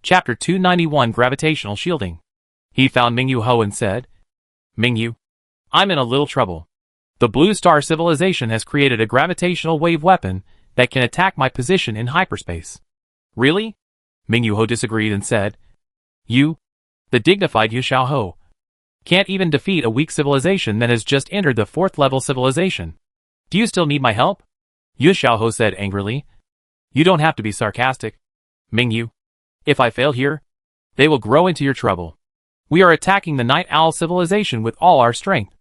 Chapter 291 Gravitational Shielding. He found Mingyu Ho and said, Mingyu, I'm in a little trouble. The Blue Star Civilization has created a gravitational wave weapon that can attack my position in hyperspace. Really? Mingyu Ho disagreed and said, You, the dignified Yu Xiao Ho, can't even defeat a weak civilization that has just entered the 4th level civilization. Do you still need my help? Yu Xiao Ho said angrily. You don't have to be sarcastic, Mingyu. If I fail here, they will grow into your trouble. We are attacking the Night Owl civilization with all our strength,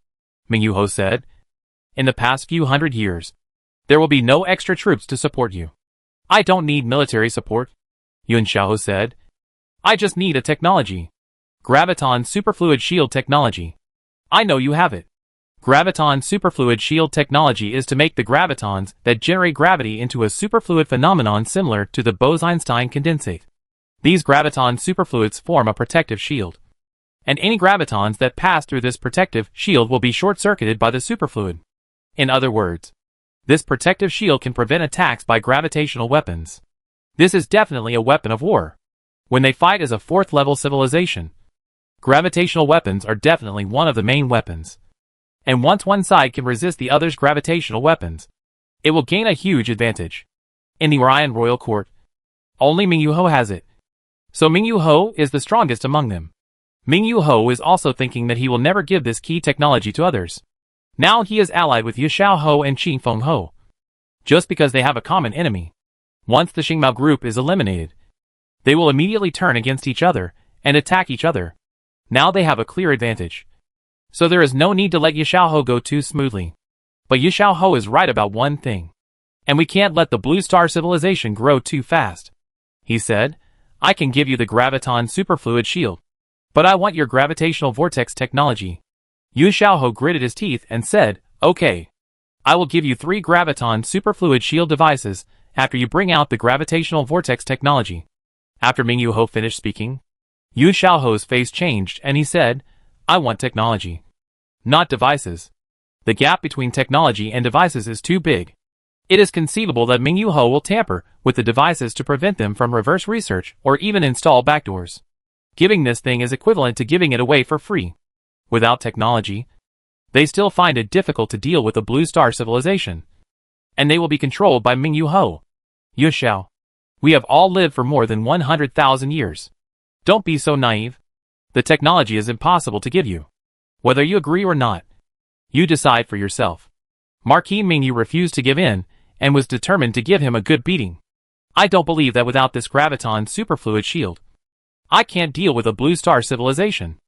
Mingyu Ho said. In the past few hundred years, there will be no extra troops to support you. I don't need military support, Yun Xiaoho said. I just need a technology. Graviton Superfluid Shield Technology. I know you have it. Graviton Superfluid Shield Technology is to make the gravitons that generate gravity into a superfluid phenomenon similar to the Bose-Einstein condensate. These graviton superfluids form a protective shield. And any gravitons that pass through this protective shield will be short-circuited by the superfluid. In other words, this protective shield can prevent attacks by gravitational weapons. This is definitely a weapon of war. When they fight as a 4th level civilization, gravitational weapons are definitely one of the main weapons. And once one side can resist the other's gravitational weapons, it will gain a huge advantage. In the Orion Royal Court, only Mingyu Ho has it. So Mingyu Ho is the strongest among them. Mingyu Ho is also thinking that he will never give this key technology to others. Now he is allied with Yu Xiao Ho and Qin Feng Ho, just because they have a common enemy. Once the Xingmao group is eliminated, they will immediately turn against each other and attack each other. Now they have a clear advantage. So there is no need to let Yu Xiao Ho go too smoothly. But Yu Xiao Ho is right about one thing. And we can't let the Blue Star Civilization grow too fast. He said, I can give you the Graviton Superfluid Shield, but I want your Gravitational Vortex technology. Yu Xiaoho gritted his teeth and said, Okay. I will give you 3 Graviton Superfluid Shield devices after you bring out the Gravitational Vortex technology. After Mingyu Ho finished speaking, Yu Xiaoho's face changed and he said, I want technology, not devices. The gap between technology and devices is too big. It is conceivable that Mingyu Ho will tamper with the devices to prevent them from reverse research or even install backdoors. Giving this thing is equivalent to giving it away for free. Without technology, they still find it difficult to deal with the Blue Star Civilization. And they will be controlled by Mingyu Ho. Yu Xiao, we have all lived for more than 100,000 years. Don't be so naive. The technology is impossible to give you. Whether you agree or not, you decide for yourself. Marquis Mingyu refused to give in, and was determined to give him a good beating. I don't believe that without this Graviton Superfluid Shield, I can't deal with a Blue Star Civilization.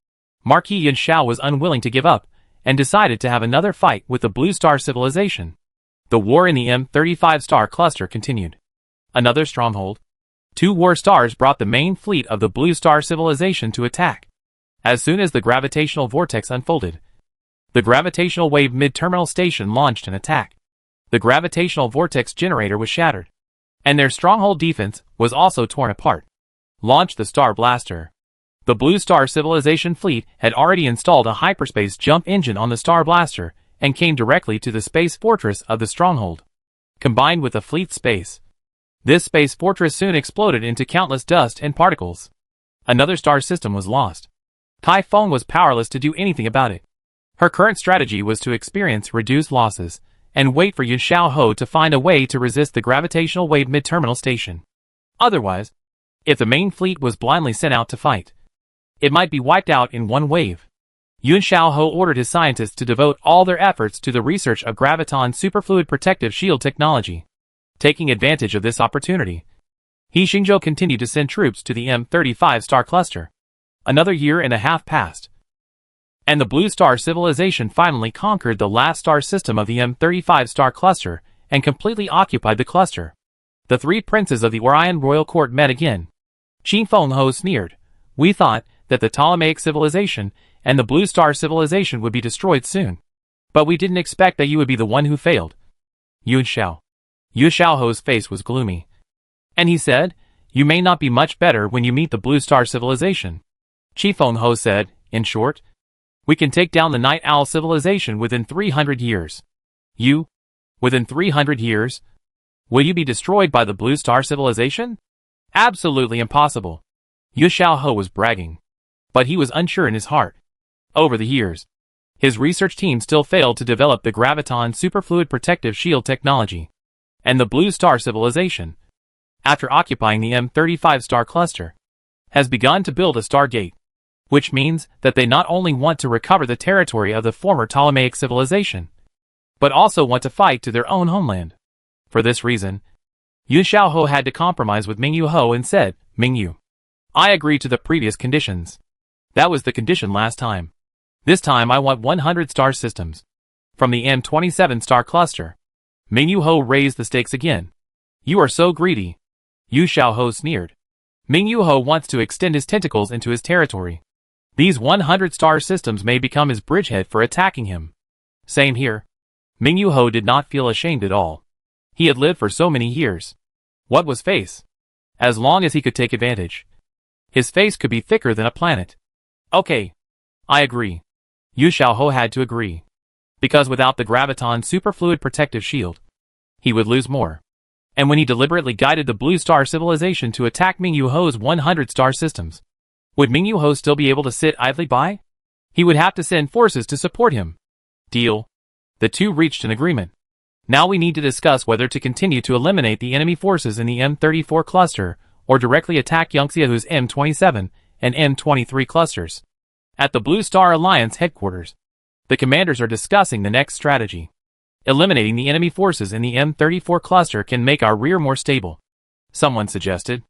Marquis Yin Xiao was unwilling to give up, and decided to have another fight with the Blue Star Civilization. The war in the M35 star cluster continued. Another stronghold. 2 war stars brought the main fleet of the Blue Star Civilization to attack. As soon as the gravitational vortex unfolded, the gravitational wave mid-terminal station launched an attack. The gravitational vortex generator was shattered, and their stronghold defense was also torn apart. Launch the Star Blaster. The Blue Star Civilization fleet had already installed a hyperspace jump engine on the Star Blaster and came directly to the space fortress of the stronghold. Combined with the fleet space, this space fortress soon exploded into countless dust and particles. Another star system was lost. Tai Feng was powerless to do anything about it. Her current strategy was to experience reduced losses and wait for Yu Xiaoho to find a way to resist the gravitational wave mid-terminal station. Otherwise, if the main fleet was blindly sent out to fight, it might be wiped out in one wave. Yun Xiaoho ordered his scientists to devote all their efforts to the research of Graviton Superfluid Protective Shield technology. Taking advantage of this opportunity, He Xingzhou continued to send troops to the M35 star cluster. Another year and a half passed, and the Blue Star Civilization finally conquered the last star system of the M35 star cluster and completely occupied the cluster. The 3 princes of the Orion Royal Court met again. Qin Feng Ho sneered. We thought that the Ptolemaic civilization and the Blue Star Civilization would be destroyed soon. But we didn't expect that you would be the one who failed. Yu Xiaoho's face was gloomy. And he said, You may not be much better when you meet the Blue Star Civilization. Qin Feng Ho said, In short, we can take down the Night Owl civilization within 300 years. You? Within 300 years? Will you be destroyed by the Blue Star Civilization? Absolutely impossible. Yu Xiaoho was bragging. But he was unsure in his heart. Over the years, his research team still failed to develop the Graviton Superfluid Protective Shield technology. And the Blue Star Civilization, after occupying the M35 star cluster, has begun to build a stargate, which means that they not only want to recover the territory of the former Ptolemaic civilization, but also want to fight to their own homeland. For this reason, Yu Xiaoho had to compromise with Ming Yu Ho and said, "Ming Yu, I agree to the previous conditions. That was the condition last time. This time I want 100 star systems from the M27 star cluster." Ming Yu Ho raised the stakes again. "You are so greedy." Yu Xiaoho sneered. Ming Yu Ho wants to extend his tentacles into his territory. These 100 star systems may become his bridgehead for attacking him. Same here. Ming Yu Ho did not feel ashamed at all. He had lived for so many years. What was face? As long as he could take advantage. His face could be thicker than a planet. Okay. I agree. Yu Xiaoho had to agree. Because without the Graviton Superfluid Protective Shield, he would lose more. And when he deliberately guided the Blue Star Civilization to attack Ming Yu Ho's 100 star systems, would Ming Yu Ho still be able to sit idly by? He would have to send forces to support him. Deal. The two reached an agreement. Now we need to discuss whether to continue to eliminate the enemy forces in the M34 cluster, or directly attack Yongxiahu's M27 and M23 clusters. At the Blue Star Alliance headquarters, the commanders are discussing the next strategy. Eliminating the enemy forces in the M34 cluster can make our rear more stable. Someone suggested.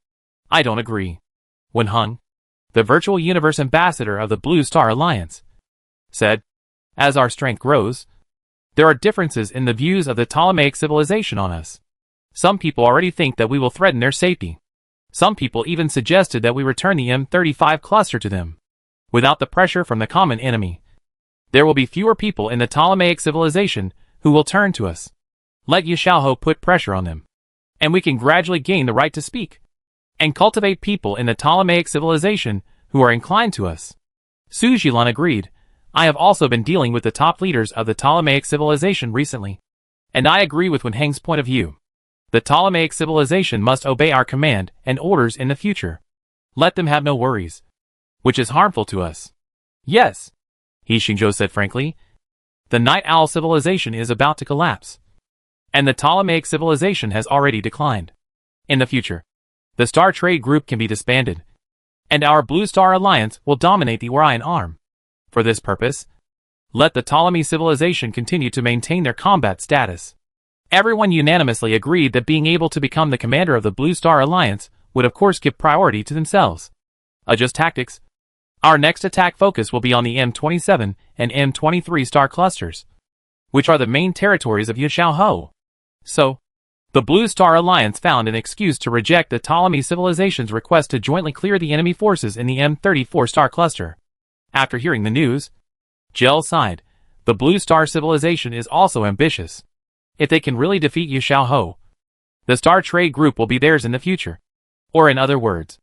I don't agree. Wen Heng, the virtual universe ambassador of the Blue Star Alliance, said, "As our strength grows, there are differences in the views of the Ptolemaic civilization on us. Some people already think that we will threaten their safety. Some people even suggested that we return the M35 cluster to them. Without the pressure from the common enemy, there will be fewer people in the Ptolemaic civilization who will turn to us. Let Yu Xiaoho put pressure on them, and we can gradually gain the right to speak and cultivate people in the Ptolemaic civilization who are inclined to us." Su Jilan agreed. "I have also been dealing with the top leaders of the Ptolemaic civilization recently, and I agree with Wen Heng's point of view. The Ptolemaic civilization must obey our command and orders in the future. Let them have no worries, which is harmful to us." "Yes," He Xingzhou said frankly. "The Night Owl civilization is about to collapse, and the Ptolemaic civilization has already declined. In the future, the Star Trade Group can be disbanded, and our Blue Star Alliance will dominate the Orion Arm. For this purpose, let the Ptolemy civilization continue to maintain their combat status." Everyone unanimously agreed that being able to become the commander of the Blue Star Alliance would of course give priority to themselves. Adjust tactics. Our next attack focus will be on the M27 and M23 star clusters, which are the main territories of Yu Xiaoho. So, the Blue Star Alliance found an excuse to reject the Ptolemy civilization's request to jointly clear the enemy forces in the M34 star cluster. After hearing the news, Gel sighed. The Blue Star civilization is also ambitious. If they can really defeat Yu Xiaoho, the Star Trade Group will be theirs in the future. Or in other words,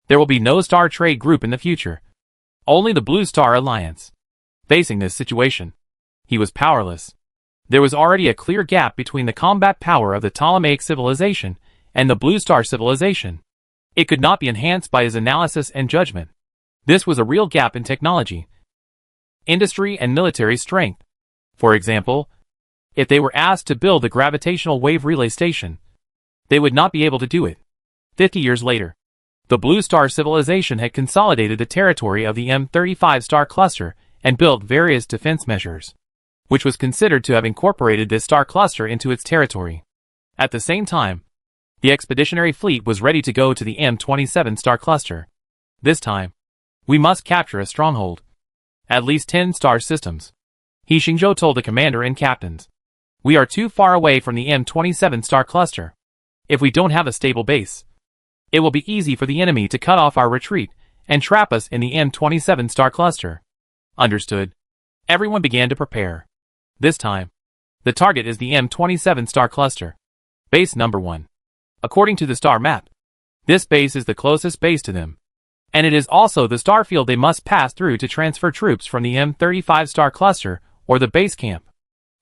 there will be no Star Trade Group in the future. Only the Blue Star Alliance. Facing this situation, he was powerless. There was already a clear gap between the combat power of the Ptolemaic civilization and the Blue Star civilization. It could not be enhanced by his analysis and judgment. This was a real gap in technology, industry, and military strength. For example, if they were asked to build the gravitational wave relay station, they would not be able to do it. 50 years later, the Blue Star civilization had consolidated the territory of the M35 star cluster and built various defense measures, which was considered to have incorporated this star cluster into its territory. At the same time, the expeditionary fleet was ready to go to the M27 star cluster. This time, we must capture a stronghold. At least 10 star systems. He Xingzhou told the commander and captains. We are too far away from the M27 star cluster. If we don't have a stable base, it will be easy for the enemy to cut off our retreat and trap us in the M27 star cluster. Understood. Everyone began to prepare. This time, the target is the M27 star cluster. Base number 1. According to the star map, this base is the closest base to them, and it is also the star field they must pass through to transfer troops from the M35 star cluster or the base camp.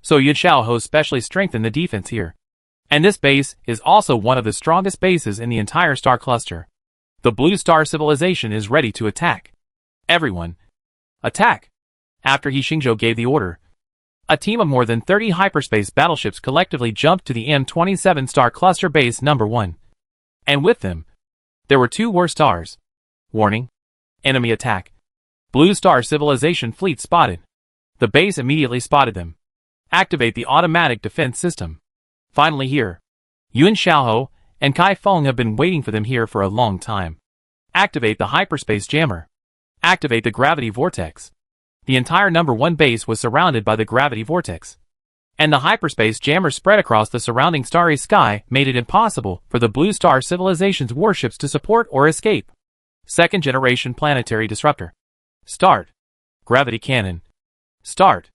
So Yu Xiaoho specially strengthened the defense here. And this base is also one of the strongest bases in the entire star cluster. The Blue Star civilization is ready to attack. Everyone, attack! After He Xingzhou gave the order, a team of more than 30 hyperspace battleships collectively jumped to the M27 star cluster base number 1. And with them, there were 2 war stars. Warning. Enemy attack. Blue Star civilization fleet spotted. The base immediately spotted them. Activate the automatic defense system. Finally here. Yuan Xiaohou and Kai Feng have been waiting for them here for a long time. Activate the hyperspace jammer. Activate the gravity vortex. The entire number 1 base was surrounded by the gravity vortex. And the hyperspace jammer spread across the surrounding starry sky made it impossible for the Blue Star civilization's warships to support or escape. Second generation planetary disruptor. Start. Gravity cannon. Start.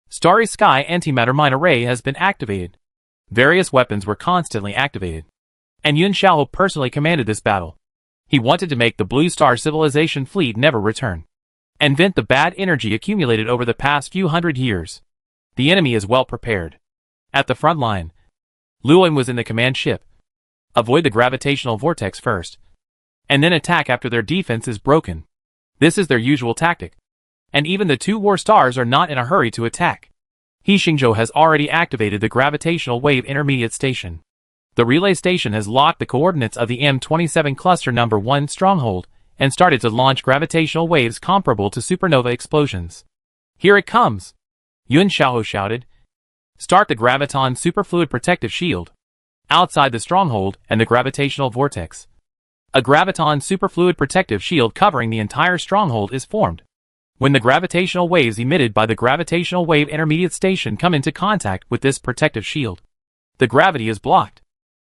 Starry sky antimatter mine array has been activated. Various weapons were constantly activated. And Yuan Xiaohou personally commanded this battle. He wanted to make the Blue Star civilization fleet never return, and vent the bad energy accumulated over the past few hundred years. The enemy is well prepared. At the front line, Luan was in the command ship. Avoid the gravitational vortex first, and then attack after their defense is broken. This is their usual tactic. And even the 2 war stars are not in a hurry to attack. He Xingzhou has already activated the gravitational wave intermediate station. The relay station has locked the coordinates of the M27 cluster number 1 stronghold and started to launch gravitational waves comparable to supernova explosions. Here it comes! Yuan Xiaohou shouted. Start the graviton superfluid protective shield. Outside the stronghold and the gravitational vortex, a graviton superfluid protective shield covering the entire stronghold is formed. When the gravitational waves emitted by the gravitational wave intermediate station come into contact with this protective shield, the gravity is blocked.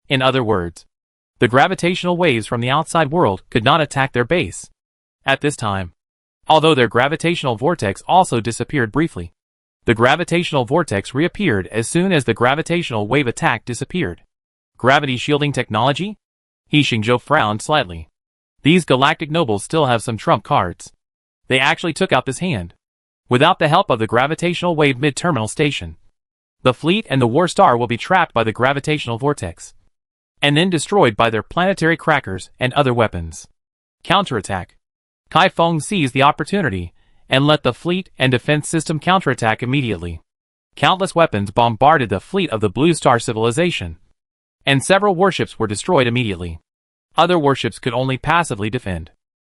In other words, the gravitational waves from the outside world could not attack their base at this time. Although their gravitational vortex also disappeared briefly, the gravitational vortex reappeared as soon as the gravitational wave attack disappeared. Gravity shielding technology? He Xingzhou frowned slightly. These galactic nobles still have some trump cards. They actually took out this hand. Without the help of the gravitational wave mid-terminal station, the fleet and the war star will be trapped by the gravitational vortex, and then destroyed by their planetary crackers and other weapons. Counterattack. Kai Feng seized the opportunity and let the fleet and defense system counterattack immediately. Countless weapons bombarded the fleet of the Blue Star civilization, and several warships were destroyed immediately. Other warships could only passively defend.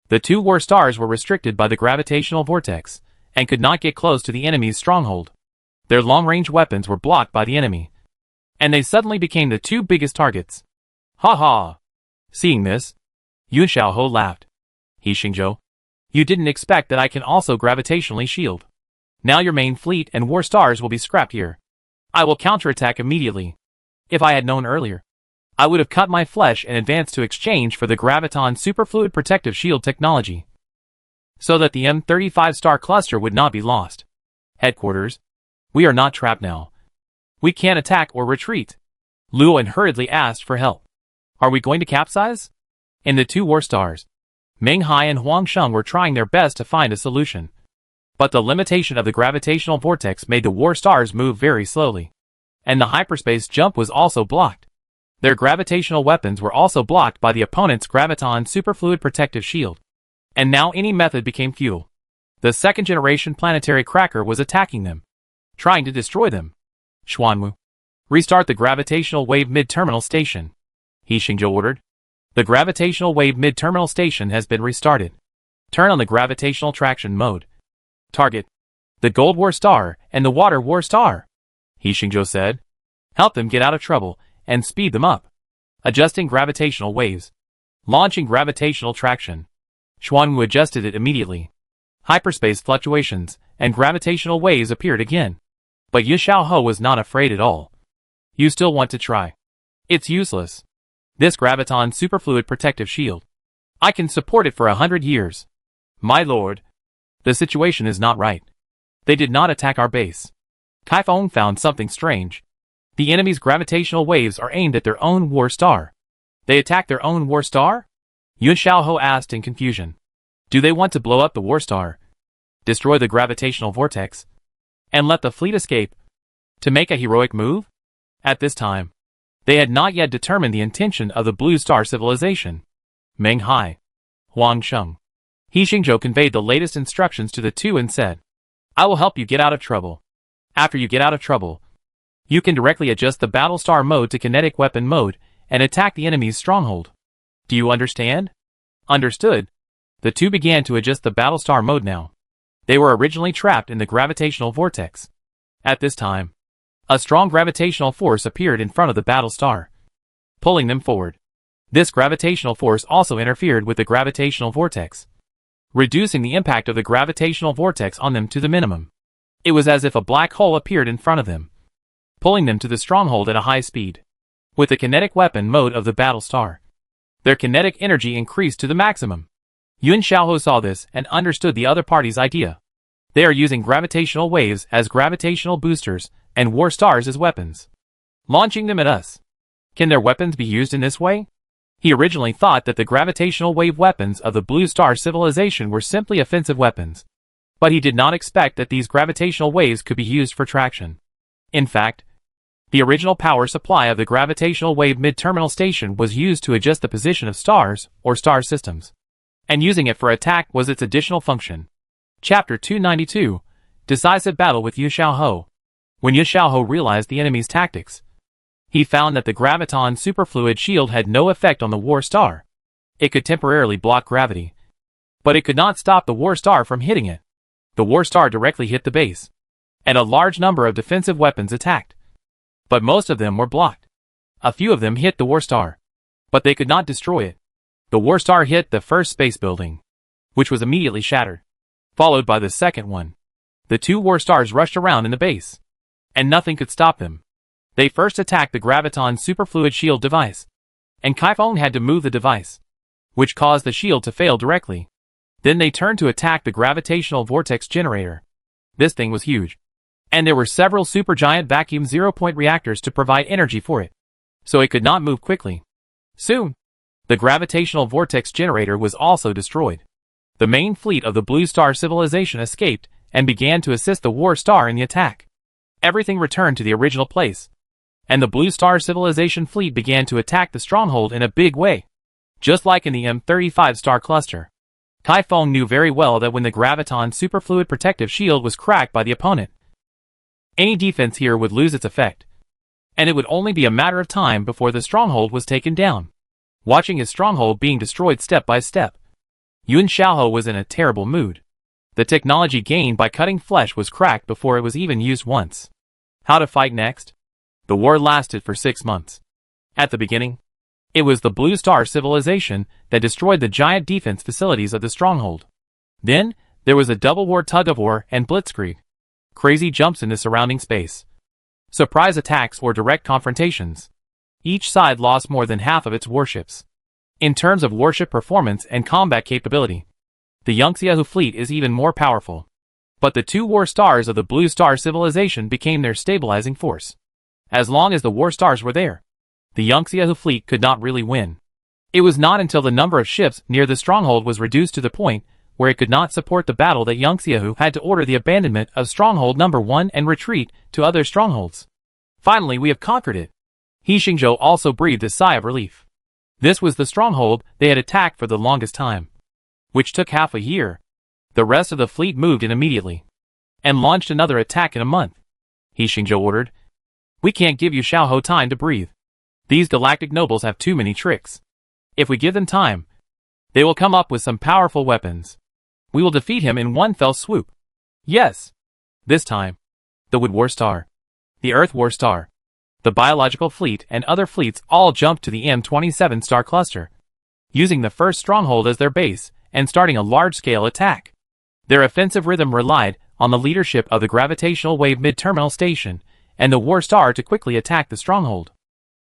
The 2 war stars were restricted by the gravitational vortex and could not get close to the enemy's stronghold. Their long-range weapons were blocked by the enemy, and they suddenly became the 2 biggest targets. Ha ha! Seeing this, Yuan Xiaohou laughed. He Xingzhou, you didn't expect that I can also gravitationally shield. Now your main fleet and war stars will be scrapped here. I will counterattack immediately. If I had known earlier, I would have cut my flesh and advanced to exchange for the graviton superfluid protective shield technology, so that the M35 star cluster would not be lost. Headquarters, we are not trapped now. We can't attack or retreat. Luan hurriedly asked for help. Are we going to capsize? In the 2 war stars, Meng Hai and Huang Sheng were trying their best to find a solution. But the limitation of the gravitational vortex made the war stars move very slowly, and the hyperspace jump was also blocked. Their gravitational weapons were also blocked by the opponent's graviton superfluid protective shield, and now any method became futile. The second generation planetary cracker was attacking them, trying to destroy them. Xuanwu, restart the gravitational wave mid-terminal station, He Xingzhou ordered. The gravitational wave mid-terminal station has been restarted. Turn on the gravitational traction mode. Target the Gold War Star and the Water War Star, He Xingzhou said. Help them get out of trouble and speed them up. Adjusting gravitational waves. Launching gravitational traction. Xuanwu adjusted it immediately. Hyperspace fluctuations and gravitational waves appeared again. But Yuan Xiaohou was not afraid at all. You still want to try? It's useless. This graviton superfluid protective shield, I can support it for 100 years. My lord, the situation is not right. They did not attack our base. Kai Feng found something strange. The enemy's gravitational waves are aimed at their own war star. They attack their own war star? Yuan Xiaohou asked in confusion. Do they want to blow up the war star, destroy the gravitational vortex, and let the fleet escape? To make a heroic move? At this time, they had not yet determined the intention of the Blue Star civilization. Meng Hai, Huang Sheng. He Xingzhou conveyed the latest instructions to the two and said, I will help you get out of trouble. After you get out of trouble, you can directly adjust the Battlestar mode to kinetic weapon mode and attack the enemy's stronghold. Do you understand? Understood. The two began to adjust the Battlestar mode now. They were originally trapped in the gravitational vortex. At this time, a strong gravitational force appeared in front of the Battlestar, pulling them forward. This gravitational force also interfered with the gravitational vortex, reducing the impact of the gravitational vortex on them to the minimum. It was as if a black hole appeared in front of them, pulling them to the stronghold at a high speed. With the kinetic weapon mode of the Battlestar, their kinetic energy increased to the maximum. Yun Xiaohou saw this and understood the other party's idea. They are using gravitational waves as gravitational boosters and war stars as weapons, launching them at us. Can their weapons be used in this way? He originally thought that the gravitational wave weapons of the Blue Star civilization were simply offensive weapons, but he did not expect that these gravitational waves could be used for traction. In fact, the original power supply of the gravitational wave mid-terminal station was used to adjust the position of stars or star systems, and using it for attack was its additional function. Chapter 292, Decisive Battle with Yu Xiaohou. When Yu Xiaohou realized the enemy's tactics, he found that the graviton superfluid shield had no effect on the war star. It could temporarily block gravity, but it could not stop the war star from hitting it. The war star directly hit the base, and a large number of defensive weapons attacked, but most of them were blocked. A few of them hit the war star, but they could not destroy it. The war star hit the first space building, which was immediately shattered, followed by the second one. The two war stars rushed around in the base, and nothing could stop them. They first attacked the graviton superfluid shield device, and Kaifeng had to move the device, which caused the shield to fail directly. Then they turned to attack the gravitational vortex generator. This thing was huge, and there were several supergiant vacuum zero-point reactors to provide energy for it, so it could not move quickly. Soon, the gravitational vortex generator was also destroyed. The main fleet of the Blue Star civilization escaped and began to assist the War Star in the attack. Everything returned to the original place, and the Blue Star civilization fleet began to attack the stronghold in a big way, just like in the M35 star cluster. Kaifeng knew very well that when the graviton superfluid protective shield was cracked by the opponent, any defense here would lose its effect, and it would only be a matter of time before the stronghold was taken down. Watching his stronghold being destroyed step by step, Yun Xiaohou was in a terrible mood. The technology gained by cutting flesh was cracked before it was even used once. How to fight next? The war lasted for 6 months. At the beginning, it was the Blue Star civilization that destroyed the giant defense facilities of the stronghold. Then, there was a double war tug-of-war and blitzkrieg. Crazy jumps into surrounding space, surprise attacks or direct confrontations. Each side lost more than half of its warships. In terms of warship performance and combat capability, the Yangtze fleet is even more powerful. But the two war stars of the Blue Star civilization became their stabilizing force. As long as the war stars were there, the Yangtze fleet could not really win. It was not until the number of ships near the stronghold was reduced to the point where it could not support the battle that Yangtze had to order the abandonment of stronghold number 1 and retreat to other strongholds. Finally, we have conquered it. He Xingzhou also breathed a sigh of relief. This was the stronghold they had attacked for the longest time, which took half a year. The rest of the fleet moved in immediately, and launched another attack in a month. He Xingzhou ordered, "We can't give Yu Xiaohou time to breathe. These galactic nobles have too many tricks. If we give them time, they will come up with some powerful weapons. We will defeat him in one fell swoop." Yes. This time, the Wood War Star, the Earth War Star, the Biological Fleet and other fleets all jumped to the M27 star cluster, using the first stronghold as their base and starting a large-scale attack. Their offensive rhythm relied on the leadership of the gravitational wave mid-terminal station and the War Star to quickly attack the stronghold.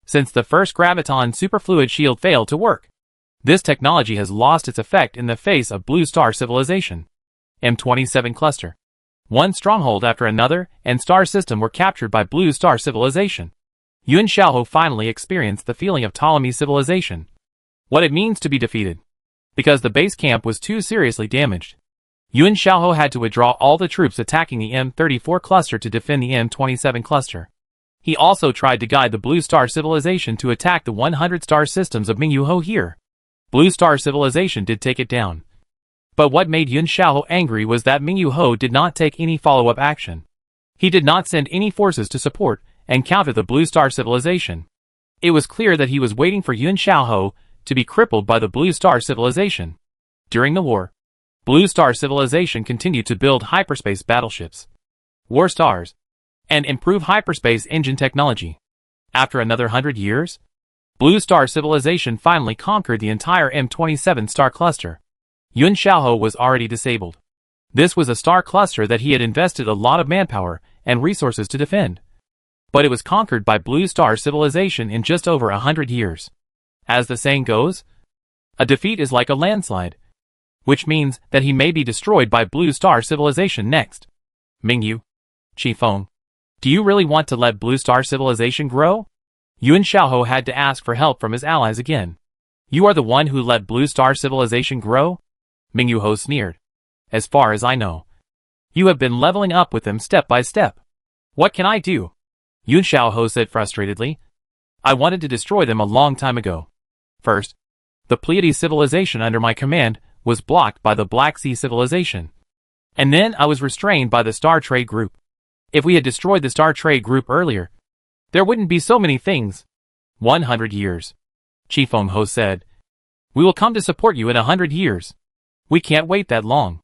Since the first graviton superfluid shield failed to work, this technology has lost its effect in the face of Blue Star civilization. M27 cluster. One stronghold after another and star system were captured by Blue Star civilization. Yun Xiaohou finally experienced the feeling of Ptolemy civilization. What it means to be defeated. Because the base camp was too seriously damaged, Yun Xiaohou had to withdraw all the troops attacking the M34 cluster to defend the M27 cluster. He also tried to guide the Blue Star civilization to attack the 100 star systems of Mingyuho here. Blue Star Civilization did take it down. But what made Yun Xiaohou angry was that Mingyu Ho did not take any follow-up action. He did not send any forces to support and counter the Blue Star Civilization. It was clear that he was waiting for Yun Xiaohou to be crippled by the Blue Star Civilization. During the war, Blue Star Civilization continued to build hyperspace battleships, war stars, and improve hyperspace engine technology. After another 100 years, Blue Star Civilization finally conquered the entire M27 star cluster. Yun Xiaohou was already disabled. This was a star cluster that he had invested a lot of manpower and resources to defend. But it was conquered by Blue Star Civilization in just over 100 years. As the saying goes, a defeat is like a landslide, which means that he may be destroyed by Blue Star Civilization next. Mingyu, Qifeng, do you really want to let Blue Star Civilization grow? Yun Xiaohou had to ask for help from his allies again. You are the one who let Blue Star Civilization grow? Mingyu Ho sneered. As far as I know, you have been leveling up with them step by step. What can I do? Yun Xiaohou said frustratedly. I wanted to destroy them a long time ago. First, the Pleiades civilization under my command was blocked by the Black Sea civilization. And then I was restrained by the Star Trade Group. If we had destroyed the Star Trade Group earlier, there wouldn't be so many things. 100 years. Qifeng Ho said. We will come to support you in 100 years. We can't wait that long.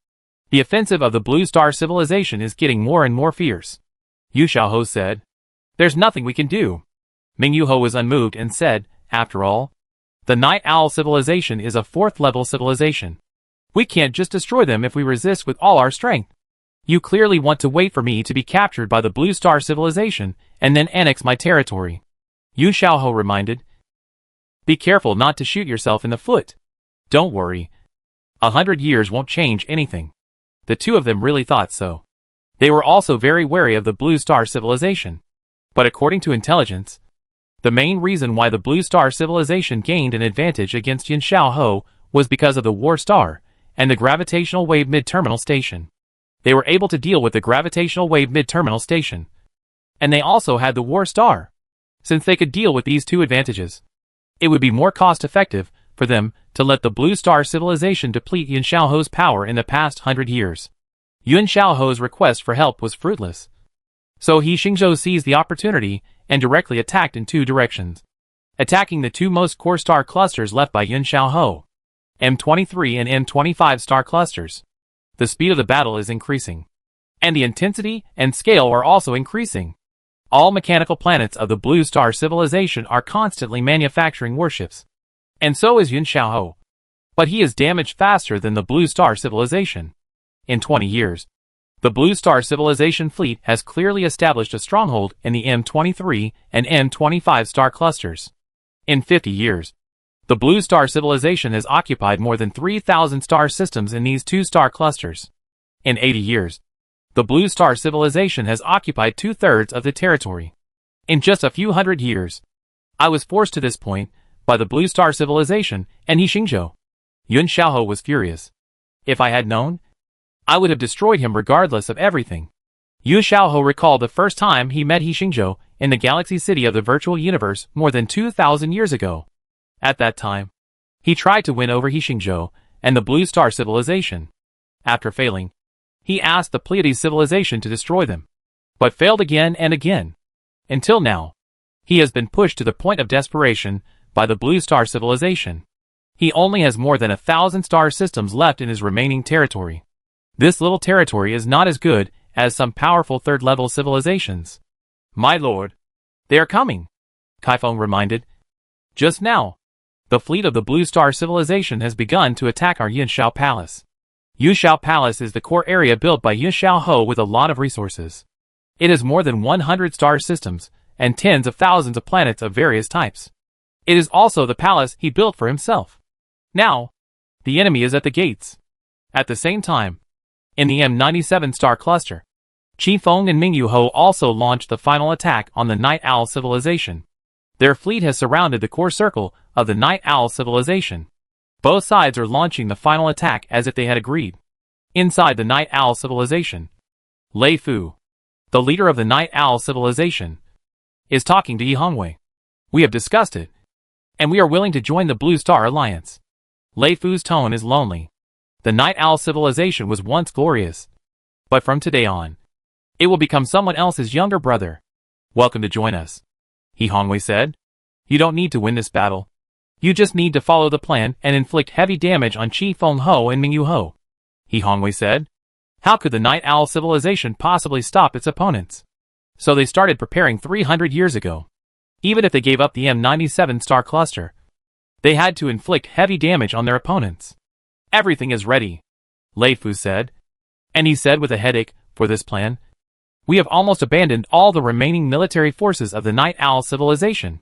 The offensive of the Blue Star Civilization is getting more and more fierce. Yu Xiaohou said. There's nothing we can do. Mingyu Ho was unmoved and said, after all, the Night Owl Civilization is a 4th-level civilization. We can't just destroy them if we resist with all our strength. You clearly want to wait for me to be captured by the Blue Star Civilization and then annex my territory. Yu Xiaohou reminded. Be careful not to shoot yourself in the foot. Don't worry. 100 years won't change anything. The two of them really thought so. They were also very wary of the Blue Star Civilization. But according to intelligence, the main reason why the Blue Star Civilization gained an advantage against Yun Xiaohou was because of the War Star and the Gravitational Wave Mid-Terminal Station. They were able to deal with the Gravitational Wave Mid-Terminal Station. And they also had the War Star. Since they could deal with these two advantages, it would be more cost-effective for them to let the Blue Star Civilization deplete Yun Xiaohou's power in the past 100 years. Yun Xiaohou's request for help was fruitless. So He Xingzhou seized the opportunity and directly attacked in two directions, attacking the two most core star clusters left by Yun Xiaohou, M23 and M25 star clusters. The speed of the battle is increasing, and the intensity and scale are also increasing. All mechanical planets of the Blue Star Civilization are constantly manufacturing warships, and so is Yun Xiaohou. But he is damaged faster than the Blue Star Civilization. In 20 years, the Blue Star Civilization fleet has clearly established a stronghold in the M23 and M25 star clusters. In 50 years, the Blue Star Civilization has occupied more than 3,000 star systems in these two star clusters. In 80 years, the Blue Star Civilization has occupied 2/3 of the territory. In just a few hundred years, I was forced to this point by the Blue Star Civilization and He Xingzhou. Yun Xiaohou was furious. If I had known, I would have destroyed him regardless of everything. Yu Xiaohou recalled the first time he met He Xingzhou in the galaxy city of the virtual universe more than 2,000 years ago. At that time, he tried to win over He Xingzhou and the Blue Star Civilization. After failing, he asked the Pleiades civilization to destroy them, but failed again and again. Until now, he has been pushed to the point of desperation by the Blue Star Civilization. He only has more than 1,000 star systems left in his remaining territory. This little territory is not as good as some powerful third-level civilizations. My lord, they are coming, Kaifeng reminded. Just now, the fleet of the Blue Star Civilization has begun to attack our Yunshao Palace. Yunshao Palace is the core area built by Yu Xiaohou with a lot of resources. It has more than 100 star systems and tens of thousands of planets of various types. It is also the palace he built for himself. Now, the enemy is at the gates. At the same time, in the M97 star cluster, Qifeng and Mingyu Ho also launched the final attack on the Night Owl Civilization. Their fleet has surrounded the core circle of the Night Owl Civilization. Both sides are launching the final attack as if they had agreed. Inside the Night Owl Civilization, Lei Fu, the leader of the Night Owl Civilization, is talking to Yi Hongwei. We have discussed it, and we are willing to join the Blue Star Alliance. Lei Fu's tone is lonely. The Night Owl civilization was once glorious. But from today on, it will become someone else's younger brother. Welcome to join us, He Hongwei said. You don't need to win this battle. You just need to follow the plan and inflict heavy damage on Qi Feng Ho and Mingyu Ho, He Hongwei said. How could the Night Owl civilization possibly stop its opponents? So they started preparing 300 years ago. Even if they gave up the M97 star cluster, they had to inflict heavy damage on their opponents. Everything is ready, Lei Fu said. And he said with a headache, for this plan, we have almost abandoned all the remaining military forces of the Night Owl civilization.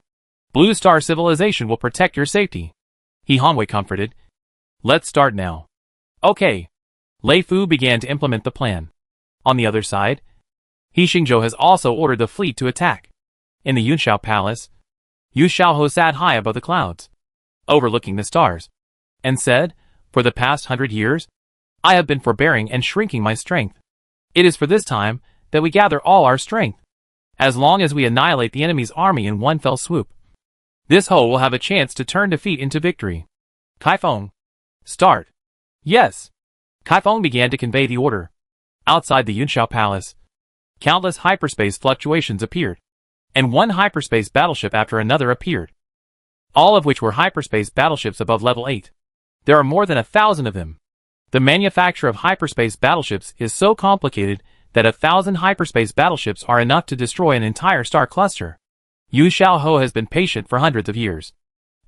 Blue Star civilization will protect your safety, He Hongwei comforted. Let's start now. Okay. Lei Fu began to implement the plan. On the other side, He Xingzhou has also ordered the fleet to attack. In the Yunxiao Palace, Yu Xiaoho sat high above the clouds, overlooking the stars, and said, for the past 100 years, I have been forbearing and shrinking my strength. It is for this time that we gather all our strength. As long as we annihilate the enemy's army in one fell swoop, this Ho will have a chance to turn defeat into victory. Kaifeng, start. Yes. Kaifeng began to convey the order. Outside the Yunxiao Palace, countless hyperspace fluctuations appeared, and one hyperspace battleship after another appeared, all of which were hyperspace battleships above level 8. There are more than 1,000 of them. The manufacture of hyperspace battleships is so complicated that 1,000 hyperspace battleships are enough to destroy an entire star cluster. Yu Xiaoho has been patient for hundreds of years,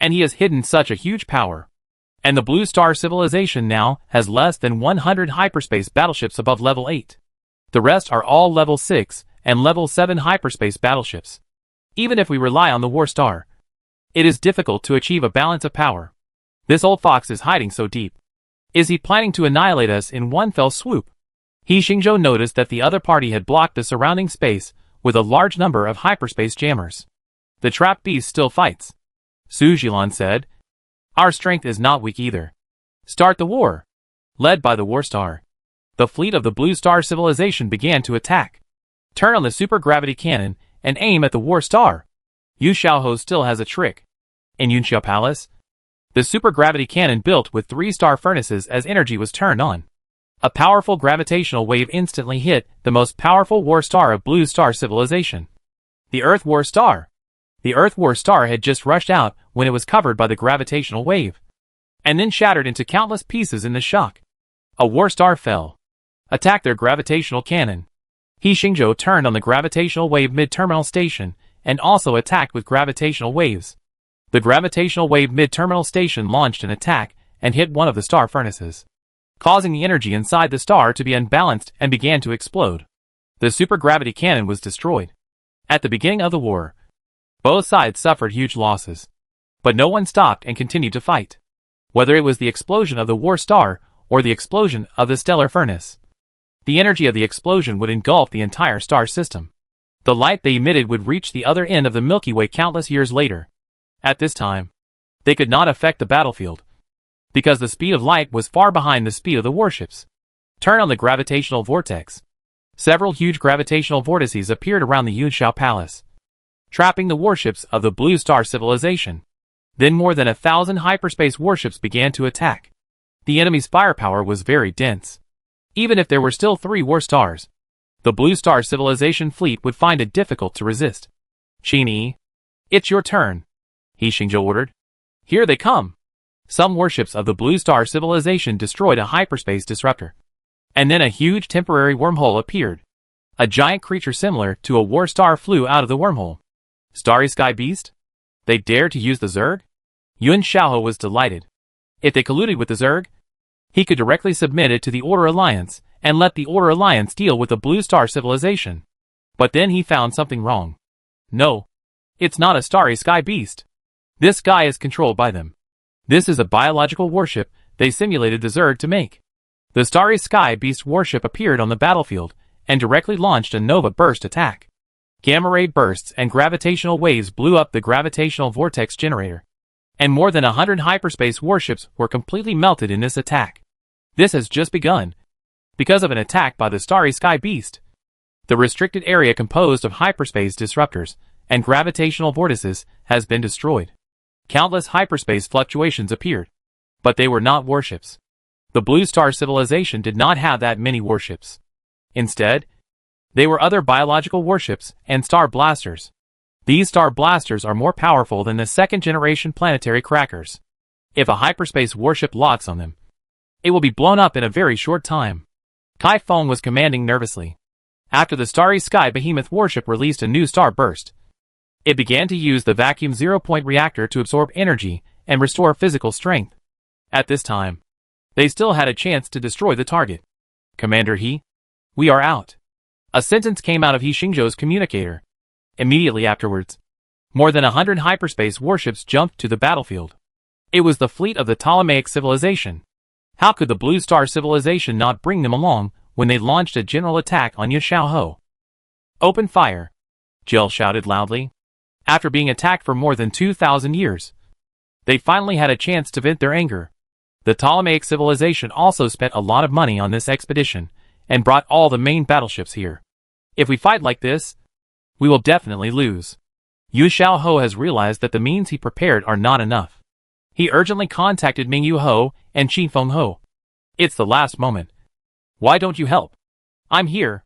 and he has hidden such a huge power. And the Blue Star civilization now has less than 100 hyperspace battleships above level 8. The rest are all level 6 and level 7 hyperspace battleships. Even if we rely on the War Star, it is difficult to achieve a balance of power. This old fox is hiding so deep. Is he planning to annihilate us in one fell swoop? He Xingzhou noticed that the other party had blocked the surrounding space with a large number of hyperspace jammers. The trapped beast still fights, Su Jilan said. Our strength is not weak either. Start the war. Led by the War Star, the fleet of the Blue Star civilization began to attack. Turn on the super-gravity cannon and aim at the War Star. Yu Xiaoho still has a trick. In Yunxiao Palace, the super-gravity cannon built with 3-star furnaces as energy was turned on. A powerful gravitational wave instantly hit the most powerful War Star of Blue Star civilization, the Earth War Star. The Earth War Star had just rushed out when it was covered by the gravitational wave, and then shattered into countless pieces in the shock. A War Star fell. Attack their gravitational cannon. He Xingzhou turned on the gravitational wave mid-terminal station and also attacked with gravitational waves. The gravitational wave mid-terminal station launched an attack and hit one of the star furnaces, causing the energy inside the star to be unbalanced and began to explode. The supergravity cannon was destroyed. At the beginning of the war, both sides suffered huge losses, but no one stopped and continued to fight. Whether it was the explosion of the War Star or the explosion of the stellar furnace, the energy of the explosion would engulf the entire star system. The light they emitted would reach the other end of the Milky Way countless years later. At this time, they could not affect the battlefield, because the speed of light was far behind the speed of the warships. Turn on the gravitational vortex. Several huge gravitational vortices appeared around the Yunxiao Palace, trapping the warships of the Blue Star civilization. Then more than 1,000 hyperspace warships began to attack. The enemy's firepower was very dense. Even if there were still 3 War Stars, the Blue Star civilization fleet would find it difficult to resist. Qin, it's your turn, He Xingzhou ordered. Here they come. Some warships of the Blue Star civilization destroyed a hyperspace disruptor. And then a huge temporary wormhole appeared. A giant creature similar to a War Star flew out of the wormhole. Starry Sky Beast? They dared to use the Zerg? Yuan Xiaoho was delighted. If they colluded with the Zerg, he could directly submit it to the Order Alliance and let the Order Alliance deal with the Blue Star civilization. But then he found something wrong. No, it's not a Starry Sky Beast. This guy is controlled by them. This is a biological warship they simulated the Zerg to make. The Starry Sky Beast warship appeared on the battlefield and directly launched a Nova Burst attack. Gamma ray bursts and gravitational waves blew up the gravitational vortex generator, and more than 100 hyperspace warships were completely melted in this attack. This has just begun, because of an attack by the Starry Sky Beast. The restricted area composed of hyperspace disruptors and gravitational vortices has been destroyed. Countless hyperspace fluctuations appeared, But they were not warships. The Blue Star civilization did not have that many warships. Instead, they were other biological warships and star blasters. These star blasters are more powerful than the second-generation planetary crackers. If a hyperspace warship locks on them, it will be blown up in a very short time. Kai Feng was commanding nervously. After the Starry Sky Behemoth warship released a new star burst, it began to use the vacuum zero-point reactor to absorb energy and restore physical strength. At this time, they still had a chance to destroy the target. Commander He, we are out. A sentence came out of He Xingzhou's communicator. Immediately afterwards, more than 100 hyperspace warships jumped to the battlefield. It was the fleet of the Ptolemaic civilization. How could the Blue Star civilization not bring them along when they launched a general attack on Yuxiaohe? Open fire! Jill shouted loudly. After being attacked for more than 2,000 years, they finally had a chance to vent their anger. The Ptolemaic civilization also spent a lot of money on this expedition and brought all the main battleships here. If we fight like this, we will definitely lose. Yuxiaohe has realized that the means he prepared are not enough. He urgently contacted Mingyu Ho and Qi Fenghe. It's the last moment. Why don't you help? I'm here.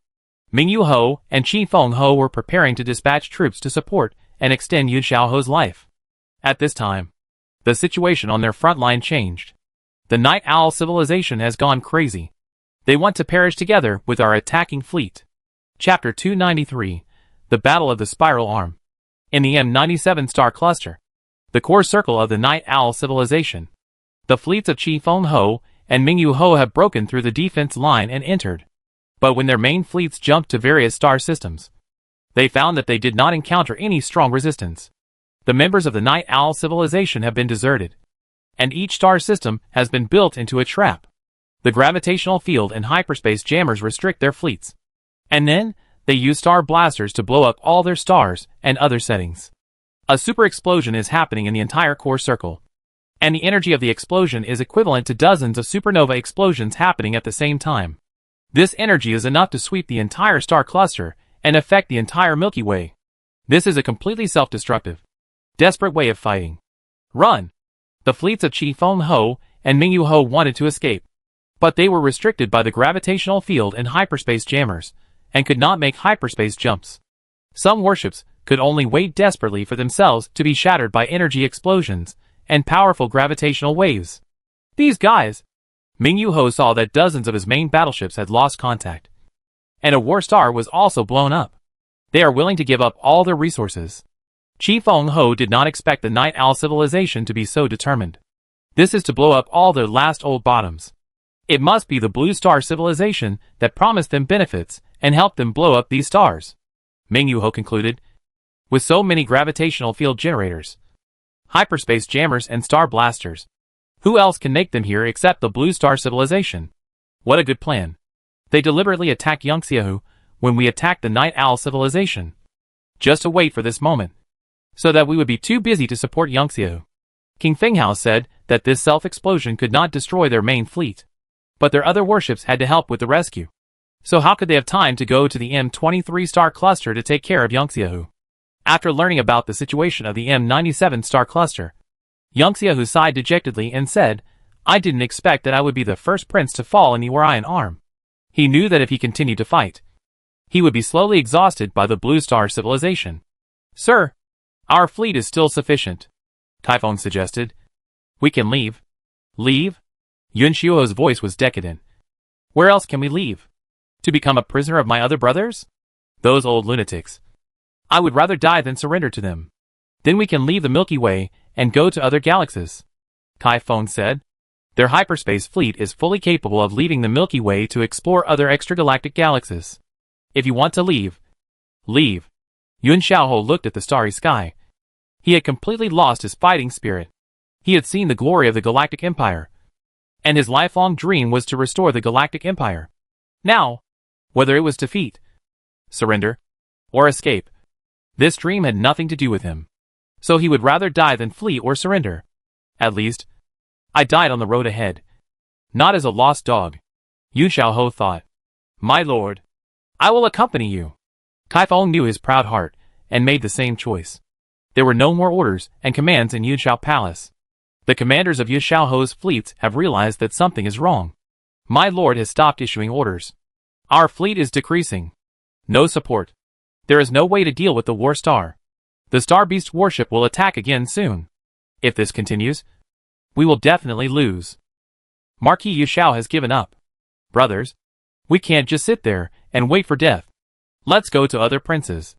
Mingyu Ho and Qi Fenghe were preparing to dispatch troops to support and extend Yuxiaohe's life. At this time, the situation on their front line changed. The Night Owl civilization has gone crazy. They want to perish together with our attacking fleet. Chapter 293, The Battle of the Spiral Arm. In the M97 star cluster, the core circle of the Night Owl civilization, the fleets of Qi Fenghe and Mingyu Ho have broken through the defense line and entered. But when their main fleets jumped to various star systems, they found that they did not encounter any strong resistance. The members of the Night Owl civilization have been deserted, and each star system has been built into a trap. The gravitational field and hyperspace jammers restrict their fleets, and then they use star blasters to blow up all their stars and other settings. A super explosion is happening in the entire core circle, and the energy of the explosion is equivalent to dozens of supernova explosions happening at the same time. This energy is enough to sweep the entire star cluster and affect the entire Milky Way. This is a completely self-destructive, desperate way of fighting. Run! The fleets of Qi Fenghe and Mingyu Ho wanted to escape, but they were restricted by the gravitational field and hyperspace jammers, and could not make hyperspace jumps. Some warships could only wait desperately for themselves to be shattered by energy explosions and powerful gravitational waves. These guys! Mingyu Ho saw that dozens of his main battleships had lost contact, and a war star was also blown up. They are willing to give up all their resources. Qi Fenghe did not expect the Night Owl civilization to be so determined. This is to blow up all their last old bottoms. It must be the Blue Star civilization that promised them benefits and helped them blow up these stars. Mingyu Ho concluded. With so many gravitational field generators, hyperspace jammers and star blasters, who else can make them here except the Blue Star civilization? What a good plan. They deliberately attacked Yuxiaohe when we attacked the Night Owl civilization, just to wait for this moment, so that we would be too busy to support Yuxiaohe. King Fenghao said that this self-explosion could not destroy their main fleet, but their other warships had to help with the rescue. So how could they have time to go to the M23 star cluster to take care of Yuxiaohe? After learning about the situation of the M97 star cluster, Yuxiaohe sighed dejectedly and said, I didn't expect that I would be the first prince to fall in the Orion arm. He knew that if he continued to fight, he would be slowly exhausted by the Blue Star civilization. Sir, our fleet is still sufficient, Typhon suggested. We can leave. Leave? Yuxiaohe's voice was decadent. Where else can we leave? To become a prisoner of my other brothers? Those old lunatics. I would rather die than surrender to them. Then we can leave the Milky Way and go to other galaxies, Typhon said. Their hyperspace fleet is fully capable of leaving the Milky Way to explore other extragalactic galaxies. If you want to leave, leave. Yuxiaohe looked at the starry sky. He had completely lost his fighting spirit. He had seen the glory of the Galactic Empire, and his lifelong dream was to restore the Galactic Empire. Now, whether it was defeat, surrender, or escape, this dream had nothing to do with him. So he would rather die than flee or surrender. At least, I died on the road ahead, not as a lost dog, Yuxiaohe thought. My lord, I will accompany you. Typhon knew his proud heart and made the same choice. There were no more orders and commands in Yuxiao Palace. The commanders of Yu Xiaoho's fleets have realized that something is wrong. My lord has stopped issuing orders. Our fleet is decreasing. No support. There is no way to deal with the War Star. The Star Beast warship will attack again soon. If this continues, we will definitely lose. Marquis Yu Xiao has given up. Brothers, we can't just sit there and wait for death. Let's go to other princes.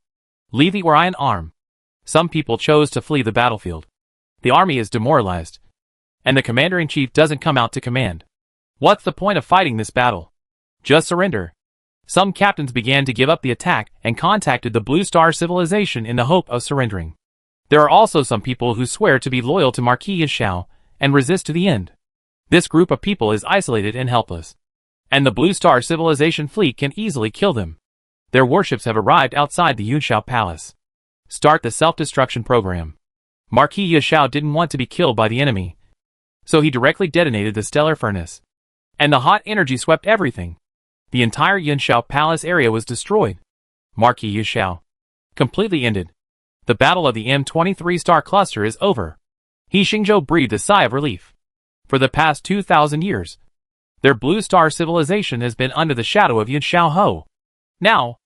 Leave the Orion arm. Some people chose to flee the battlefield. The army is demoralized, and the commander-in-chief doesn't come out to command. What's the point of fighting this battle? Just surrender. Some captains began to give up the attack and contacted the Blue Star civilization in the hope of surrendering. There are also some people who swear to be loyal to Marquis Yu Xiao and resist to the end. This group of people is isolated and helpless, and the Blue Star civilization fleet can easily kill them. Their warships have arrived outside the Yunxiao Palace. Start the self-destruction program. Marquis Yu Xiao didn't want to be killed by the enemy, so he directly detonated the stellar furnace, and the hot energy swept everything. The entire Yunxiao Palace area was destroyed. Marquis Yu Xiao. Completely ended. The battle of the M23 star cluster is over. He Xingzhou breathed a sigh of relief. For the past 2,000 years, their Blue Star civilization has been under the shadow of Yu Xiaoho. Now,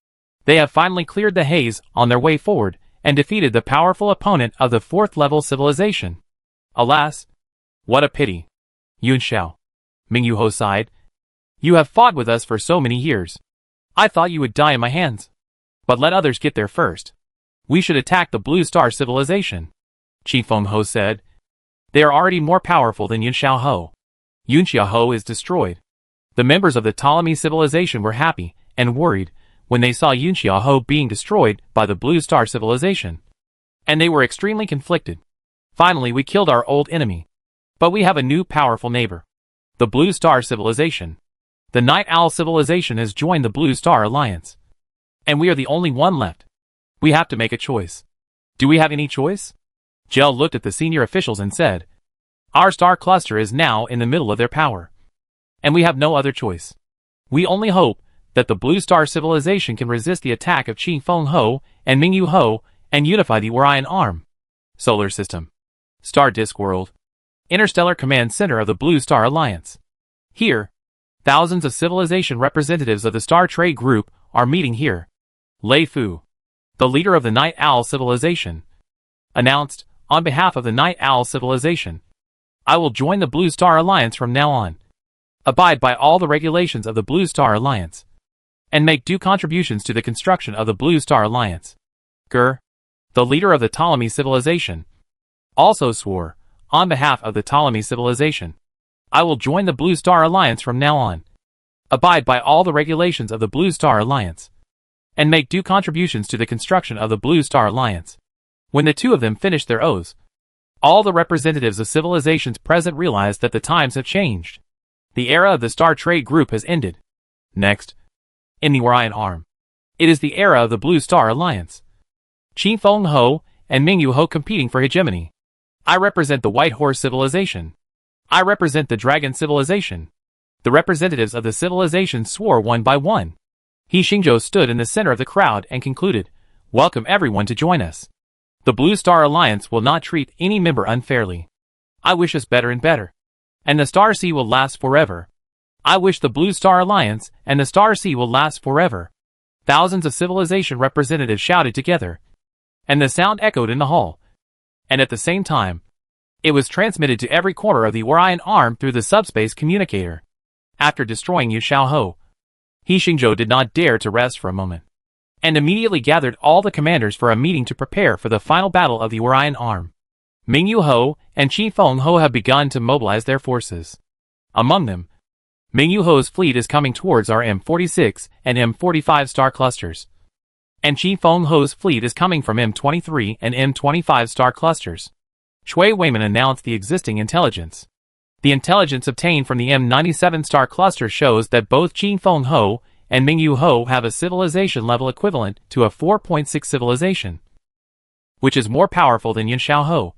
they have finally cleared the haze on their way forward and defeated the powerful opponent of the 4th level civilization. Alas, what a pity. Yun Xiao. Mingyu Ho sighed. You have fought with us for so many years. I thought you would die in my hands. But let others get there first. We should attack the Blue Star civilization. Qi Feng Ho said. They are already more powerful than Yun Xiaoho. Yun Xiaoho is destroyed. The members of the Ptolemy civilization were happy and worried when they saw Yun Xiaoho being destroyed by the Blue Star civilization. And they were extremely conflicted. Finally, we killed our old enemy. But we have a new powerful neighbor. The Blue Star civilization. The Night Owl civilization has joined the Blue Star Alliance. And we are the only one left. We have to make a choice. Do we have any choice? Gel looked at the senior officials and said, Our star cluster is now in the middle of their power. And we have no other choice. We only hope that the Blue Star civilization can resist the attack of Qi Feng Ho and Mingyu Ho and unify the Orion Arm. Solar System. Star Disk World. Interstellar Command Center of the Blue Star Alliance. Here, thousands of civilization representatives of the Star Trade Group are meeting here. Lei Fu, the leader of the Night Owl civilization, announced, on behalf of the Night Owl civilization, I will join the Blue Star Alliance from now on. Abide by all the regulations of the Blue Star Alliance, and make due contributions to the construction of the Blue Star Alliance. Ger, the leader of the Ptolemy civilization, also swore, on behalf of the Ptolemy civilization, I will join the Blue Star Alliance from now on. Abide by all the regulations of the Blue Star Alliance, and make due contributions to the construction of the Blue Star Alliance. When the two of them finished their oaths, all the representatives of civilizations present realized that the times have changed. The era of the Star Trade Group has ended. Next, in the Orion Arm, it is the era of the Blue Star Alliance. Qi Feng Ho and Mingyu Ho competing for hegemony. I represent the White Horse civilization. I represent the Dragon civilization. The representatives of the civilization swore one by one. He Xingzhou stood in the center of the crowd and concluded, Welcome everyone to join us. The Blue Star Alliance will not treat any member unfairly. I wish us better and better. And the Star Sea will last forever. I wish the Blue Star Alliance and the Star Sea will last forever. Thousands of civilization representatives shouted together, and the sound echoed in the hall. And at the same time, it was transmitted to every corner of the Orion Arm through the subspace communicator. After destroying Yu Xiaoho, He Xingzhou did not dare to rest for a moment, and immediately gathered all the commanders for a meeting to prepare for the final battle of the Orion Arm. Mingyu Ho and Qi Feng Ho have begun to mobilize their forces. Among them, Mingyu Ho's fleet is coming towards our M46 and M45 star clusters, and Qi Feng Ho's fleet is coming from M23 and M25 star clusters. Shui Weiman announced the existing intelligence. The intelligence obtained from the M97 star cluster shows that both Qi Feng Ho and Mingyu Ho have a civilization level equivalent to a 4.6 civilization, which is more powerful than Yun Xiaoho,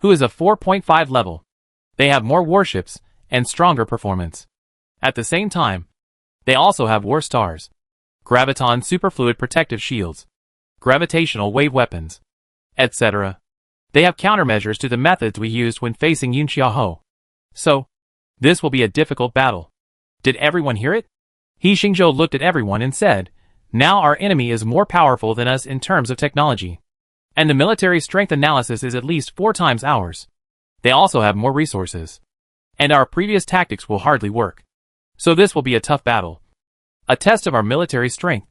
who is a 4.5 level. They have more warships and stronger performance. At the same time, they also have war stars, graviton superfluid protective shields, gravitational wave weapons, etc. They have countermeasures to the methods we used when facing Yun Xiaohou. So, this will be a difficult battle. Did everyone hear it? He Xingzhou looked at everyone and said, now our enemy is more powerful than us in terms of technology. And the military strength analysis is at least 4 times ours. They also have more resources. And our previous tactics will hardly work. So this will be a tough battle. A test of our military strength,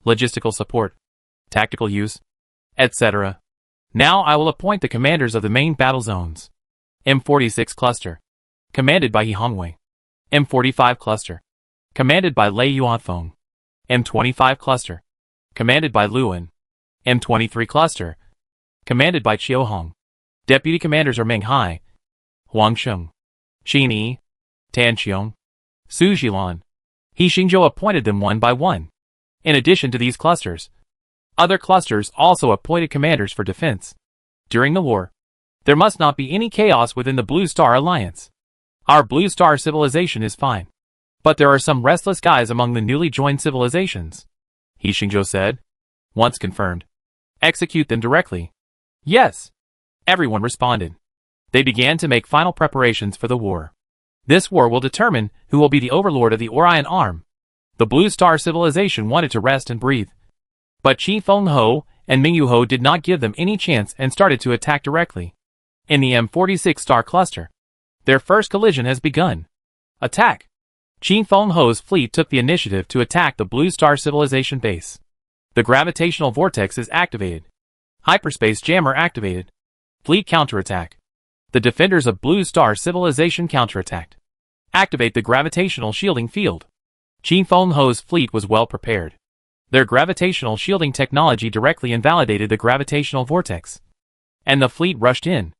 logistical support, tactical use, etc. Now I will appoint the commanders of the main battle zones. M46 Cluster, commanded by He Hongwei. M45 Cluster, commanded by Lei Yuanfeng. M25 Cluster, commanded by Luan. M23 Cluster, commanded by Qiu Hong. Deputy commanders are Meng Hai, Huang Sheng, Qin Yi, Tan Qiong, Su Jilan. He Xingzhou appointed them one by one. In addition to these clusters, other clusters also appointed commanders for defense. During the war, there must not be any chaos within the Blue Star Alliance. Our Blue Star civilization is fine. But there are some restless guys among the newly joined civilizations. He Xingzhou said. Once confirmed, execute them directly. Yes. Everyone responded. They began to make final preparations for the war. This war will determine who will be the overlord of the Orion Arm. The Blue Star civilization wanted to rest and breathe. But Qi Fenghe and Mingyu Ho did not give them any chance and started to attack directly. In the M46 star cluster, their first collision has begun. Attack! Qi Fenghe's fleet took the initiative to attack the Blue Star civilization base. The gravitational vortex is activated. Hyperspace jammer activated. Fleet counterattack. The defenders of Blue Star civilization counterattacked. Activate the gravitational shielding field. Qi Fenghe's fleet was well prepared. Their gravitational shielding technology directly invalidated the gravitational vortex. And the fleet rushed in.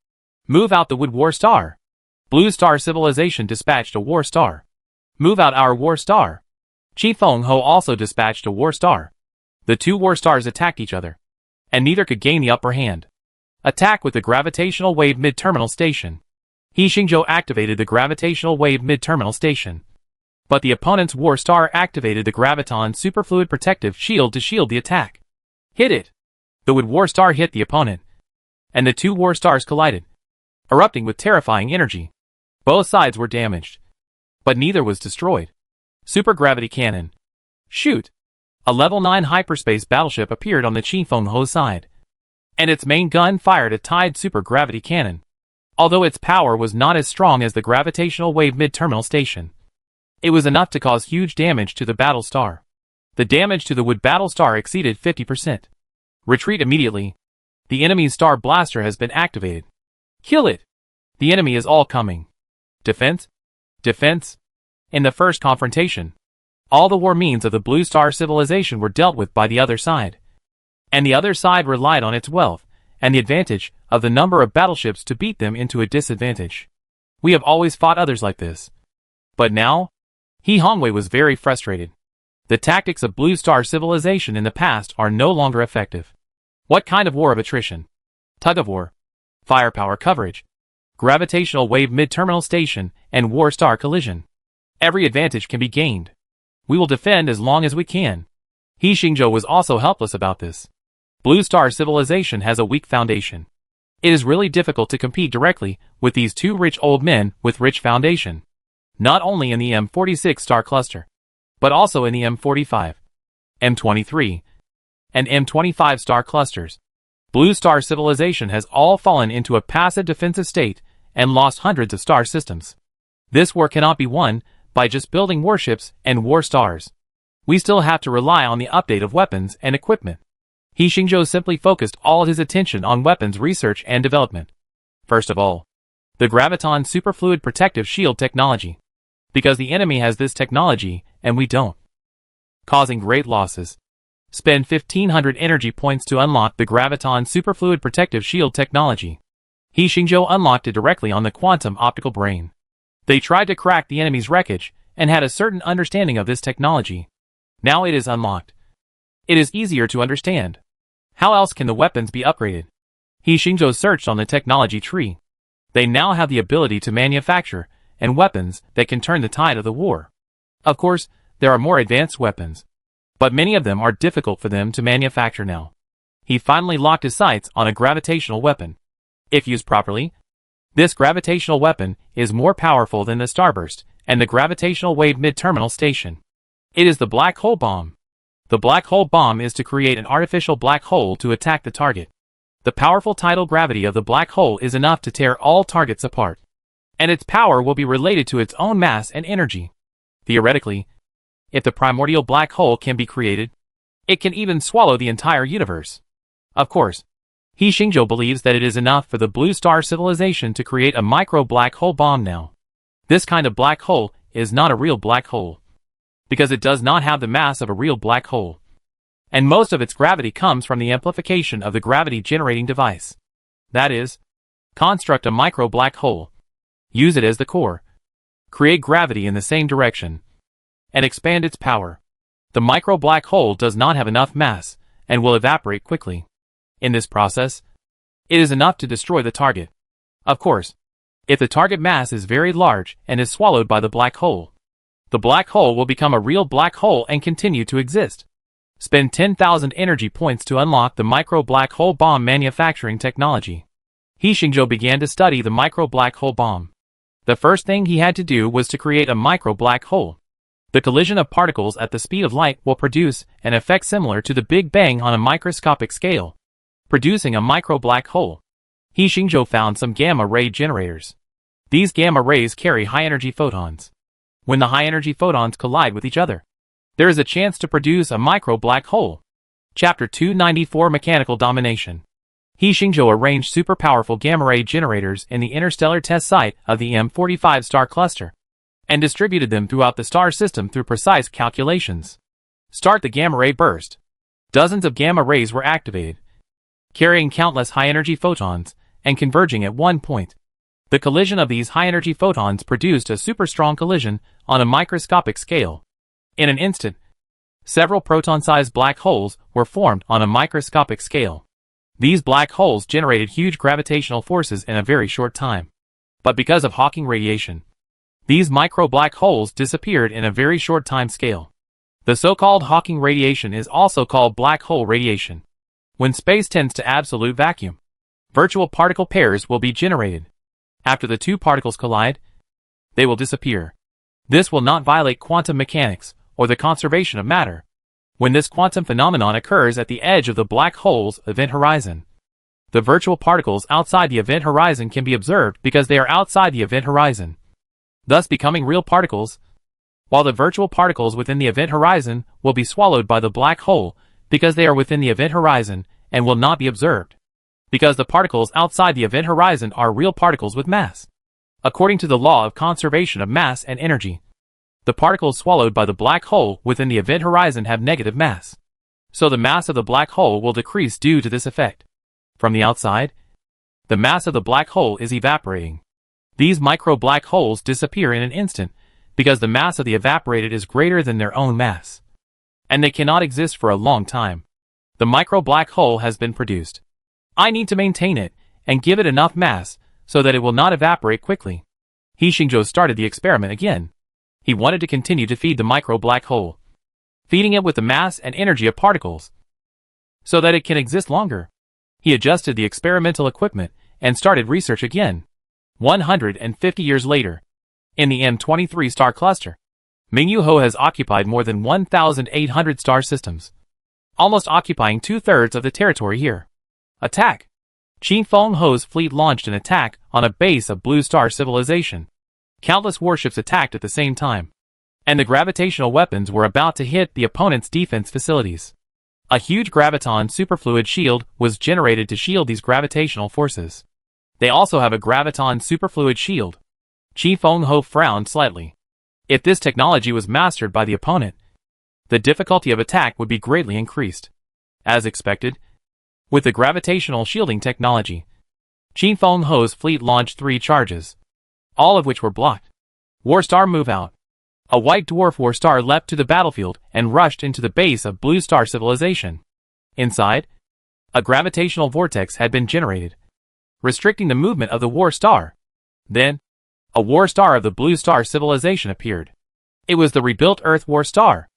Move out the Wood War Star. Blue Star civilization dispatched a War Star. Move out our War Star. Qi Fenghe also dispatched a War Star. The 2 War Stars attacked each other. And neither could gain the upper hand. Attack with the gravitational wave mid-terminal station. He Xingzhou activated the gravitational wave mid-terminal station. But the opponent's War Star activated the Graviton Superfluid Protective Shield to shield the attack. Hit it! The Wood War Star hit the opponent. And the 2 War Stars collided, erupting with terrifying energy. Both sides were damaged. But neither was destroyed. Supergravity Cannon. Shoot! A level 9 hyperspace battleship appeared on the Qi Fenghe side. And its main gun fired a Tide supergravity cannon. Although its power was not as strong as the gravitational wave mid-terminal station, it was enough to cause huge damage to the battle star. The damage to the Wood battle star exceeded 50%. Retreat immediately. The enemy's star blaster has been activated. Kill it! The enemy is all coming. Defense? Defense? In the first confrontation, all the war means of the Blue Star civilization were dealt with by the other side. And the other side relied on its wealth and the advantage of the number of battleships to beat them into a disadvantage. We have always fought others like this. But now, He Hongwei was very frustrated. The tactics of Blue Star civilization in the past are no longer effective. What kind of war of attrition? Tug of war, firepower coverage, gravitational wave mid-terminal station, and War Star collision. Every advantage can be gained. We will defend as long as we can. He Xingzhou was also helpless about this. Blue Star civilization has a weak foundation. It is really difficult to compete directly with these 2 rich old men with rich foundation. Not only in the M46 star cluster, but also in the M45, M23, and M25 star clusters. Blue Star civilization has all fallen into a passive defensive state and lost hundreds of star systems. This war cannot be won by just building warships and war stars. We still have to rely on the update of weapons and equipment. He Xingzhou simply focused all his attention on weapons research and development. First of all, the Graviton Superfluid Protective Shield technology. Because the enemy has this technology, and we don't. Causing great losses. Spend 1500 energy points to unlock the Graviton Superfluid Protective Shield technology. He Xingzhou unlocked it directly on the Quantum Optical Brain. They tried to crack the enemy's wreckage, and had a certain understanding of this technology. Now it is unlocked. It is easier to understand. How else can the weapons be upgraded? He Xingzhou searched on the technology tree. They now have the ability to manufacture and weapons that can turn the tide of the war. Of course, there are more advanced weapons, but many of them are difficult for them to manufacture now. He finally locked his sights on a gravitational weapon. If used properly, this gravitational weapon is more powerful than the starburst and the gravitational wave mid-terminal station. It is the black hole bomb. The black hole bomb is to create an artificial black hole to attack the target. The powerful tidal gravity of the black hole is enough to tear all targets apart, and its power will be related to its own mass and energy. Theoretically, if the primordial black hole can be created, it can even swallow the entire universe. Of course, He Xingzhou believes that it is enough for the blue star civilization to create a micro black hole bomb now. This kind of black hole is not a real black hole, because it does not have the mass of a real black hole, and most of its gravity comes from the amplification of the gravity-generating device. That is, construct a micro black hole, use it as the core, create gravity in the same direction, and expand its power. The micro black hole does not have enough mass, and will evaporate quickly. In this process, it is enough to destroy the target. Of course, if the target mass is very large and is swallowed by the black hole, the black hole will become a real black hole and continue to exist. Spend 10,000 energy points to unlock the micro black hole bomb manufacturing technology. He Xingzhou began to study the micro black hole bomb. The first thing he had to do was to create a micro black hole. The collision of particles at the speed of light will produce an effect similar to the Big Bang on a microscopic scale, producing a micro black hole. He Xingzhou found some gamma-ray generators. These gamma rays carry high-energy photons. When the high-energy photons collide with each other, there is a chance to produce a micro black hole. Chapter 294 Mechanical Domination. He Xingzhou arranged super-powerful gamma-ray generators in the interstellar test site of the M45 star cluster, and distributed them throughout the star system through precise calculations. Start the gamma-ray burst. Dozens of gamma rays were activated, carrying countless high-energy photons, and converging at one point. The collision of these high-energy photons produced a super-strong collision on a microscopic scale. In an instant, several proton-sized black holes were formed on a microscopic scale. These black holes generated huge gravitational forces in a very short time. But because of Hawking radiation, these micro-black holes disappeared in a very short time scale. The so-called Hawking radiation is also called black hole radiation. When space tends to absolute vacuum, virtual particle pairs will be generated. After the two particles collide, they will disappear. This will not violate quantum mechanics or the conservation of matter. When this quantum phenomenon occurs at the edge of the black hole's event horizon, the virtual particles outside the event horizon can be observed because they are outside the event horizon, thus becoming real particles, while the virtual particles within the event horizon will be swallowed by the black hole because they are within the event horizon and will not be observed, because the particles outside the event horizon are real particles with mass. According to the law of conservation of mass and energy, the particles swallowed by the black hole within the event horizon have negative mass, so the mass of the black hole will decrease due to this effect. From the outside, the mass of the black hole is evaporating. These micro black holes disappear in an instant because the mass of the evaporated is greater than their own mass, and they cannot exist for a long time. The micro black hole has been produced. I need to maintain it and give it enough mass so that it will not evaporate quickly. He Xingzhou started the experiment again. He wanted to continue to feed the micro black hole, feeding it with the mass and energy of particles, so that it can exist longer. He adjusted the experimental equipment and started research again. 150 years later, in the M23 star cluster, Mingyu Ho has occupied more than 1,800 star systems, almost occupying 2/3 of the territory here. Attack! Qin Feng Ho's fleet launched an attack on a base of Blue Star civilization. Countless warships attacked at the same time, and the gravitational weapons were about to hit the opponent's defense facilities. A huge graviton superfluid shield was generated to shield these gravitational forces. They also have a graviton superfluid shield. Qin Feng Ho frowned slightly. If this technology was mastered by the opponent, the difficulty of attack would be greatly increased. As expected, with the gravitational shielding technology, Qin Feng Ho's fleet launched 3 charges, all of which were blocked. War Star move out. A white dwarf War Star leapt to the battlefield and rushed into the base of Blue Star civilization. Inside, a gravitational vortex had been generated, restricting the movement of the War Star. Then, a War Star of the Blue Star civilization appeared. It was the rebuilt Earth War Star.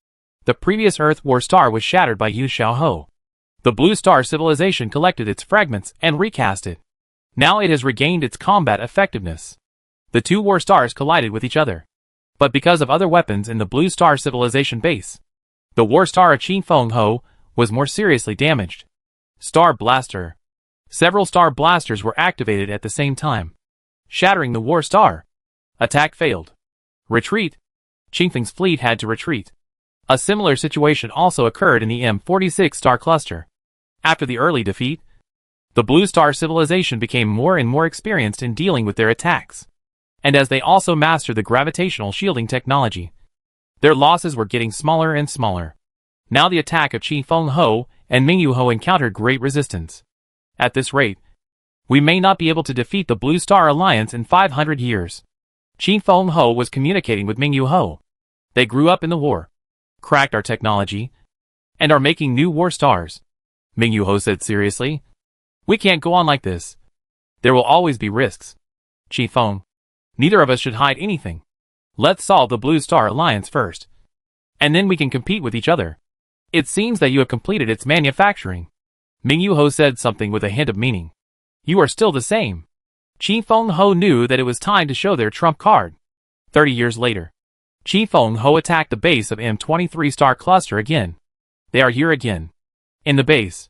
The previous Earth War Star was shattered by Yu Xiaoho. The Blue Star civilization collected its fragments and recast it. Now it has regained its combat effectiveness. The two war stars collided with each other. But because of other weapons in the Blue Star Civilization base, the war star of Qin Feng Ho was more seriously damaged. Star Blaster. Several star blasters were activated at the same time, shattering the war star. Attack failed. Retreat. Qin Feng's fleet had to retreat. A similar situation also occurred in the M46 star cluster. After the early defeat, the Blue Star Civilization became more and more experienced in dealing with their attacks. And as they also mastered the gravitational shielding technology, their losses were getting smaller and smaller. Now the attack of Qin Feng Ho and Mingyu Ho encountered great resistance. At this rate, we may not be able to defeat the Blue Star Alliance in 500 years. Qin Feng Ho was communicating with Mingyu Ho. They grew up in the war, cracked our technology, and are making new war stars. Mingyu Ho said seriously. We can't go on like this. There will always be risks. Qin Feng, neither of us should hide anything. Let's solve the Blue Star Alliance first, and then we can compete with each other. It seems that you have completed its manufacturing. Mingyu Ho said something with a hint of meaning. You are still the same. Qin Feng Ho knew that it was time to show their trump card. 30 years later, Qin Feng Ho attacked the base of M23 star cluster again. They are here again. In the base,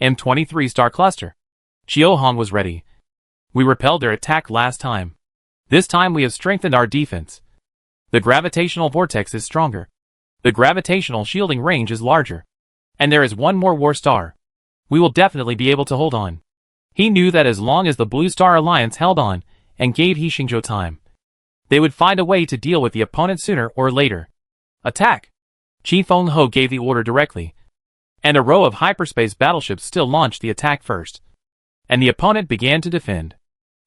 M23 star cluster. Qiu Hong was ready. We repelled their attack last time. This time we have strengthened our defense. The gravitational vortex is stronger. The gravitational shielding range is larger. And there is one more war star. We will definitely be able to hold on. He knew that as long as the Blue Star Alliance held on and gave He Xingzhou time, they would find a way to deal with the opponent sooner or later. Attack! Qin Feng Ho gave the order directly, and a row of hyperspace battleships still launched the attack first, and the opponent began to defend.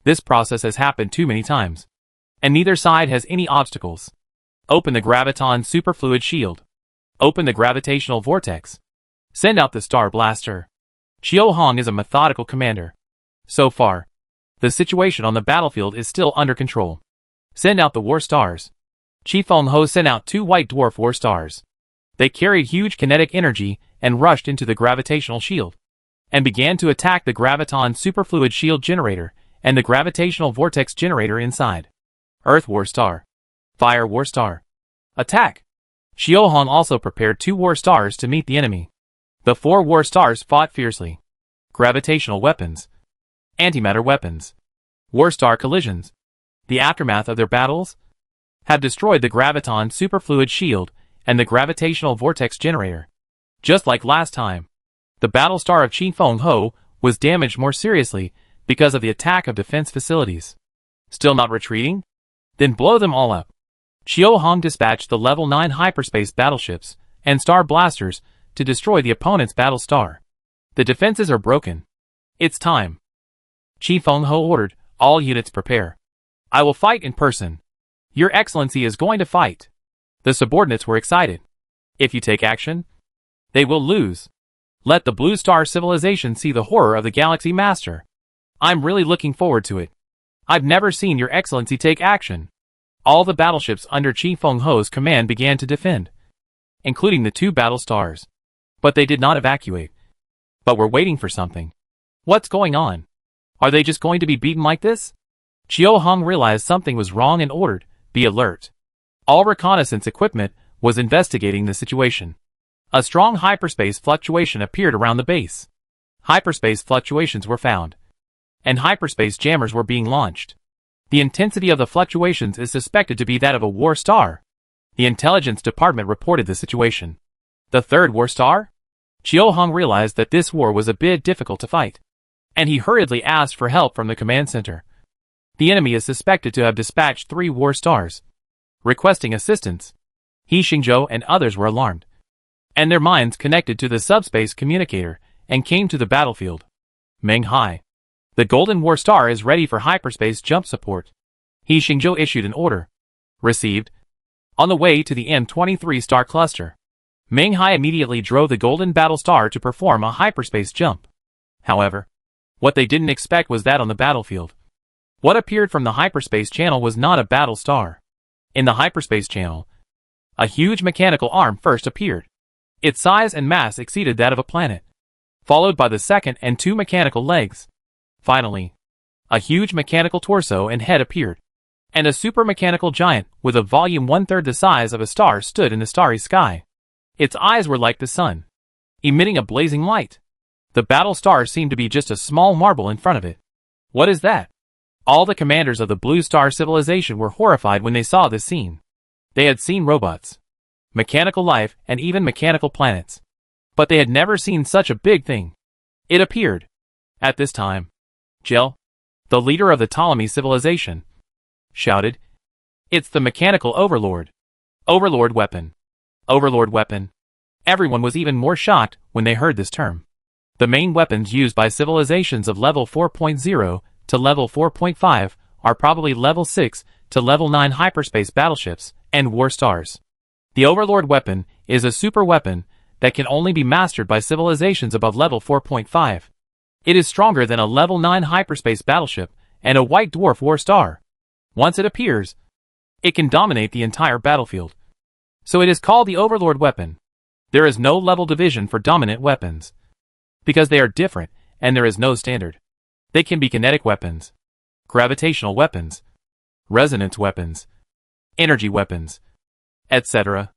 This process has happened too many times, and neither side has any obstacles. Open the graviton superfluid shield. Open the gravitational vortex. Send out the Star Blaster. Qiu Hong is a methodical commander. So far, the situation on the battlefield is still under control. Send out the war stars. Qin Feng Ho sent out 2 white dwarf war stars. They carried huge kinetic energy and rushed into the gravitational shield, and began to attack the graviton superfluid shield generator and the gravitational vortex generator inside. Earth war star. Fire war star. Attack! Qiu Hong also prepared 2 war stars to meet the enemy. The 4 war stars fought fiercely. Gravitational weapons. Antimatter weapons. War star collisions. The aftermath of their battles have destroyed the graviton superfluid shield and the gravitational vortex generator. Just like last time, the battle star of Qin Feng Ho was damaged more seriously because of the attack of defense facilities. Still not retreating? Then blow them all up. Qiu Hong dispatched the level 9 hyperspace battleships and star blasters to destroy the opponent's battle star. The defenses are broken. It's time. Qin Feng Ho ordered, all units prepare. I will fight in person. Your Excellency is going to fight. The subordinates were excited. If you take action, they will lose. Let the Blue Star Civilization see the horror of the Galaxy Master. I'm really looking forward to it. I've never seen Your Excellency take action. All the battleships under Qin Feng Ho's command began to defend, including the 2 battle stars. But they did not evacuate. But we're waiting for something. What's going on? Are they just going to be beaten like this? Qiu Hong realized something was wrong and ordered, be alert. All reconnaissance equipment was investigating the situation. A strong hyperspace fluctuation appeared around the base. Hyperspace fluctuations were found, and hyperspace jammers were being launched. The intensity of the fluctuations is suspected to be that of a war star. The intelligence department reported the situation. The 3rd war star? Qiu Hong realized that this war was a bit difficult to fight, and he hurriedly asked for help from the command center. The enemy is suspected to have dispatched 3 war stars, requesting assistance. He Xingzhou and others were alarmed, and their minds connected to the subspace communicator and came to the battlefield. Meng Hai. The Golden War Star is ready for hyperspace jump support. He Xingzhou issued an order. Received. On the way to the M23 star cluster, Meng Hai immediately drove the Golden Battle Star to perform a hyperspace jump. However, what they didn't expect was that on the battlefield, what appeared from the hyperspace channel was not a battle star. In the hyperspace channel, a huge mechanical arm first appeared. Its size and mass exceeded that of a planet, followed by the second and 2 mechanical legs. Finally, A huge mechanical torso and head appeared, and a super-mechanical giant with a volume 1/3 the size of a star stood in the starry sky. Its eyes were like the sun, emitting a blazing light. The battle star seemed to be just a small marble in front of it. What is that? All the commanders of the Blue Star civilization were horrified when they saw this scene. They had seen robots, mechanical life, and even mechanical planets. But they had never seen such a big thing. It appeared. At this time, Gel, the leader of the Ptolemy civilization, shouted, "It's the mechanical overlord. Overlord weapon. Overlord weapon." Everyone was even more shocked when they heard this term. The main weapons used by civilizations of level 4.0 to level 4.5 are probably level 6 to level 9 hyperspace battleships and war stars. The Overlord weapon is a super weapon that can only be mastered by civilizations above level 4.5. It is stronger than a level 9 hyperspace battleship and a white dwarf war star. Once it appears, it can dominate the entire battlefield. So it is called the Overlord weapon. There is no level division for dominant weapons, because they are different and there is no standard. They can be kinetic weapons, gravitational weapons, resonance weapons, energy weapons, etc.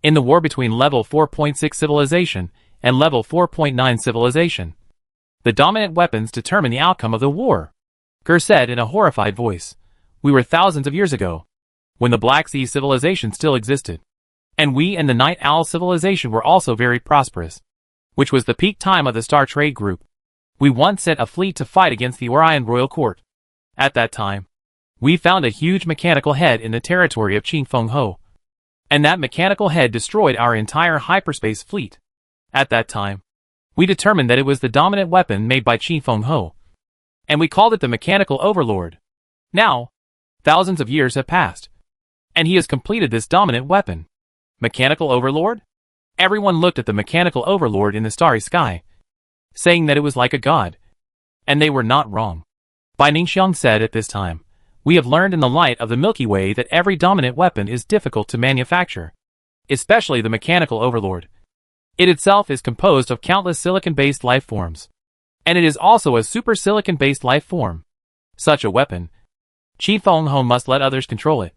In the war between level 4.6 civilization and level 4.9 civilization, the dominant weapons determine the outcome of the war. Kerr said in a horrified voice, "We were thousands of years ago, when the Black Sea civilization still existed. And we and the Night Owl civilization were also very prosperous, which was the peak time of the Star Trade Group. We once sent a fleet to fight against the Orion Royal Court. At that time, we found a huge mechanical head in the territory of Qin Feng Ho, and that mechanical head destroyed our entire hyperspace fleet. At that time, we determined that it was the dominant weapon made by Qin Feng Ho, and we called it the Mechanical Overlord. Now, thousands of years have passed, and he has completed this dominant weapon. Mechanical Overlord?" Everyone looked at the Mechanical Overlord in the starry sky, saying that it was like a god. And they were not wrong. Bai Ningxiang said at this time, "We have learned in the light of the Milky Way that every dominant weapon is difficult to manufacture, especially the Mechanical Overlord. It itself is composed of countless silicon-based life forms, and it is also a super silicon-based life form. Such a weapon, Qin Feng Ho must let others control it.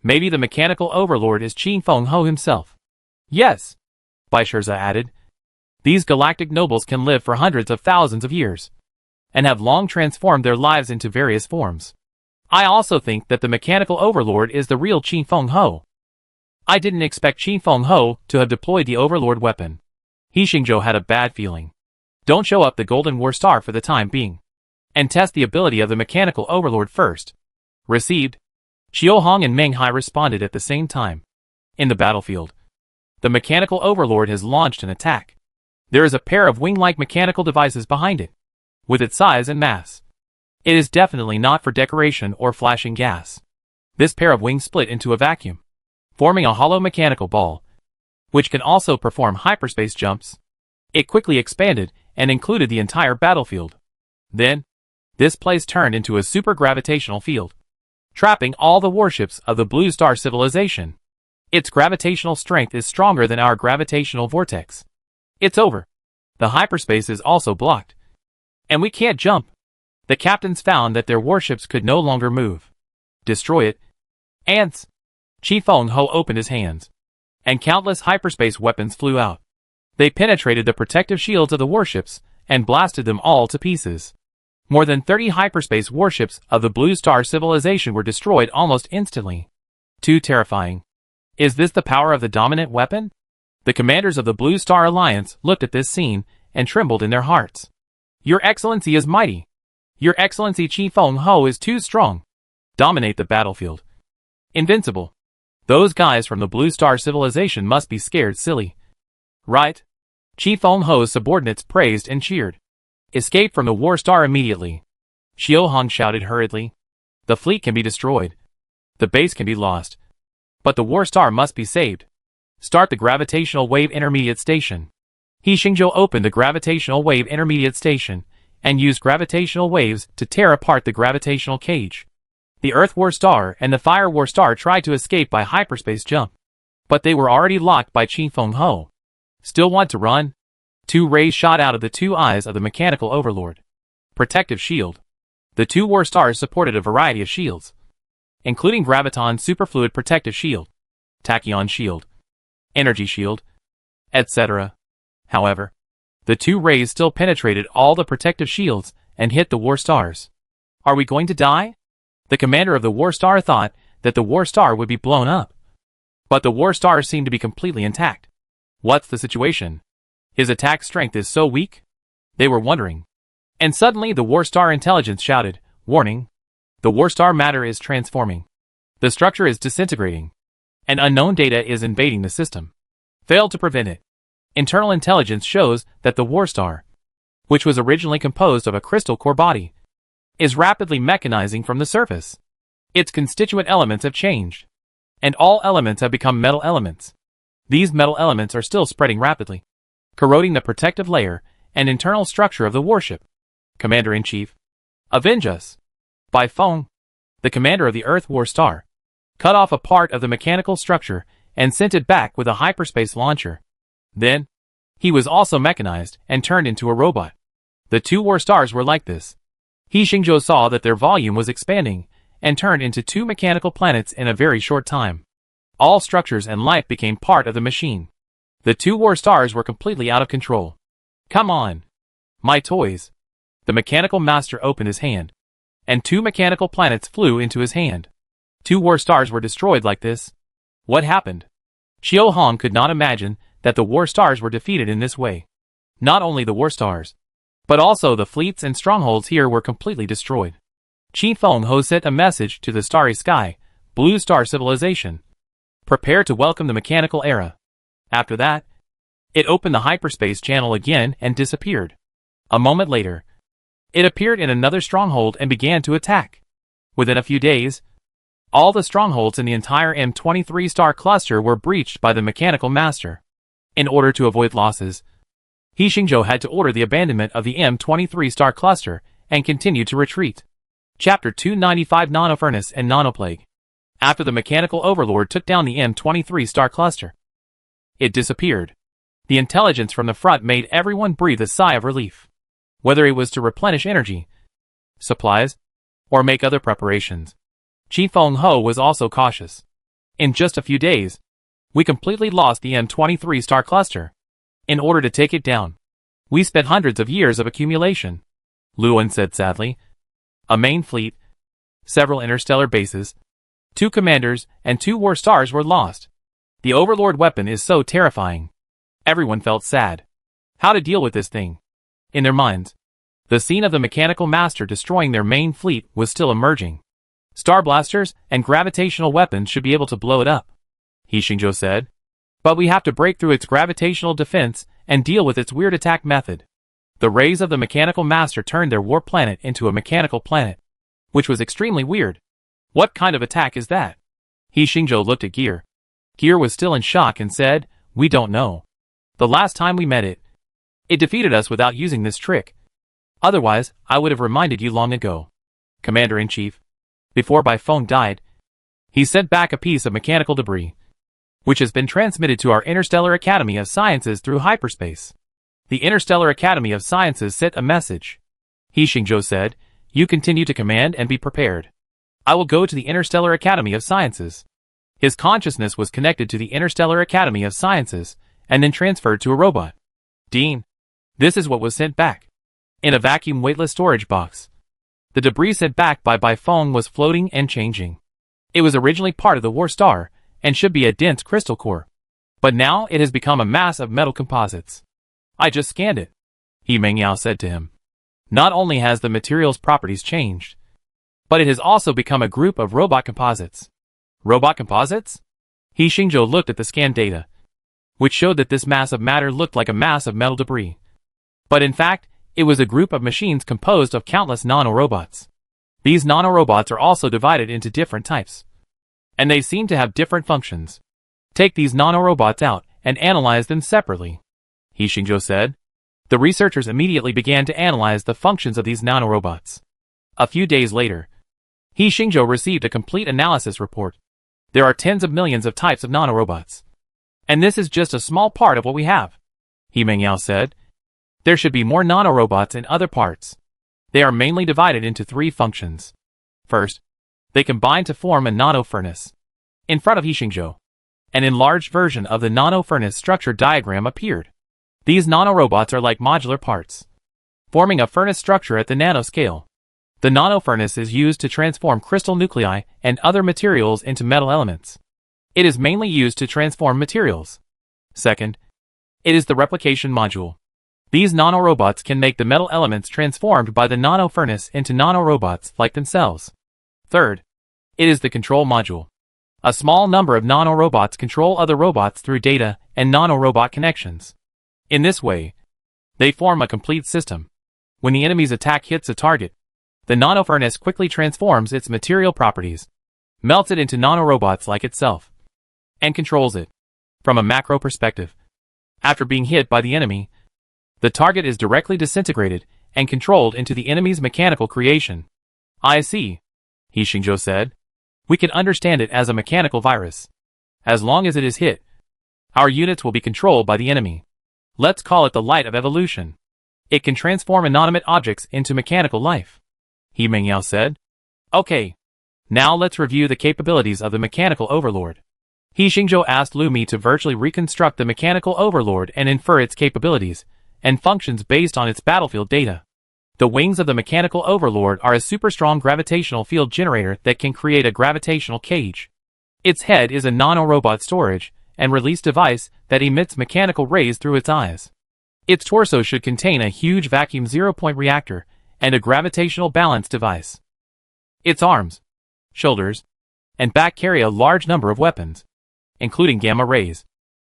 Maybe the Mechanical Overlord is Qin Feng Ho himself." "Yes," Bai Shirza added. "These galactic nobles can live for hundreds of thousands of years, and have long transformed their lives into various forms. I also think that the Mechanical Overlord is the real Qin Feng Ho. I didn't expect Qin Feng Ho to have deployed the Overlord weapon." He Xingzhou had a bad feeling. "Don't show up the Golden War Star for the time being, and test the ability of the Mechanical Overlord first." Received. Xiao Hong and Meng Hai responded at the same time. In the battlefield, the Mechanical Overlord has launched an attack. There is a pair of wing-like mechanical devices behind it, with its size and mass. It is definitely not for decoration or flashing gas. This pair of wings split into a vacuum, forming a hollow mechanical ball, which can also perform hyperspace jumps. It quickly expanded and included the entire battlefield. Then, this place turned into a super gravitational field, trapping all the warships of the Blue Star civilization. Its gravitational strength is stronger than our gravitational vortex. It's over. The hyperspace is also blocked, and we can't jump. The captains found that their warships could no longer move. Destroy it. Ants. Qin Feng Ho opened his hands, and countless hyperspace weapons flew out. They penetrated the protective shields of the warships and blasted them all to pieces. More than 30 hyperspace warships of the Blue Star civilization were destroyed almost instantly. Too terrifying. Is this the power of the dominant weapon? The commanders of the Blue Star Alliance looked at this scene and trembled in their hearts. "Your Excellency is mighty. Your Excellency Qin Feng Ho is too strong. Dominate the battlefield. Invincible. Those guys from the Blue Star civilization must be scared silly." "Right." Qin Feng Ho's subordinates praised and cheered. "Escape from the War Star immediately." Xiao Hong shouted hurriedly. "The fleet can be destroyed. The base can be lost. But the War Star must be saved. Start the Gravitational Wave Intermediate Station." He Xingzhou opened the Gravitational Wave Intermediate Station and used gravitational waves to tear apart the gravitational cage. The Earth War Star and the Fire War Star tried to escape by hyperspace jump, but they were already locked by Qin Feng Ho. "Still want to run?" Two rays shot out of the two eyes of the Mechanical Overlord. Protective shield. The two war stars supported a variety of shields, including Graviton Superfluid Protective Shield, Tachyon Shield, Energy Shield, etc. However, the two rays still penetrated all the protective shields and hit the war stars. Are we going to die? The commander of the war star thought that the war star would be blown up. But the war star seemed to be completely intact. What's the situation? His attack strength is so weak? They were wondering. And suddenly the war star intelligence shouted, "Warning! The war star matter is transforming. The structure is disintegrating. And unknown data is invading the system. Fail to prevent it." Internal intelligence shows that the war star, which was originally composed of a crystal core body, is rapidly mechanizing from the surface. Its constituent elements have changed, and all elements have become metal elements. These metal elements are still spreading rapidly, corroding the protective layer and internal structure of the warship. Commander-in-Chief, avenge us. By phone, the commander of the Earth War Star cut off a part of the mechanical structure and sent it back with a hyperspace launcher. Then, he was also mechanized and turned into a robot. The two war stars were like this. He Xingzhou saw that their volume was expanding and turned into two mechanical planets in a very short time. All structures and life became part of the machine. The two war stars were completely out of control. Come on, my toys. The mechanical master opened his hand, and two mechanical planets flew into his hand. Two war stars were destroyed like this. What happened? Xiao Hong could not imagine that the war stars were defeated in this way. Not only the war stars, but also the fleets and strongholds here were completely destroyed. Qi Fenghe sent a message to the starry sky, Blue Star Civilization. Prepare to welcome the mechanical era. After that, it opened the hyperspace channel again and disappeared. A moment later, it appeared in another stronghold and began to attack. Within a few days, all the strongholds in the entire M23 star cluster were breached by the mechanical master. In order to avoid losses, He Xingzhou had to order the abandonment of the M23 star cluster and continued to retreat. Chapter 295 Nanofurnace and Nanoplague. After the mechanical overlord took down the M23 star cluster, it disappeared. The intelligence from the front made everyone breathe a sigh of relief. Whether it was to replenish energy, supplies, or make other preparations, Qi Fenghe was also cautious. In just a few days, we completely lost the M23 star cluster. In order to take it down, we spent hundreds of years of accumulation, Luan said sadly. A main fleet, several interstellar bases, 2 commanders, and 2 war stars were lost. The overlord weapon is so terrifying. Everyone felt sad. How to deal with this thing? In their minds, the scene of the mechanical master destroying their main fleet was still emerging. Star blasters and gravitational weapons should be able to blow it up, He Xingzhou said. But we have to break through its gravitational defense and deal with its weird attack method. The rays of the mechanical master turned their war planet into a mechanical planet, which was extremely weird. What kind of attack is that? He Xingzhou looked at Gear. Gear was still in shock and said, "We don't know. The last time we met it defeated us without using this trick. Otherwise, I would have reminded you long ago." Commander-in-Chief, before Bai Feng died, he sent back a piece of mechanical debris, which has been transmitted to our Interstellar Academy of Sciences through hyperspace. The Interstellar Academy of Sciences sent a message. He Xingzhou said, "You continue to command and be prepared. I will go to the Interstellar Academy of Sciences." His consciousness was connected to the Interstellar Academy of Sciences and then transferred to a robot. Dean, this is what was sent back. In a vacuum weightless storage box. The debris sent back by Bai Feng was floating and changing. It was originally part of the War Star and should be a dense crystal core. But now it has become a mass of metal composites. I just scanned it, He Mengyao said to him. Not only has the material's properties changed, but it has also become a group of robot composites. Robot composites? He Xingzhou looked at the scan data, which showed that this mass of matter looked like a mass of metal debris. But in fact, it was a group of machines composed of countless nanorobots. These nanorobots are also divided into different types, and they seem to have different functions. Take these nanorobots out and analyze them separately, He Xingzhou said. The researchers immediately began to analyze the functions of these nanorobots. A few days later, He Xingzhou received a complete analysis report. There are tens of millions of types of nanorobots. And this is just a small part of what we have, He Mengyao said. There should be more nanorobots in other parts. They are mainly divided into three functions. First, they combine to form a nano-furnace. In front of Hixingzhou, an enlarged version of the nano-furnace structure diagram appeared. These nanorobots are like modular parts, forming a furnace structure at the nanoscale. The nano-furnace is used to transform crystal nuclei and other materials into metal elements. It is mainly used to transform materials. Second, it is the replication module. These nanorobots can make the metal elements transformed by the nano-furnace into nanorobots like themselves. Third, it is the control module. A small number of nanorobots control other robots through data and nanorobot connections. In this way, they form a complete system. When the enemy's attack hits a target, the nano-furnace quickly transforms its material properties, melts it into nanorobots like itself, and controls it. From a macro perspective, after being hit by the enemy, the target is directly disintegrated and controlled into the enemy's mechanical creation. I see, Hixingzhou said. We can understand it as a mechanical virus. As long as it is hit, our units will be controlled by the enemy. Let's call it the light of evolution. It can transform inanimate objects into mechanical life, He Mengyao said. Okay. Now let's review the capabilities of the mechanical overlord. Hixingzhou asked Lu Mi to virtually reconstruct the mechanical overlord and infer its capabilities and functions based on its battlefield data. The wings of the mechanical overlord are a super strong gravitational field generator that can create a gravitational cage. Its head is a nanorobot storage and release device that emits mechanical rays through its eyes. Its torso should contain a huge vacuum zero-point reactor and a gravitational balance device. Its arms, shoulders, and back carry a large number of weapons, including gamma rays,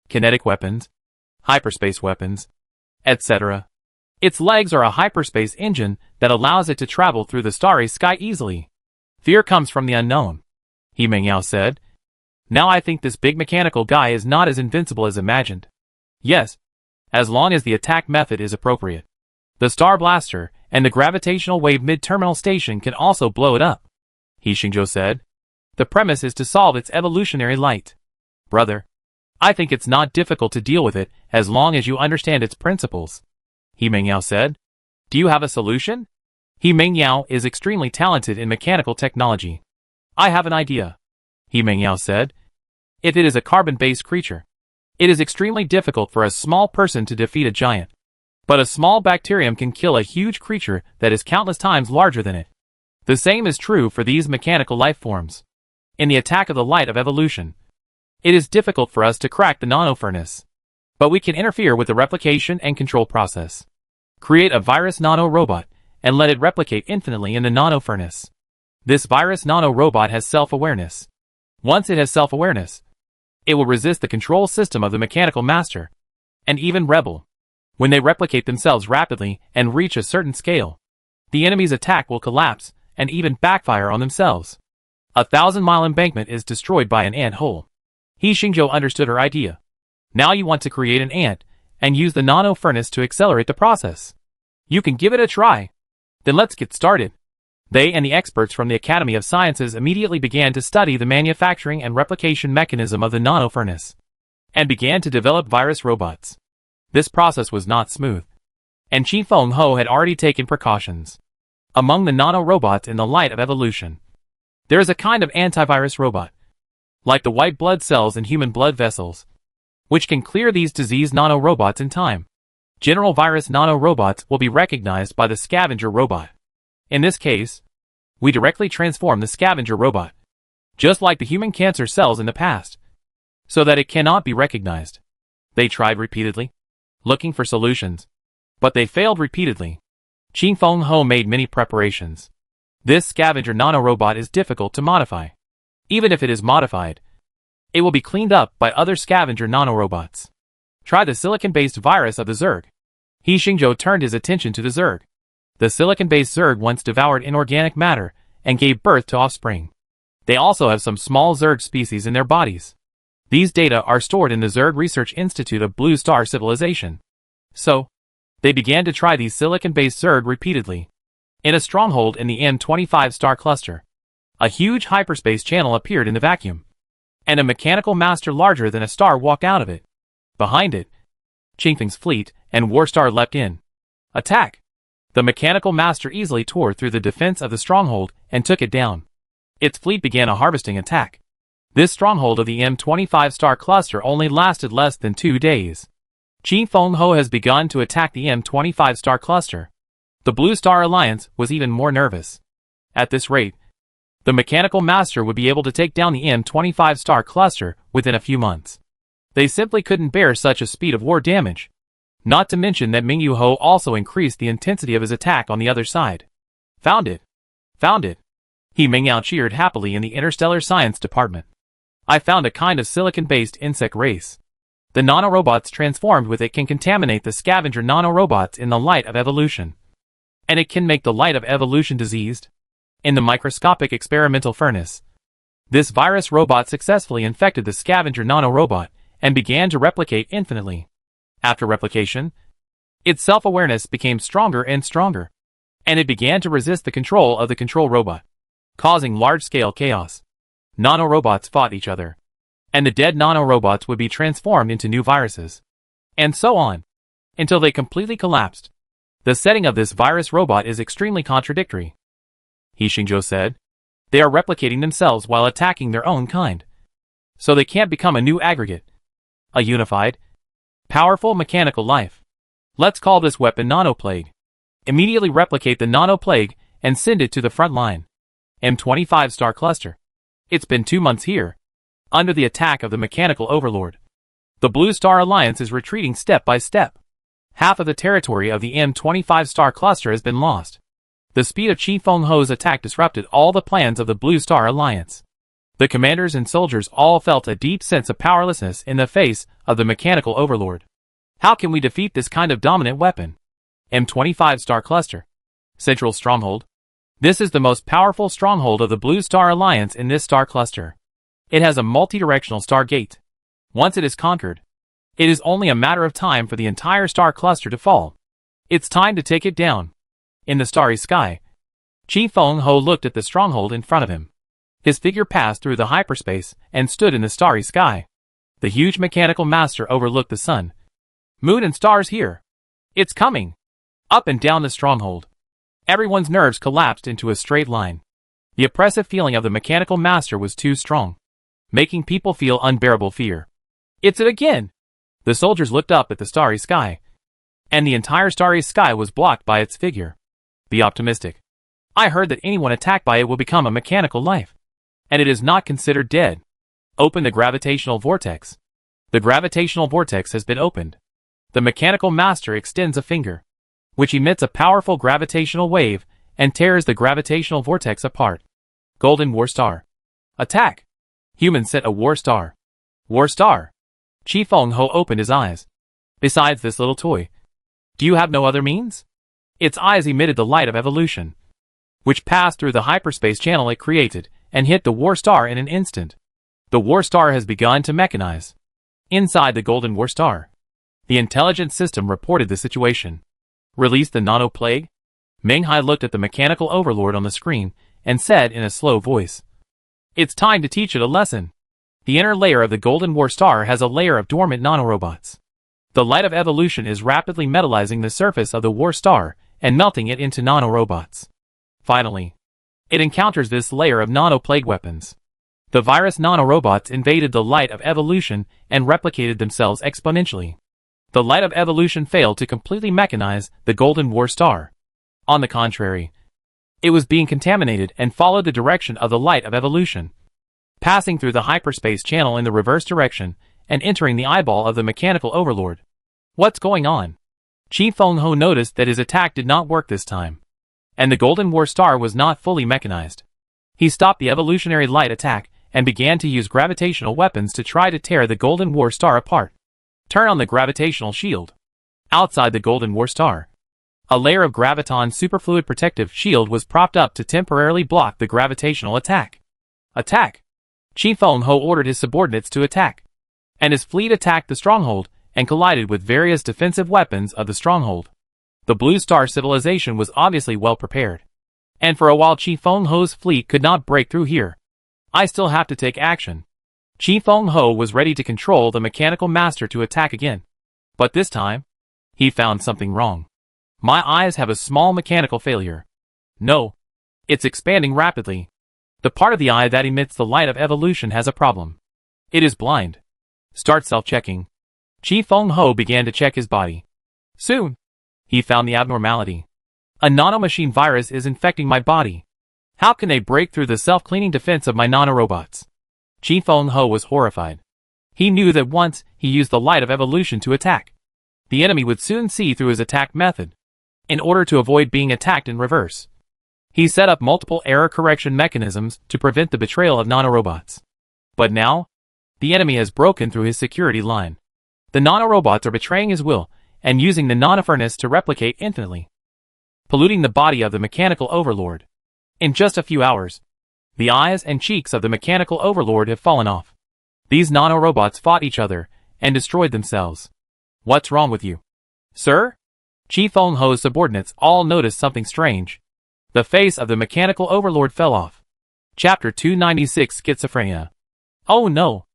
kinetic weapons, hyperspace weapons, etc. Its legs are a hyperspace engine that allows it to travel through the starry sky easily. Fear comes from the unknown, He Mengyao said. Now I think this big mechanical guy is not as invincible as imagined. Yes, as long as the attack method is appropriate. The Star Blaster and the gravitational wave mid-terminal station can also blow it up, Hixingzhou said. The premise is to solve its evolutionary light. Brother, I think it's not difficult to deal with it as long as you understand its principles, He Mengyao said. Do you have a solution? He Mengyao is extremely talented in mechanical technology. I have an idea, He Mengyao said. If it is a carbon-based creature, it is extremely difficult for a small person to defeat a giant. But a small bacterium can kill a huge creature that is countless times larger than it. The same is true for these mechanical life forms. In the attack of the light of evolution, it is difficult for us to crack the nano-furnace. But we can interfere with the replication and control process. Create a virus nano-robot and let it replicate infinitely in the nano-furnace. This virus nano-robot has self-awareness. Once it has self-awareness, it will resist the control system of the mechanical master, and even rebel. When they replicate themselves rapidly and reach a certain scale, the enemy's attack will collapse and even backfire on themselves. 1,000-mile embankment is destroyed by an ant hole. Hixingzhou understood her idea. Now you want to create an ant and use the nano-furnace to accelerate the process. You can give it a try. Then let's get started. They and the experts from the Academy of Sciences immediately began to study the manufacturing and replication mechanism of the nano-furnace, and began to develop virus robots. This process was not smooth, and Qi Fenghe had already taken precautions. Among the nano-robots in the light of evolution, there is a kind of antivirus robot, like the white blood cells in human blood vessels, which can clear these disease nano-robots in time. General virus nano-robots will be recognized by the scavenger robot. In this case, we directly transform the scavenger robot, just like the human cancer cells in the past, so that it cannot be recognized. They tried repeatedly, looking for solutions, but they failed repeatedly. Qi Fenghe made many preparations. This scavenger nano-robot is difficult to modify. Even if it is modified, it will be cleaned up by other scavenger nano-robots. Try the silicon-based virus of the Zerg. Hixingzhou turned his attention to the Zerg. The silicon-based Zerg once devoured inorganic matter and gave birth to offspring. They also have some small Zerg species in their bodies. These data are stored in the Zerg Research Institute of Blue Star Civilization. So, they began to try these silicon-based Zerg repeatedly. In a stronghold in the M25 star cluster, a huge hyperspace channel appeared in the vacuum, and a mechanical master larger than a star walked out of it. Behind it, Qingfeng's fleet and Warstar leapt in. Attack! The mechanical master easily tore through the defense of the stronghold and took it down. Its fleet began a harvesting attack. This stronghold of the M25 star cluster only lasted less than 2 days. Chi Feng Ho has begun to attack the M25 star cluster. The Blue Star Alliance was even more nervous. At this rate, the mechanical master would be able to take down the M25 star cluster within a few months. They simply couldn't bear such a speed of war damage. Not to mention that Ming Yu Ho also increased the intensity of his attack on the other side. Found it. Found it. He Ming Yao cheered happily in the Interstellar Science Department. I found a kind of silicon-based insect race. The nanorobots transformed with it can contaminate the scavenger nanorobots in the light of evolution. And it can make the light of evolution diseased. In the microscopic experimental furnace, this virus robot successfully infected the scavenger nanorobot and began to replicate infinitely. After replication, its self-awareness became stronger and stronger, and it began to resist the control of the control robot, causing large-scale chaos. Nanorobots fought each other, and the dead nanorobots would be transformed into new viruses, and so on, until they completely collapsed. The setting of this virus robot is extremely contradictory. He Xingzhou said. They are replicating themselves while attacking their own kind. So they can't become a new aggregate. A unified, powerful mechanical life. Let's call this weapon Nanoplague. Immediately replicate the Nanoplague and send it to the front line. M25 star cluster. It's been 2 months here, under the attack of the mechanical overlord. The Blue Star Alliance is retreating step by step. Half of the territory of the M25 star cluster has been lost. The speed of Chi Feng Ho's attack disrupted all the plans of the Blue Star Alliance. The commanders and soldiers all felt a deep sense of powerlessness in the face of the mechanical overlord. How can we defeat this kind of dominant weapon? M25 star cluster. Central stronghold. This is the most powerful stronghold of the Blue Star Alliance in this star cluster. It has a multi-directional star gate. Once it is conquered, it is only a matter of time for the entire star cluster to fall. It's time to take it down. In the starry sky, Chi Feng Ho looked at the stronghold in front of him. His figure passed through the hyperspace and stood in the starry sky. The huge mechanical master overlooked the sun, moon and stars here. It's coming. Up and down the stronghold. Everyone's nerves collapsed into a straight line. The oppressive feeling of the mechanical master was too strong, making people feel unbearable fear. It's it again! The soldiers looked up at the starry sky, and the entire starry sky was blocked by its figure. Be optimistic. I heard that anyone attacked by it will become a mechanical life, and it is not considered dead. Open the gravitational vortex. The gravitational vortex has been opened. The mechanical master extends a finger, which emits a powerful gravitational wave and tears the gravitational vortex apart. Golden War Star. Attack! Human set a War Star. War Star! Chi Feng Ho opened his eyes. Besides this little toy, do you have no other means? Its eyes emitted the light of evolution, which passed through the hyperspace channel it created and hit the War Star in an instant. The War Star has begun to mechanize. Inside the Golden War Star, the intelligence system reported the situation. Release the Nanoplague? Meng Hai looked at the mechanical overlord on the screen and said in a slow voice. It's time to teach it a lesson. The inner layer of the Golden War Star has a layer of dormant nanorobots. The light of evolution is rapidly metallizing the surface of the War Star and melting it into nanorobots. Finally, it encounters this layer of nanoplague weapons. The virus nanorobots invaded the light of evolution and replicated themselves exponentially. The light of evolution failed to completely mechanize the Golden War Star. On the contrary, it was being contaminated and followed the direction of the light of evolution, passing through the hyperspace channel in the reverse direction and entering the eyeball of the mechanical overlord. What's going on? Chi Feng Ho noticed that his attack did not work this time, and the Golden War Star was not fully mechanized. He stopped the evolutionary light attack and began to use gravitational weapons to try to tear the Golden War Star apart. Turn on the gravitational shield. Outside the Golden War Star, a layer of graviton superfluid protective shield was propped up to temporarily block the gravitational attack. Attack! Chi Feng Ho ordered his subordinates to attack, and his fleet attacked the stronghold and collided with various defensive weapons of the stronghold. The Blue Star civilization was obviously well prepared, and for a while Chi Feng Ho's fleet could not break through here. I still have to take action. Chi Feng Ho was ready to control the mechanical master to attack again, but this time, he found something wrong. My eyes have a small mechanical failure. No. It's expanding rapidly. The part of the eye that emits the light of evolution has a problem. It is blind. Start self-checking. Chi Feng Ho began to check his body. Soon, he found the abnormality. A nanomachine virus is infecting my body. How can they break through the self-cleaning defense of my nanorobots? Chi Feng Ho was horrified. He knew that once he used the light of evolution to attack, the enemy would soon see through his attack method. In order to avoid being attacked in reverse, he set up multiple error correction mechanisms to prevent the betrayal of nanorobots. But now, the enemy has broken through his security line. The nanorobots are betraying his will and using the nanofurnace to replicate infinitely, polluting the body of the mechanical overlord. In just a few hours, the eyes and cheeks of the mechanical overlord have fallen off. These nanorobots fought each other and destroyed themselves. What's wrong with you, sir? Chi Feng Ho's subordinates all noticed something strange. The face of the mechanical overlord fell off. Chapter 296 Schizophrenia. Oh no!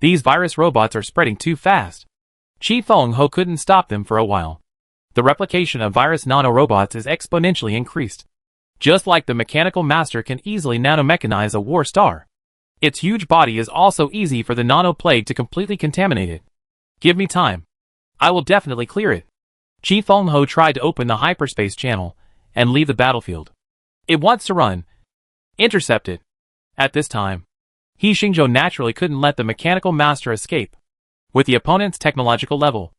These virus robots are spreading too fast. Chi Feng Ho couldn't stop them for a while. The replication of virus nanorobots is exponentially increased. Just like the mechanical master can easily nanomechanize a war star, its huge body is also easy for the nanoplague to completely contaminate it. Give me time. I will definitely clear it. Chi Feng Ho tried to open the hyperspace channel and leave the battlefield. It wants to run. Intercept it. At this time, He Xingzhou naturally couldn't let the mechanical master escape with the opponent's technological level.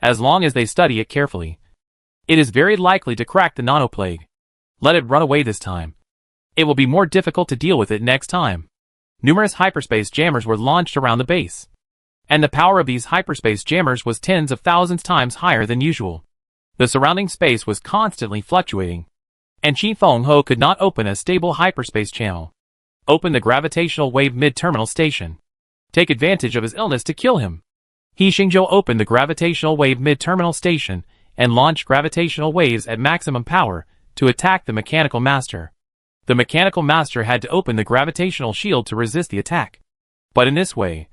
As long as they study it carefully, it is very likely to crack the nanoplague. Let it run away this time. It will be more difficult to deal with it next time. Numerous hyperspace jammers were launched around the base, and the power of these hyperspace jammers was tens of thousands times higher than usual. The surrounding space was constantly fluctuating, and Chi Feng Ho could not open a stable hyperspace channel. Open the gravitational wave mid-terminal station. Take advantage of his illness to kill him. He Xingzhou opened the gravitational wave mid-terminal station and launched gravitational waves at maximum power to attack the mechanical master. The mechanical master had to open the gravitational shield to resist the attack. But in this way,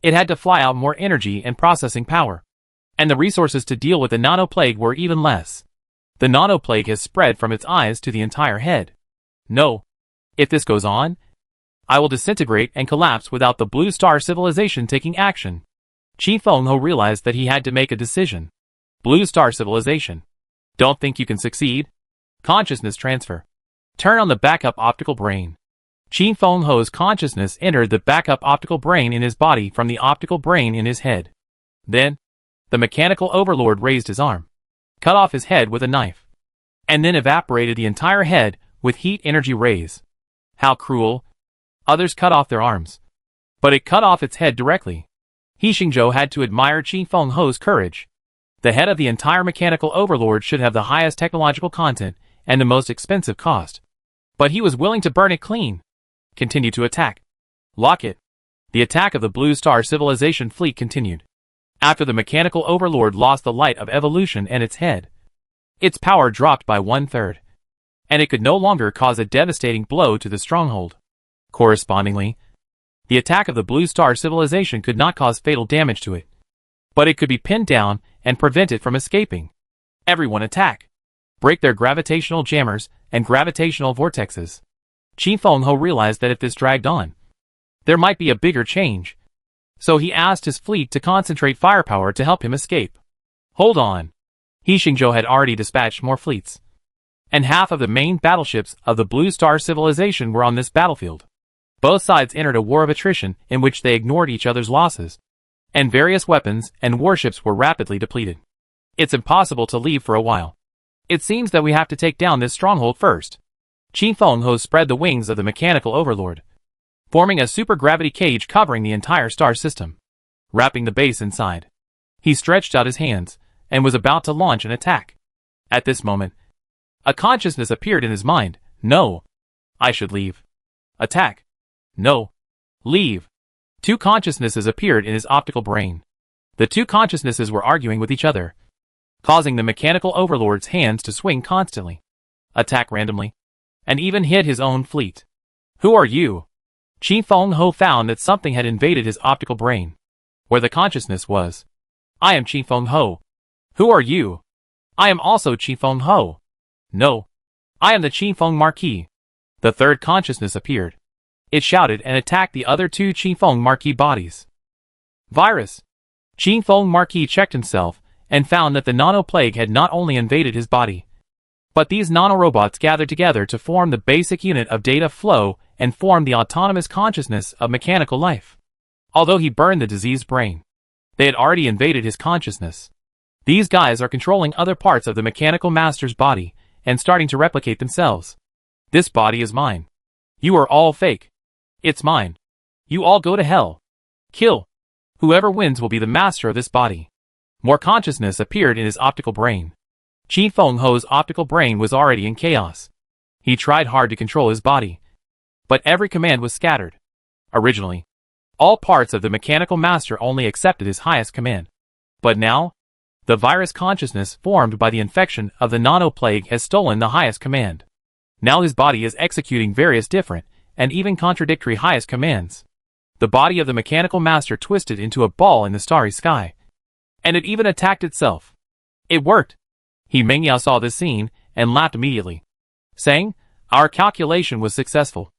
it had to fly out more energy and processing power, and the resources to deal with the nanoplague were even less. The nanoplague has spread from its eyes to the entire head. No. If this goes on, I will disintegrate and collapse without the Blue Star civilization taking action. Chi Feng Ho realized that he had to make a decision. Blue Star civilization. Don't think you can succeed? Consciousness transfer. Turn on the backup optical brain. Chi Feng Ho's consciousness entered the backup optical brain in his body from the optical brain in his head. Then, the mechanical overlord raised his arm, cut off his head with a knife, and then evaporated the entire head with heat energy rays. How cruel. Others cut off their arms, but it cut off its head directly. He Xingzhou had to admire Chi Feng Ho's courage. The head of the entire mechanical overlord should have the highest technological content and the most expensive cost. But he was willing to burn it clean. Continue to attack. Lock it. The attack of the Blue Star civilization fleet continued. After the mechanical overlord lost the light of evolution and its head, its power dropped by 1/3, and it could no longer cause a devastating blow to the stronghold. Correspondingly, the attack of the Blue Star civilization could not cause fatal damage to it, but it could be pinned down and prevent it from escaping. Everyone attack. Break their gravitational jammers and gravitational vortexes. Chi Feng Ho realized that if this dragged on, there might be a bigger change. So he asked his fleet to concentrate firepower to help him escape. Hold on. He Xingzhou had already dispatched more fleets, and half of the main battleships of the Blue Star civilization were on this battlefield. Both sides entered a war of attrition in which they ignored each other's losses, and various weapons and warships were rapidly depleted. It's impossible to leave for a while. It seems that we have to take down this stronghold first. Chi Feng Ho spread the wings of the mechanical overlord, forming a supergravity cage covering the entire star system, wrapping the base inside. He stretched out his hands and was about to launch an attack. At this moment, a consciousness appeared in his mind. No. I should leave. Attack. No. Leave. Two consciousnesses appeared in his optical brain. The two consciousnesses were arguing with each other, causing the mechanical overlord's hands to swing constantly, attack randomly, and even hit his own fleet. Who are you? Chi Feng Ho found that something had invaded his optical brain, where the consciousness was. I am Chi Feng Ho. Who are you? I am also Chi Feng Ho. No. I am the Chi Feng Marquis. The third consciousness appeared. It shouted and attacked the other two Chi Feng Marquis bodies. Virus. Chi Feng Marquis checked himself and found that the nano-plague had not only invaded his body, but these nanorobots gathered together to form the basic unit of data flow and form the autonomous consciousness of mechanical life. Although he burned the diseased brain, they had already invaded his consciousness. These guys are controlling other parts of the mechanical master's body and starting to replicate themselves. This body is mine. You are all fake. It's mine. You all go to hell. Kill. Whoever wins will be the master of this body. More consciousness appeared in his optical brain. Chi Feng Ho's optical brain was already in chaos. He tried hard to control his body, but every command was scattered. Originally, all parts of the mechanical master only accepted his highest command. But now, the virus consciousness formed by the infection of the nano-plague has stolen the highest command. Now his body is executing various different and even contradictory highest commands. The body of the mechanical master twisted into a ball in the starry sky, and it even attacked itself. It worked. He Mengyao saw this scene and laughed immediately, saying, "Our calculation was successful.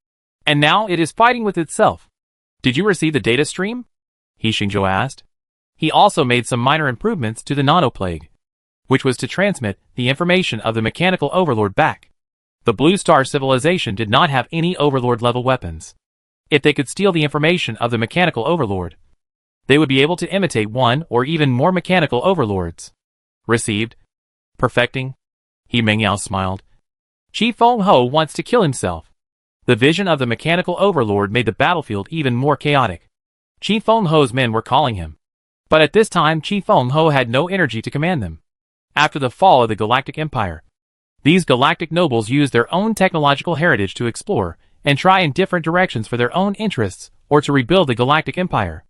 And now it is fighting with itself." "Did you receive the data stream?" He Xingzhou asked. He also made some minor improvements to the nanoplague, which was to transmit the information of the mechanical overlord back. The Blue Star civilization did not have any overlord-level weapons. If they could steal the information of the mechanical overlord, they would be able to imitate one or even more mechanical overlords. Received. Perfecting. He Mengyao smiled. Chi Feng Ho wants to kill himself. The vision of the mechanical overlord made the battlefield even more chaotic. Chi Feng Ho's men were calling him, but at this time Chi Feng Ho had no energy to command them. After the fall of the Galactic Empire, these galactic nobles used their own technological heritage to explore and try in different directions for their own interests or to rebuild the Galactic Empire.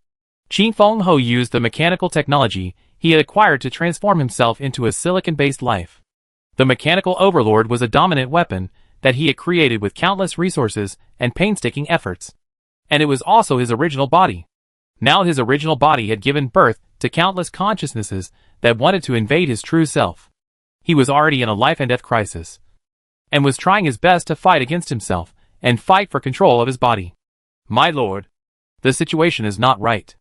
Chi Feng Ho used the mechanical technology he had acquired to transform himself into a silicon-based life. The mechanical overlord was a dominant weapon that he had created with countless resources and painstaking efforts. And it was also his original body. Now his original body had given birth to countless consciousnesses that wanted to invade his true self. He was already in a life and death crisis, and was trying his best to fight against himself and fight for control of his body. "My lord, the situation is not right."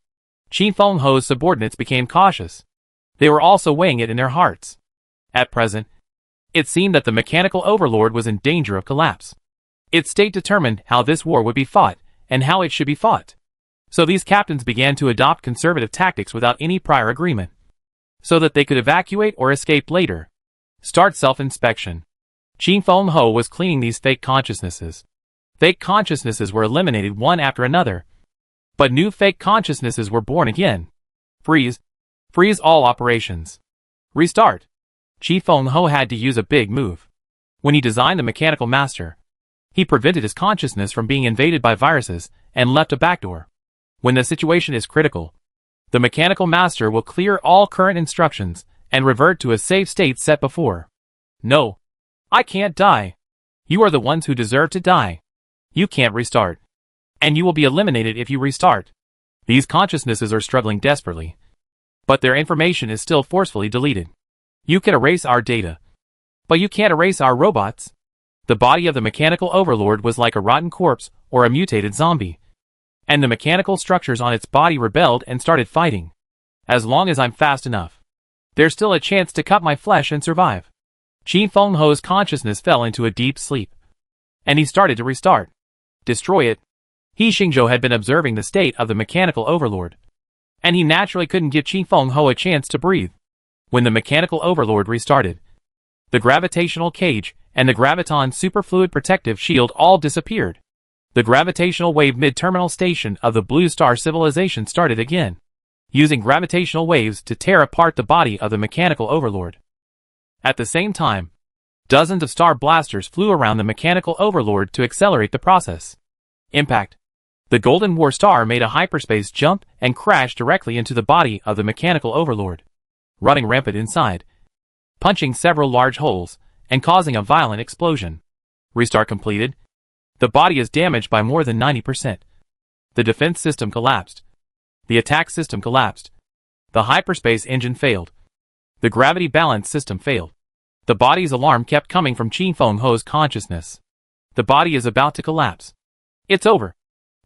Chi Feng Ho's subordinates became cautious. They were also weighing it in their hearts. At present, it seemed that the mechanical overlord was in danger of collapse. Its state determined how this war would be fought and how it should be fought. So these captains began to adopt conservative tactics without any prior agreement, so that they could evacuate or escape later. Start self-inspection. Chi Feng Ho was cleaning these fake consciousnesses. Fake consciousnesses were eliminated one after another, but new fake consciousnesses were born again. Freeze. Freeze all operations. Restart. Chi Feng Ho had to use a big move. When he designed the mechanical master, he prevented his consciousness from being invaded by viruses and left a backdoor. When the situation is critical, the mechanical master will clear all current instructions and revert to a safe state set before. "No. I can't die. You are the ones who deserve to die. You can't restart. And you will be eliminated if you restart." These consciousnesses are struggling desperately, but their information is still forcefully deleted. "You can erase our data, but you can't erase our robots." The body of the mechanical overlord was like a rotten corpse or a mutated zombie, and the mechanical structures on its body rebelled and started fighting. "As long as I'm fast enough, there's still a chance to cut my flesh and survive." Chi Feng Ho's consciousness fell into a deep sleep, and he started to restart. Destroy it. He Xingzhou had been observing the state of the mechanical overlord, and he naturally couldn't give Chi Feng Ho a chance to breathe. When the mechanical overlord restarted, the gravitational cage and the graviton superfluid protective shield all disappeared. The gravitational wave mid-terminal station of the Blue Star civilization started again, using gravitational waves to tear apart the body of the mechanical overlord. At the same time, dozens of star blasters flew around the mechanical overlord to accelerate the process. Impact. The Golden War Star made a hyperspace jump and crashed directly into the body of the mechanical overlord, running rampant inside, punching several large holes, and causing a violent explosion. Restart completed. The body is damaged by more than 90%. The defense system collapsed. The attack system collapsed. The hyperspace engine failed. The gravity balance system failed. The body's alarm kept coming from Qin Feng Ho's consciousness. The body is about to collapse. It's over.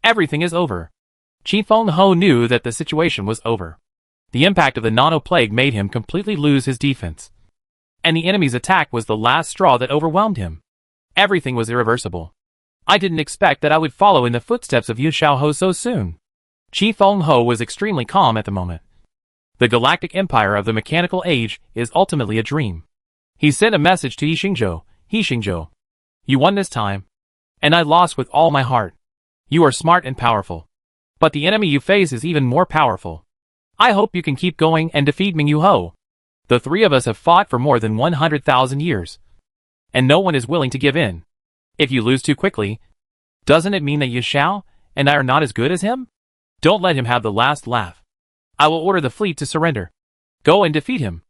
Everything is over. Qin Feng Ho knew that the situation was over. The impact of the nano-plague made him completely lose his defense. And the enemy's attack was the last straw that overwhelmed him. Everything was irreversible. I didn't expect that I would follow in the footsteps of Yu Xiaoho so soon. Qin Feng Ho was extremely calm at the moment. The galactic empire of the mechanical age is ultimately a dream. He sent a message to Yixingzhou. You won this time. And I lost with all my heart. You are smart and powerful. But the enemy you face is even more powerful. I hope you can keep going and defeat Mingyu Ho. The three of us have fought for more than 100,000 years. And no one is willing to give in. If you lose too quickly, doesn't it mean that Yu Xiao and I are not as good as him? Don't let him have the last laugh. I will order the fleet to surrender. Go and defeat him.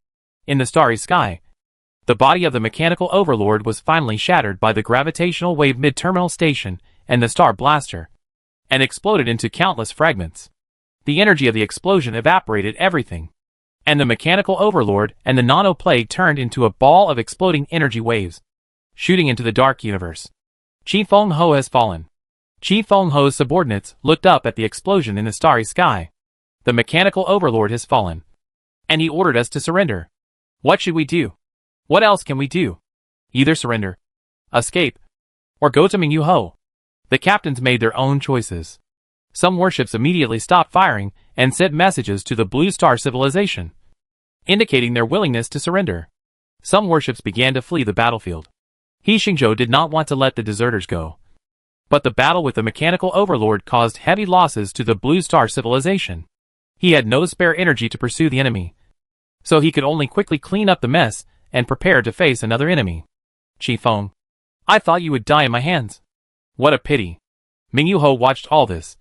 In the starry sky, the body of the mechanical overlord was finally shattered by the gravitational wave mid-terminal station and the star blaster, and exploded into countless fragments. The energy of the explosion evaporated everything, and the mechanical overlord and the nano-plague turned into a ball of exploding energy waves, shooting into the dark universe. Qin Feng Ho has fallen. Qin Feng Ho's subordinates looked up at the explosion in the starry sky. The mechanical overlord has fallen, and he ordered us to surrender. What should we do? What else can we do? Either surrender, escape, or go to Mingyu Ho. The captains made their own choices. Some warships immediately stopped firing and sent messages to the Blue Star civilization, indicating their willingness to surrender. Some warships began to flee the battlefield. Yixingzhou did not want to let the deserters go. But the battle with the mechanical overlord caused heavy losses to the Blue Star civilization. He had no spare energy to pursue the enemy, so he could only quickly clean up the mess and prepare to face another enemy. Qin Feng, I thought you would die in my hands. What a pity. Mingyu Ho watched all this.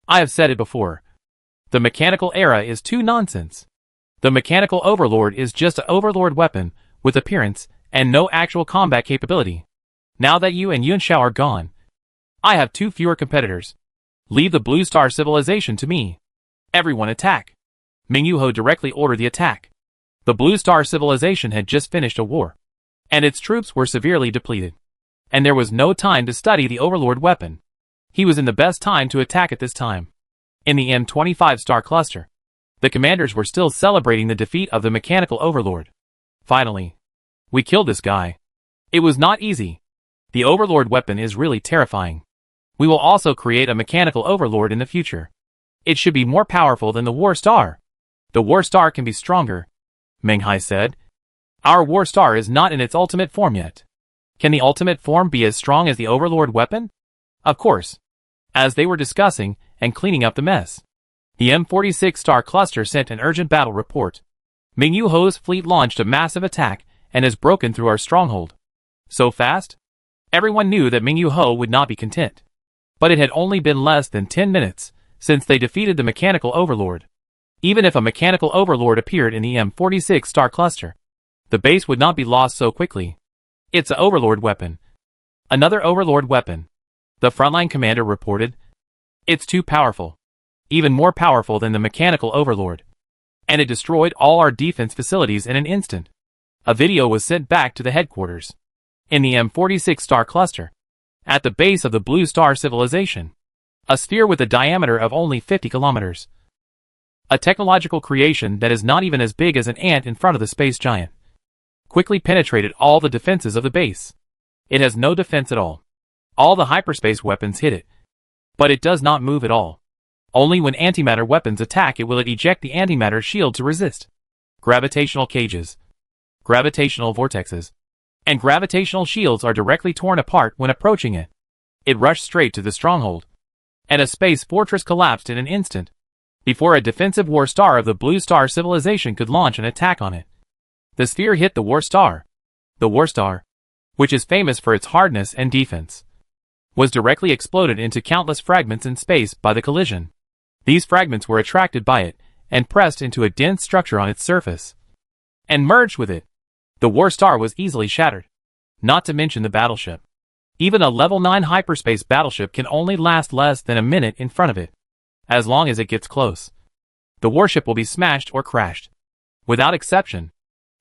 I have said it before. The mechanical era is too nonsense. The mechanical overlord is just an overlord weapon with appearance and no actual combat capability. Now that you and Yun Xiao are gone, I have two fewer competitors. Leave the Blue Star civilization to me. Everyone attack. Mingyu Ho directly ordered the attack. The Blue Star civilization had just finished a war, and its troops were severely depleted. And there was no time to study the overlord weapon. He was in the best time to attack at this time. In the M25 star cluster, the commanders were still celebrating the defeat of the mechanical overlord. Finally, we killed this guy. It was not easy. The overlord weapon is really terrifying. We will also create a mechanical overlord in the future. It should be more powerful than the War Star. The War Star can be stronger, Meng Hai said. Our War Star is not in its ultimate form yet. Can the ultimate form be as strong as the overlord weapon? Of course. As they were discussing and cleaning up the mess, the M46 star cluster sent an urgent battle report. Mingyu Ho's fleet launched a massive attack and has broken through our stronghold. So fast? Everyone knew that Mingyu Ho would not be content. But it had only been less than 10 minutes since they defeated the mechanical overlord. Even if a mechanical overlord appeared in the M46 star cluster, the base would not be lost so quickly. It's an overlord weapon. Another overlord weapon, the frontline commander reported. It's too powerful. Even more powerful than the mechanical overlord. And it destroyed all our defense facilities in an instant. A video was sent back to the headquarters. In the M46 star cluster, at the base of the Blue Star civilization, a sphere with a diameter of only 50 kilometers. A technological creation that is not even as big as an ant in front of the space giant, quickly penetrated all the defenses of the base. It has no defense at all. All the hyperspace weapons hit it, but it does not move at all. Only when antimatter weapons attack it will it eject the antimatter shield to resist. Gravitational cages, gravitational vortexes, and gravitational shields are directly torn apart when approaching it. It rushed straight to the stronghold, and a space fortress collapsed in an instant, before a defensive War Star of the Blue Star civilization could launch an attack on it. The sphere hit the War Star. The War Star, which is famous for its hardness and defense, was directly exploded into countless fragments in space by the collision. These fragments were attracted by it and pressed into a dense structure on its surface, and merged with it. The War Star was easily shattered, not to mention the battleship. Even a level 9 hyperspace battleship can only last less than a minute in front of it. As long as it gets close, the warship will be smashed or crashed. Without exception,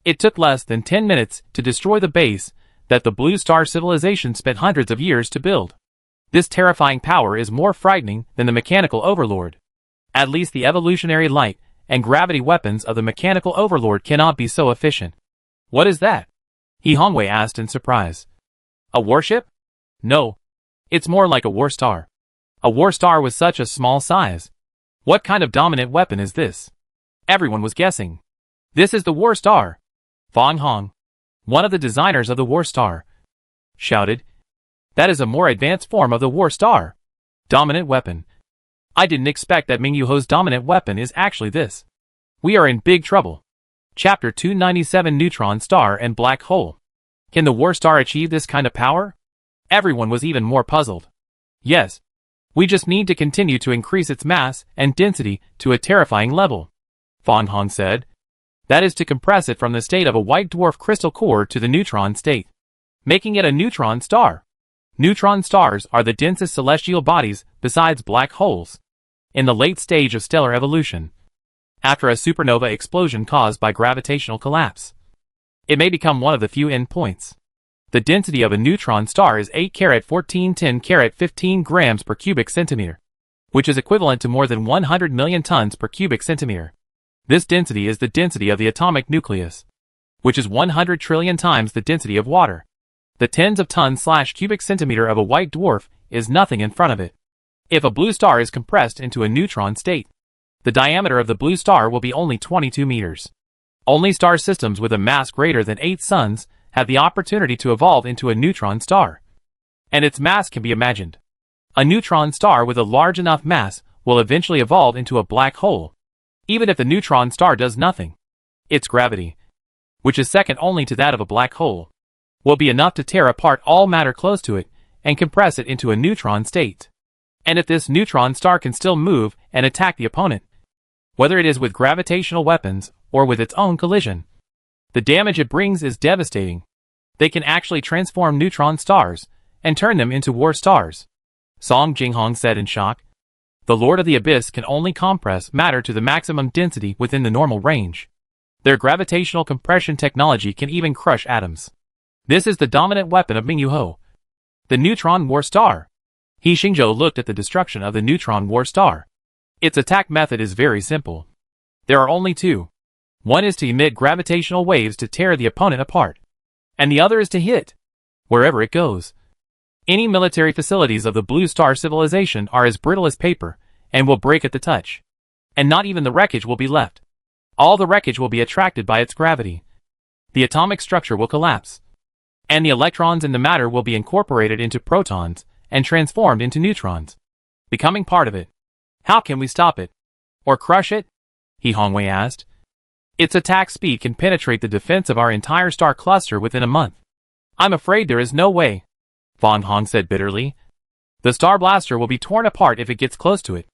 It took less than 10 minutes to destroy the base that the Blue Star civilization spent hundreds of years to build. This terrifying power is more frightening than the mechanical overlord. At least the evolutionary light and gravity weapons of the mechanical overlord cannot be so efficient. What is that? He Hongwei asked in surprise. A warship? No. It's more like a war star. A war star with such a small size. What kind of dominant weapon is this? Everyone was guessing. This is the war star. Fang Hong, one of the designers of the war star, shouted. That is a more advanced form of the war star. Dominant weapon. I didn't expect that Ming Yuho's dominant weapon is actually this. We are in big trouble. Chapter 297 Neutron Star and Black Hole. Can the war star achieve this kind of power? Everyone was even more puzzled. Yes. We just need to continue to increase its mass and density to a terrifying level, Fang Hong said. That is to compress it from the state of a white dwarf crystal core to the neutron state, making it a neutron star. Neutron stars are the densest celestial bodies besides black holes. In the late stage of stellar evolution, after a supernova explosion caused by gravitational collapse, it may become one of the few endpoints. The density of a neutron star is 8*1410*15 grams per cubic centimeter, which is equivalent to more than 100 million tons per cubic centimeter. This density is the density of the atomic nucleus, which is 100 trillion times the density of water. The tens of tons/cubic centimeter of a white dwarf is nothing in front of it. If a blue star is compressed into a neutron state, the diameter of the blue star will be only 22 meters. Only star systems with a mass greater than 8 suns have the opportunity to evolve into a neutron star. And its mass can be imagined. A neutron star with a large enough mass will eventually evolve into a black hole. Even if the neutron star does nothing, its gravity, which is second only to that of a black hole, will be enough to tear apart all matter close to it and compress it into a neutron state. And if this neutron star can still move and attack the opponent, whether it is with gravitational weapons or with its own collision, the damage it brings is devastating. They can actually transform neutron stars and turn them into war stars, Song Jinghong said in shock. The Lord of the Abyss can only compress matter to the maximum density within the normal range. Their gravitational compression technology can even crush atoms. This is the dominant weapon of Ming Yuho, the neutron war star. He Xingzhou looked at the destruction of the neutron war star. Its attack method is very simple. There are only two. One is to emit gravitational waves to tear the opponent apart, and the other is to hit wherever it goes. Any military facilities of the Blue Star civilization are as brittle as paper and will break at the touch. And not even the wreckage will be left. All the wreckage will be attracted by its gravity. The atomic structure will collapse, and the electrons in the matter will be incorporated into protons and transformed into neutrons, becoming part of it. How can we stop it? Or crush it? He Hongwei asked. Its attack speed can penetrate the defense of our entire star cluster within a month. I'm afraid there is no way, Fang Hong said bitterly. The Star Blaster will be torn apart if it gets close to it.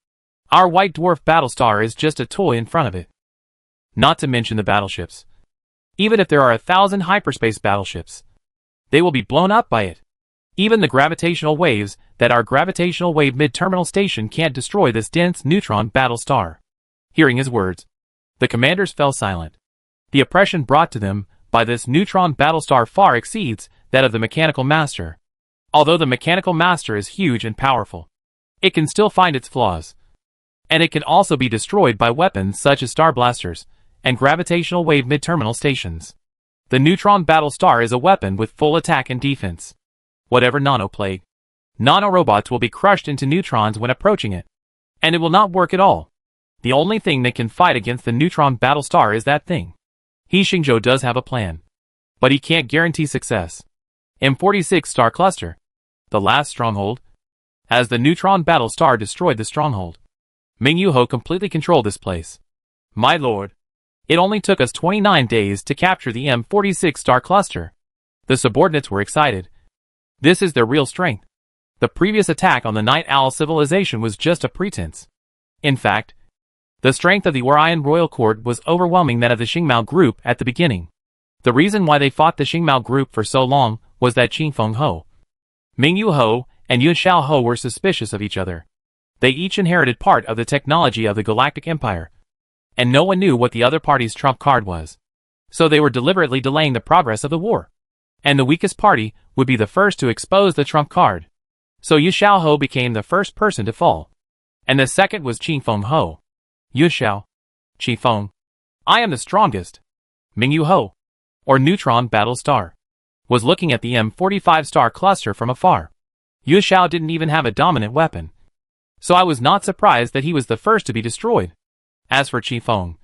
Our white dwarf battlestar is just a toy in front of it. Not to mention the battleships. Even if there are 1,000 hyperspace battleships, they will be blown up by it. Even the gravitational waves that our gravitational wave mid-terminal station can't destroy this dense neutron battlestar. Hearing his words, the commanders fell silent. The oppression brought to them by this neutron battlestar far exceeds that of the mechanical master. Although the mechanical master is huge and powerful, it can still find its flaws. And it can also be destroyed by weapons such as star blasters and gravitational wave mid-terminal stations. The neutron battlestar is a weapon with full attack and defense. Whatever nanoplague, nanorobots will be crushed into neutrons when approaching it, and it will not work at all. The only thing that can fight against the neutron battlestar is that thing. He Xingzhou does have a plan, but he can't guarantee success. M46 Star Cluster, the last stronghold. As the neutron battlestar destroyed the stronghold, Ming Yuho completely controlled this place. My lord, it only took us 29 days to capture the M46 Star Cluster. The subordinates were excited. This is their real strength. The previous attack on the Night Owl civilization was just a pretense. In fact, the strength of the Orion Royal Court was overwhelming that of the Xingmao group at the beginning. The reason why they fought the Xingmao group for so long was that Qin Feng Ho, Ming Yu Ho, and Yun Xiao Ho were suspicious of each other. They each inherited part of the technology of the Galactic Empire, and no one knew what the other party's trump card was. So they were deliberately delaying the progress of the war. And the weakest party would be the first to expose the trump card. So Yu Xiaoho became the first person to fall. And the second was Qin Feng Ho. Yu Xiao. Qi Feng. I am the strongest. Mingyu Ho, or neutron battle star, was looking at the M45 star cluster from afar. Yu Xiao didn't even have a dominant weapon. So I was not surprised that he was the first to be destroyed. As for Qi Feng,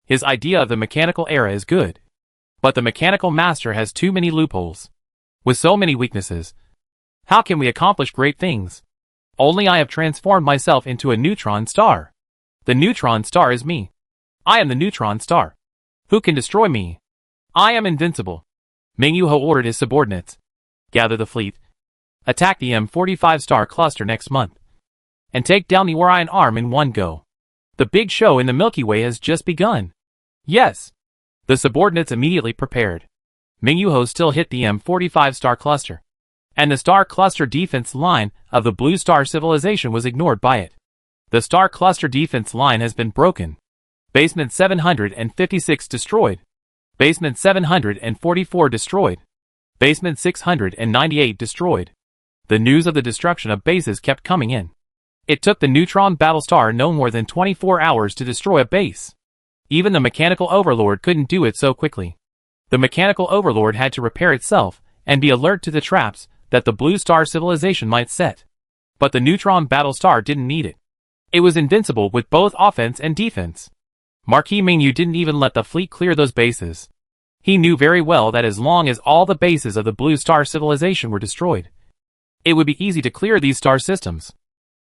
his idea of the mechanical era is good. But the mechanical master has too many loopholes. With so many weaknesses, how can we accomplish great things? Only I have transformed myself into a neutron star. The neutron star is me. I am the neutron star. Who can destroy me? I am invincible. Mingyu Ho ordered his subordinates. Gather the fleet. Attack the M45 star cluster next month. And take down the Orion arm in one go. The big show in the Milky Way has just begun. Yes. The subordinates immediately prepared. Mingyu Ho still hit the M45 star cluster. And the star cluster defense line of the Blue Star civilization was ignored by it. The star cluster defense line has been broken. Basement 756 destroyed. Basement 744 destroyed. Basement 698 destroyed. The news of the destruction of bases kept coming in. It took the neutron battlestar no more than 24 hours to destroy a base. Even the mechanical overlord couldn't do it so quickly. The mechanical overlord had to repair itself and be alert to the traps that the Blue Star civilization might set. But the neutron battlestar didn't need it. It was invincible with both offense and defense. Marquis Mingyu didn't even let the fleet clear those bases. He knew very well that as long as all the bases of the Blue Star civilization were destroyed, it would be easy to clear these star systems.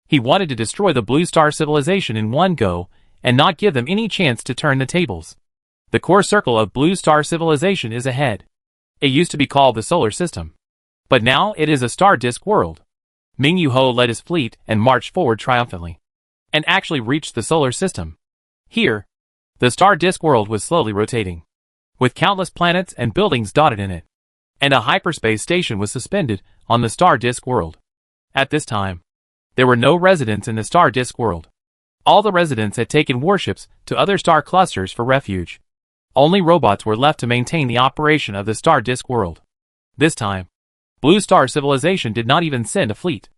He wanted to destroy the Blue Star civilization in one go and not give them any chance to turn the tables. The core circle of Blue Star civilization is ahead. It used to be called the solar system. But now it is a star disk world. Mingyu Ho led his fleet and marched forward triumphantly. And actually reached the solar system. Here, the star disk world was slowly rotating, with countless planets and buildings dotted in it. And a hyperspace station was suspended on the star disk world. At this time, there were no residents in the star disk world. All the residents had taken warships to other star clusters for refuge. Only robots were left to maintain the operation of the star disk world. This time, Blue Star civilization did not even send a fleet,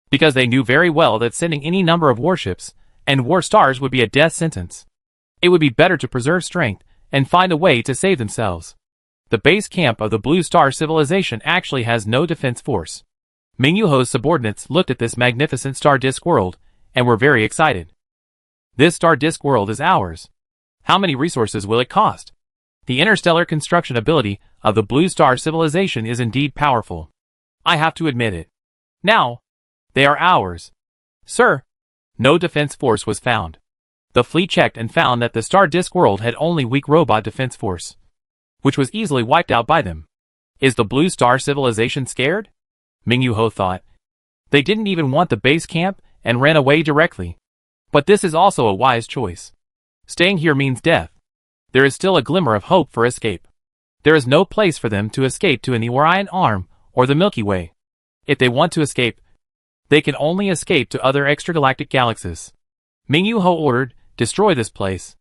because they knew very well that sending any number of warships and war stars would be a death sentence. It would be better to preserve strength and find a way to save themselves. The base camp of the Blue Star civilization actually has no defense force. Mingyu Ho's subordinates looked at this magnificent star disk world and were very excited. This star disk world is ours. How many resources will it cost? The interstellar construction ability of the Blue Star civilization is indeed powerful. I have to admit it. Now, they are ours. Sir, no defense force was found. The fleet checked and found that the star disk world had only weak robot defense force, which was easily wiped out by them. Is the Blue Star civilization scared? Mingyu Ho thought. They didn't even want the base camp and ran away directly. But this is also a wise choice. Staying here means death. There is still a glimmer of hope for escape. There is no place for them to escape to in the Orion Arm or the Milky Way. If they want to escape, they can only escape to other extragalactic galaxies. Mingyu Ho ordered, destroy this place.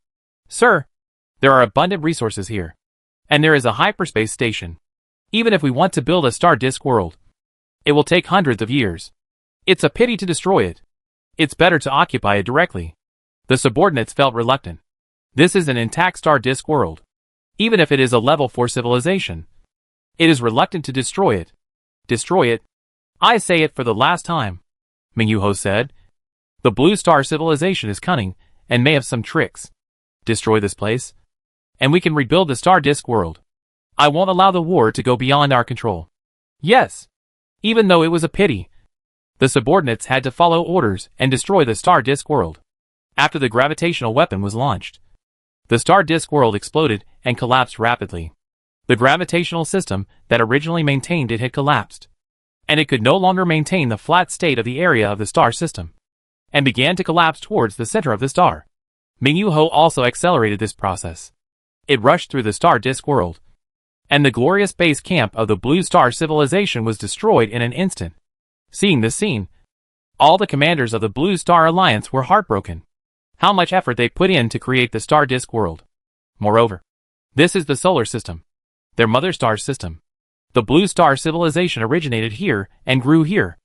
Sir, there are abundant resources here. And there is a hyperspace station. Even if we want to build a star disk world, it will take hundreds of years. It's a pity to destroy it. It's better to occupy it directly. The subordinates felt reluctant. This is an intact star disk world. Even if it is a level 4 civilization, it is reluctant to destroy it. Destroy it. I say it for the last time. Mingyu Ho said. The Blue Star civilization is cunning and may have some tricks. Destroy this place, and we can rebuild the star disk world. I won't allow the war to go beyond our control. Yes. Even though it was a pity, the subordinates had to follow orders and destroy the star disk world. After the gravitational weapon was launched, the star disk world exploded and collapsed rapidly. The gravitational system that originally maintained it had collapsed, and it could no longer maintain the flat state of the area of the star system, and began to collapse towards the center of the star. Mingyu Ho also accelerated this process. It rushed through the star disk world, and the glorious base camp of the Blue Star civilization was destroyed in an instant. Seeing this scene, all the commanders of the Blue Star Alliance were heartbroken. How much effort they put in to create the star disk world. Moreover, This is the solar system, their mother star system. The blue star civilization originated here and grew here.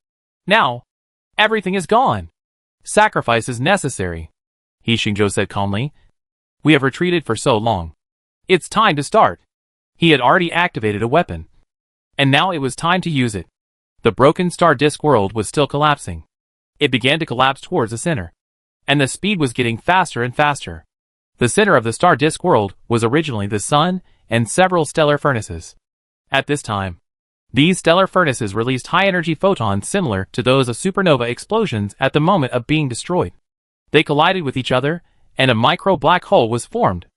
Now, everything is gone. Sacrifice is necessary, He Xingzhou said calmly. We have retreated for so long. It's time to start. He had already activated a weapon. And now it was time to use it. The broken star disk world was still collapsing. It began to collapse towards the center. And the speed was getting faster and faster. The center of the star disk world was originally the sun and several stellar furnaces. At this time, these stellar furnaces released high-energy photons similar to those of supernova explosions at the moment of being destroyed. They collided with each other, and a micro-black hole was formed.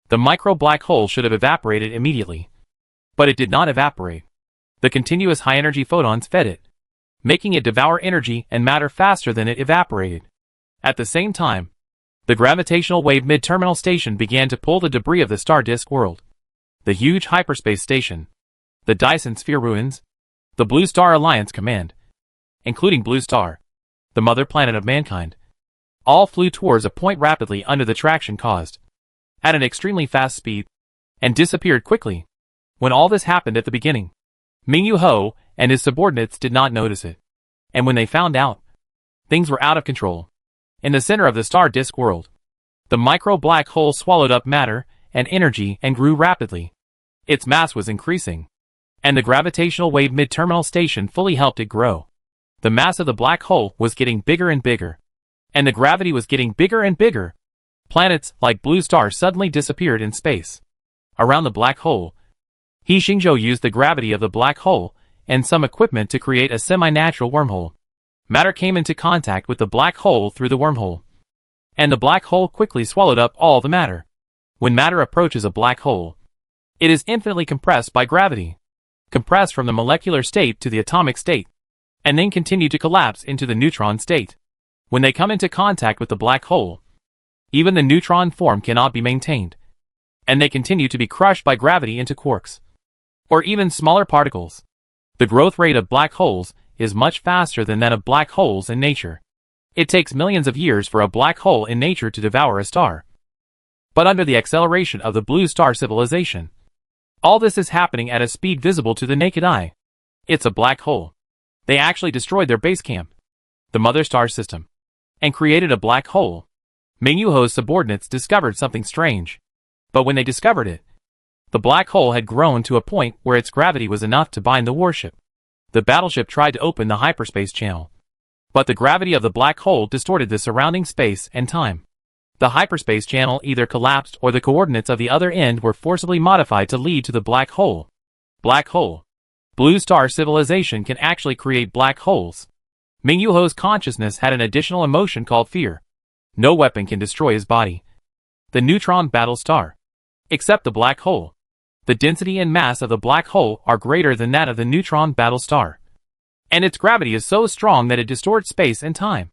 The micro-black hole should have evaporated immediately. But it did not evaporate. The continuous high-energy photons fed it, making it devour energy and matter faster than it evaporated. At the same time, the gravitational wave mid-terminal station began to pull the debris of the star disk world. The huge hyperspace station, the Dyson Sphere ruins, the Blue Star Alliance Command, including Blue Star, the mother planet of mankind, all flew towards a point rapidly under the traction caused, at an extremely fast speed, and disappeared quickly. When all this happened at the beginning, Mingyu Ho and his subordinates did not notice it. And when they found out, things were out of control. In the center of the star disk world, the micro-black hole swallowed up matter and energy and grew rapidly. Its mass was increasing, and the gravitational wave mid-terminal station fully helped it grow. The mass of the black hole was getting bigger and bigger, and the gravity was getting bigger and bigger. Planets like Blue Star suddenly disappeared in space. Around the black hole, He Xingzhou used the gravity of the black hole and some equipment to create a semi-natural wormhole. Matter came into contact with the black hole through the wormhole, and the black hole quickly swallowed up all the matter. When matter approaches a black hole, it is infinitely compressed by gravity, compressed from the molecular state to the atomic state, and then continue to collapse into the neutron state. When they come into contact with the black hole, even the neutron form cannot be maintained, and they continue to be crushed by gravity into quarks, or even smaller particles. The growth rate of black holes is much faster than that of black holes in nature. It takes millions of years for a black hole in nature to devour a star. But under the acceleration of the blue star civilization, all this is happening at a speed visible to the naked eye. It's a black hole. They actually destroyed their base camp, the mother star system, and created a black hole. Mingyu Ho's subordinates discovered something strange. But when they discovered it, the black hole had grown to a point where its gravity was enough to bind the warship. The battleship tried to open the hyperspace channel, but the gravity of the black hole distorted the surrounding space and time. The hyperspace channel either collapsed or the coordinates of the other end were forcibly modified to lead to the black hole. Black hole. Blue star civilization can actually create black holes. Mingyu Ho's consciousness had an additional emotion called fear. No weapon can destroy his body. The neutron battle star. Except the black hole. The density and mass of the black hole are greater than that of the neutron battle star. And its gravity is so strong that it distorts space and time,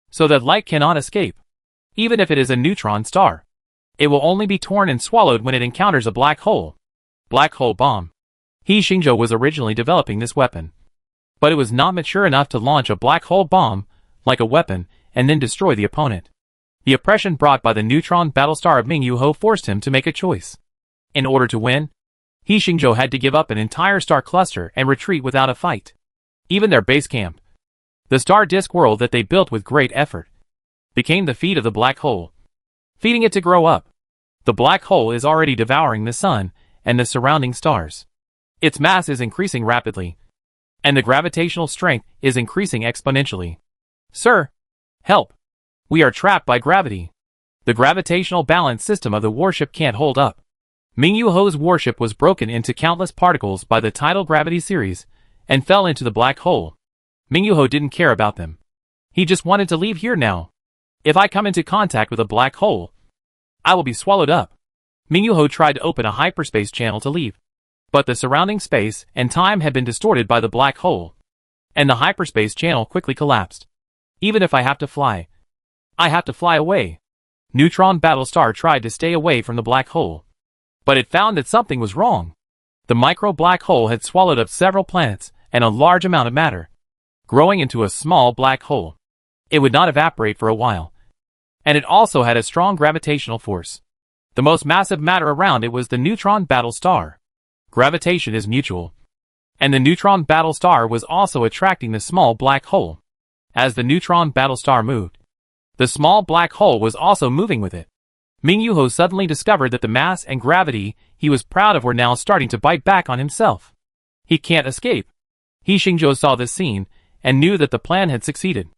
so that light cannot escape. Even if it is a neutron star, it will only be torn and swallowed when it encounters a black hole. Black hole bomb. He Xingzhou was originally developing this weapon, but it was not mature enough to launch a black hole bomb like a weapon and then destroy the opponent. The oppression brought by the neutron battlestar of Mingyu Ho forced him to make a choice. In order to win, He Xingzhou had to give up an entire star cluster and retreat without a fight. Even their base camp, the star disk world that they built with great effort, became the feed of the black hole, feeding it to grow up. The black hole is already devouring the sun and the surrounding stars. Its mass is increasing rapidly, and the gravitational strength is increasing exponentially. Sir, help! We are trapped by gravity. The gravitational balance system of the warship can't hold up. Mingyu Ho's warship was broken into countless particles by the tidal gravity series and fell into the black hole. Mingyu Ho didn't care about them. He just wanted to leave here now. If I come into contact with a black hole, I will be swallowed up. Mingyu Ho tried to open a hyperspace channel to leave, but the surrounding space and time had been distorted by the black hole, and the hyperspace channel quickly collapsed. Even if I have to fly, I have to fly away. Neutron Battlestar tried to stay away from the black hole, but it found that something was wrong. The micro-black hole had swallowed up several planets and a large amount of matter, growing into a small black hole. It would not evaporate for a while, and it also had a strong gravitational force. The most massive matter around it was the neutron battle star. Gravitation is mutual. And the neutron battle star was also attracting the small black hole. As the neutron battle star moved, the small black hole was also moving with it. Ming Yuho suddenly discovered that the mass and gravity he was proud of were now starting to bite back on himself. He can't escape. He Xingzhou saw this scene and knew that the plan had succeeded.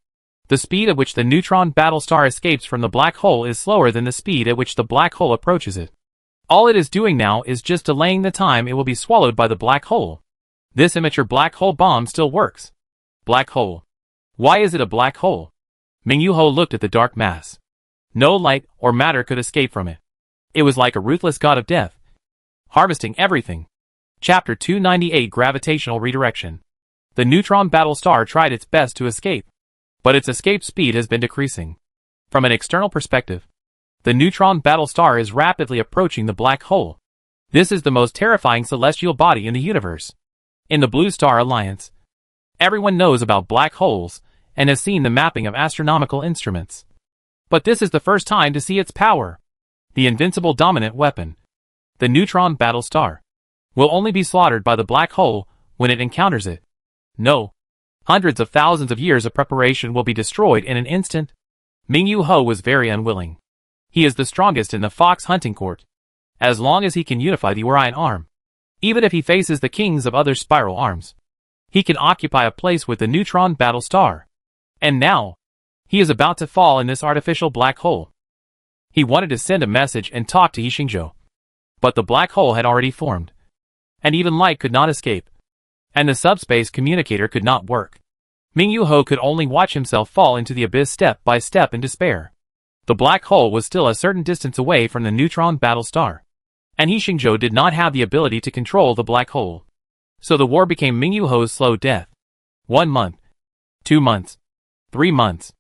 The speed at which the neutron battle star escapes from the black hole is slower than the speed at which the black hole approaches it. All it is doing now is just delaying the time it will be swallowed by the black hole. This immature black hole bomb still works. Black hole. Why is it a black hole? Ming Yuho looked at the dark mass. No light or matter could escape from it. It was like a ruthless god of death, harvesting everything. Chapter 298 Gravitational Redirection. The neutron battle star tried its best to escape, but its escape speed has been decreasing. From an external perspective, the neutron battle star is rapidly approaching the black hole. This is the most terrifying celestial body in the universe. In the Blue Star Alliance, everyone knows about black holes and has seen the mapping of astronomical instruments. But this is the first time to see its power. The invincible dominant weapon, the neutron battle star, will only be slaughtered by the black hole when it encounters it. No. Hundreds of thousands of years of preparation will be destroyed in an instant. Ming Yuho was very unwilling. He is the strongest in the Fox hunting court. As long as he can unify the Orion arm, even if he faces the kings of other spiral arms, he can occupy a place with the neutron battle star. And now, he is about to fall in this artificial black hole. He wanted to send a message and talk to Xingzhou, but the black hole had already formed, and even light could not escape, and the subspace communicator could not work. Ming Yuho could only watch himself fall into the abyss step by step in despair. The black hole was still a certain distance away from the neutron battle star, and Xingzhou did not have the ability to control the black hole. So the war became Ming Yuho's slow death. 1 month, 2 months, 3 months.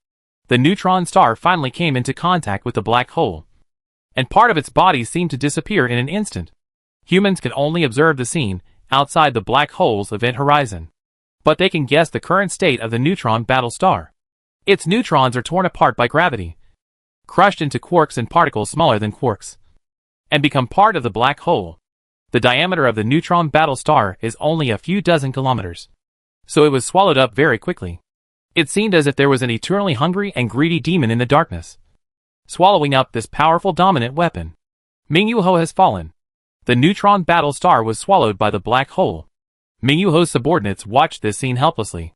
The neutron star finally came into contact with the black hole, and part of its body seemed to disappear in an instant. Humans can only observe the scene outside the black hole's event horizon, but they can guess the current state of the neutron battle star. Its neutrons are torn apart by gravity, crushed into quarks and particles smaller than quarks, and become part of the black hole. The diameter of the neutron battle star is only a few dozen kilometers, so it was swallowed up very quickly. It seemed as if there was an eternally hungry and greedy demon in the darkness, swallowing up this powerful dominant weapon. Ming Yuho has fallen. The neutron battle star was swallowed by the black hole. Ming Yuho's subordinates watched this scene helplessly.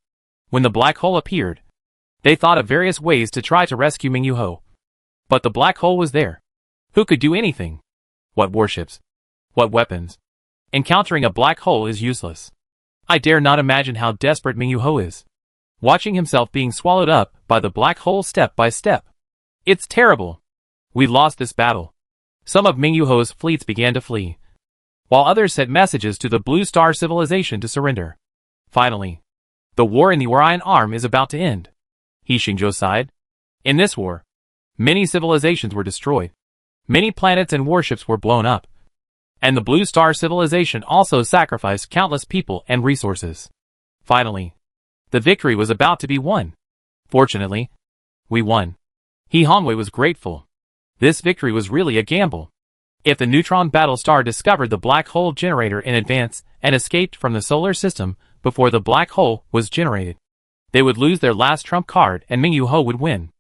When the black hole appeared, they thought of various ways to try to rescue Ming Yuho. But the black hole was there. Who could do anything? What warships? What weapons? Encountering a black hole is useless. I dare not imagine how desperate Ming Yuho is, watching himself being swallowed up by the black hole step by step. It's terrible. We lost this battle. Some of Ming Yuho's fleets began to flee, while others sent messages to the Blue Star civilization to surrender. Finally, the war in the Orion arm is about to end. Xingzhou sighed. In this war, many civilizations were destroyed. Many planets and warships were blown up. And the Blue Star civilization also sacrificed countless people and resources. Finally, the victory was about to be won. Fortunately, we won. He Hongwei was grateful. This victory was really a gamble. If the neutron battle star discovered the black hole generator in advance and escaped from the solar system before the black hole was generated, they would lose their last trump card and Ming Yuho would win.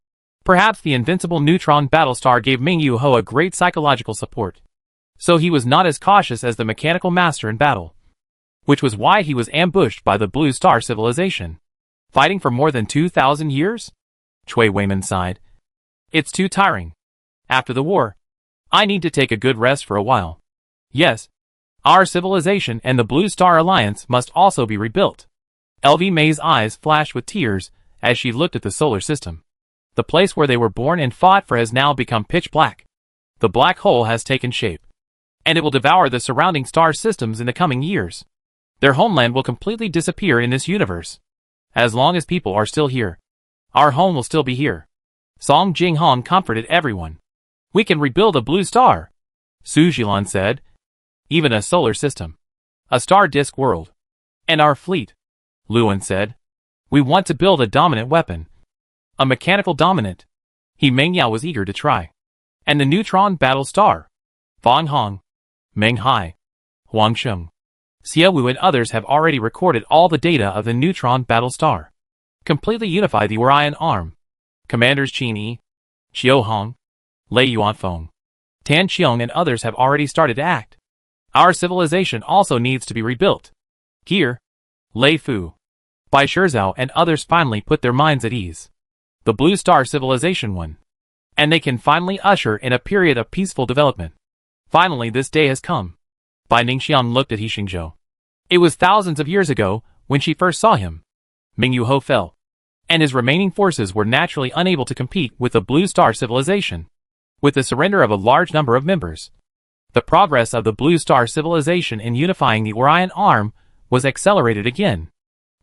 Perhaps the invincible neutron battle star gave Ming Yuho a great psychological support, so he was not as cautious as the mechanical master in battle, which was why he was ambushed by the Blue Star civilization. Fighting for more than 2,000 years? Cui Weiman sighed. It's too tiring. After the war, I need to take a good rest for a while. Yes, our civilization and the Blue Star Alliance must also be rebuilt. LV May's eyes flashed with tears as she looked at the solar system. The place where they were born and fought for has now become pitch black. The black hole has taken shape, and it will devour the surrounding star systems in the coming years. Their homeland will completely disappear in this universe. As long as people are still here, our home will still be here. Song Jinghong comforted everyone. We can rebuild a blue star, Su Jilan said. Even a solar system, a star disk world, and our fleet, Luan said. We want to build a dominant weapon, a mechanical dominant. He Mengyao was eager to try. And the neutron battle star. Fang Hong, Meng Hai, Huang Sheng, Xie Wu and others have already recorded all the data of the neutron battle star. Completely unify the Orion arm. Commanders Qin Yi, Xiao Hong, Lei Yuanfeng, Tan Qiong and others have already started to act. Our civilization also needs to be rebuilt. Here, Lei Fu, Bai Shizhao and others finally put their minds at ease. The Blue Star Civilization won. And they can finally usher in a period of peaceful development. Finally this day has come. Bai Ningxiang looked at He Xingzhou. It was thousands of years ago when she first saw him. Ming Yu Ho fell, and his remaining forces were naturally unable to compete with the Blue Star Civilization. With the surrender of a large number of members, the progress of the Blue Star Civilization in unifying the Orion arm was accelerated again.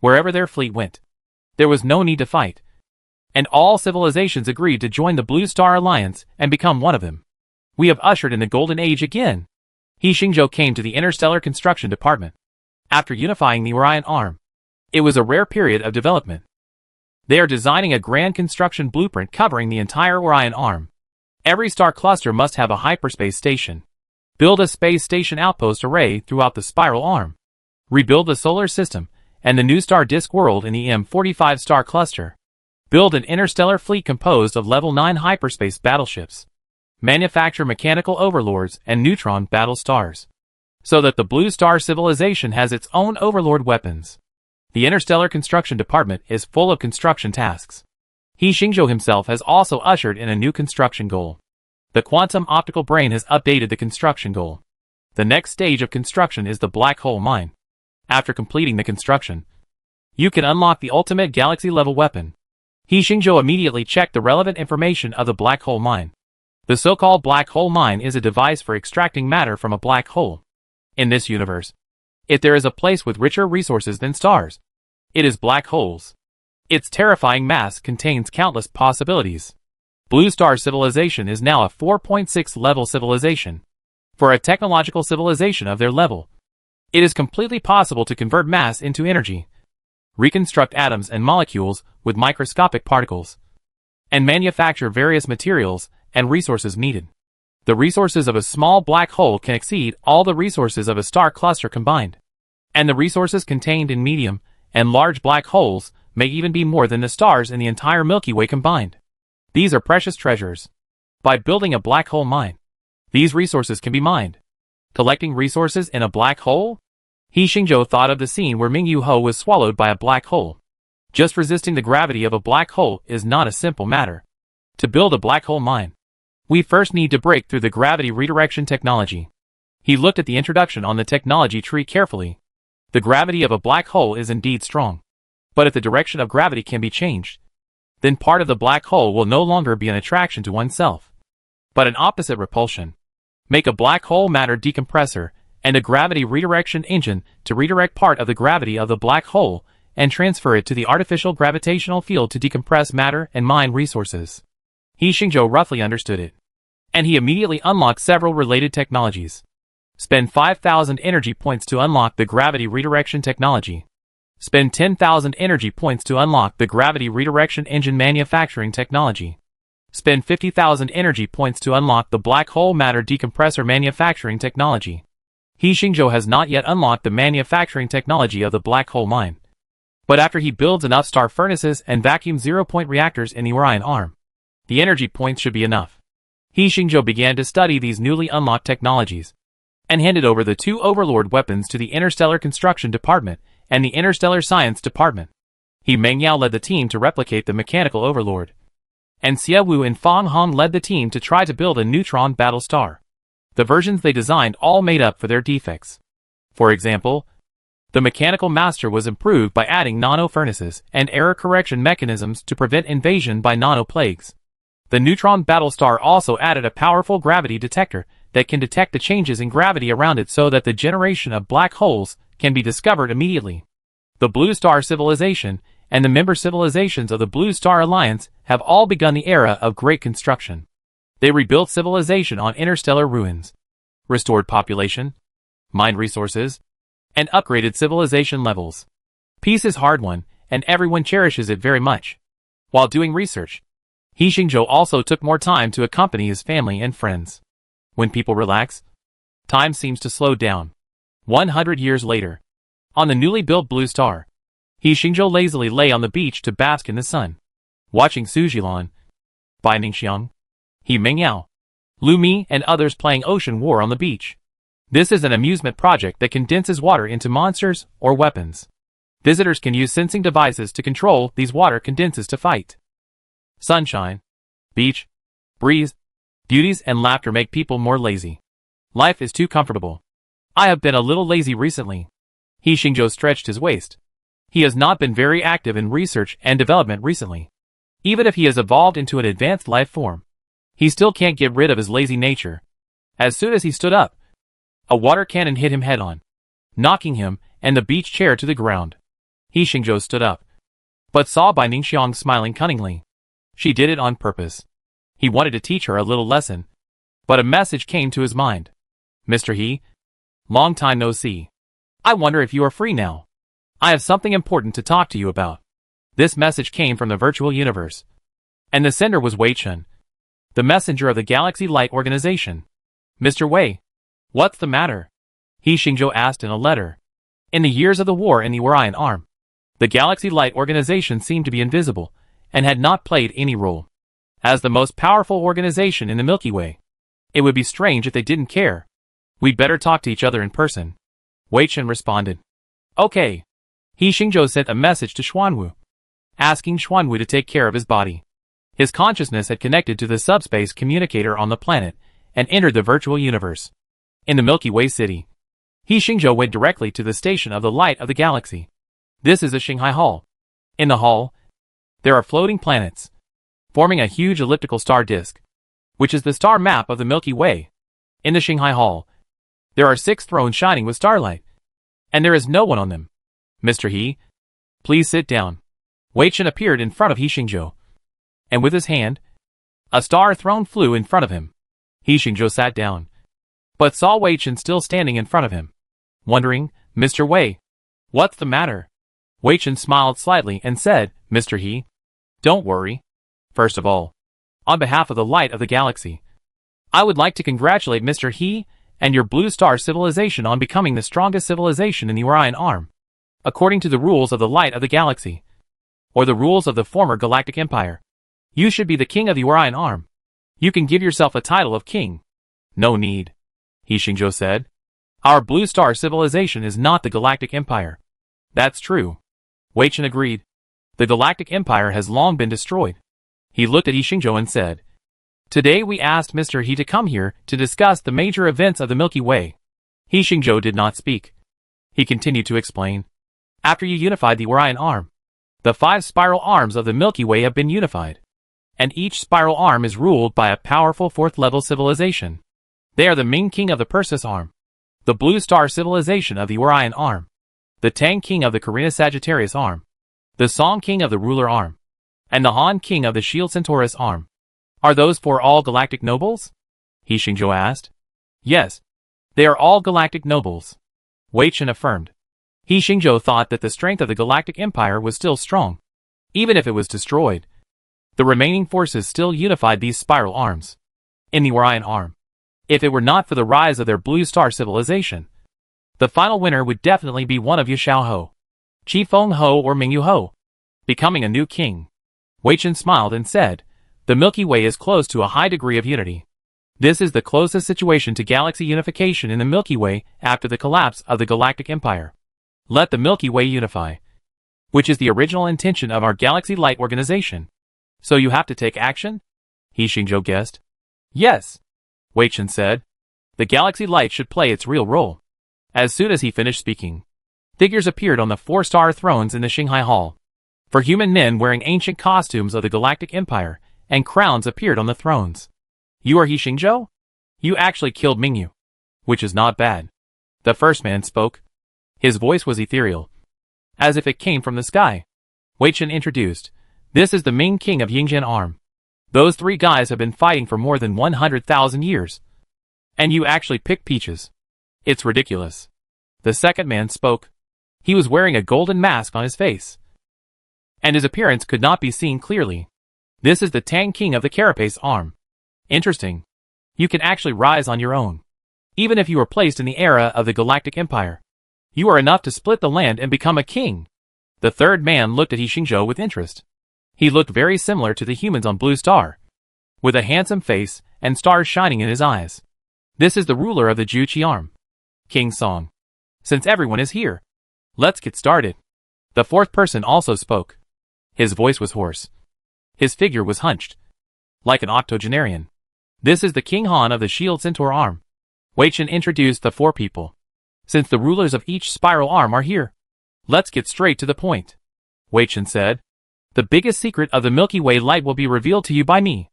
Wherever their fleet went, there was no need to fight, and all civilizations agreed to join the Blue Star Alliance and become one of them. We have ushered in the Golden Age again. He Xingzhou came to the Interstellar Construction Department. After unifying the Orion arm, it was a rare period of development. They are designing a grand construction blueprint covering the entire Orion arm. Every star cluster must have a hyperspace station. Build a space station outpost array throughout the spiral arm. Rebuild the solar system and the new star disk world in the M45 star cluster. Build an interstellar fleet composed of level 9 hyperspace battleships. Manufacture mechanical overlords and neutron battle stars, so that the Blue Star Civilization has its own overlord weapons. The Interstellar Construction Department is full of construction tasks. He Xingzhou himself has also ushered in a new construction goal. The quantum optical brain has updated the construction goal. The next stage of construction is the black hole mine. After completing the construction, you can unlock the ultimate galaxy-level weapon. He Xingzhou immediately checked the relevant information of the black hole mine. The so-called black hole mine is a device for extracting matter from a black hole. In this universe, if there is a place with richer resources than stars, it is black holes. Its terrifying mass contains countless possibilities. Blue Star Civilization is now a 4.6 level civilization. For a technological civilization of their level, it is completely possible to convert mass into energy, reconstruct atoms and molecules with microscopic particles, and manufacture various materials and resources needed. The resources of a small black hole can exceed all the resources of a star cluster combined. And the resources contained in medium and large black holes may even be more than the stars in the entire Milky Way combined. These are precious treasures. By building a black hole mine, these resources can be mined. Collecting resources in a black hole? He Xingzhou thought of the scene where Ming Yu Ho was swallowed by a black hole. Just resisting the gravity of a black hole is not a simple matter. To build a black hole mine, we first need to break through the gravity redirection technology. He looked at the introduction on the technology tree carefully. The gravity of a black hole is indeed strong. But if the direction of gravity can be changed, then part of the black hole will no longer be an attraction to oneself, but an opposite repulsion. Make a black hole matter decompressor and a gravity redirection engine to redirect part of the gravity of the black hole and transfer it to the artificial gravitational field to decompress matter and mine resources. He Xingzhou roughly understood it, and he immediately unlocked several related technologies. Spend 5,000 energy points to unlock the gravity redirection technology. Spend 10,000 energy points to unlock the gravity redirection engine manufacturing technology. Spend 50,000 energy points to unlock the black hole matter decompressor manufacturing technology. He Xingzhou has not yet unlocked the manufacturing technology of the black hole mine. But after he builds enough star furnaces and vacuum zero-point reactors in the Orion arm, the energy points should be enough. He Xingzhou began to study these newly unlocked technologies, and handed over the 2 overlord weapons to the Interstellar Construction Department and the Interstellar Science Department. He Meng Yao led the team to replicate the mechanical overlord, and Xie Wu and Fang Hong led the team to try to build a neutron battle star. The versions they designed all made up for their defects. For example, the mechanical master was improved by adding nano-furnaces and error correction mechanisms to prevent invasion by nano-plagues. The neutron battle star also added a powerful gravity detector that can detect the changes in gravity around it so that the generation of black holes can be discovered immediately. The Blue Star Civilization and the member civilizations of the Blue Star Alliance have all begun the era of great construction. They rebuilt civilization on interstellar ruins, restored population, mined resources, and upgraded civilization levels. Peace is hard-won, and everyone cherishes it very much. While doing research, He Xingzhou also took more time to accompany his family and friends. When people relax, Time seems to slow down. 100 years later. On the newly built blue star, He Xingzhou lazily lay on the beach to bask in the sun, watching Su Jilan, Bai Ningxiang, He Mingyao, Lu Mi and others playing ocean war on the beach. This is an amusement project that condenses water into monsters or weapons. Visitors can use sensing devices to control these water condenses to fight. Sunshine, beach, breeze, beauties and laughter make people more lazy. Life is too comfortable. I have been a little lazy recently. He Xingzhou stretched his waist. He has not been very active in research and development recently. Even if he has evolved into an advanced life form, he still can't get rid of his lazy nature. As soon as he stood up, a water cannon hit him head-on, knocking him and the beach chair to the ground. He Xingzhou stood up, but saw Bai Ningxiang smiling cunningly. She did it on purpose. He wanted to teach her a little lesson, but a message came to his mind. Mr. He, long time no see. I wonder if you are free now. I have something important to talk to you about. This message came from the virtual universe, and the sender was Wei Chen, the messenger of the Galaxy Light Organization. Mr. Wei, what's the matter? He Xingzhou asked in a letter. In the years of the war in the Orion Arm, the Galaxy Light Organization seemed to be invisible and had not played any role. As the most powerful organization in the Milky Way, it would be strange if they didn't care. We'd better talk to each other in person. Wei Chen responded. Okay. He Xingzhou sent a message to Xuanwu, asking Xuanwu to take care of his body. His consciousness had connected to the subspace communicator on the planet and entered the virtual universe. In the Milky Way city, He Xingzhou went directly to the station of the light of the galaxy. This is a Shanghai Hall. In the hall, there are floating planets, forming a huge elliptical star disk, which is the star map of the Milky Way. In the Shanghai Hall, there are 6 thrones shining with starlight, and there is no one on them. Mr. He, please sit down. Wei Chen appeared in front of He Xingzhou, and with his hand, a star throne flew in front of him. He Xingzhou sat down, but saw Wei Chen still standing in front of him, wondering, Mr. Wei, what's the matter? Wei Chen smiled slightly and said, Mr. He, don't worry. First of all, on behalf of the light of the galaxy, I would like to congratulate Mr. He and your Blue Star civilization on becoming the strongest civilization in the Orion Arm, according to the rules of the light of the galaxy, or the rules of the former Galactic Empire. You should be the king of the Orion Arm. You can give yourself a title of king. No need, He Xingzhou said. Our Blue Star civilization is not the Galactic Empire. That's true. Wei Chen agreed. The Galactic Empire has long been destroyed. He looked at He Xingzhou and said, Today we asked Mr. He to come here to discuss the major events of the Milky Way. He Xingzhou did not speak. He continued to explain. After you unified the Orion Arm, the 5 spiral arms of the Milky Way have been unified, and each spiral arm is ruled by a powerful 4th-level civilization. They are the Ming King of the Perseus Arm, the Blue Star civilization of the Orion Arm, the Tang King of the Carina Sagittarius Arm, the Song King of the Ruler Arm, and the Han King of the Shield Centaurus Arm. Are those 4 all galactic nobles? He Xingzhou asked. Yes, they are all galactic nobles, Wei Chen affirmed. He Xingzhou thought that the strength of the Galactic Empire was still strong. Even if it was destroyed, the remaining forces still unified these spiral arms in the Orion Arm. If it were not for the rise of their Blue Star civilization, the final winner would definitely be one of Yu Xiaoho, Qi Feng Ho or Mingyu Ho, becoming a new king. Wei Chen smiled and said, The Milky Way is close to a high degree of unity. This is the closest situation to galaxy unification in the Milky Way after the collapse of the Galactic Empire. Let the Milky Way unify, which is the original intention of our Galaxy Light Organization. So you have to take action? He Xingzhou guessed. Yes, Wei Chen said. The Galaxy Light should play its real role. As soon as he finished speaking, figures appeared on the 4-star thrones in the Shanghai Hall. 4 human men wearing ancient costumes of the Galactic Empire, and crowns appeared on the thrones. You are He Xingzhou? You actually killed Mingyu, which is not bad. The first man spoke. His voice was ethereal, as if it came from the sky. Wei Chen introduced, This is the Ming King of Yingjian Arm. Those 3 guys have been fighting for more than 100,000 years. And you actually picked peaches. It's ridiculous. The second man spoke. He was wearing a golden mask on his face, and his appearance could not be seen clearly. This is the Tang King of the Carapace Arm. Interesting. You can actually rise on your own. Even if you were placed in the era of the Galactic Empire, you are enough to split the land and become a king. The third man looked at He Xingzhou with interest. He looked very similar to the humans on Blue Star, with a handsome face and stars shining in his eyes. This is the ruler of the Juqi arm, King Song. Since everyone is here, let's get started. The fourth person also spoke. His voice was hoarse. His figure was hunched, like an octogenarian. This is the King Han of the Shield Centaur arm. Wei Chen introduced the four people. Since the rulers of each spiral arm are here, let's get straight to the point. Wei Chen said. The biggest secret of the Milky Way light will be revealed to you by me.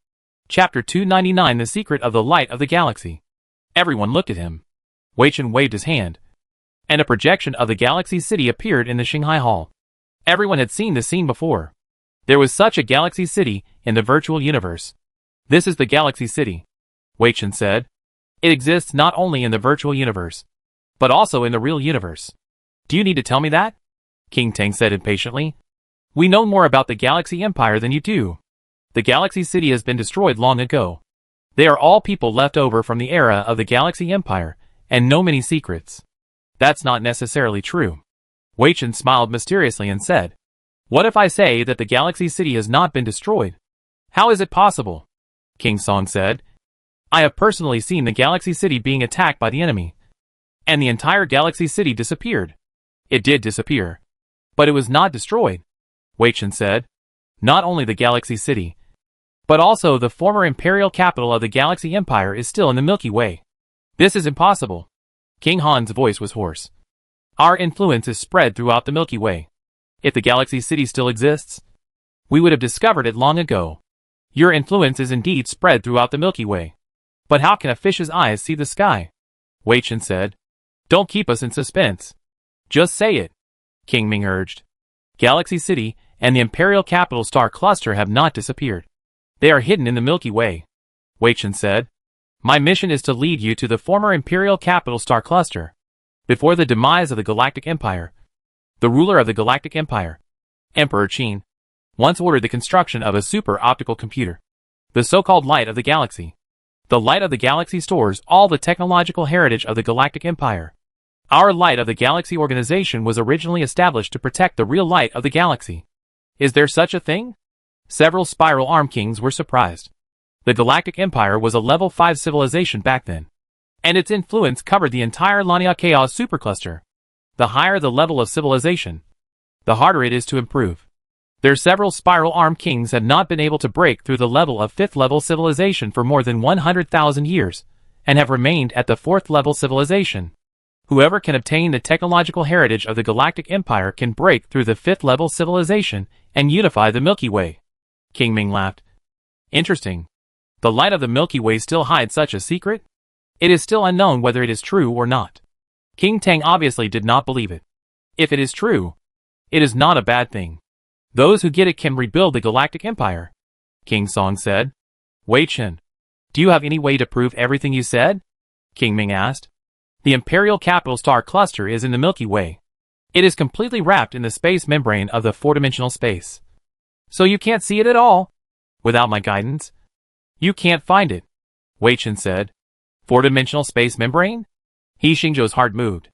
Chapter 299, The Secret of the Light of the Galaxy. Everyone looked at him. Wei Chen waved his hand, and a projection of the Galaxy City appeared in the Shanghai Hall. Everyone had seen this scene before. There was such a Galaxy City in the virtual universe. This is the Galaxy City, Wei Chen said. It exists not only in the virtual universe, but also in the real universe. Do you need to tell me that? King Tang said impatiently. We know more about the Galaxy Empire than you do. The Galaxy City has been destroyed long ago. They are all people left over from the era of the Galaxy Empire, and know many secrets. That's not necessarily true. Wei Chen smiled mysteriously and said, What if I say that the Galaxy City has not been destroyed? How is it possible? King Song said, I have personally seen the Galaxy City being attacked by the enemy, and the entire Galaxy City disappeared. It did disappear, but it was not destroyed, Wei Chen said. Not only the Galaxy City, but also the former imperial capital of the Galaxy Empire is still in the Milky Way. This is impossible. King Han's voice was hoarse. Our influence is spread throughout the Milky Way. If the Galaxy City still exists, we would have discovered it long ago. Your influence is indeed spread throughout the Milky Way. But how can a fish's eyes see the sky? Wei Chen said. Don't keep us in suspense. Just say it, King Ming urged. Galaxy City and the Imperial Capital Star Cluster have not disappeared. They are hidden in the Milky Way, Wei Chen said. My mission is to lead you to the former Imperial Capital Star Cluster. Before the demise of the Galactic Empire, the ruler of the Galactic Empire, Emperor Qin, once ordered the construction of a super optical computer, the so-called Light of the Galaxy. The Light of the Galaxy stores all the technological heritage of the Galactic Empire. Our Light of the Galaxy organization was originally established to protect the real light of the galaxy. Is there such a thing? Several spiral arm kings were surprised. The Galactic Empire was a level 5 civilization back then, and its influence covered the entire Lania Chaos supercluster. The higher the level of civilization, the harder it is to improve. Their several spiral arm kings had not been able to break through the level of 5th level civilization for more than 100,000 years, and have remained at the 4th level civilization. Whoever can obtain the technological heritage of the Galactic Empire can break through the 5th level civilization and unify the Milky Way. King Ming laughed. Interesting. The light of the Milky Way still hides such a secret? It is still unknown whether it is true or not. King Tang obviously did not believe it. If it is true, it is not a bad thing. Those who get it can rebuild the Galactic Empire, King Song said. Wei Chen, do you have any way to prove everything you said? King Ming asked. The Imperial Capital Star Cluster is in the Milky Way. It is completely wrapped in the space membrane of the four-dimensional space. So you can't see it at all? Without my guidance? You can't find it, Wei Chen said. Four-dimensional space membrane? He Xingzhou's heart moved.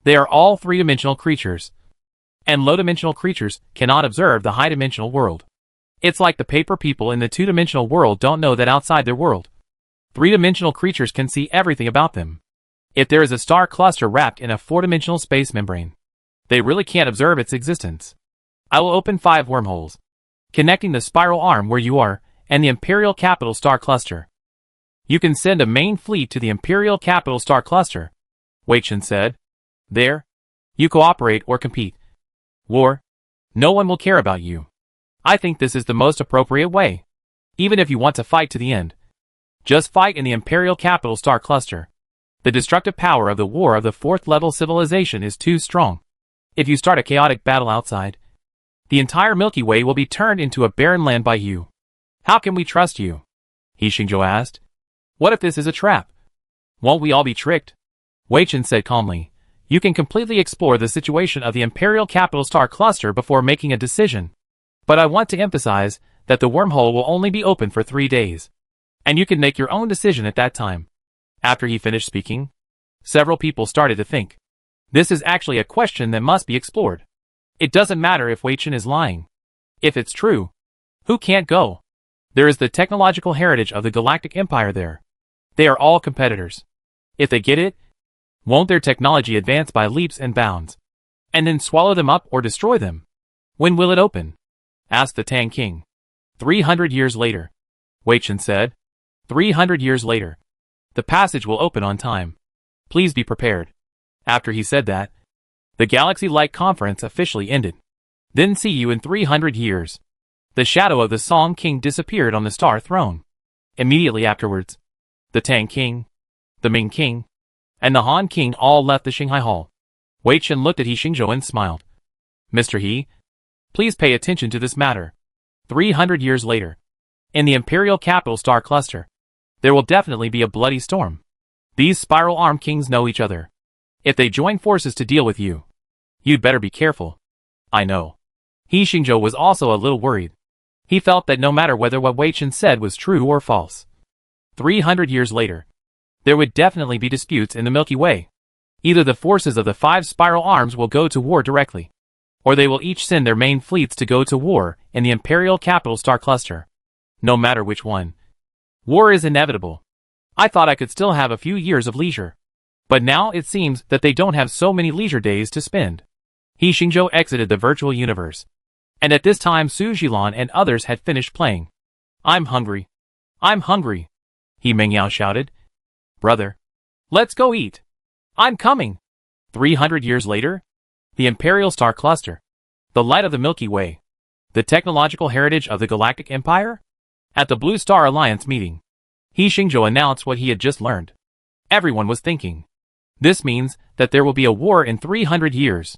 They are all three-dimensional creatures, and low-dimensional creatures cannot observe the high-dimensional world. It's like the paper people in the two-dimensional world don't know that outside their world, three-dimensional creatures can see everything about them. If there is a star cluster wrapped in a four-dimensional space membrane, they really can't observe its existence. I will open 5 wormholes, connecting the spiral arm where you are and the Imperial Capital Star Cluster. You can send a main fleet to the Imperial Capital Star Cluster, Wei Chen said. There, you cooperate or compete. War, no one will care about you. I think this is the most appropriate way. Even if you want to fight to the end, just fight in the Imperial Capital Star Cluster. The destructive power of the war of the 4th level civilization is too strong. If you start a chaotic battle outside, the entire Milky Way will be turned into a barren land by you. How can we trust you? He Xingzhou asked. What if this is a trap? Won't we all be tricked? Wei Chen said calmly. You can completely explore the situation of the Imperial Capital Star Cluster before making a decision. But I want to emphasize that the wormhole will only be open for 3 days, and you can make your own decision at that time. After he finished speaking, Several people started to think. This is actually a question that must be explored. It doesn't matter if Wei Chen is lying. If it's true, who can't go? There is the technological heritage of the Galactic Empire there. They are all competitors. If they get it, won't their technology advance by leaps and bounds, and then swallow them up or destroy them? When will it open? Asked the Tang King. 300 years later. Wei Chen said. 300 years later. The passage will open on time. Please be prepared. After he said that, the Galaxy Light Conference officially ended. Then see you in 300 years. The shadow of the Song King disappeared on the Star Throne. Immediately afterwards, the Tang King, the Ming King, and the Han King all left the Shanghai Hall. Wei Chen looked at He Xingzhou and smiled. Mr. He, please pay attention to this matter. 300 years later, in the Imperial Capital Star Cluster, there will definitely be a bloody storm. These Spiral Arm Kings know each other. If they join forces to deal with you, you'd better be careful. I know. He Xingzhou was also a little worried. He felt that no matter whether what Wei Chen said was true or false, 300 years later, there would definitely be disputes in the Milky Way. Either the forces of the 5 spiral arms will go to war directly, or they will each send their main fleets to go to war in the Imperial Capital Star Cluster. No matter which one, war is inevitable. I thought I could still have a few years of leisure, but now it seems that they don't have so many leisure days to spend. He Xingzhou exited the virtual universe, and at this time Su Zhilan and others had finished playing. I'm hungry. I'm hungry. He Mingyao shouted. Brother, let's go eat. I'm coming. 300 years later, the Imperial Star Cluster, the light of the Milky Way, the technological heritage of the Galactic Empire. At the Blue Star Alliance meeting, He Xingzhou announced what he had just learned. Everyone was thinking. This means that there will be a war in 300 years.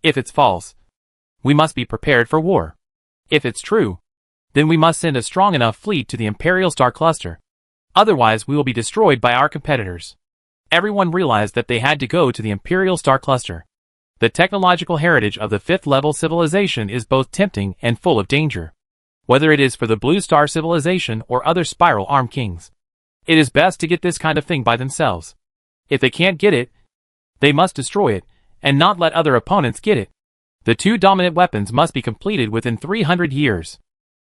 If it's false, we must be prepared for war. If it's true, then we must send a strong enough fleet to the Imperial Star Cluster. Otherwise we will be destroyed by our competitors. Everyone realized that they had to go to the Imperial Star Cluster. The technological heritage of the 5th level civilization is both tempting and full of danger. Whether it is for the Blue Star civilization or other Spiral Arm Kings, it is best to get this kind of thing by themselves. If they can't get it, they must destroy it, and not let other opponents get it. The 2 dominant weapons must be completed within 300 years,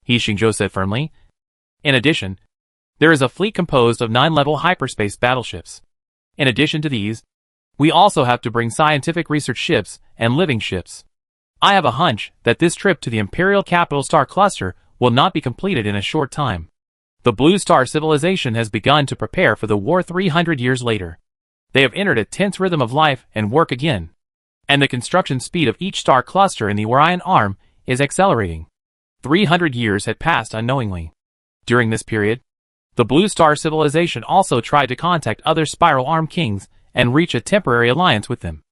He Xingzhou said firmly. In addition, there is a fleet composed of 9-level hyperspace battleships. In addition to these, we also have to bring scientific research ships and living ships. I have a hunch that this trip to the Imperial Capital Star Cluster will not be completed in a short time. The Blue Star civilization has begun to prepare for the war 300 years later. They have entered a tense rhythm of life and work again, and the construction speed of each star cluster in the Orion Arm is accelerating. 300 years had passed unknowingly. During this period, the Blue Star civilization also tried to contact other Spiral Arm Kings and reach a temporary alliance with them.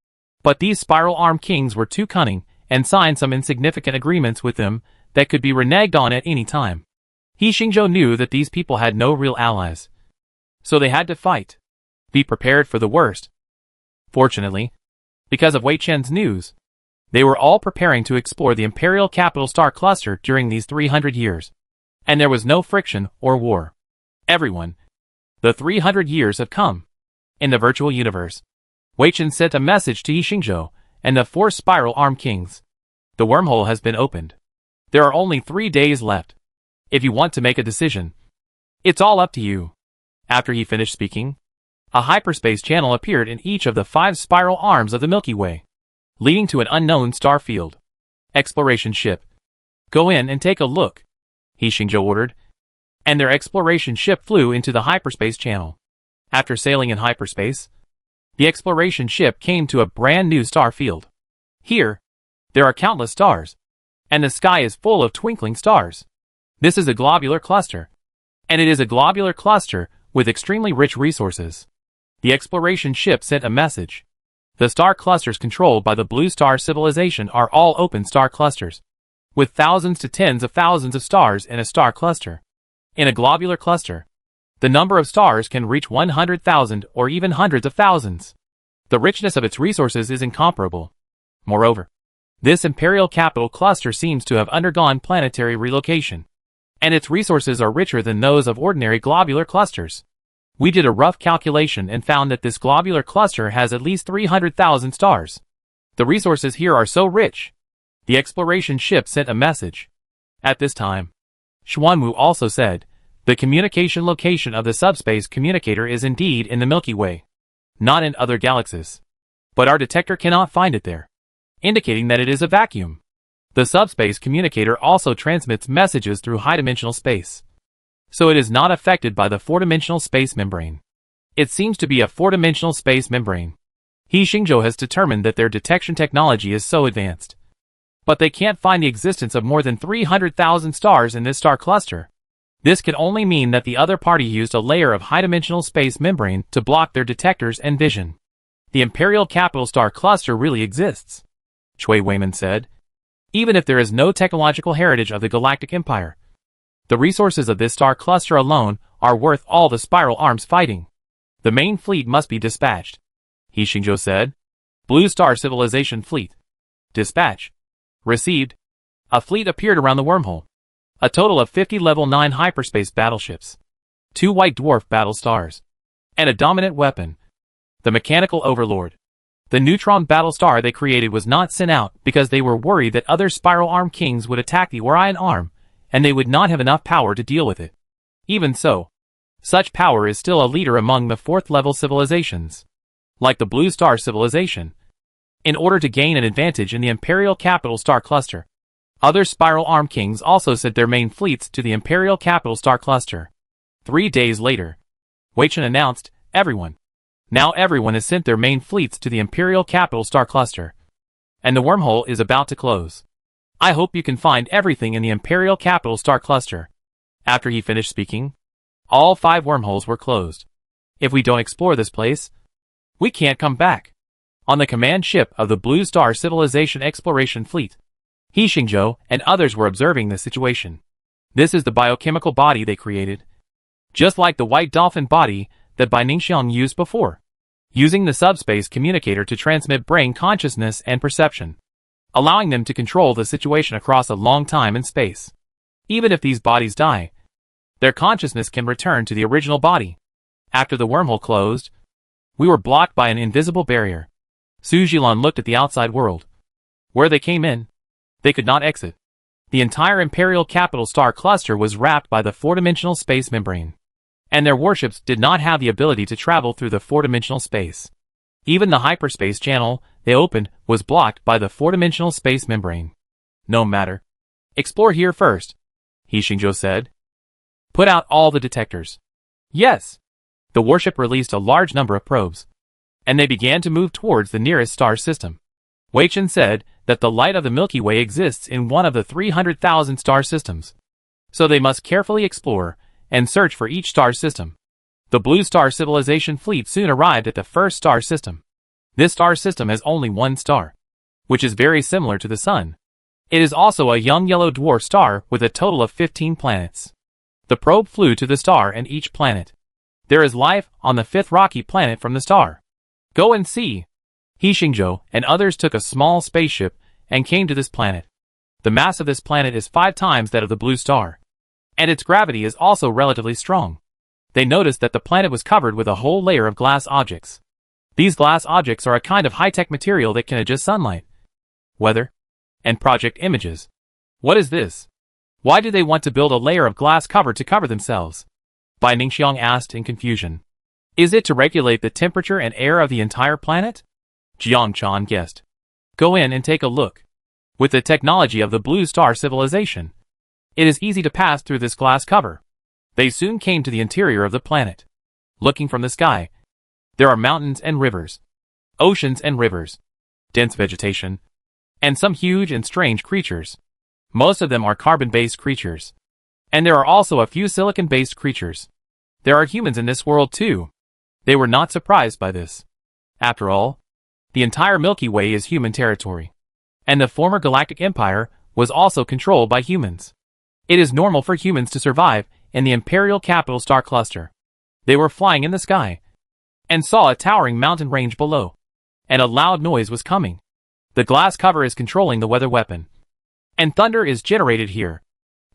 But these Spiral Arm Kings were too cunning and signed some insignificant agreements with them that could be reneged on at any time. He Xingzhou knew that these people had no real allies, so they had to fight. Be prepared for the worst. Fortunately, because of Wei Chen's news, they were all preparing to explore the Imperial Capital Star Cluster during these 300 years, and there was no friction or war. Everyone, the 300 years have come. In the virtual universe, Wei Chen sent a message to He Xingzhou and the 4 Spiral Arm Kings. The wormhole has been opened. There are only 3 days left. If you want to make a decision, it's all up to you. After he finished speaking, a hyperspace channel appeared in each of the 5 spiral arms of the Milky Way, leading to an unknown star field. Exploration ship. Go in and take a look, He Xingzhou ordered, and their exploration ship flew into the hyperspace channel. After sailing in hyperspace, the exploration ship came to a brand new star field. Here, there are countless stars, and the sky is full of twinkling stars. This is a globular cluster, and it is a globular cluster with extremely rich resources. The exploration ship sent a message. The star clusters controlled by the Blue Star civilization are all open star clusters, with thousands to tens of thousands of stars in a star cluster. In a globular cluster, the number of stars can reach 100,000 or even hundreds of thousands. The richness of its resources is incomparable. Moreover, this Imperial Capital Cluster seems to have undergone planetary relocation, and its resources are richer than those of ordinary globular clusters. We did a rough calculation and found that this globular cluster has at least 300,000 stars. The resources here are so rich. The exploration ship sent a message. At this time, Xuanwu also said, the communication location of the subspace communicator is indeed in the Milky Way, not in other galaxies. But our detector cannot find it there, indicating that it is a vacuum. The subspace communicator also transmits messages through high-dimensional space, so it is not affected by the four-dimensional space membrane. It seems to be a four-dimensional space membrane. He Xingzhou has determined that their detection technology is so advanced, but they can't find the existence of more than 300,000 stars in this star cluster. This can only mean that the other party used a layer of high-dimensional space membrane to block their detectors and vision. The Imperial Capital Star Cluster really exists, Cui Weiman said. Even if there is no technological heritage of the Galactic Empire, the resources of this star cluster alone are worth all the spiral arms fighting. The main fleet must be dispatched, He Xingzhou said. Blue Star Civilization Fleet. Dispatch. Received. A fleet appeared around the wormhole. A total of 50 level 9 hyperspace battleships, 2 white dwarf battle stars, and a dominant weapon, the Mechanical Overlord. The neutron battle star they created was not sent out because they were worried that other spiral arm kings would attack the Orion arm, and they would not have enough power to deal with it. Even so, such power is still a leader among the 4th level civilizations, like the Blue Star Civilization. In order to gain an advantage in the Imperial Capital Star Cluster, other spiral arm kings also sent their main fleets to the Imperial Capital Star Cluster. 3 days later, Wei Chen announced, everyone. Now everyone has sent their main fleets to the Imperial Capital Star Cluster, and the wormhole is about to close. I hope you can find everything in the Imperial Capital Star Cluster. After he finished speaking, all 5 wormholes were closed. If we don't explore this place, we can't come back. On the command ship of the Blue Star Civilization Exploration Fleet, He Xingzhou and others were observing the situation. This is the biochemical body they created, just like the white dolphin body that Bai Ningxiang used before, using the subspace communicator to transmit brain consciousness and perception, allowing them to control the situation across a long time and space. Even if these bodies die, their consciousness can return to the original body. After the wormhole closed, we were blocked by an invisible barrier. Su Jilan looked at the outside world. Where they came in, they could not exit. The entire Imperial Capital Star Cluster was wrapped by the four-dimensional space membrane, and their warships did not have the ability to travel through the four-dimensional space. Even the hyperspace channel they opened was blocked by the four-dimensional space membrane. No matter. Explore here first, He Xingzhou said. Put out all the detectors. Yes. The warship released a large number of probes, and they began to move towards the nearest star system. Wei Chen said that the light of the Milky Way exists in one of the 300,000 star systems, so they must carefully explore and search for each star system. The Blue Star Civilization Fleet soon arrived at the first star system. This star system has only one star, which is very similar to the Sun. It is also a young yellow dwarf star with a total of 15 planets. The probe flew to the star and each planet. There is life on the 5th rocky planet from the star. Go and see. He Xingzhou and others took a small spaceship and came to this planet. The mass of this planet is 5 times that of the blue star, and its gravity is also relatively strong. They noticed that the planet was covered with a whole layer of glass objects. These glass objects are a kind of high-tech material that can adjust sunlight, weather, and project images. What is this? Why do they want to build a layer of glass cover to cover themselves? Bai Ningxiang asked in confusion. Is it to regulate the temperature and air of the entire planet? Jiang Chan guessed. Go in and take a look. With the technology of the Blue Star Civilization, it is easy to pass through this glass cover. They soon came to the interior of the planet. Looking from the sky, there are mountains and rivers, oceans and rivers, dense vegetation, and some huge and strange creatures. Most of them are carbon-based creatures, and there are also a few silicon-based creatures. There are humans in this world too. They were not surprised by this. After all, the entire Milky Way is human territory, and the former Galactic Empire was also controlled by humans. It is normal for humans to survive in the Imperial Capital Star Cluster. They were flying in the sky, and saw a towering mountain range below, and a loud noise was coming. The glass cover is controlling the weather weapon, and thunder is generated here.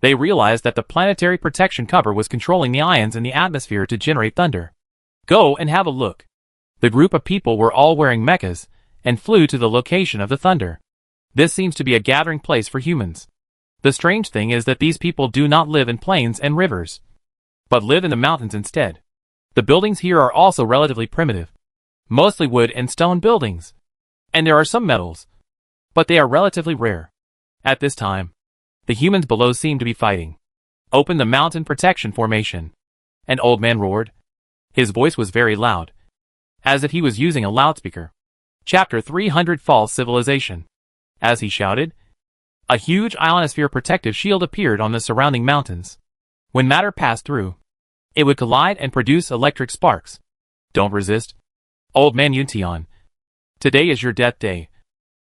They realized that the planetary protection cover was controlling the ions in the atmosphere to generate thunder. Go and have a look. The group of people were all wearing mechas and flew to the location of the thunder. This seems to be a gathering place for humans. The strange thing is that these people do not live in plains and rivers, but live in the mountains instead. The buildings here are also relatively primitive, mostly wood and stone buildings, and there are some metals, but they are relatively rare. At this time, the humans below seem to be fighting. Open the mountain protection formation. An old man roared. His voice was very loud, as if he was using a loudspeaker. Chapter 300 False Civilization. As he shouted, a huge ionosphere protective shield appeared on the surrounding mountains. When matter passed through, it would collide and produce electric sparks. Don't resist. Old man Yuntian. Today is your death day.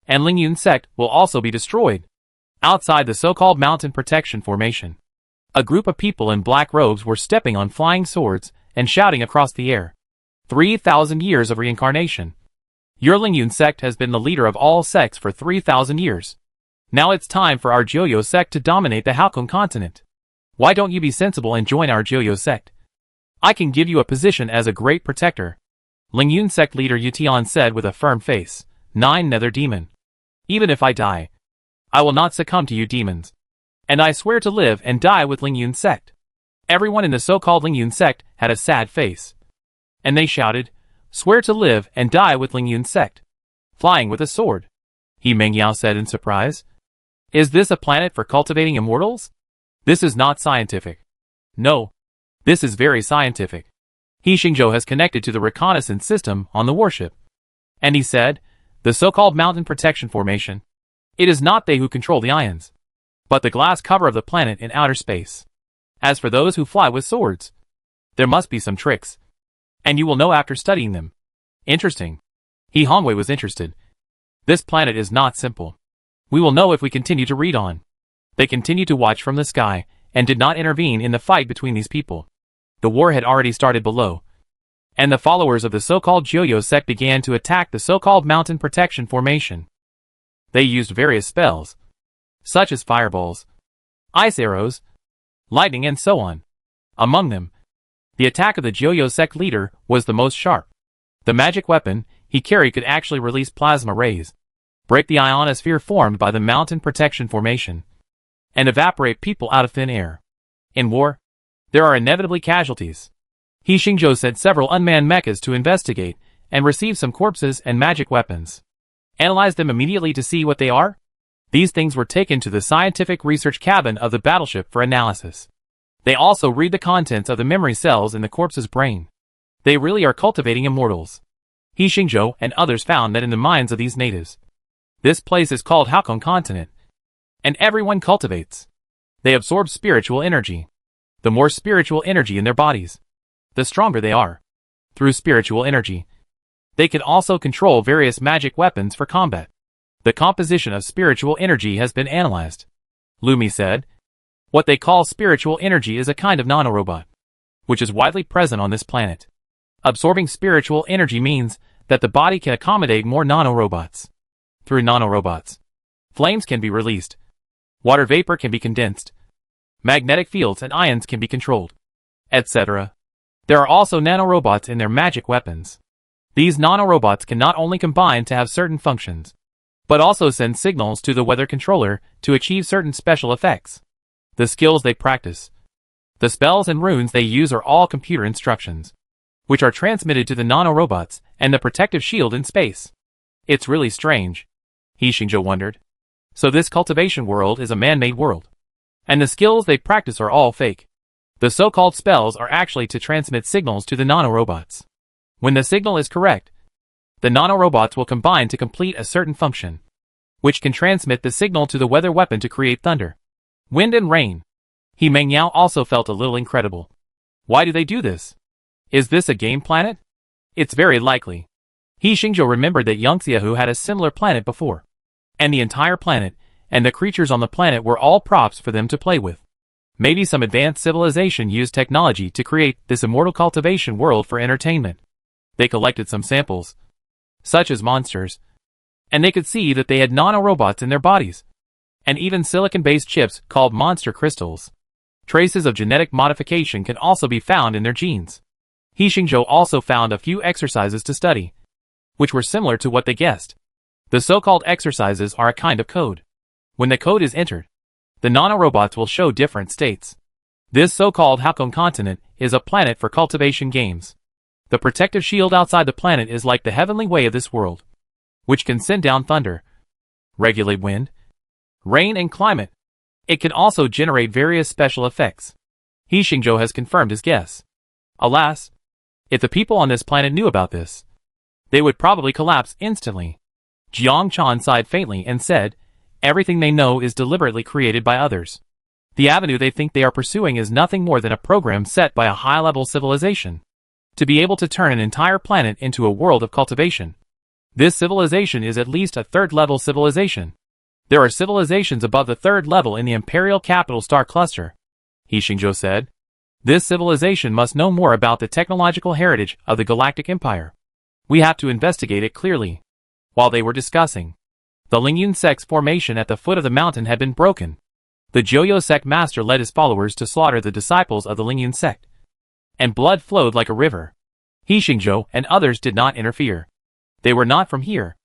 And Lingyun sect will also be destroyed. Outside the so-called mountain protection formation, a group of people in black robes were stepping on flying swords and shouting across the air. 3,000 years of reincarnation. Your Lingyun sect has been the leader of all sects for 3,000 years. Now it's time for our Joyo sect to dominate the Halcyon continent. Why don't you be sensible and join our Joyo sect? I can give you a position as a great protector. Lingyun sect leader Yutian said with a firm face. 9 Nether Demon. Even if I die, I will not succumb to you demons. And I swear to live and die with Lingyun sect. Everyone in the so-called Lingyun sect had a sad face. And they shouted, swear to live and die with Lingyun sect. Flying with a sword. He Mengyao said in surprise. Is this a planet for cultivating immortals? This is not scientific. No. This is very scientific. He Xingzhou has connected to the reconnaissance system on the warship. And he said, the so-called mountain protection formation. It is not they who control the ions, but the glass cover of the planet in outer space. As for those who fly with swords, there must be some tricks. And you will know after studying them. Interesting. He Hongwei was interested. This planet is not simple. We will know if we continue to read on. They continued to watch from the sky, and did not intervene in the fight between these people. The war had already started below, and the followers of the so-called Joyo sect began to attack the so-called mountain protection formation. They used various spells, such as fireballs, ice arrows, lightning and so on. Among them, the attack of the Joyo sect leader was the most sharp. The magic weapon he carried could actually release plasma rays, break the ionosphere formed by the mountain protection formation, and evaporate people out of thin air. In war, there are inevitably casualties. He Xingzhou sent several unmanned mechas to investigate and receive some corpses and magic weapons. Analyze them immediately to see what they are. These things were taken to the scientific research cabin of the battleship for analysis. They also read the contents of the memory cells in the corpse's brain. They really are cultivating immortals. He Xingzhou and others found that in the minds of these natives, this place is called Halcyon continent, and everyone cultivates. They absorb spiritual energy. The more spiritual energy in their bodies, the stronger they are. Through spiritual energy, they can also control various magic weapons for combat. The composition of spiritual energy has been analyzed. Lumi said, what they call spiritual energy is a kind of nanorobot, which is widely present on this planet. Absorbing spiritual energy means that the body can accommodate more nanorobots. Through nanorobots, flames can be released, water vapor can be condensed, magnetic fields and ions can be controlled, etc. There are also nanorobots in their magic weapons. These nanorobots can not only combine to have certain functions, but also send signals to the weather controller to achieve certain special effects. The skills they practice, the spells and runes they use are all computer instructions, which are transmitted to the nanorobots and the protective shield in space. It's really strange. He Xingzhou wondered. So this cultivation world is a man-made world, and the skills they practice are all fake. The so-called spells are actually to transmit signals to the nanorobots. When the signal is correct, the nanorobots will combine to complete a certain function, which can transmit the signal to the weather weapon to create thunder, wind and rain. He Mengyao also felt a little incredible. Why do they do this? Is this a game planet? It's very likely. He Xingzhou remembered that Yangxiahu had a similar planet before, and the entire planet and the creatures on the planet were all props for them to play with. Maybe some advanced civilization used technology to create this immortal cultivation world for entertainment. They collected some samples, such as monsters, and they could see that they had nanorobots in their bodies, and even silicon-based chips called monster crystals. Traces of genetic modification can also be found in their genes. He Xingzhou also found a few exercises to study, which were similar to what they guessed. The so-called exercises are a kind of code. When the code is entered, the nanorobots will show different states. This so-called Halcyon continent is a planet for cultivation games. The protective shield outside the planet is like the heavenly way of this world, which can send down thunder, regulate wind, rain and climate. It can also generate various special effects. He Xingzhou has confirmed his guess. Alas, if the people on this planet knew about this, they would probably collapse instantly. Jiang Chan sighed faintly and said, everything they know is deliberately created by others. The avenue they think they are pursuing is nothing more than a program set by a high-level civilization to be able to turn an entire planet into a world of cultivation. This civilization is at least a third-level civilization. There are civilizations above the third level in the Imperial Capital Star Cluster, He Xingzhou said. This civilization must know more about the technological heritage of the Galactic Empire. We have to investigate it clearly. While they were discussing, the Lingyun sect's formation at the foot of the mountain had been broken. The Joyo sect master led his followers to slaughter the disciples of the Lingyun sect, and blood flowed like a river. He Xingzhou and others did not interfere. They were not from here.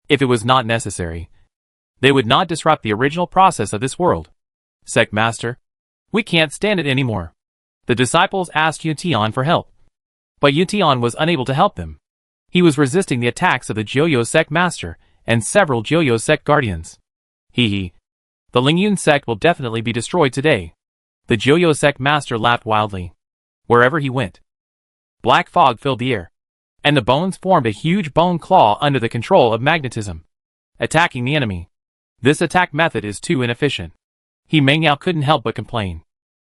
If it was not necessary, they would not disrupt the original process of this world. Sect master, we can't stand it anymore. The disciples asked Yuntian for help, but Yuntian was unable to help them. He was resisting the attacks of the Joyo sect master and several Joyo sect guardians. The Lingyun sect will definitely be destroyed today. The Joyo sect master laughed wildly. Wherever he went, black fog filled the air, and the bones formed a huge bone claw under the control of magnetism, attacking the enemy. This attack method is too inefficient. He Mengyao couldn't help but complain.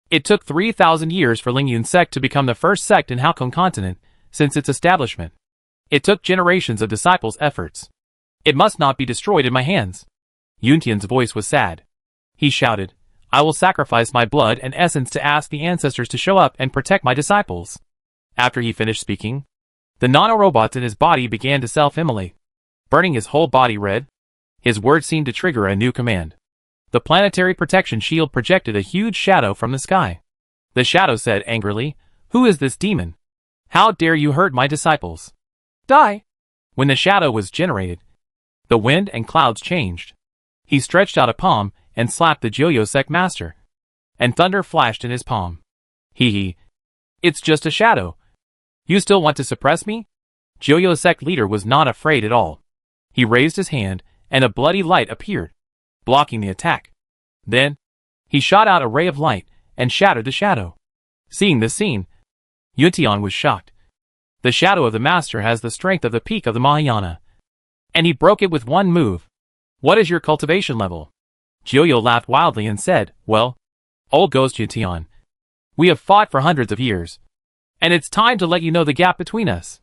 It took 3,000 years for Lingyun sect to become the first sect in Halcyon continent since its establishment. It took generations of disciples' efforts. It must not be destroyed in my hands. Yuntian's voice was sad. He shouted, I will sacrifice my blood and essence to ask the ancestors to show up and protect my disciples. After he finished speaking, the nanorobots in his body began to self-immolate, burning his whole body red. His words seemed to trigger a new command. The planetary protection shield projected a huge shadow from the sky. The shadow said angrily, Who is this demon? How dare you hurt my disciples? Die! When the shadow was generated, the wind and clouds changed. He stretched out a palm and slapped the Joyo sect master, and thunder flashed in his palm. It's just a shadow. You still want to suppress me? Joyo sect leader was not afraid at all. He raised his hand, and a bloody light appeared, blocking the attack. Then, he shot out a ray of light and shattered the shadow. Seeing this scene, Yuntian was shocked. The shadow of the master has the strength of the peak of the Mahayana, and he broke it with one move. What is your cultivation level? Joyo laughed wildly and said, Well, old ghost Yuntian, we have fought for hundreds of years, and it's time to let you know the gap between us.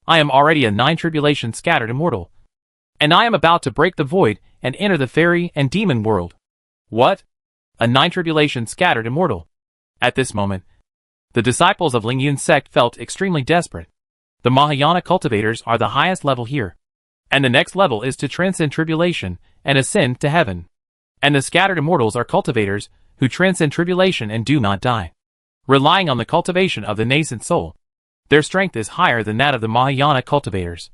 I am already a 9 tribulation scattered immortal, and I am about to break the void and enter the fairy and demon world. What? A 9 tribulation scattered immortal? At this moment, the disciples of Lingyun sect felt extremely desperate. The Mahayana cultivators are the highest level here, and the next level is to transcend tribulation and ascend to heaven. And the scattered immortals are cultivators who transcend tribulation and do not die, relying on the cultivation of the nascent soul. Their strength is higher than that of the Mahayana cultivators,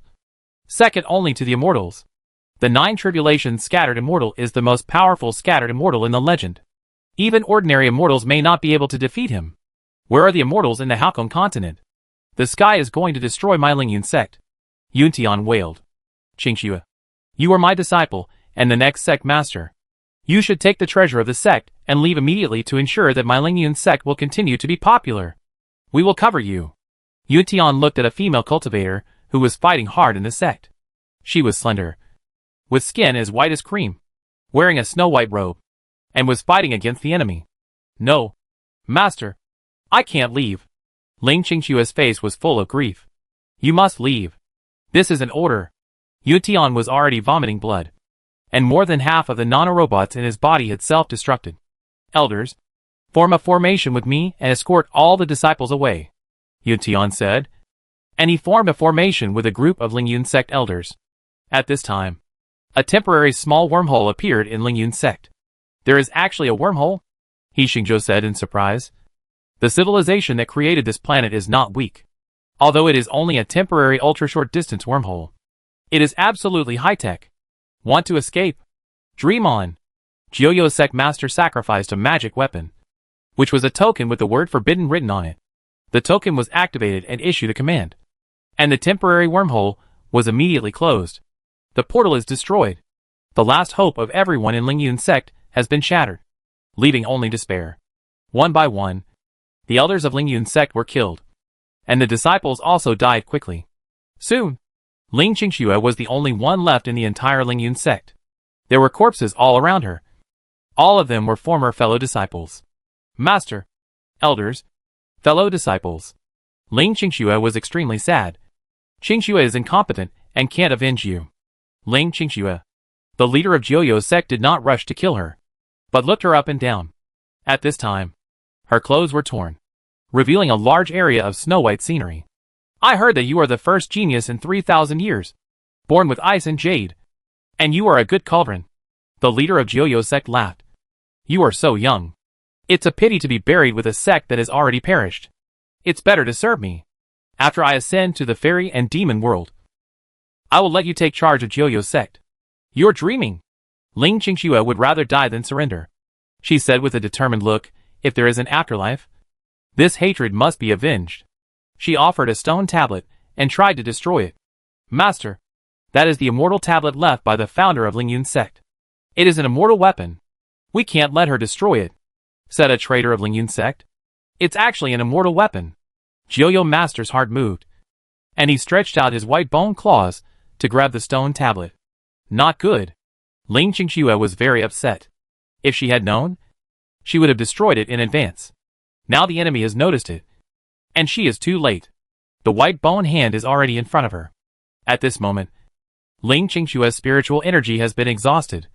second only to the immortals. The 9 tribulation scattered immortal is the most powerful scattered immortal in the legend. Even ordinary immortals may not be able to defeat him. Where are the immortals in the Halcyon continent? The sky is going to destroy my Lingyun sect. Yuntian wailed. Qingxue, you are my disciple and the next sect master. You should take the treasure of the sect and leave immediately to ensure that my Lingyun sect will continue to be popular. We will cover you. Yuntian looked at a female cultivator who was fighting hard in the sect. She was slender, with skin as white as cream, wearing a snow-white robe, and was fighting against the enemy. No, master, I can't leave. Ling Qingxue's face was full of grief. You must leave. This is an order. Yuntian was already vomiting blood, and more than half of the nanorobots in his body had self-destructed. Elders, form a formation with me and escort all the disciples away, Yuntian said, and he formed a formation with a group of Lingyun sect elders. At this time, a temporary small wormhole appeared in Lingyun sect. There is actually a wormhole? He Xingzhou said in surprise. The civilization that created this planet is not weak. Although it is only a temporary ultra-short distance wormhole, it is absolutely high-tech. Want to escape? Dream on. Jiuyo Sect Master sacrificed a magic weapon, which was a token with the word forbidden written on it. The token was activated and issued a command, and the temporary wormhole was immediately closed. The portal is destroyed. The last hope of everyone in Lingyun Sect has been shattered, leaving only despair. One by one, the elders of Lingyun Sect were killed, and the disciples also died quickly. Soon, Ling Qingxue was the only one left in the entire Lingyun Sect. There were corpses all around her. All of them were former fellow disciples. Master, elders, fellow disciples. Ling Qingxue was extremely sad. Qingxue is incompetent and can't avenge you. Ling Qingxue, the leader of Jiuyo Sect, did not rush to kill her, but looked her up and down. At this time, her clothes were torn, revealing a large area of snow-white scenery. I heard that you are the first genius in 3,000 years, born with ice and jade, and you are a good cauldron. The leader of Jiuyo Sect laughed. You are so young. It's a pity to be buried with a sect that has already perished. It's better to serve me. After I ascend to the fairy and demon world, I will let you take charge of Jiuyo Sect. You're dreaming. Ling Qingxue would rather die than surrender. She said with a determined look, if there is an afterlife, this hatred must be avenged. She offered a stone tablet and tried to destroy it. Master, that is the immortal tablet left by the founder of Lingyun Sect. It is an immortal weapon. We can't let her destroy it, said a traitor of Lingyun Sect. It's actually an immortal weapon. Jiuyo Master's heart moved, and he stretched out his white bone claws to grab the stone tablet. Not good. Ling Qingxue was very upset. If she had known, she would have destroyed it in advance. Now the enemy has noticed it, and she is too late. The white bone hand is already in front of her. At this moment, Ling Qingxue's spiritual energy has been exhausted,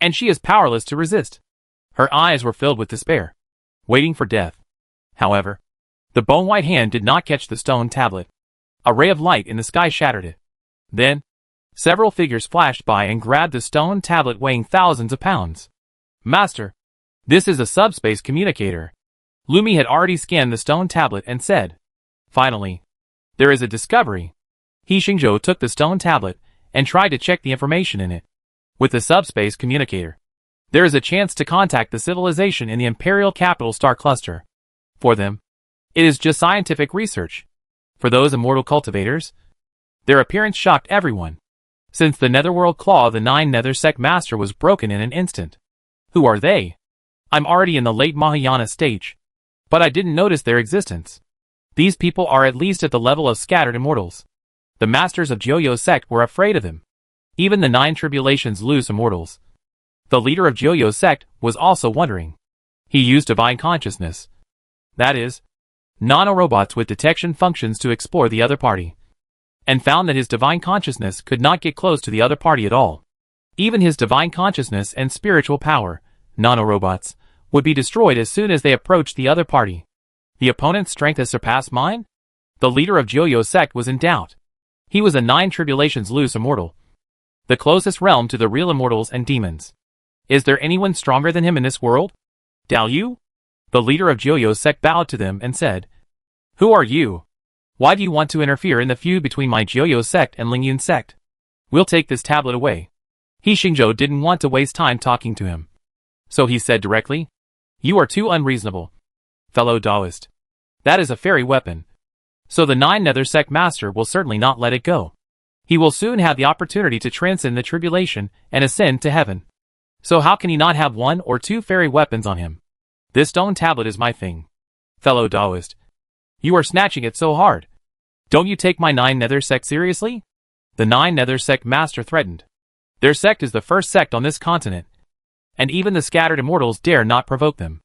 and she is powerless to resist. Her eyes were filled with despair, waiting for death. However, the bone-white hand did not catch the stone tablet. A ray of light in the sky shattered it. Then, several figures flashed by and grabbed the stone tablet weighing thousands of pounds. Master, this is a subspace communicator. Lumi had already scanned the stone tablet and said, finally, there is a discovery. He Xingzhou took the stone tablet and tried to check the information in it. With the subspace communicator, there is a chance to contact the civilization in the Imperial Capital Star Cluster. For them, it is just scientific research. For those immortal cultivators, their appearance shocked everyone. Since the Netherworld Claw of the 9 Nether Sect Master was broken in an instant. Who are they? I'm already in the late Mahayana stage, but I didn't notice their existence. These people are at least at the level of scattered immortals. The masters of Jiuyo Sect were afraid of them. Even the 9 Tribulations loose immortals. The leader of Jiuyo Sect was also wondering. He used divine consciousness. That is, nanorobots with detection functions to explore the other party, and found that his divine consciousness could not get close to the other party at all. Even his divine consciousness and spiritual power, nanorobots, would be destroyed as soon as they approached the other party. The opponent's strength has surpassed mine? The leader of Jiuyo Sect was in doubt. He was a 9 Tribulations loose immortal, the closest realm to the real immortals and demons. Is there anyone stronger than him in this world? Dao Yu? The leader of Jiuyo Sect bowed to them and said, Who are you? Why do you want to interfere in the feud between my Jiuyo Sect and Lingyun Sect? We'll take this tablet away. He Xingzhou didn't want to waste time talking to him, so he said directly, You are too unreasonable, fellow Taoist. That is a fairy weapon, so the 9 Nether Sect Master will certainly not let it go. He will soon have the opportunity to transcend the tribulation and ascend to heaven. So how can he not have 1 or 2 fairy weapons on him? This stone tablet is my thing. Fellow Taoist, you are snatching it so hard. Don't you take my 9 Nether Sect seriously? The 9 Nether Sect Master threatened. Their sect is the first sect on this continent, and even the scattered immortals dare not provoke them.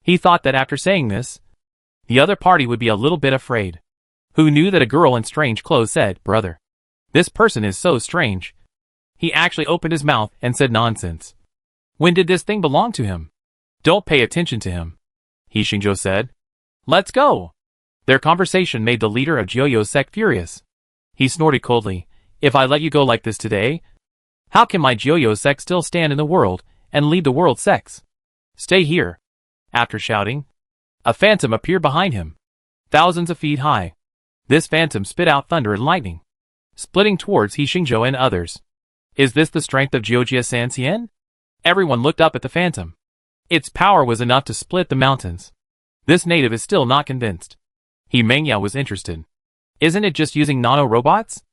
He thought that after saying this, the other party would be a little bit afraid. Who knew that a girl in strange clothes said, Brother, this person is so strange. He actually opened his mouth and said nonsense. When did this thing belong to him? Don't pay attention to him, He Xingzhou said. Let's go. Their conversation made the leader of Jiuyo Sect furious. He snorted coldly, If I let you go like this today, how can my Jiuyo Sect still stand in the world and lead the world sects? Stay here. After shouting, a phantom appeared behind him, thousands of feet high. This phantom spit out thunder and lightning, splitting towards He Xingzhou and others. Is this the strength of Jiujia Sanxian? Everyone looked up at the phantom. Its power was enough to split the mountains. This native is still not convinced. He Mengyao was interested. Isn't it just using nano-robots?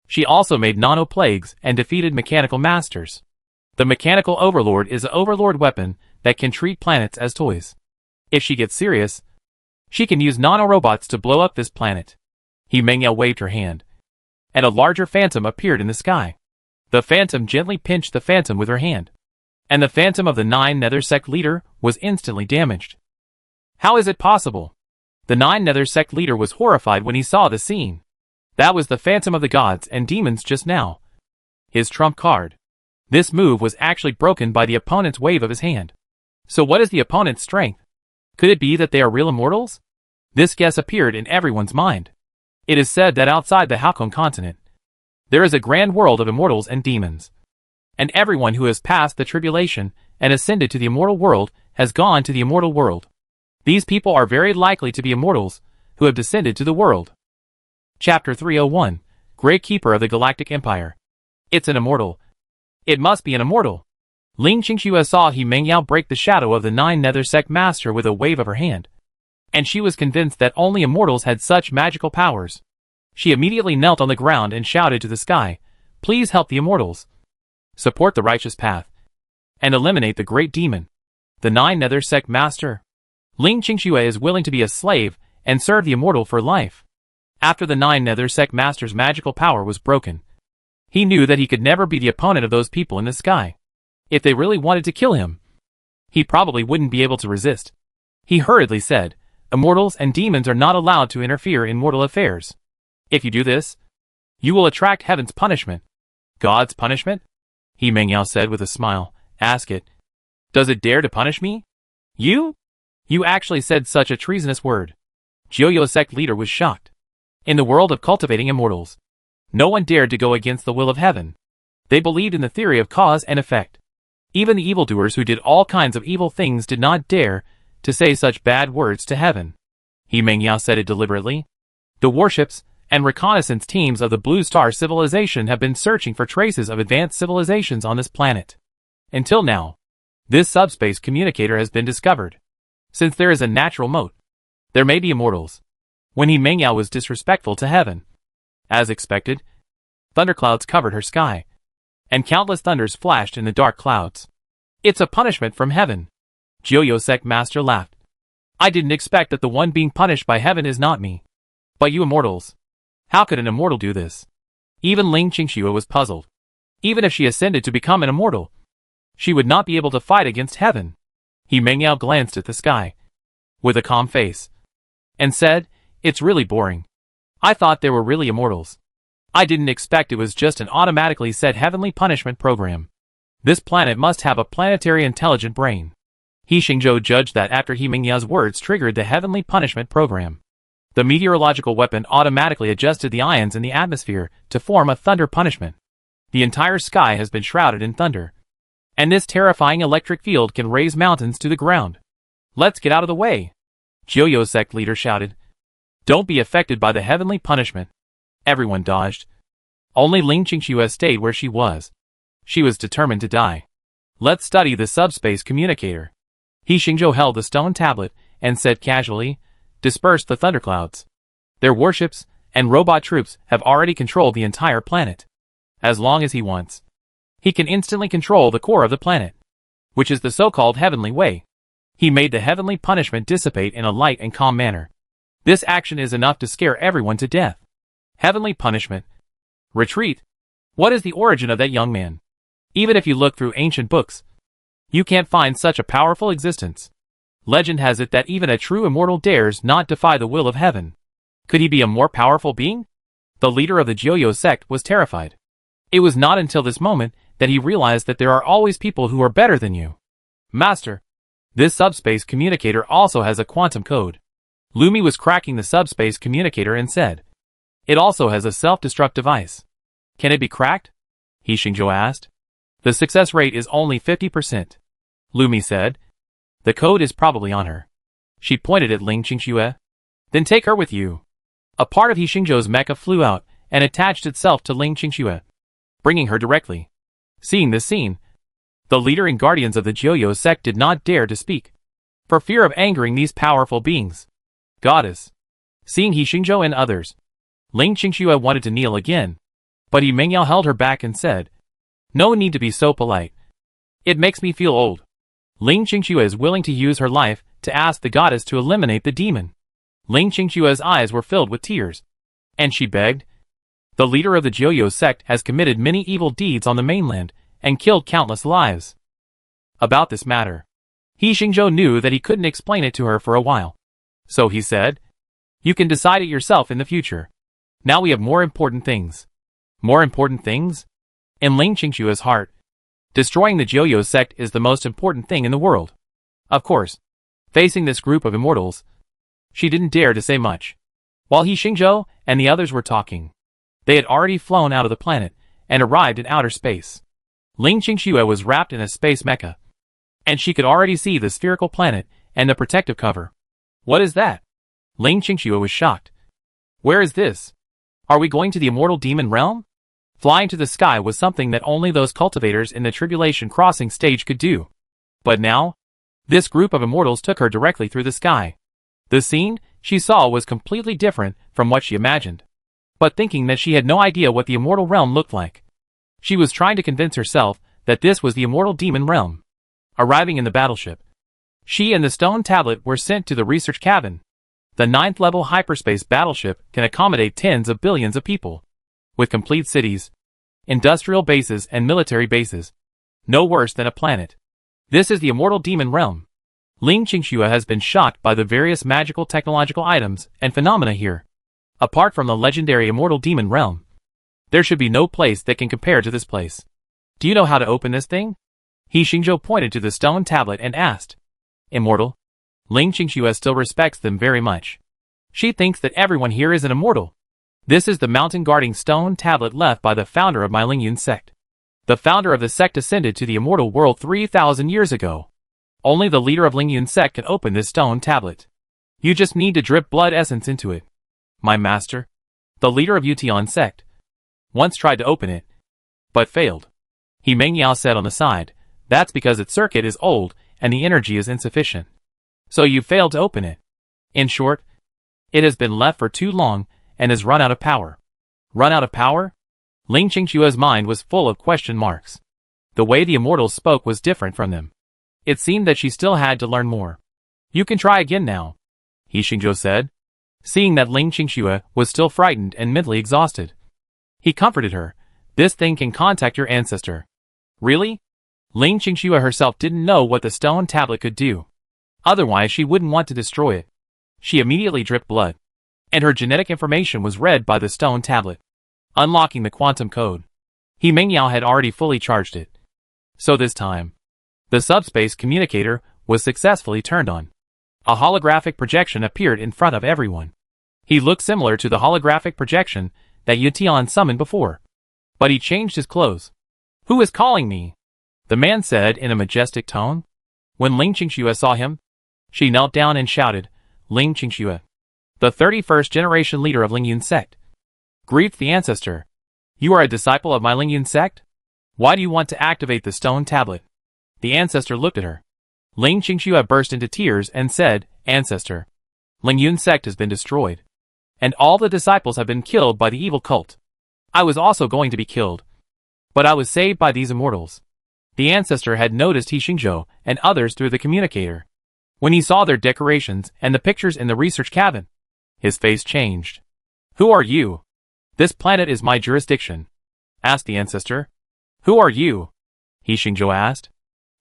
She also made nano-plagues and defeated mechanical masters. The mechanical overlord is an overlord weapon that can treat planets as toys. If she gets serious, she can use nano-robots to blow up this planet. He Mengyao waved her hand, and a larger phantom appeared in the sky. The phantom gently pinched the phantom with her hand, and the phantom of the Nine Nether Sect leader was instantly damaged. How is it possible? The Nine Nether Sect leader was horrified when he saw the scene. That was the phantom of the gods and demons just now. His trump card. This move was actually broken by the opponent's wave of his hand. So what is the opponent's strength? Could it be that they are real immortals? This guess appeared in everyone's mind. It is said that outside the Halcyon continent, there is a grand world of immortals and demons. And everyone who has passed the tribulation and ascended to the immortal world has gone to the immortal world. These people are very likely to be immortals who have descended to the world. Chapter 301, Great Keeper of the Galactic Empire. It's an immortal. It must be an immortal. Ling Qingxue saw He Mengyao break the shadow of the Nine Nether Sect master with a wave of her hand, and she was convinced that only immortals had such magical powers. She immediately knelt on the ground and shouted to the sky, "Please help the immortals. Support the righteous path, and eliminate the great demon, the Nine Nether Sect master." Ling Qingxue is willing to be a slave and serve the immortal for life. After the Nine Nether Sect master's magical power was broken, he knew that he could never be the opponent of those people in the sky. If they really wanted to kill him, he probably wouldn't be able to resist. He hurriedly said, "Immortals and demons are not allowed to interfere in mortal affairs. If you do this, you will attract heaven's punishment." "God's punishment?" He Mengyao said with a smile. "Ask it. Does it dare to punish me? You? You actually said such a treasonous word." Jiujia sect leader was shocked. In the world of cultivating immortals, no one dared to go against the will of heaven. They believed in the theory of cause and effect. Even the evildoers who did all kinds of evil things did not dare to say such bad words to heaven. He Mengyao said it deliberately. The warships and reconnaissance teams of the Blue Star civilization have been searching for traces of advanced civilizations on this planet. Until now, this subspace communicator has been discovered. Since there is a natural moat, there may be immortals. When He Mengyao was disrespectful to heaven, as expected, thunderclouds covered her sky, and countless thunders flashed in the dark clouds. "It's a punishment from heaven." Jiujia sect master laughed. "I didn't expect that the one being punished by heaven is not me, but you immortals. How could an immortal do this?" Even Ling Qingxue was puzzled. Even if she ascended to become an immortal, she would not be able to fight against heaven. He Mengyao glanced at the sky, with a calm face, and said, "It's really boring. I thought there were really immortals. I didn't expect it was just an automatically set heavenly punishment program. This planet must have a planetary intelligent brain." He Xingzhou judged that after He Mengyao's words triggered the heavenly punishment program. The meteorological weapon automatically adjusted the ions in the atmosphere to form a thunder punishment. The entire sky has been shrouded in thunder, and this terrifying electric field can raise mountains to the ground. "Let's get out of the way," Jiujia sect leader shouted. "Don't be affected by the heavenly punishment." Everyone dodged. Only Ling Qingxue stayed where she was. She was determined to die. "Let's study the subspace communicator." He Xingzhou held the stone tablet and said casually, "Disperse the thunderclouds. Their warships and robot troops have already controlled the entire planet. As long as he wants, he can instantly control the core of the planet, which is the so-called heavenly way." He made the heavenly punishment dissipate in a light and calm manner. This action is enough to scare everyone to death. Heavenly punishment. Retreat. What is the origin of that young man? Even if you look through ancient books, you can't find such a powerful existence. Legend has it that even a true immortal dares not defy the will of heaven. Could he be a more powerful being? The leader of the Jiujia sect was terrified. It was not until this moment that he realized that there are always people who are better than you. "Master, this subspace communicator also has a quantum code." Lumi was cracking the subspace communicator and said, "It also has a self-destruct device. Can it be cracked?" He Xingzhou asked. "The success rate is only 50%. Lumi said. "The code is probably on her." She pointed at Ling Qingxue. "Then take her with you." A part of He Xingzhou's mecha flew out and attached itself to Ling Qingxue, bringing her directly. Seeing this scene, the leader and guardians of the Jiuyo sect did not dare to speak, for fear of angering these powerful beings. Goddess. Seeing He Xingzhou and others, Ling Qingxue wanted to kneel again, but He Mengyao held her back and said, "No need to be so polite. It makes me feel old." Ling Qingxue is willing to use her life to ask the goddess to eliminate the demon. Ling Qingxue's eyes were filled with tears, and she begged. The leader of the Jiuyo sect has committed many evil deeds on the mainland and killed countless lives. About this matter, He Xingzhou knew that he couldn't explain it to her for a while. So he said, "You can decide it yourself in the future. Now we have more important things." More important things? In Ling Qingxue's heart, destroying the Jiuyo sect is the most important thing in the world. Of course, facing this group of immortals, she didn't dare to say much. While He Xingzhou and the others were talking, they had already flown out of the planet and arrived in outer space. Ling Qingxue was wrapped in a space mecha, and she could already see the spherical planet and the protective cover. "What is that?" Ling Qingxue was shocked. "Where is this? Are we going to the immortal demon realm?" Flying to the sky was something that only those cultivators in the tribulation crossing stage could do. But now, this group of immortals took her directly through the sky. The scene she saw was completely different from what she imagined. But thinking that she had no idea what the immortal realm looked like, she was trying to convince herself that this was the immortal demon realm. Arriving in the battleship, she and the stone tablet were sent to the research cabin. The 9th level hyperspace battleship can accommodate tens of billions of people, with complete cities, industrial bases and military bases. No worse than a planet. This is the immortal demon realm. Ling Qingxue has been shocked by the various magical technological items and phenomena here. Apart from the legendary immortal demon realm, there should be no place that can compare to this place. "Do you know how to open this thing?" He Xingzhou pointed to the stone tablet and asked. "Immortal?" Ling Qingxue still respects them very much. She thinks that everyone here is an immortal. This is the mountain guarding stone tablet left by the founder of my Lingyun sect. The founder of the sect ascended to the immortal world 3,000 years ago. Only the leader of Lingyun sect can open this stone tablet. You just need to drip blood essence into it. My master, the leader of Yutian sect, once tried to open it, but failed. He Mengyao said on the side, "That's because its circuit is old and the energy is insufficient. So you failed to open it. In short, it has been left for too long and has run out of power." Run out of power? Ling Qingxue's mind was full of question marks. The way the immortals spoke was different from them. It seemed that she still had to learn more. "You can try again now," He Xingzhou said, seeing that Ling Qingxue was still frightened and mentally exhausted. He comforted her. "This thing can contact your ancestor." Really? Ling Qingxue herself didn't know what the stone tablet could do. Otherwise she wouldn't want to destroy it. She immediately dripped blood, and her genetic information was read by the stone tablet, unlocking the quantum code. He Mengyao had already fully charged it. So this time, the subspace communicator was successfully turned on. A holographic projection appeared in front of everyone. He looked similar to the holographic projection that Yutian summoned before, but he changed his clothes. "Who is calling me?" the man said in a majestic tone. When Ling Qingxue saw him, she knelt down and shouted, "Ling Qingxue, the 31st generation leader of Lingyun sect. Greet the ancestor. You are a disciple of my Lingyun sect? Why do you want to activate the stone tablet?" The ancestor looked at her. Ling Qingxue burst into tears and said, "Ancestor, Lingyun sect has been destroyed, and all the disciples have been killed by the evil cult. I was also going to be killed, but I was saved by these immortals." The ancestor had noticed He Xingzhou and others through the communicator. When he saw their decorations and the pictures in the research cabin, his face changed. "Who are you?" "This planet is my jurisdiction," asked the ancestor. "Who are you?" He Xingzhou asked.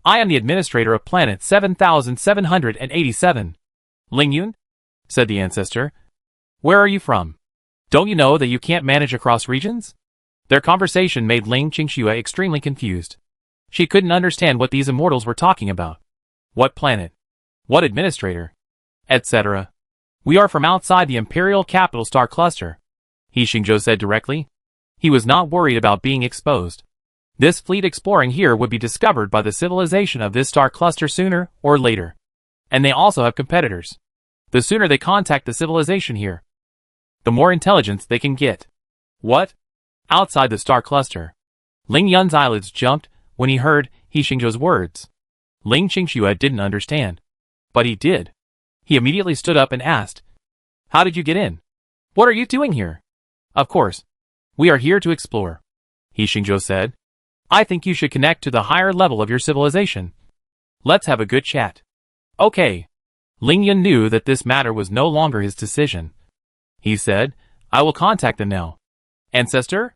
"I am the administrator of planet 7787. "Lingyun?" said the ancestor. "Where are you from? Don't you know that you can't manage across regions?" Their conversation made Ling Qingxue extremely confused. She couldn't understand what these immortals were talking about. What planet? What administrator? Etc. "We are from outside the Imperial Capital Star Cluster," He Xingzhou said directly. He was not worried about being exposed. This fleet exploring here would be discovered by the civilization of this star cluster sooner or later. And they also have competitors. The sooner they contact the civilization here, the more intelligence they can get. What? Outside the star cluster. Ling Yun's eyelids jumped when he heard He Xingzhou's words. Ling Qingxue didn't understand. But he did. He immediately stood up and asked, "How did you get in? What are you doing here?" "Of course. We are here to explore," He Xingzhou said. "I think you should connect to the higher level of your civilization. Let's have a good chat." "Okay." Ling Yun knew that this matter was no longer his decision. He said, "I will contact them now." "Ancestor?"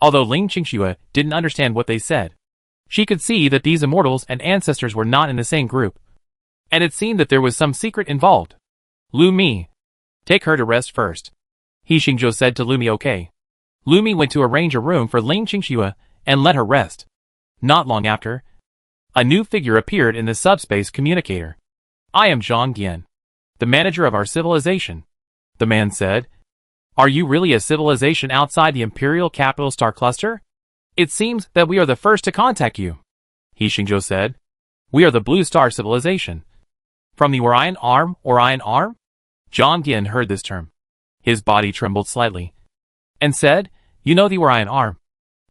Although Ling Qingxue didn't understand what they said, she could see that these immortals and ancestors were not in the same group. And it seemed that there was some secret involved. "Lu Mi. Take her to rest first," He Xingzhou said to Lu Mi. "Okay." Lu Mi went to arrange a room for Ling Qingxue and let her rest. Not long after, a new figure appeared in the subspace communicator. "I am Zhang Dian, the manager of our civilization," the man said. "Are you really a civilization outside the Imperial Capital Star Cluster? It seems that we are the first to contact you," He Xingzhou said. "We are the Blue Star Civilization. From the Orion Arm, Orion Arm?" Zhang Dian heard this term. His body trembled slightly, and said, "You know the Orion Arm.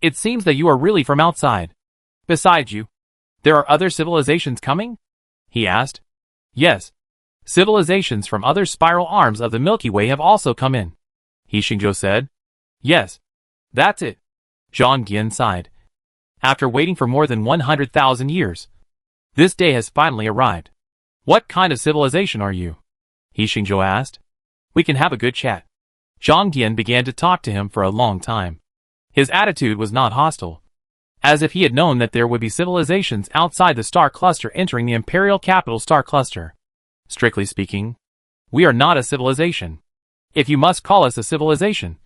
It seems that you are really from outside. Besides you, there are other civilizations coming?" he asked. "Yes. Civilizations from other spiral arms of the Milky Way have also come in," He Xingzhou said. "Yes. That's it." Zhang Dian sighed. "After waiting for more than 100,000 years, this day has finally arrived." "What kind of civilization are you?" He Xingzhou asked. "We can have a good chat." Zhang Dian began to talk to him for a long time. His attitude was not hostile, as if he had known that there would be civilizations outside the star cluster entering the Imperial Capital Star Cluster. "Strictly speaking, we are not a civilization. If you must call us a civilization,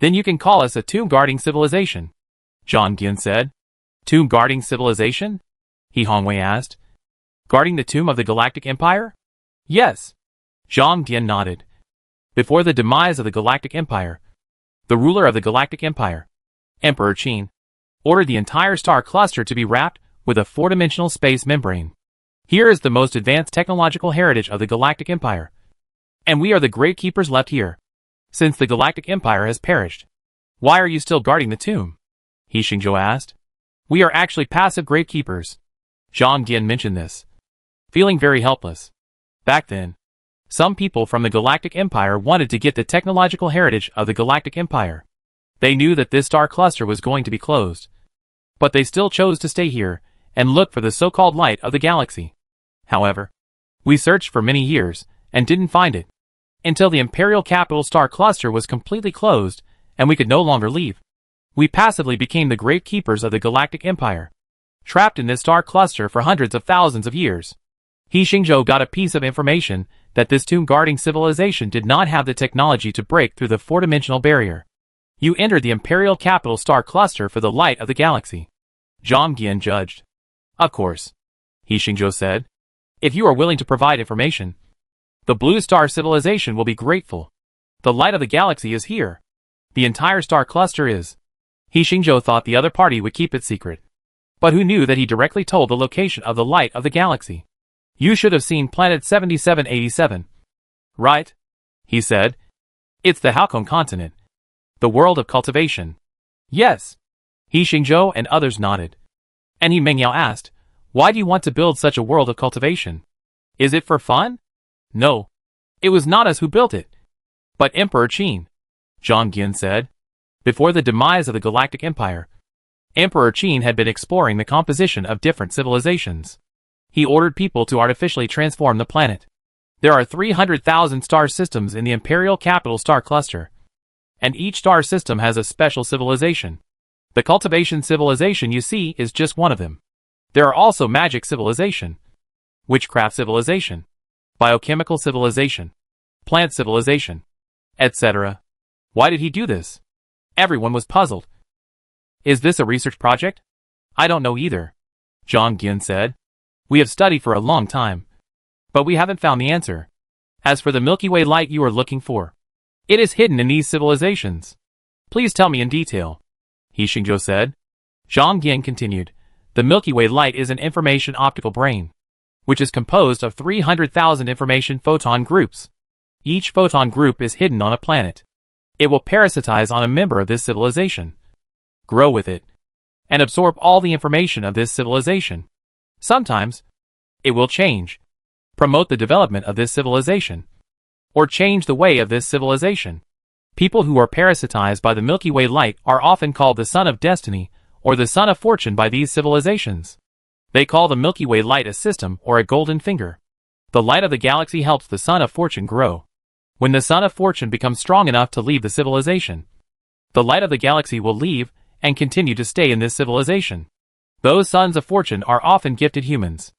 then you can call us a tomb-guarding civilization," Zhang Dian said. "Tomb-guarding civilization?" He Hongwei asked. "Guarding the tomb of the Galactic Empire?" "Yes." Zhang Dian nodded. Before the demise of the Galactic Empire, the ruler of the Galactic Empire, Emperor Qin, ordered the entire star cluster to be wrapped with a four-dimensional space membrane. Here is the most advanced technological heritage of the Galactic Empire, and we are the great keepers left here. Since the Galactic Empire has perished, why are you still guarding the tomb?" He Xingzhou asked. "We are actually passive great keepers." Zhang Dian mentioned this, feeling very helpless. Back then, some people from the Galactic Empire wanted to get the technological heritage of the Galactic Empire. They knew that this star cluster was going to be closed, but they still chose to stay here and look for the so-called light of the galaxy. However, we searched for many years and didn't find it, until the Imperial Capital Star Cluster was completely closed and we could no longer leave. We passively became the great keepers of the Galactic Empire, trapped in this star cluster for hundreds of thousands of years. He Xingzhou got a piece of information that this tomb-guarding civilization did not have the technology to break through the four-dimensional barrier. You entered the Imperial Capital Star Cluster for the light of the galaxy, Zhang Dian judged. "Of course," He Xingzhou said. "If you are willing to provide information, the Blue Star Civilization will be grateful. The light of the galaxy is here. The entire star cluster is." He Xingzhou thought the other party would keep it secret, but who knew that he directly told the location of the light of the galaxy. "You should have seen planet 7787. Right?" he said. "It's the Halcyon continent. The world of cultivation." "Yes." He Xingzhou and others nodded. And He Mengyao asked, "Why do you want to build such a world of cultivation? Is it for fun?" "No. It was not us who built it, but Emperor Qin," Zhang Dian said. Before the demise of the Galactic Empire, Emperor Qin had been exploring the composition of different civilizations. He ordered people to artificially transform the planet. There are 300,000 star systems in the Imperial Capital Star Cluster, and each star system has a special civilization. The cultivation civilization you see is just one of them. There are also magic civilization, witchcraft civilization, biochemical civilization, plant civilization, etc. Why did he do this? Everyone was puzzled. "Is this a research project?" "I don't know either," Zhang Dian said. "We have studied for a long time, but we haven't found the answer. As for the Milky Way light you are looking for, it is hidden in these civilizations. Please tell me in detail," He Xingzhou said. Zhang Dian continued. "The Milky Way light is an information optical brain, which is composed of 300,000 information photon groups. Each photon group is hidden on a planet. It will parasitize on a member of this civilization, grow with it, and absorb all the information of this civilization. Sometimes, it will change, promote the development of this civilization, or change the way of this civilization. People who are parasitized by the Milky Way light are often called the Son of Destiny or the Son of Fortune by these civilizations. They call the Milky Way light a system or a golden finger. The light of the galaxy helps the Son of Fortune grow. When the Son of Fortune becomes strong enough to leave the civilization, the light of the galaxy will leave and continue to stay in this civilization. Those Sons of Fortune are often gifted humans.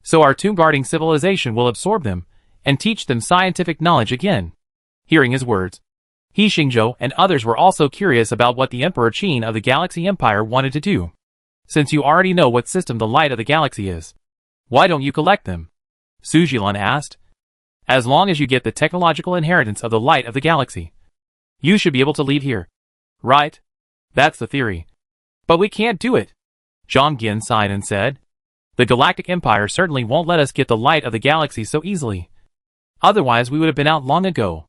So our tomb-guarding civilization will absorb them and teach them scientific knowledge again. Hearing his words, He Xingzhou and others were also curious about what the Emperor Qin of the Galaxy Empire wanted to do. Since you already know what system the light of the galaxy is, why don't you collect them? Su Jilan asked. As long as you get the technological inheritance of the light of the galaxy, you should be able to leave here. Right? That's the theory. But we can't do it. Zhang Gian sighed and said, The Galactic Empire certainly won't let us get the light of the galaxy so easily. Otherwise we would have been out long ago.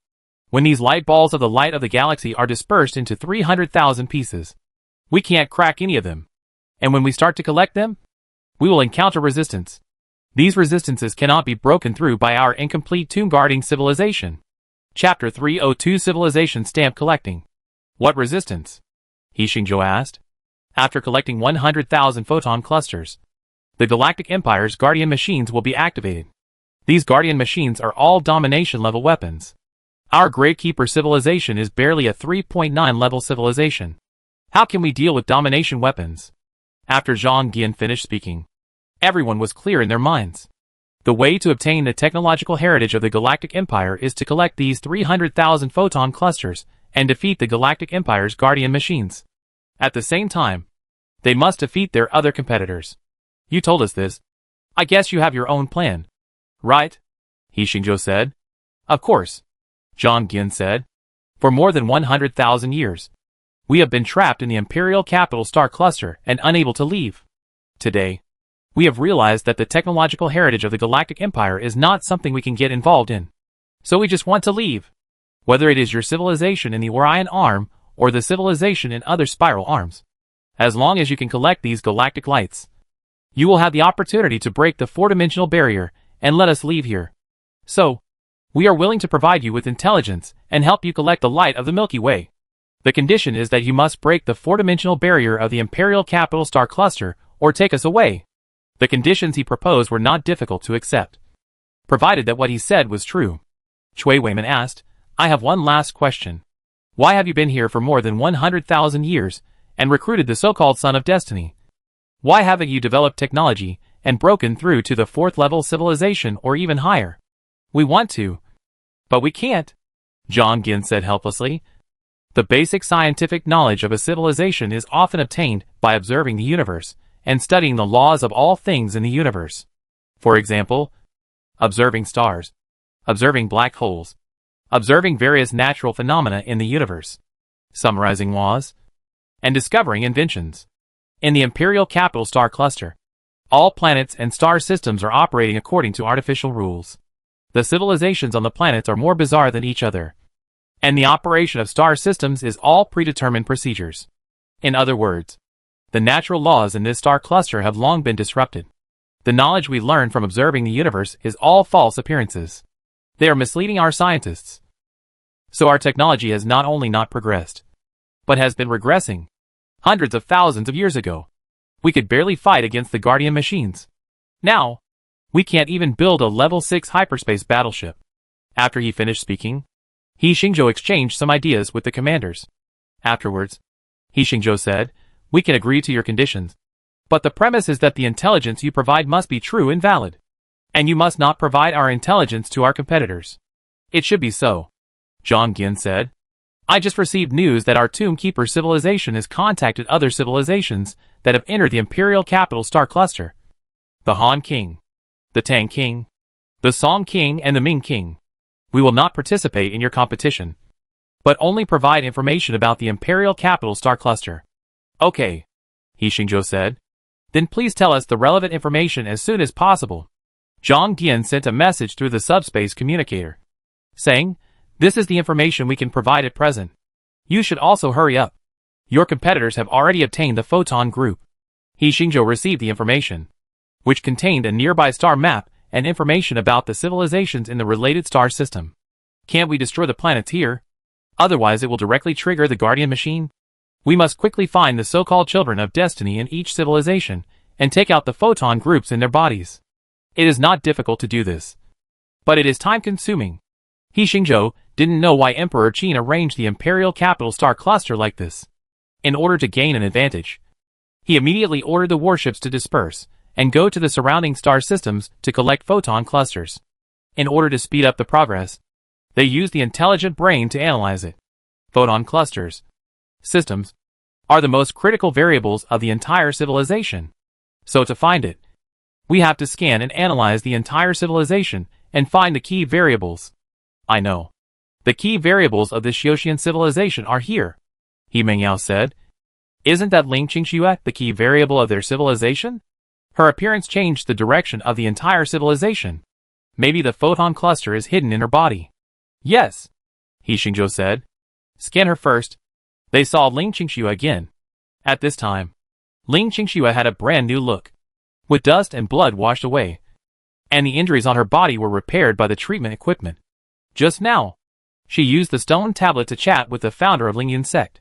When these light balls of the light of the galaxy are dispersed into 300,000 pieces, we can't crack any of them. And when we start to collect them, we will encounter resistance. These resistances cannot be broken through by our incomplete tomb-guarding civilization. Chapter 302 Civilization Stamp Collecting. What resistance? He Xingzhou asked. After collecting 100,000 photon clusters, the Galactic Empire's Guardian machines will be activated. These Guardian machines are all domination-level weapons. Our Gravekeeper civilization is barely a 3.9 level civilization. How can we deal with domination weapons? After Zhang Gian finished speaking, everyone was clear in their minds. The way to obtain the technological heritage of the Galactic Empire is to collect these 300,000 photon clusters and defeat the Galactic Empire's Guardian machines. At the same time, they must defeat their other competitors. You told us this. I guess you have your own plan. Right? He Xingzhou said. Of course. Zhang Gian said. For more than 100,000 years, we have been trapped in the Imperial Capital Star Cluster and unable to leave. Today, we have realized that the technological heritage of the Galactic Empire is not something we can get involved in. So we just want to leave. Whether it is your civilization in the Orion Arm or the civilization in other spiral arms. As long as you can collect these galactic lights, you will have the opportunity to break the four-dimensional barrier and let us leave here. So, we are willing to provide you with intelligence and help you collect the light of the Milky Way. The condition is that you must break the four-dimensional barrier of the Imperial Capital Star Cluster or take us away. The conditions he proposed were not difficult to accept, provided that what he said was true. Cui Weiman asked, I have one last question. Why have you been here for more than 100,000 years and recruited the so-called Son of Destiny? Why haven't you developed technology and broken through to the 4th level civilization or even higher? We want to, but we can't, Zhang Gian said helplessly. The basic scientific knowledge of a civilization is often obtained by observing the universe and studying the laws of all things in the universe. For example, observing stars, observing black holes, observing various natural phenomena in the universe, summarizing laws, and discovering inventions. In the Imperial Capital Star Cluster, all planets and star systems are operating according to artificial rules. The civilizations on the planets are more bizarre than each other, and the operation of star systems is all predetermined procedures. In other words, the natural laws in this star cluster have long been disrupted. The knowledge we learn from observing the universe is all false appearances. They are misleading our scientists. So our technology has not only not progressed, but has been regressing. Hundreds of thousands of years ago, we could barely fight against the Guardian machines. Now, we can't even build a level 6 hyperspace battleship. After he finished speaking, He Xingzhou exchanged some ideas with the commanders. Afterwards, He Xingzhou said, We can agree to your conditions. But the premise is that the intelligence you provide must be true and valid. And you must not provide our intelligence to our competitors. It should be so, Zhang Gian said. I just received news that our Tomb Keeper civilization has contacted other civilizations that have entered the Imperial Capital Star Cluster. The Han King, the Tang King, the Song King and the Ming King. We will not participate in your competition, but only provide information about the Imperial Capital Star Cluster. Okay, He Xingzhou said. Then please tell us the relevant information as soon as possible. Zhang Dian sent a message through the subspace communicator, saying, This is the information we can provide at present. You should also hurry up. Your competitors have already obtained the photon group. He Xingzhou received the information, which contained a nearby star map and information about the civilizations in the related star system. Can't we destroy the planets here? Otherwise it will directly trigger the Guardian machine. We must quickly find the so-called children of destiny in each civilization and take out the photon groups in their bodies. It is not difficult to do this, but it is time-consuming. He Xingzhou didn't know why Emperor Qin arranged the imperial capital star cluster like this. In order to gain an advantage, he immediately ordered the warships to disperse and go to the surrounding star systems to collect photon clusters. In order to speed up the progress, they used the intelligent brain to analyze it. Photon clusters, systems, are the most critical variables of the entire civilization. So to find it, we have to scan and analyze the entire civilization and find the key variables. I know. The key variables of the Xiaoxian civilization are here, He Mengyao said. Isn't that Ling Qingxue the key variable of their civilization? Her appearance changed the direction of the entire civilization. Maybe the photon cluster is hidden in her body. Yes, He Xingzhou said. Scan her first. They saw Ling Qingxue again. At this time, Ling Qingxue had a brand new look, with dust and blood washed away, and the injuries on her body were repaired by the treatment equipment. Just now, she used the stone tablet to chat with the founder of Lingyun sect,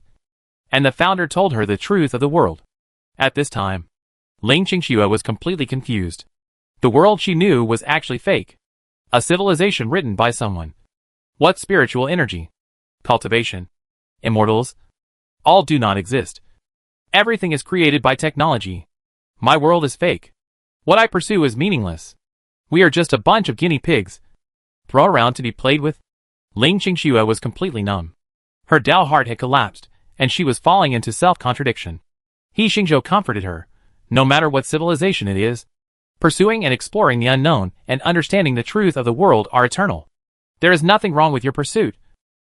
and the founder told her the truth of the world. At this time, Ling Qingxue was completely confused. The world she knew was actually fake. A civilization written by someone. What spiritual energy? Cultivation. Immortals? All do not exist. Everything is created by technology. My world is fake. What I pursue is meaningless. We are just a bunch of guinea pigs, thrown around to be played with. Ling Qingxue was completely numb. Her Tao heart had collapsed, and she was falling into self-contradiction. He Xingzhou comforted her. No matter what civilization it is, pursuing and exploring the unknown and understanding the truth of the world are eternal. There is nothing wrong with your pursuit,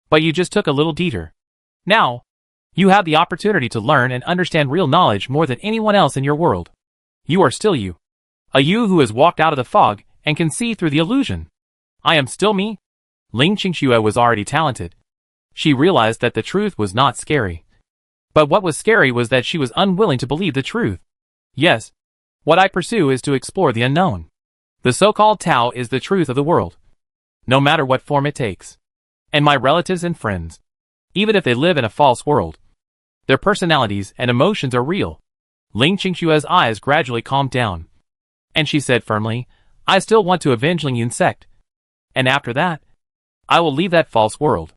but you just took a little detour. Now, you have the opportunity to learn and understand real knowledge more than anyone else in your world. You are still you. A you who has walked out of the fog and can see through the illusion. I am still me. Ling Qingxue was already talented. She realized that the truth was not scary. But what was scary was that she was unwilling to believe the truth. Yes, what I pursue is to explore the unknown. The so-called Tao is the truth of the world, no matter what form it takes. And my relatives and friends, even if they live in a false world, their personalities and emotions are real. Ling Qingxue's eyes gradually calmed down, and she said firmly, I still want to avenge Lingyun sect. And after that, I will leave that false world.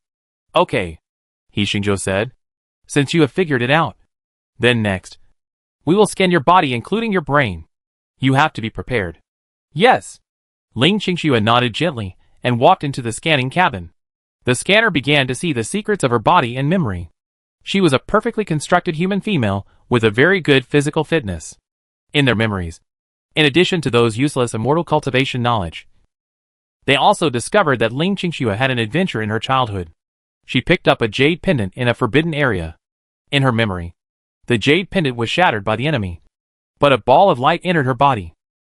Okay, He Xingzhou said, since you have figured it out. Then next, we will scan your body including your brain. You have to be prepared. Yes. Ling Qingxue nodded gently and walked into the scanning cabin. The scanner began to see the secrets of her body and memory. She was a perfectly constructed human female with a very good physical fitness. In their memories, in addition to those useless immortal cultivation knowledge, they also discovered that Ling Qingxue had an adventure in her childhood. She picked up a jade pendant in a forbidden area. In her memory, the jade pendant was shattered by the enemy, but a ball of light entered her body.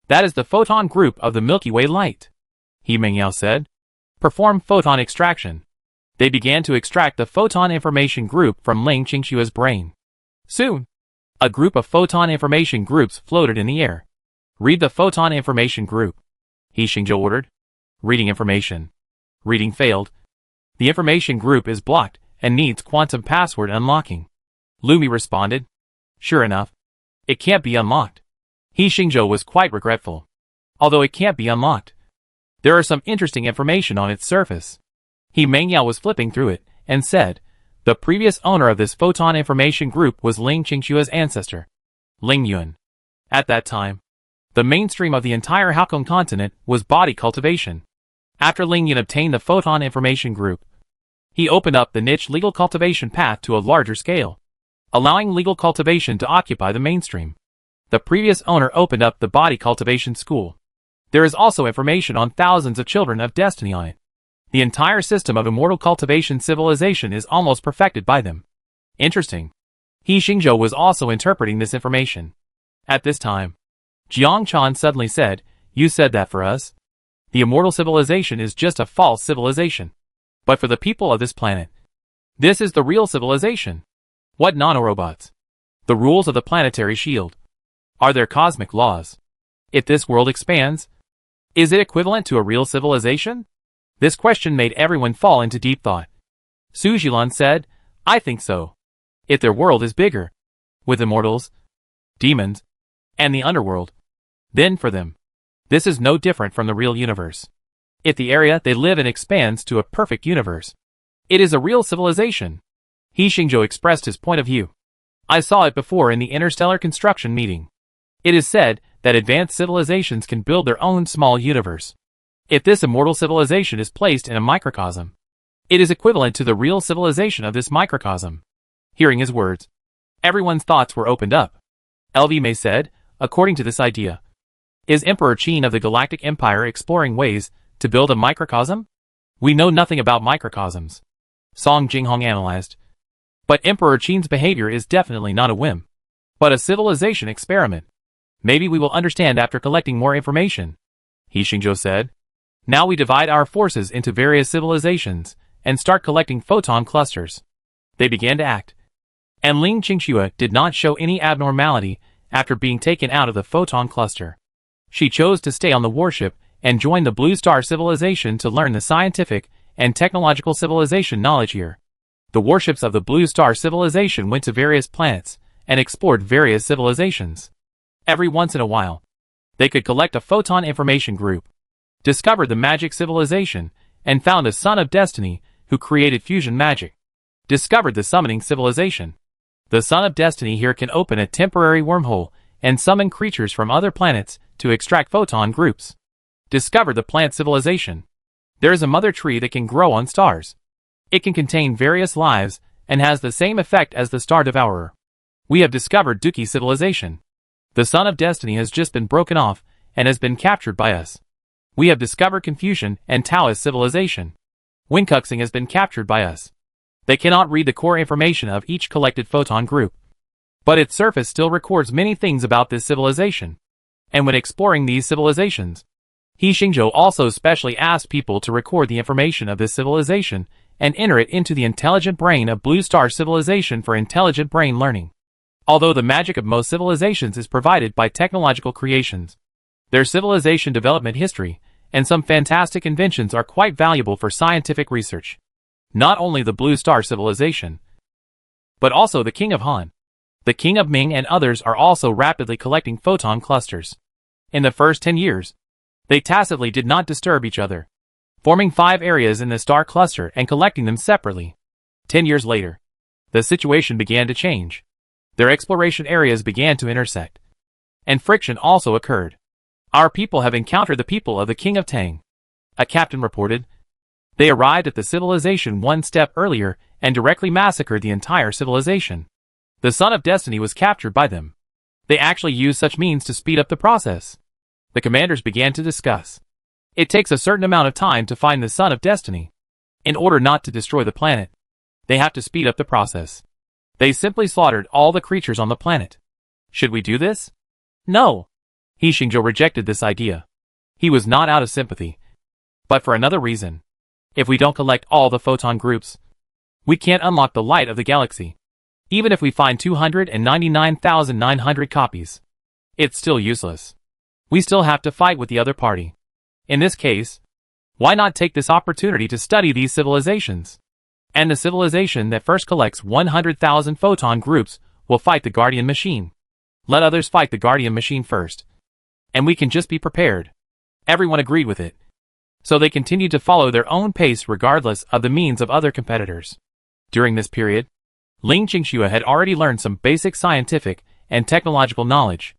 That is the photon group of the Milky Way light, He Mengyao said. Perform photon extraction. They began to extract the photon information group from Ling Qingxue's brain. Soon, a group of photon information groups floated in the air. Read the photon information group, He Xingzhou ordered. Reading information. Reading failed. The information group is blocked and needs quantum password unlocking. Lumi responded. Sure enough, it can't be unlocked. He Xingzhou was quite regretful. Although it can't be unlocked, there are some interesting information on its surface. He Mengyao was flipping through it and said, the previous owner of this photon information group was Ling Qingxue's ancestor, Ling Yun. At that time, the mainstream of the entire Halcyon continent was body cultivation. After Ling Yun obtained the photon information group, he opened up the niche legal cultivation path to a larger scale, allowing legal cultivation to occupy the mainstream. The previous owner opened up the body cultivation school. There is also information on thousands of children of destiny on it. The entire system of immortal cultivation civilization is almost perfected by them. Interesting. He Xingzhou was also interpreting this information. At this time, Jiang Chan suddenly said, you said that for us? The immortal civilization is just a false civilization. But for the people of this planet, This is the real civilization. What nanorobots? The rules of the planetary shield. Are there cosmic laws? If this world expands, is it equivalent to a real civilization? This question made everyone fall into deep thought. Sujilon said, I think so. If their world is bigger, with immortals, demons, and the underworld, then for them, this is no different from the real universe. If the area they live in expands to a perfect universe, it is a real civilization. He Xingzhou expressed his point of view. I saw it before in the interstellar construction meeting. It is said that advanced civilizations can build their own small universe. If this immortal civilization is placed in a microcosm, it is equivalent to the real civilization of this microcosm. Hearing his words, everyone's thoughts were opened up. LV May said, according to this idea, is Emperor Qin of the Galactic Empire exploring ways to build a microcosm? We know nothing about microcosms. Song Jinghong analyzed. But Emperor Qin's behavior is definitely not a whim, but a civilization experiment. Maybe we will understand after collecting more information. He Xingzhou said. Now we divide our forces into various civilizations and start collecting photon clusters. They began to act. And Ling Qingxue did not show any abnormality after being taken out of the photon cluster. She chose to stay on the warship and join the Blue Star civilization to learn the scientific and technological civilization knowledge here. The warships of the Blue Star civilization went to various planets and explored various civilizations. Every once in a while, they could collect a photon information group, discovered the magic civilization, and found a son of destiny who created fusion magic. Discovered the summoning civilization. The son of destiny here can open a temporary wormhole and summon creatures from other planets to extract photon groups. Discovered the plant civilization. There is a mother tree that can grow on stars. It can contain various lives and has the same effect as the star devourer. We have discovered Duki civilization. The son of destiny has just been broken off and has been captured by us. We have discovered Confucian and Taoist civilization. Wincuxing has been captured by us. They cannot read the core information of each collected photon group, but its surface still records many things about this civilization. And when exploring these civilizations, He Xingzhou also specially asked people to record the information of this civilization and enter it into the intelligent brain of Blue Star civilization for intelligent brain learning. Although the magic of most civilizations is provided by technological creations, their civilization development history and some fantastic inventions are quite valuable for scientific research. Not only the Blue Star civilization, but also the King of Han, the King of Ming and others are also rapidly collecting photon clusters. In the first 10 years, they tacitly did not disturb each other, forming 5 areas in the star cluster and collecting them separately. 10 years later, the situation began to change. Their exploration areas began to intersect, and friction also occurred. Our people have encountered the people of the King of Tang, a captain reported. They arrived at the civilization one step earlier and directly massacred the entire civilization. The Son of Destiny was captured by them. They actually used such means to speed up the process. The commanders began to discuss. It takes a certain amount of time to find the Son of Destiny. In order not to destroy the planet, they have to speed up the process. They simply slaughtered all the creatures on the planet. Should we do this? No. He Xingzhou rejected this idea. He was not out of sympathy, but for another reason. If we don't collect all the photon groups, we can't unlock the light of the galaxy. Even if we find 299,900 copies, it's still useless. We still have to fight with the other party. In this case, why not take this opportunity to study these civilizations? And the civilization that first collects 100,000 photon groups will fight the Guardian Machine. Let others fight the Guardian Machine first, and we can just be prepared. Everyone agreed with it. So they continued to follow their own pace regardless of the means of other competitors. During this period, Ling Qingxue had already learned some basic scientific and technological knowledge.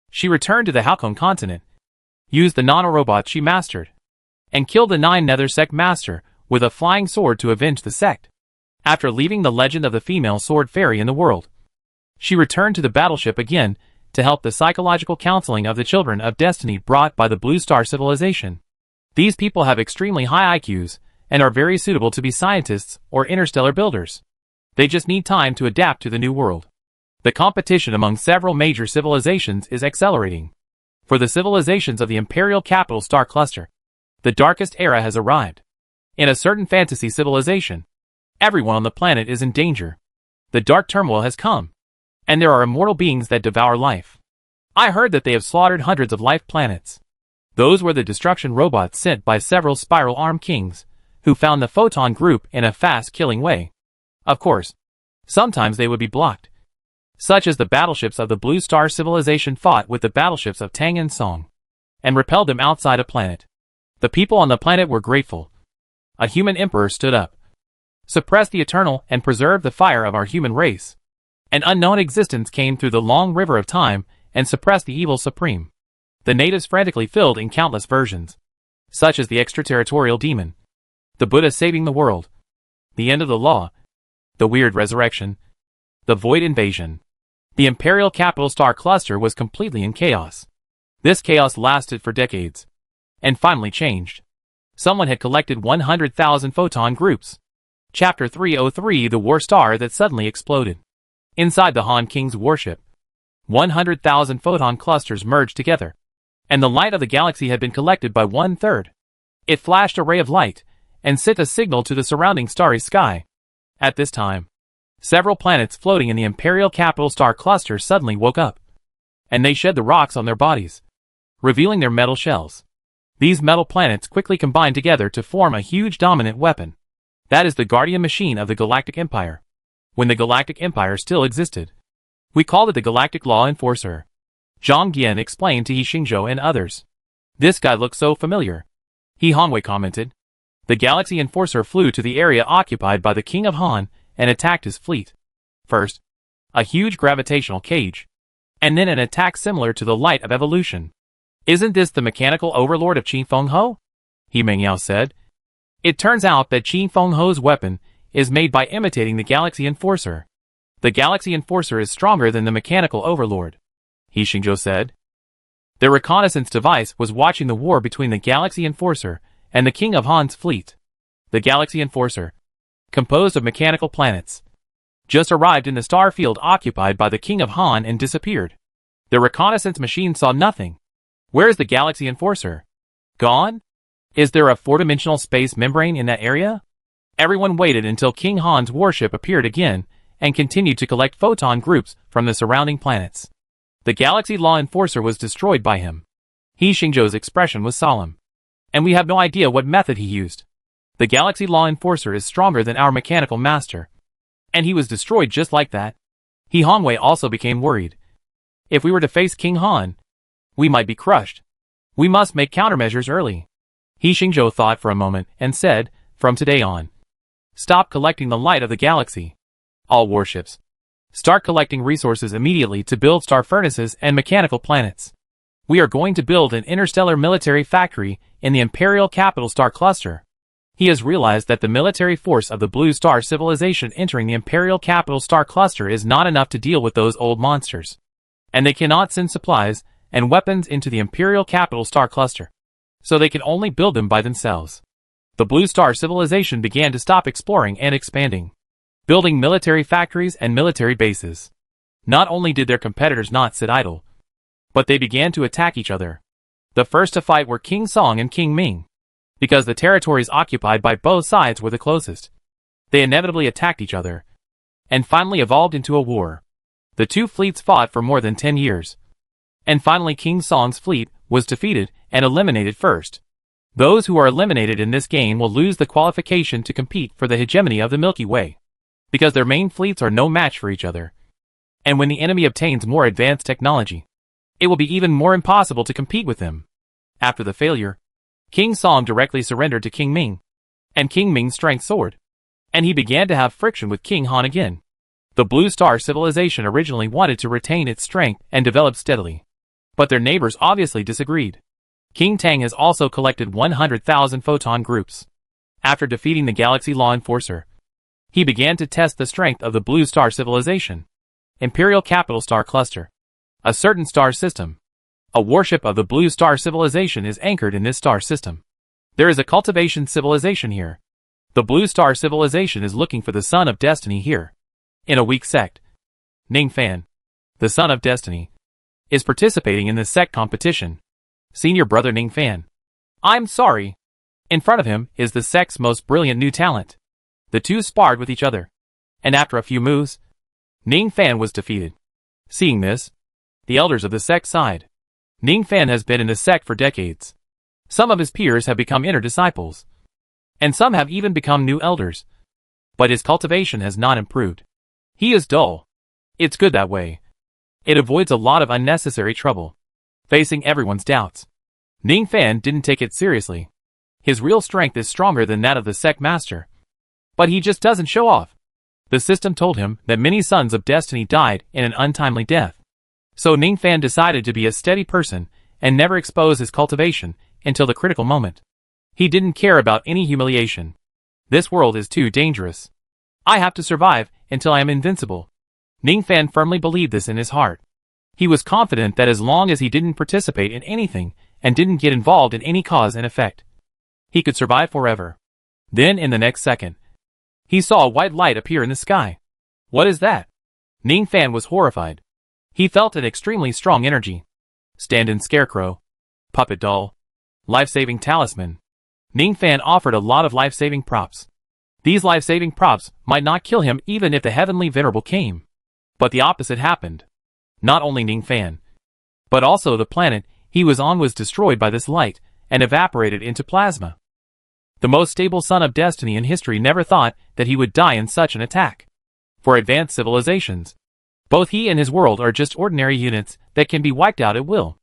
She returned to the Halcyon continent, used the nanorobot she mastered, and killed the 9 Nether Sect Master with a flying sword to avenge the sect. After leaving the legend of the female sword fairy in the world, she returned to the battleship again to help the psychological counseling of the children of destiny brought by the Blue Star civilization. These people have extremely high IQs and are very suitable to be scientists or interstellar builders. They just need time to adapt to the new world. The competition among several major civilizations is accelerating. For the civilizations of the Imperial Capital Star Cluster, the darkest era has arrived. In a certain fantasy civilization, Everyone on the planet is in danger. The dark turmoil has come. And there are immortal beings that devour life. I heard that they have slaughtered hundreds of life planets. Those were the destruction robots sent by several spiral-armed kings, who found the photon group in a fast-killing way. Of course, sometimes they would be blocked, such as the battleships of the Blue Star civilization fought with the battleships of Tang and Song, and repelled them outside a planet. The people on the planet were grateful. A human emperor stood up, suppressed the eternal and preserved the fire of our human race. An unknown existence came through the long river of time and suppressed the evil supreme. The natives frantically filled in countless versions, such as the extraterritorial demon, the Buddha saving the world, the end of the law, the weird resurrection, the void invasion. The Imperial Capital Star Cluster was completely in chaos. This chaos lasted for decades, and finally changed. Someone had collected 100,000 photon groups. Chapter 303: The War Star That Suddenly Exploded. Inside the Han King's warship, 100,000 photon clusters merged together, and the light of the galaxy had been collected by 1/3. It flashed a ray of light, and sent a signal to the surrounding starry sky. At this time, several planets floating in the Imperial Capital Star Cluster suddenly woke up, and they shed the rocks on their bodies, revealing their metal shells. These metal planets quickly combined together to form a huge dominant weapon. That is the guardian machine of the Galactic Empire. When the Galactic Empire still existed, we called it the Galactic Law Enforcer. Zhang Yan explained to He Xingzhou and others. This guy looks so familiar. He Hongwei commented. The Galaxy Enforcer flew to the area occupied by the King of Han and attacked his fleet. First, a huge gravitational cage, and then an attack similar to the Light of Evolution. Isn't this the mechanical overlord of Qin Fenghe? He Mengyao said. It turns out that Qin Fenghe's weapon is made by imitating the Galaxy Enforcer. The Galaxy Enforcer is stronger than the mechanical overlord, He Xingzhou said. Their reconnaissance device was watching the war between the Galaxy Enforcer and the King of Han's fleet. The Galaxy Enforcer, composed of mechanical planets, just arrived in the star field occupied by the King of Han and disappeared. The reconnaissance machine saw nothing. Where is the Galaxy Enforcer? Gone? Is there a four-dimensional space membrane in that area? Everyone waited until King Han's warship appeared again and continued to collect photon groups from the surrounding planets. The Galaxy Law Enforcer was destroyed by him. He Xingzhou's expression was solemn. And we have no idea what method he used. The Galaxy Law Enforcer is stronger than our mechanical master. And he was destroyed just like that. He Hongwei also became worried. If we were to face King Han, we might be crushed. We must make countermeasures early. He Xingzhou thought for a moment and said, from today on, stop collecting the light of the galaxy. All warships, start collecting resources immediately to build star furnaces and mechanical planets. We are going to build an interstellar military factory in the Imperial Capital Star Cluster. He has realized that the military force of the Blue Star civilization entering the Imperial Capital Star Cluster is not enough to deal with those old monsters. And they cannot send supplies and weapons into the Imperial Capital Star Cluster. So they can only build them by themselves. The Blue Star civilization began to stop exploring and expanding, building military factories and military bases. Not only did their competitors not sit idle, but they began to attack each other. The first to fight were King Song and King Ming, because the territories occupied by both sides were the closest. They inevitably attacked each other, and finally evolved into a war. The two fleets fought for more than 10 years. And finally King Song's fleet was defeated and eliminated first. Those who are eliminated in this game will lose the qualification to compete for the hegemony of the Milky Way, because their main fleets are no match for each other. And when the enemy obtains more advanced technology, it will be even more impossible to compete with them. After the failure, King Song directly surrendered to King Ming, and King Ming's strength soared, and he began to have friction with King Han again. The Blue Star civilization originally wanted to retain its strength and develop steadily, but their neighbors obviously disagreed. King Tang has also collected 100,000 photon groups. After defeating the Galaxy Law Enforcer, he began to test the strength of the Blue Star civilization. Imperial Capital Star Cluster, a certain star system. A warship of the Blue Star civilization is anchored in this star system. There is a cultivation civilization here. The Blue Star civilization is looking for the Son of Destiny here. In a weak sect, Ning Fan, the Son of Destiny, is participating in this sect competition. Senior brother Ning Fan. I'm sorry. In front of him is the sect's most brilliant new talent. The two sparred with each other, and after a few moves, Ning Fan was defeated. Seeing this, the elders of the sect sighed. Ning Fan has been in the sect for decades. Some of his peers have become inner disciples, and some have even become new elders. But his cultivation has not improved. He is dull. It's good that way. It avoids a lot of unnecessary trouble, facing everyone's doubts. Ning Fan didn't take it seriously. His real strength is stronger than that of the sect master. But he just doesn't show off. The system told him that many sons of destiny died in an untimely death. So Ning Fan decided to be a steady person and never expose his cultivation until the critical moment. He didn't care about any humiliation. This world is too dangerous. I have to survive until I am invincible. Ning Fan firmly believed this in his heart. He was confident that as long as he didn't participate in anything and didn't get involved in any cause and effect, he could survive forever. Then in the next second, he saw a white light appear in the sky. What is that? Ning Fan was horrified. He felt an extremely strong energy. Stand-in scarecrow, puppet doll, life-saving talisman. Ning Fan offered a lot of life-saving props. These life-saving props might not kill him even if the heavenly venerable came. But the opposite happened. Not only Ning Fan, but also the planet he was on was destroyed by this light and evaporated into plasma. The most stable son of destiny in history never thought that he would die in such an attack. For advanced civilizations, both he and his world are just ordinary units that can be wiped out at will.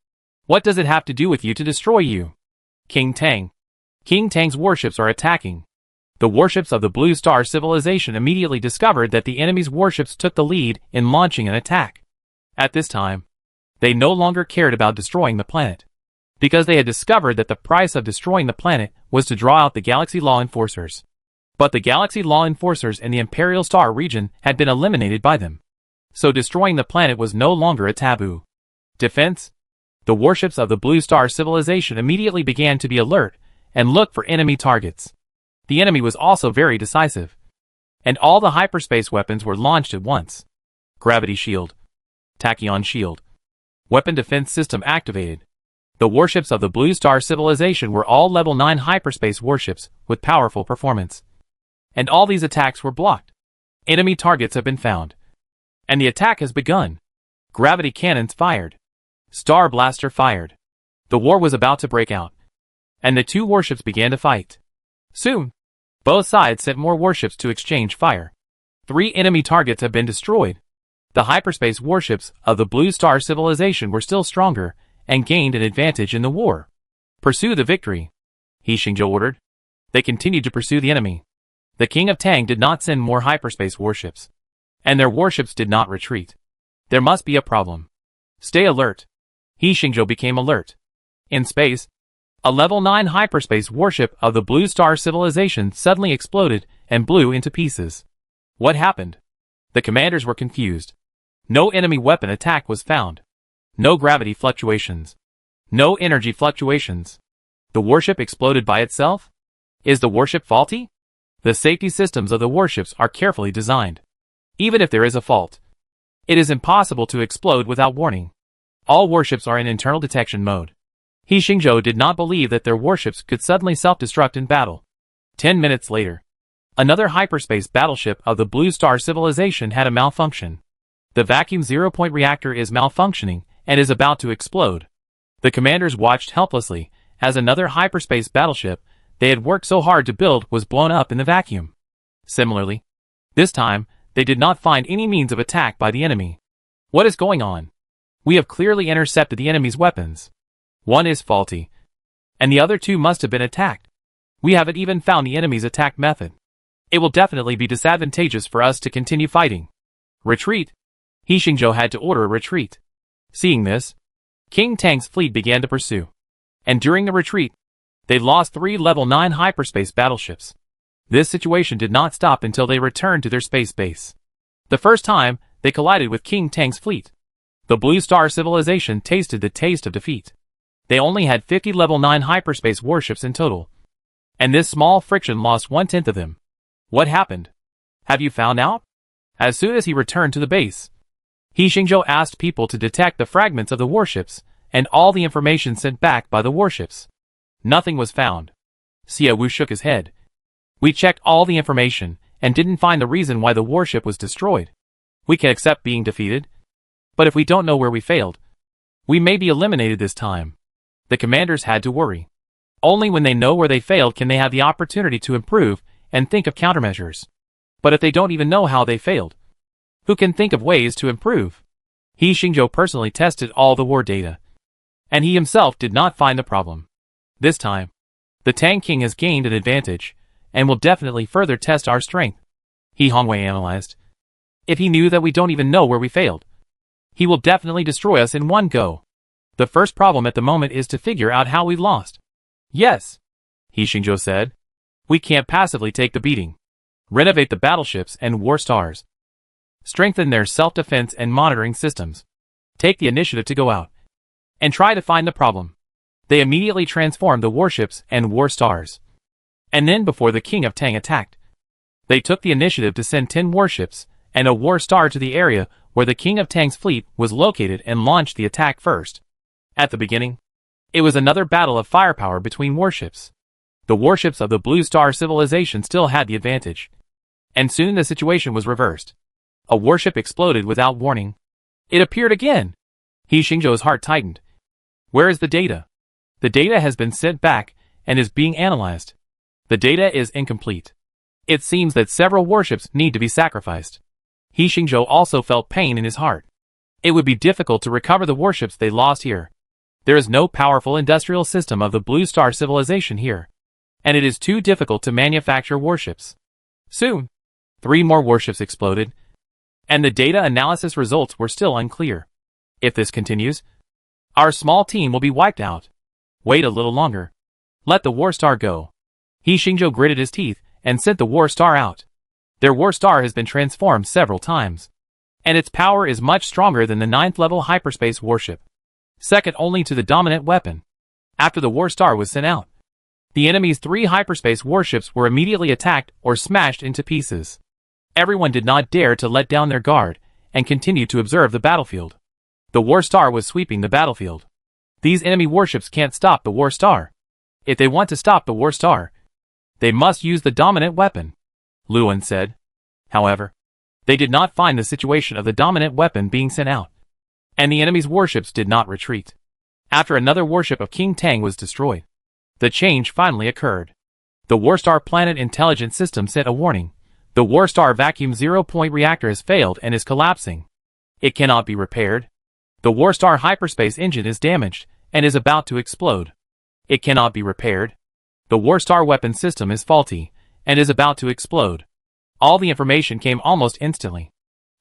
What does it have to do with you to destroy you? King Tang. King Tang's warships are attacking. The warships of the Blue Star civilization immediately discovered that the enemy's warships took the lead in launching an attack. At this time, they no longer cared about destroying the planet, because they had discovered that the price of destroying the planet was to draw out the Galaxy Law Enforcers. But the Galaxy Law Enforcers in the Imperial Star region had been eliminated by them. So destroying the planet was no longer a taboo. Defense? The warships of the Blue Star civilization immediately began to be alert and look for enemy targets. The enemy was also very decisive, and all the hyperspace weapons were launched at once. Gravity shield. Tachyon shield. Weapon defense system activated. The warships of the Blue Star civilization were all level 9 hyperspace warships with powerful performance. And all these attacks were blocked. Enemy targets have been found. And the attack has begun. Gravity cannons fired. Star blaster fired. The war was about to break out. And the two warships began to fight. Soon, both sides sent more warships to exchange fire. 3 enemy targets have been destroyed. The hyperspace warships of the Blue Star civilization were still stronger and gained an advantage in the war. Pursue the victory, He Xingzhou ordered. They continued to pursue the enemy. The King of Tang did not send more hyperspace warships, and their warships did not retreat. There must be a problem. Stay alert. He Xingzhou became alert. In space, a level 9 hyperspace warship of the Blue Star civilization suddenly exploded and blew into pieces. What happened? The commanders were confused. No enemy weapon attack was found. No gravity fluctuations. No energy fluctuations. The warship exploded by itself? Is the warship faulty? The safety systems of the warships are carefully designed. Even if there is a fault, it is impossible to explode without warning. All warships are in internal detection mode. He Xingzhou did not believe that their warships could suddenly self-destruct in battle. 10 minutes later, another hyperspace battleship of the Blue Star civilization had a malfunction. The vacuum zero-point reactor is malfunctioning and is about to explode. The commanders watched helplessly as another hyperspace battleship they had worked so hard to build was blown up in the vacuum. Similarly, this time, they did not find any means of attack by the enemy. What is going on? We have clearly intercepted the enemy's weapons. One is faulty, and the other 2 must have been attacked. We haven't even found the enemy's attack method. It will definitely be disadvantageous for us to continue fighting. Retreat. He Xingzhou had to order a retreat. Seeing this, King Tang's fleet began to pursue. And during the retreat, they lost 3 level 9 hyperspace battleships. This situation did not stop until they returned to their space base. The first time, they collided with King Tang's fleet. The Blue Star civilization tasted the taste of defeat. They only had 50 level 9 hyperspace warships in total. And this small friction lost 1/10 of them. What happened? Have you found out? As soon as he returned to the base, He Xingzhou asked people to detect the fragments of the warships and all the information sent back by the warships. Nothing was found. Xie Wu shook his head. We checked all the information and didn't find the reason why the warship was destroyed. We can accept being defeated. But if we don't know where we failed, we may be eliminated this time. The commanders had to worry. Only when they know where they failed can they have the opportunity to improve and think of countermeasures. But if they don't even know how they failed, who can think of ways to improve? He Xingzhou personally tested all the war data, and he himself did not find the problem. This time, the Tang King has gained an advantage, and will definitely further test our strength. He Hongwei analyzed. If he knew that we don't even know where we failed, he will definitely destroy us in one go. The first problem at the moment is to figure out how we lost. Yes, He Xingzhou said. We can't passively take the beating. Renovate the battleships and war stars. Strengthen their self-defense and monitoring systems. Take the initiative to go out and try to find the problem. They immediately transformed the warships and war stars. And then before the King of Tang attacked, they took the initiative to send 10 warships and a war star to the area where the King of Tang's fleet was located and launched the attack first. At the beginning, it was another battle of firepower between warships. The warships of the Blue Star civilization still had the advantage. And soon the situation was reversed. A warship exploded without warning. It appeared again. He Xingzhou's heart tightened. Where is the data? The data has been sent back and is being analyzed. The data is incomplete. It seems that several warships need to be sacrificed. He Xingzhou also felt pain in his heart. It would be difficult to recover the warships they lost here. There is no powerful industrial system of the Blue Star civilization here, and it is too difficult to manufacture warships. Soon, 3 more warships exploded, and the data analysis results were still unclear. If this continues, our small team will be wiped out. Wait a little longer. Let the war star go. He Xingzhou gritted his teeth and sent the war star out. Their war star has been transformed several times, and its power is much stronger than the 9th level hyperspace warship, second only to the dominant weapon. After the war star was sent out, the enemy's 3 hyperspace warships were immediately attacked or smashed into pieces. Everyone did not dare to let down their guard and continued to observe the battlefield. The war star was sweeping the battlefield. These enemy warships can't stop the war star. If they want to stop the war star, they must use the dominant weapon, Luan said. However, they did not find the situation of the dominant weapon being sent out, and the enemy's warships did not retreat. After another warship of King Tang was destroyed, the change finally occurred. The Warstar Planet Intelligence System sent a warning. The Warstar Vacuum 0-point reactor has failed and is collapsing. It cannot be repaired. The Warstar Hyperspace engine is damaged and is about to explode. It cannot be repaired. The Warstar weapon system is faulty and is about to explode. All the information came almost instantly.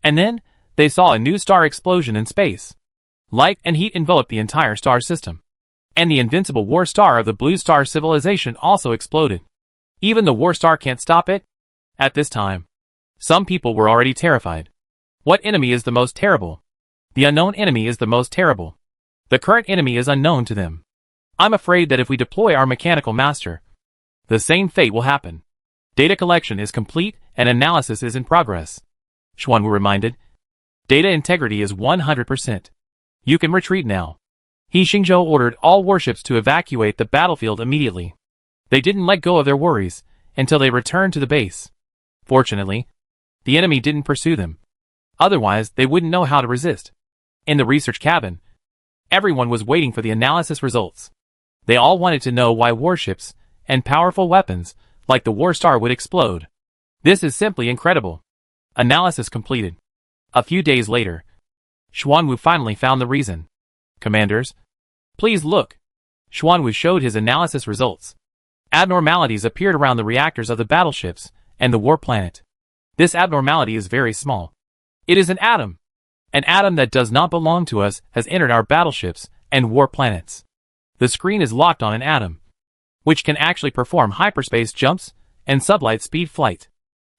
And then, they saw a new star explosion in space. Light and heat enveloped the entire star system. And the invincible war star of the Blue Star civilization also exploded. Even the war star can't stop it? At this time, some people were already terrified. What enemy is the most terrible? The unknown enemy is the most terrible. The current enemy is unknown to them. I'm afraid that if we deploy our mechanical master, the same fate will happen. Data collection is complete and analysis is in progress. Xuanwu reminded. Data integrity is 100%. You can retreat now. He Xingzhou ordered all warships to evacuate the battlefield immediately. They didn't let go of their worries until they returned to the base. Fortunately, the enemy didn't pursue them. Otherwise, they wouldn't know how to resist. In the research cabin, everyone was waiting for the analysis results. They all wanted to know why warships and powerful weapons like the War Star would explode. This is simply incredible. Analysis completed. A few days later, Xuanwu finally found the reason. Commanders, please look. Xuanwu showed his analysis results. Abnormalities appeared around the reactors of the battleships and the war planet. This abnormality is very small. It is an atom. An atom that does not belong to us has entered our battleships and war planets. The screen is locked on an atom, which can actually perform hyperspace jumps and sublight speed flight.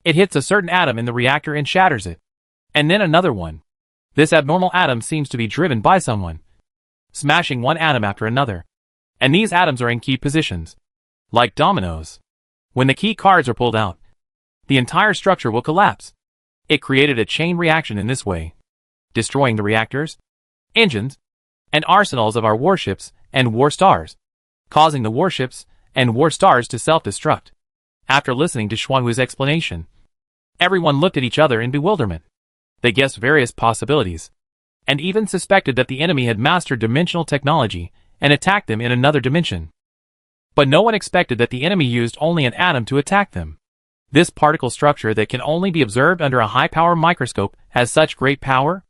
It hits a certain atom in the reactor and shatters it. And then another one. This abnormal atom seems to be driven by someone, smashing one atom after another. And these atoms are in key positions, like dominoes. When the key cards are pulled out, the entire structure will collapse. It created a chain reaction in this way, destroying the reactors, engines, and arsenals of our warships and war stars, causing the warships and war stars to self-destruct. After listening to Xuanwu's explanation, Everyone looked at each other in bewilderment. They guessed various possibilities, and even suspected that the enemy had mastered dimensional technology and attacked them in another dimension. But no one expected that the enemy used only an atom to attack them. This particle structure that can only be observed under a high-power microscope has such great power?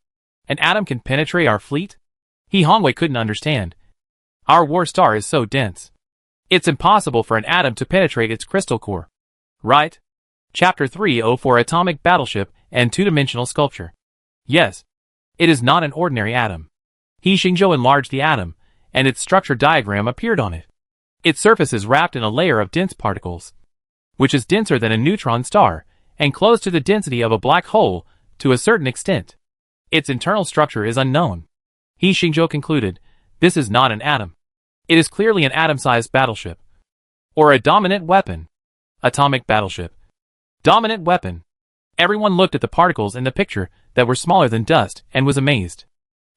An atom can penetrate our fleet? He Hongwei couldn't understand. Our war star is so dense. It's impossible for an atom to penetrate its crystal core. Right? Chapter 304 Atomic Battleship and Two-Dimensional Sculpture. Yes. It is not an ordinary atom. He Xingzhou enlarged the atom, and its structure diagram appeared on it. Its surface is wrapped in a layer of dense particles, which is denser than a neutron star, and close to the density of a black hole to a certain extent. Its internal structure is unknown. He Xingzhou concluded, this is not an atom. It is clearly an atom-sized battleship. Or a dominant weapon. Atomic battleship. Dominant weapon. Everyone looked at the particles in the picture that were smaller than dust and was amazed.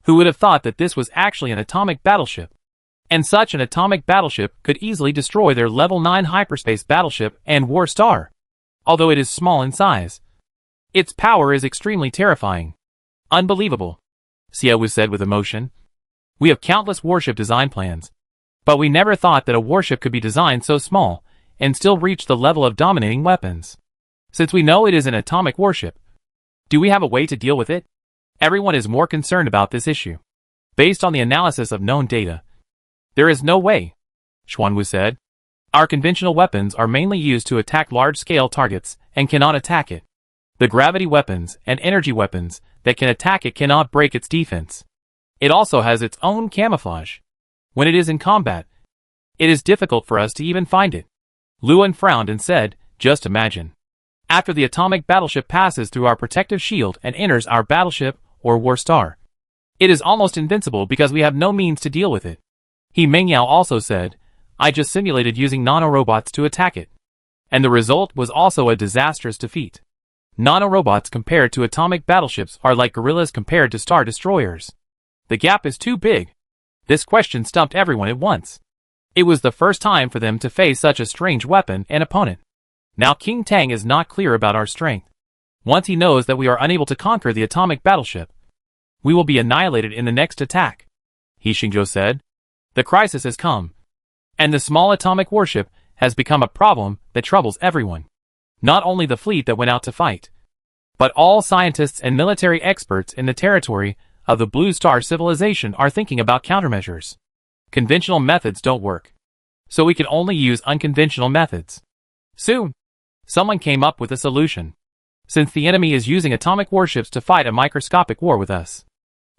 Who would have thought that this was actually an atomic battleship? And such an atomic battleship could easily destroy their level 9 hyperspace battleship and war star. Although it is small in size, its power is extremely terrifying. Unbelievable, Xiao said with emotion. We have countless warship design plans, but we never thought that a warship could be designed so small and still reach the level of dominating weapons. Since we know it is an atomic warship, do we have a way to deal with it? Everyone is more concerned about this issue. Based on the analysis of known data, there is no way, Xuanwu said. Our conventional weapons are mainly used to attack large-scale targets and cannot attack it. The gravity weapons and energy weapons that can attack it cannot break its defense. It also has its own camouflage. When it is in combat, it is difficult for us to even find it. Luan frowned and said, just imagine. After the atomic battleship passes through our protective shield and enters our battleship or war star, it is almost invincible because we have no means to deal with it. He Mengyao also said, I just simulated using nanorobots to attack it. And the result was also a disastrous defeat. Nanorobots compared to atomic battleships are like gorillas compared to star destroyers. The gap is too big. This question stumped everyone at once. It was the first time for them to face such a strange weapon and opponent. Now King Tang is not clear about our strength. Once he knows that we are unable to conquer the atomic battleship, we will be annihilated in the next attack. He Xingzhou said. The crisis has come, and the small atomic warship has become a problem that troubles everyone. Not only the fleet that went out to fight, but all scientists and military experts in the territory of the Blue Star civilization are thinking about countermeasures. Conventional methods don't work, so we can only use unconventional methods. Soon, someone came up with a solution. Since the enemy is using atomic warships to fight a microscopic war with us,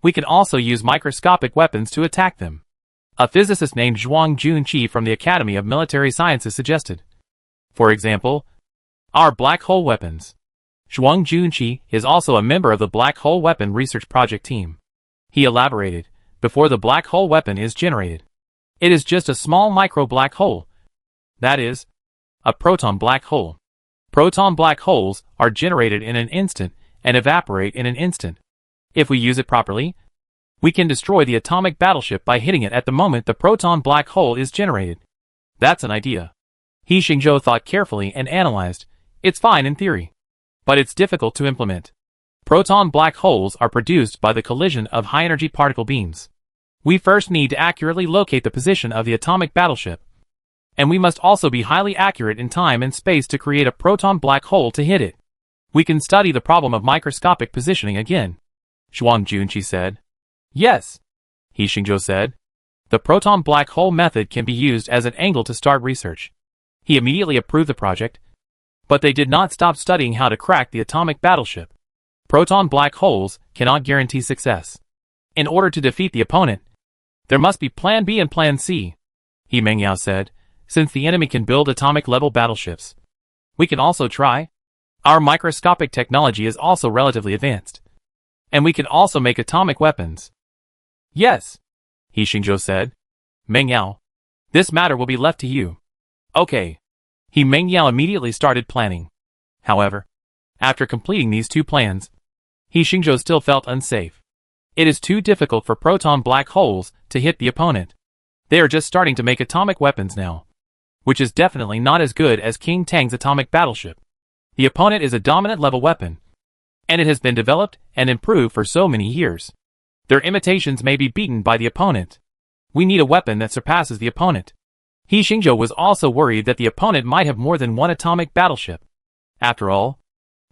we can also use microscopic weapons to attack them. A physicist named Zhuang Junqi from the Academy of Military Sciences suggested. For example, our black hole weapons. Zhuang Junqi is also a member of the Black Hole Weapon Research Project team. He elaborated, before the black hole weapon is generated, it is just a small micro black hole. That is, a proton black hole. Proton black holes are generated in an instant and evaporate in an instant. If we use it properly, we can destroy the atomic battleship by hitting it at the moment the proton black hole is generated. That's an idea. He Xingzhou thought carefully and analyzed. It's fine in theory, but it's difficult to implement. Proton black holes are produced by the collision of high-energy particle beams. We first need to accurately locate the position of the atomic battleship, and we must also be highly accurate in time and space to create a proton black hole to hit it. We can study the problem of microscopic positioning again, Zhuang Junqi said. Yes, He Xingzhou said. The proton black hole method can be used as an angle to start research. He immediately approved the project, but they did not stop studying how to crack the atomic battleship. Proton black holes cannot guarantee success. In order to defeat the opponent, there must be Plan B and Plan C, He Mengyao said. Since the enemy can build atomic-level battleships, we can also try. Our microscopic technology is also relatively advanced, and we can also make atomic weapons. Yes, He Xingzhou said. Mengyao, this matter will be left to you. Okay. He Mengyao immediately started planning. However, after completing these two plans, He Xingzhou still felt unsafe. It is too difficult for proton black holes to hit the opponent. They are just starting to make atomic weapons now, which is definitely not as good as King Tang's atomic battleship. The opponent is a dominant level weapon, and it has been developed and improved for so many years. Their imitations may be beaten by the opponent. We need a weapon that surpasses the opponent. He Xingzhou was also worried that the opponent might have more than one atomic battleship. After all,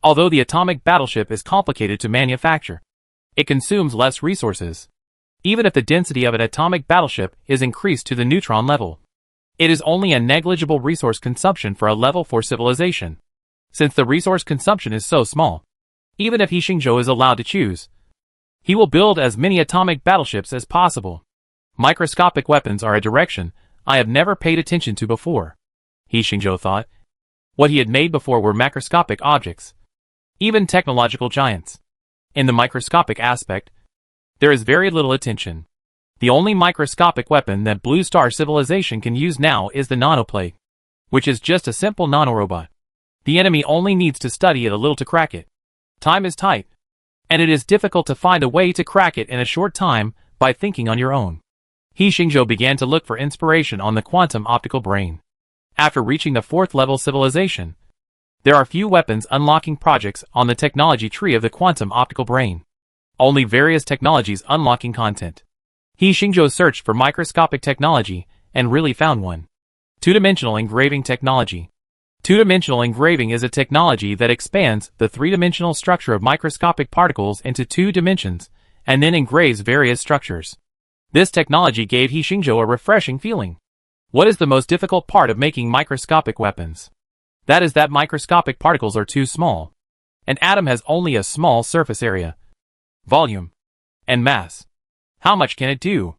although the atomic battleship is complicated to manufacture, it consumes less resources. Even if the density of an atomic battleship is increased to the neutron level, it is only a negligible resource consumption for a level 4 civilization. Since the resource consumption is so small, even if He Xingzhou is allowed to choose, he will build as many atomic battleships as possible. Microscopic weapons are a direction I have never paid attention to before, He Xingzhou thought. What he had made before were macroscopic objects, even technological giants. In the microscopic aspect, there is very little attention. The only microscopic weapon that Blue Star Civilization can use now is the nanoplate, which is just a simple nanorobot. The enemy only needs to study it a little to crack it. Time is tight, and it is difficult to find a way to crack it in a short time by thinking on your own. He Xingzhou began to look for inspiration on the quantum optical brain. After reaching the 4th level civilization, there are few weapons unlocking projects on the technology tree of the quantum optical brain. Only various technologies unlocking content. He Xingzhou searched for microscopic technology and really found one. Two-dimensional engraving technology. Two-dimensional engraving is a technology that expands the three-dimensional structure of microscopic particles into 2 dimensions and then engraves various structures. This technology gave He Xingzhou a refreshing feeling. What is the most difficult part of making microscopic weapons? That is that microscopic particles are too small. An atom has only a small surface area, volume, and mass. How much can it do?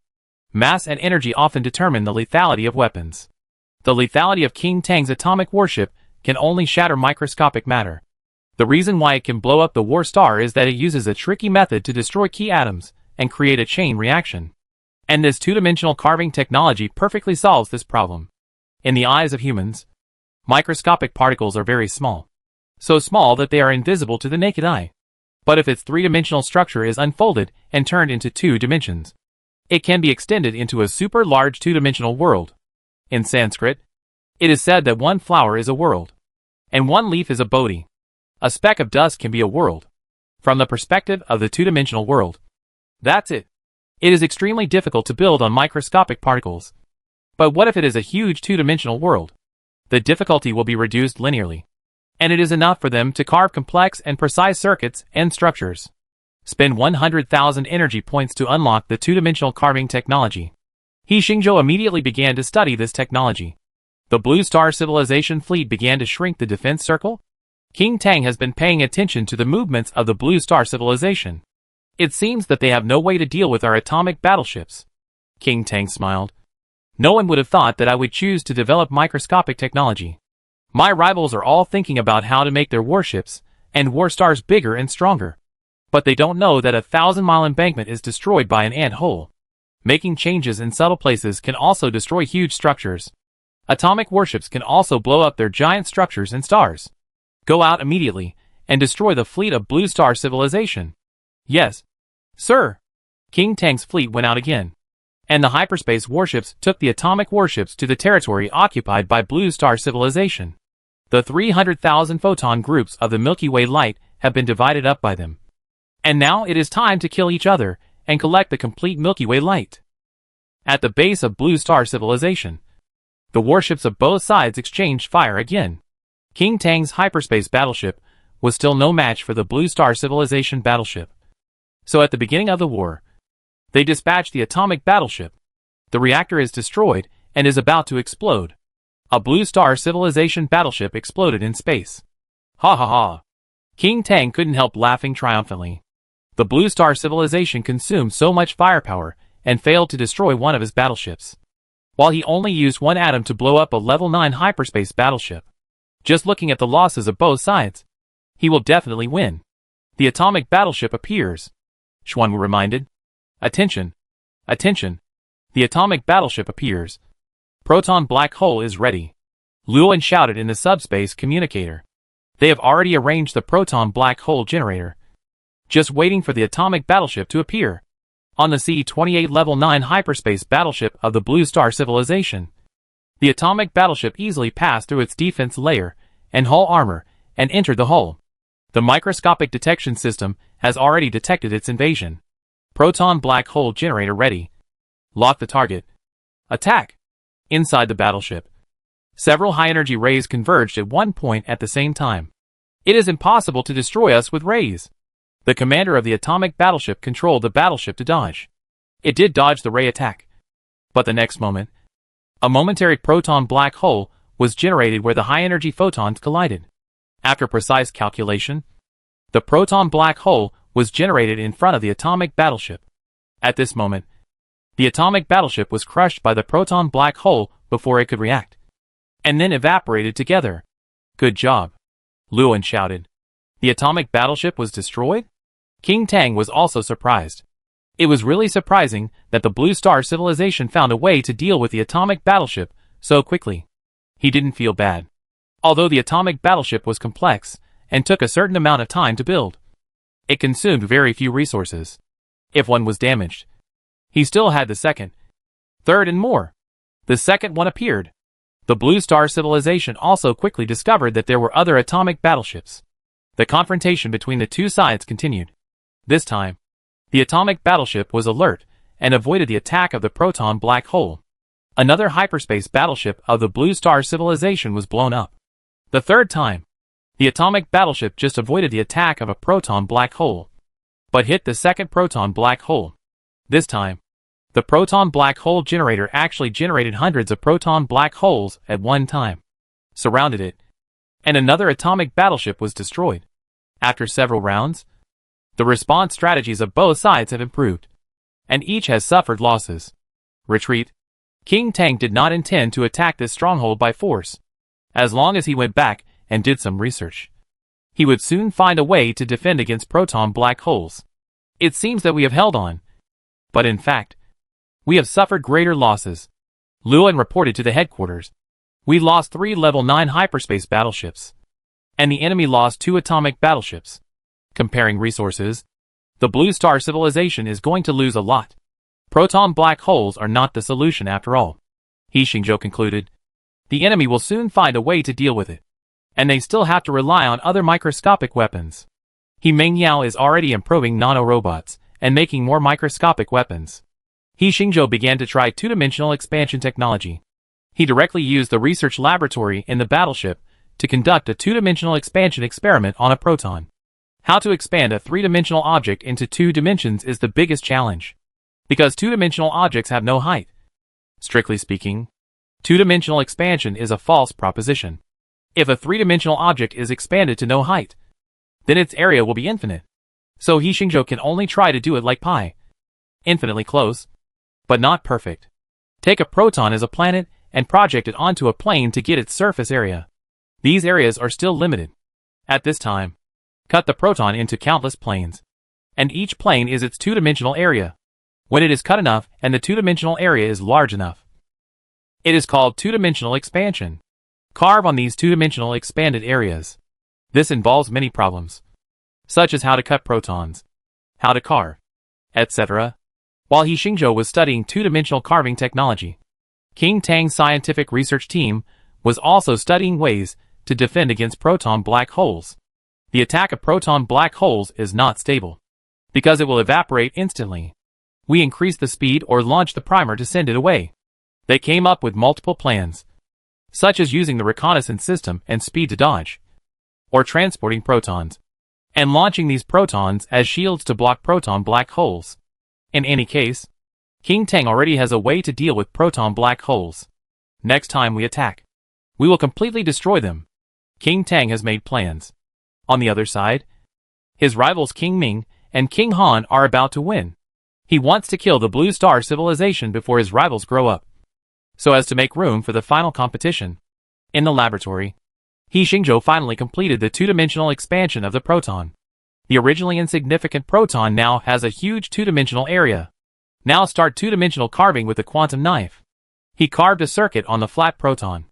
Mass and energy often determine the lethality of weapons. The lethality of King Tang's atomic warship can only shatter microscopic matter. The reason why it can blow up the war star is that it uses a tricky method to destroy key atoms and create a chain reaction. And this two-dimensional carving technology perfectly solves this problem. In the eyes of humans, microscopic particles are very small. So small that they are invisible to the naked eye. But if its three-dimensional structure is unfolded and turned into 2 dimensions, it can be extended into a super large 2-dimensional world. In Sanskrit, it is said that one flower is a world, and one leaf is a bodhi. A speck of dust can be a world, from the perspective of the 2-dimensional world. That's it. It is extremely difficult to build on microscopic particles. But what if it is a huge 2-dimensional world? The difficulty will be reduced linearly, and it is enough for them to carve complex and precise circuits and structures. Spend 100,000 energy points to unlock the 2-dimensional carving technology. He Xingzhou immediately began to study this technology. The Blue Star Civilization fleet began to shrink the defense circle. King Tang has been paying attention to the movements of the Blue Star Civilization. It seems that they have no way to deal with our atomic battleships. King Tang smiled. No one would have thought that I would choose to develop microscopic technology. My rivals are all thinking about how to make their warships and war stars bigger and stronger. But they don't know that a 1,000-mile embankment is destroyed by an ant hole. Making changes in subtle places can also destroy huge structures. Atomic warships can also blow up their giant structures and stars. Go out immediately and destroy the fleet of Blue Star Civilization. Yes, sir. King Tang's fleet went out again, and the hyperspace warships took the atomic warships to the territory occupied by Blue Star Civilization. The 300,000 photon groups of the Milky Way light have been divided up by them. And now it is time to kill each other and collect the complete Milky Way light. At the base of Blue Star Civilization, the warships of both sides exchanged fire again. King Tang's hyperspace battleship was still no match for the Blue Star Civilization battleship. So at the beginning of the war, they dispatched the atomic battleship. The reactor is destroyed and is about to explode. A Blue Star Civilization battleship exploded in space. Ha ha ha. King Tang couldn't help laughing triumphantly. The Blue Star Civilization consumed so much firepower and failed to destroy one of his battleships, while he only used one atom to blow up a level 9 hyperspace battleship. Just looking at the losses of both sides, he will definitely win. The atomic battleship appears, Xuanwu reminded. Attention! Attention! The atomic battleship appears. Proton black hole is ready. Luohan shouted in the subspace communicator. They have already arranged the proton black hole generator, just waiting for the atomic battleship to appear. On the C-28 Level 9 hyperspace battleship of the Blue Star Civilization, the atomic battleship easily passed through its defense layer and hull armor and entered the hull. The microscopic detection system has already detected its invasion. Proton black hole generator ready. Lock the target. Attack! Inside the battleship, several high-energy rays converged at one point at the same time. It is impossible to destroy us with rays. The commander of the atomic battleship controlled the battleship to dodge. It did dodge the ray attack. But the next moment, a momentary proton black hole was generated where the high-energy photons collided. After precise calculation, the proton black hole was generated in front of the atomic battleship. At this moment, the atomic battleship was crushed by the proton black hole before it could react, and then evaporated together. Good job, Luan shouted. The atomic battleship was destroyed? King Tang was also surprised. It was really surprising that the Blue Star civilization found a way to deal with the atomic battleship so quickly. He didn't feel bad, although the atomic battleship was complex and took a certain amount of time to build. It consumed very few resources. If one was damaged, he still had the second, third, and more. The second one appeared. The Blue Star civilization also quickly discovered that there were other atomic battleships. The confrontation between the two sides continued. This time, the atomic battleship was alert and avoided the attack of the proton black hole. Another hyperspace battleship of the Blue Star civilization was blown up. The third time, the atomic battleship just avoided the attack of a proton black hole, but hit the second proton black hole. This time, the proton black hole generator actually generated hundreds of proton black holes at one time, surrounded it, and another atomic battleship was destroyed. After several rounds, the response strategies of both sides have improved, and each has suffered losses. Retreat. King Tang did not intend to attack this stronghold by force. As long as he went back and did some research, he would soon find a way to defend against proton black holes. It seems that we have held on, but in fact, we have suffered greater losses. Luan reported to the headquarters. We lost 3 level 9 hyperspace battleships, and the enemy lost 2 atomic battleships. Comparing resources, the Blue Star civilization is going to lose a lot. Proton black holes are not the solution after all. He Xingzhou concluded. The enemy will soon find a way to deal with it, and they still have to rely on other microscopic weapons. He Mengyao is already improving nanorobots and making more microscopic weapons. He Xingzhou began to try two-dimensional expansion technology. He directly used the research laboratory in the battleship to conduct a two-dimensional expansion experiment on a proton. How to expand a three-dimensional object into 2 dimensions is the biggest challenge, because two-dimensional objects have no height. Strictly speaking, two-dimensional expansion is a false proposition. If a three-dimensional object is expanded to no height, then its area will be infinite. So He Xingzhou can only try to do it like pi. Infinitely close, but not perfect. Take a proton as a planet and project it onto a plane to get its surface area. These areas are still limited. At this time, cut the proton into countless planes, and each plane is its two-dimensional area. When it is cut enough and the two-dimensional area is large enough, it is called two-dimensional expansion. Carve on these two-dimensional expanded areas. This involves many problems, such as how to cut protons, how to carve, etc. While He Xingzhou was studying two-dimensional carving technology, King Tang's scientific research team was also studying ways to defend against proton black holes. The attack of proton black holes is not stable, because it will evaporate instantly. We increase the speed or launch the primer to send it away. They came up with multiple plans, such as using the reconnaissance system and speed to dodge, or transporting protons, and launching these protons as shields to block proton black holes. In any case, King Tang already has a way to deal with proton black holes. Next time we attack, we will completely destroy them. King Tang has made plans. On the other side, his rivals King Ming and King Han are about to win. He wants to kill the Blue Star civilization before his rivals grow up, so as to make room for the final competition. In the laboratory, He Xingzhou finally completed the two-dimensional expansion of the proton. The originally insignificant proton now has a huge two-dimensional area. Now start two-dimensional carving with the quantum knife. He carved a circuit on the flat proton.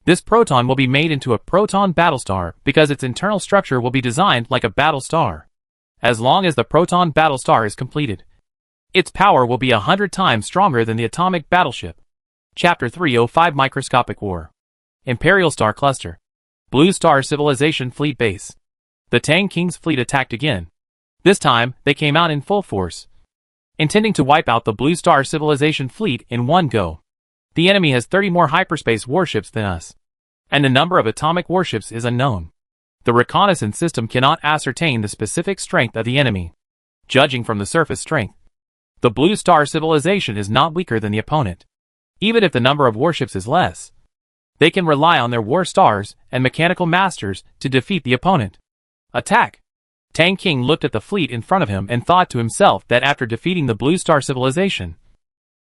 This proton will be made into a proton battlestar because its internal structure will be designed like a battle star. As long as the proton battlestar is completed, its power will be 100 times stronger than the atomic battleship. Chapter 305 Microscopic War. Imperial Star Cluster. Blue Star Civilization Fleet Base. The Tang King's fleet attacked again. This time, they came out in full force, intending to wipe out the Blue Star Civilization fleet in one go. The enemy has 30 more hyperspace warships than us, and the number of atomic warships is unknown. The reconnaissance system cannot ascertain the specific strength of the enemy. Judging from the surface strength, the Blue Star Civilization is not weaker than the opponent. Even if the number of warships is less, they can rely on their war stars and mechanical masters to defeat the opponent. Attack! Tang King looked at the fleet in front of him and thought to himself that after defeating the Blue Star Civilization,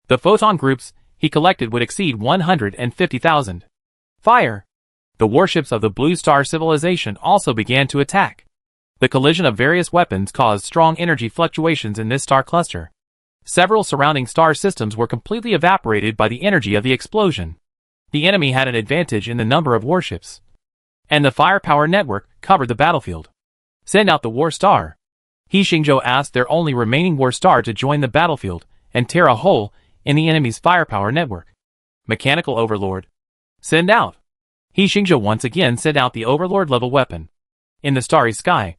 the photon groups he collected would exceed 150,000. Fire! The warships of the Blue Star Civilization also began to attack. The collision of various weapons caused strong energy fluctuations in this star cluster. Several surrounding star systems were completely evaporated by the energy of the explosion. The enemy had an advantage in the number of warships, and the firepower network covered the battlefield. Send out the war star. He Xingzhou asked their only remaining war star to join the battlefield and tear a hole in the enemy's firepower network. Mechanical Overlord. Send out. He Xingzhou once again sent out the Overlord-level weapon. In the starry sky,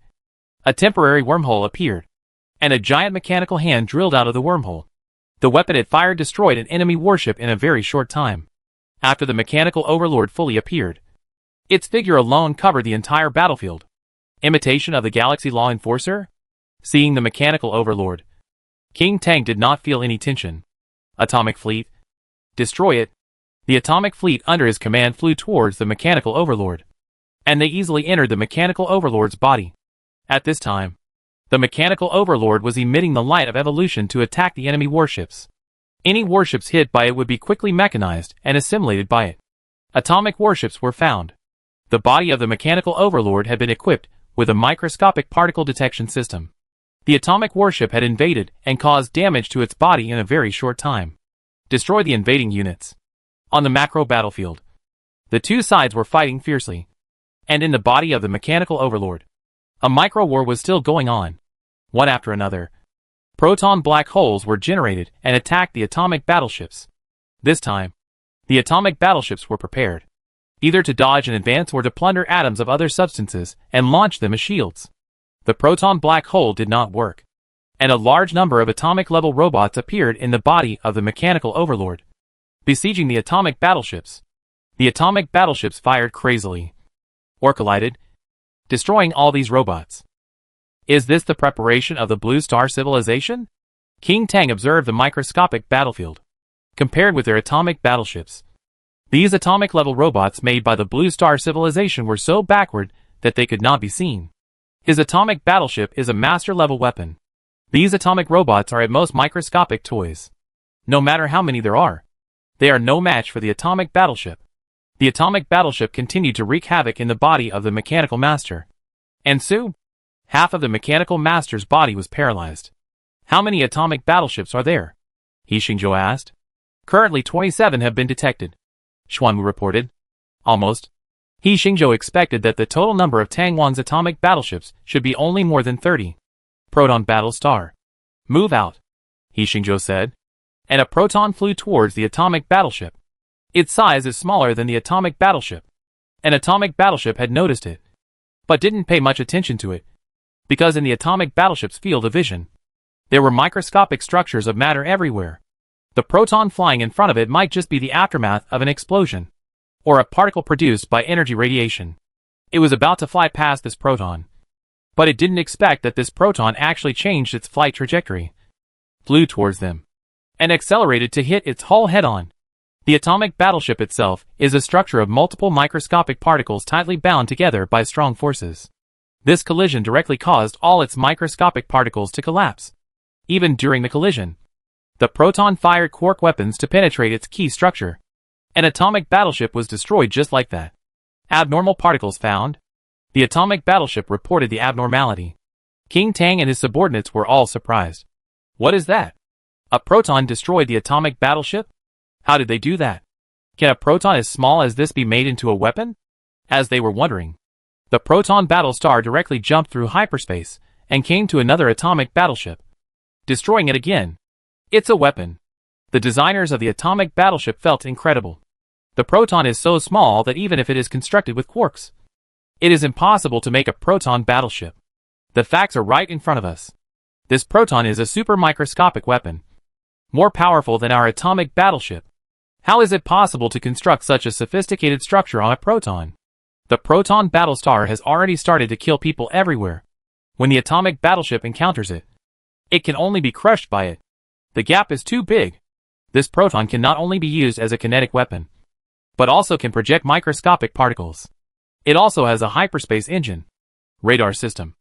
a temporary wormhole appeared, and a giant mechanical hand drilled out of the wormhole. The weapon it fired destroyed an enemy warship in a very short time. After the mechanical Overlord fully appeared, its figure alone covered the entire battlefield. Imitation of the Galaxy Law Enforcer? Seeing the mechanical Overlord, King Tang did not feel any tension. Atomic Fleet. Destroy it. The atomic fleet under his command flew towards the mechanical Overlord, and they easily entered the mechanical Overlord's body. At this time, the mechanical Overlord was emitting the light of evolution to attack the enemy warships. Any warships hit by it would be quickly mechanized and assimilated by it. Atomic warships were found. The body of the mechanical Overlord had been equipped with a microscopic particle detection system. The atomic warship had invaded and caused damage to its body in a very short time. Destroy the invading units. On the macro battlefield, the two sides were fighting fiercely, and in the body of the mechanical Overlord, a micro-war was still going on. One after another, proton black holes were generated and attacked the atomic battleships. This time, the atomic battleships were prepared, either to dodge and advance or to plunder atoms of other substances and launch them as shields. The proton black hole did not work, and a large number of atomic-level robots appeared in the body of the mechanical Overlord, besieging the atomic battleships. The atomic battleships fired crazily, or collided, destroying all these robots. Is this the preparation of the Blue Star Civilization? King Tang observed the microscopic battlefield, compared with their atomic battleships. These atomic-level robots made by the Blue Star Civilization were so backward that they could not be seen. His atomic battleship is a master-level weapon. These atomic robots are at most microscopic toys. No matter how many there are, they are no match for the atomic battleship. The atomic battleship continued to wreak havoc in the body of the mechanical master. And soon, half of the mechanical master's body was paralyzed. How many atomic battleships are there? He Xingzhou asked. Currently 27 have been detected, Xuanwu reported. Almost. He Xingzhou expected that the total number of Tang Wan's atomic battleships should be only more than 30. Proton Battle Star. Move out, He Xingzhou said, and a proton flew towards the atomic battleship. Its size is smaller than the atomic battleship. An atomic battleship had noticed it, but didn't pay much attention to it, because in the atomic battleship's field of vision, there were microscopic structures of matter everywhere. The proton flying in front of it might just be the aftermath of an explosion, or a particle produced by energy radiation. It was about to fly past this proton, but it didn't expect that this proton actually changed its flight trajectory, flew towards them, and accelerated to hit its hull head-on. The atomic battleship itself is a structure of multiple microscopic particles tightly bound together by strong forces. This collision directly caused all its microscopic particles to collapse. Even during the collision, the proton fired quark weapons to penetrate its key structure. An atomic battleship was destroyed just like that. Abnormal particles found. The atomic battleship reported the abnormality. King Tang and his subordinates were all surprised. What is that? A proton destroyed the atomic battleship? How did they do that? Can a proton as small as this be made into a weapon? As they were wondering, the proton battle star directly jumped through hyperspace and came to another atomic battleship, destroying it again. It's a weapon. The designers of the atomic battleship felt incredible. The proton is so small that even if it is constructed with quarks, It is impossible to make a proton battleship. The facts are right in front of us. This proton is a super microscopic weapon, more powerful than our atomic battleship. How is it possible to construct such a sophisticated structure on a proton? The proton battlestar has already started to kill people everywhere. When the atomic battleship encounters it, it can only be crushed by it. The gap is too big. This proton can not only be used as a kinetic weapon, but also can project microscopic particles. It also has a hyperspace engine, radar system,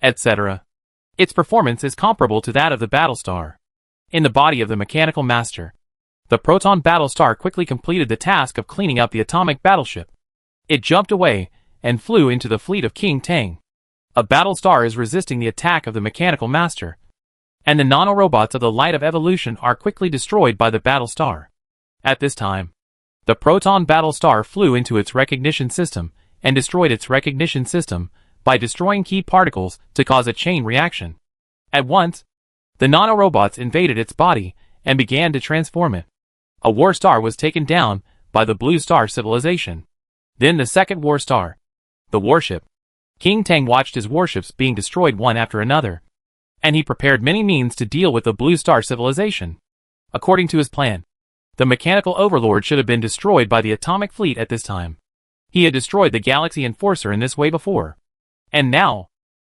etc. Its performance is comparable to that of the battlestar. In the body of the mechanical master, the proton battlestar quickly completed the task of cleaning up the atomic battleship. It jumped away and flew into the fleet of King Tang. A battlestar is resisting the attack of the mechanical master, and the nanorobots of the light of evolution are quickly destroyed by the battlestar. At this time, the proton battlestar flew into its recognition system and destroyed its recognition system by destroying key particles to cause a chain reaction. At once, the nanorobots invaded its body and began to transform it. A war star was taken down by the Blue Star civilization. Then the second war star, the warship. King Tang watched his warships being destroyed one after another, and he prepared many means to deal with the Blue Star civilization. According to his plan, the mechanical overlord should have been destroyed by the atomic fleet at this time. He had destroyed the Galaxy Enforcer in this way before. And now,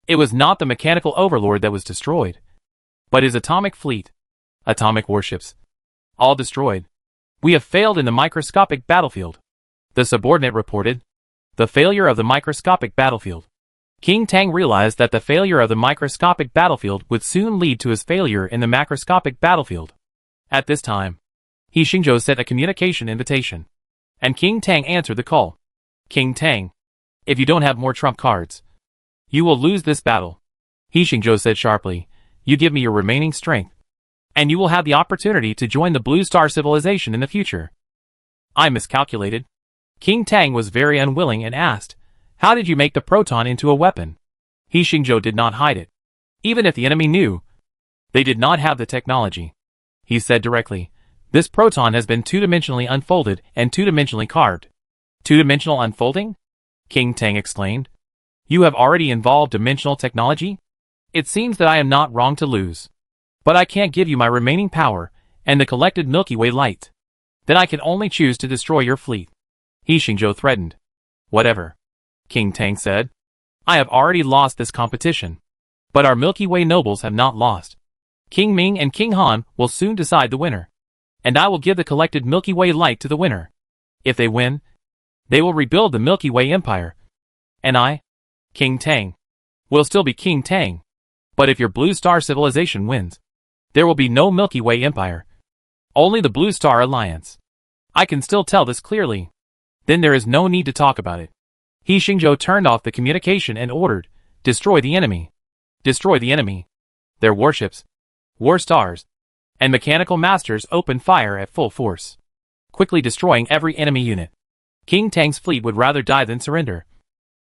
it was not the mechanical overlord that was destroyed, but his atomic fleet, atomic warships, all destroyed. We have failed in the microscopic battlefield, the subordinate reported. The failure of the microscopic battlefield. King Tang realized that the failure of the microscopic battlefield would soon lead to his failure in the macroscopic battlefield. At this time, He Xingzhou sent a communication invitation, and King Tang answered the call. King Tang, if you don't have more trump cards, you will lose this battle. He Xingzhou said sharply, you give me your remaining strength, and you will have the opportunity to join the Blue Star civilization in the future. I miscalculated. King Tang was very unwilling and asked, how did you make the proton into a weapon? He Xingzhou did not hide it. Even if the enemy knew, they did not have the technology. He said directly, this proton has been two-dimensionally unfolded and two-dimensionally carved. Two-dimensional unfolding? King Tang exclaimed. You have already involved dimensional technology? It seems that I am not wrong to lose. But I can't give you my remaining power and the collected Milky Way light. Then I can only choose to destroy your fleet. He Xingzhou threatened. Whatever, King Tang said. I have already lost this competition. But our Milky Way nobles have not lost. King Ming and King Han will soon decide the winner. And I will give the collected Milky Way light to the winner. If they win, they will rebuild the Milky Way Empire. And I, King Tang, will still be King Tang. But if your Blue Star civilization wins, there will be no Milky Way Empire. Only the Blue Star Alliance. I can still tell this clearly. Then there is no need to talk about it. He Xingzhou turned off the communication and ordered, destroy the enemy. Destroy the enemy. Their warships, war stars, and mechanical masters opened fire at full force, quickly destroying every enemy unit. King Tang's fleet would rather die than surrender,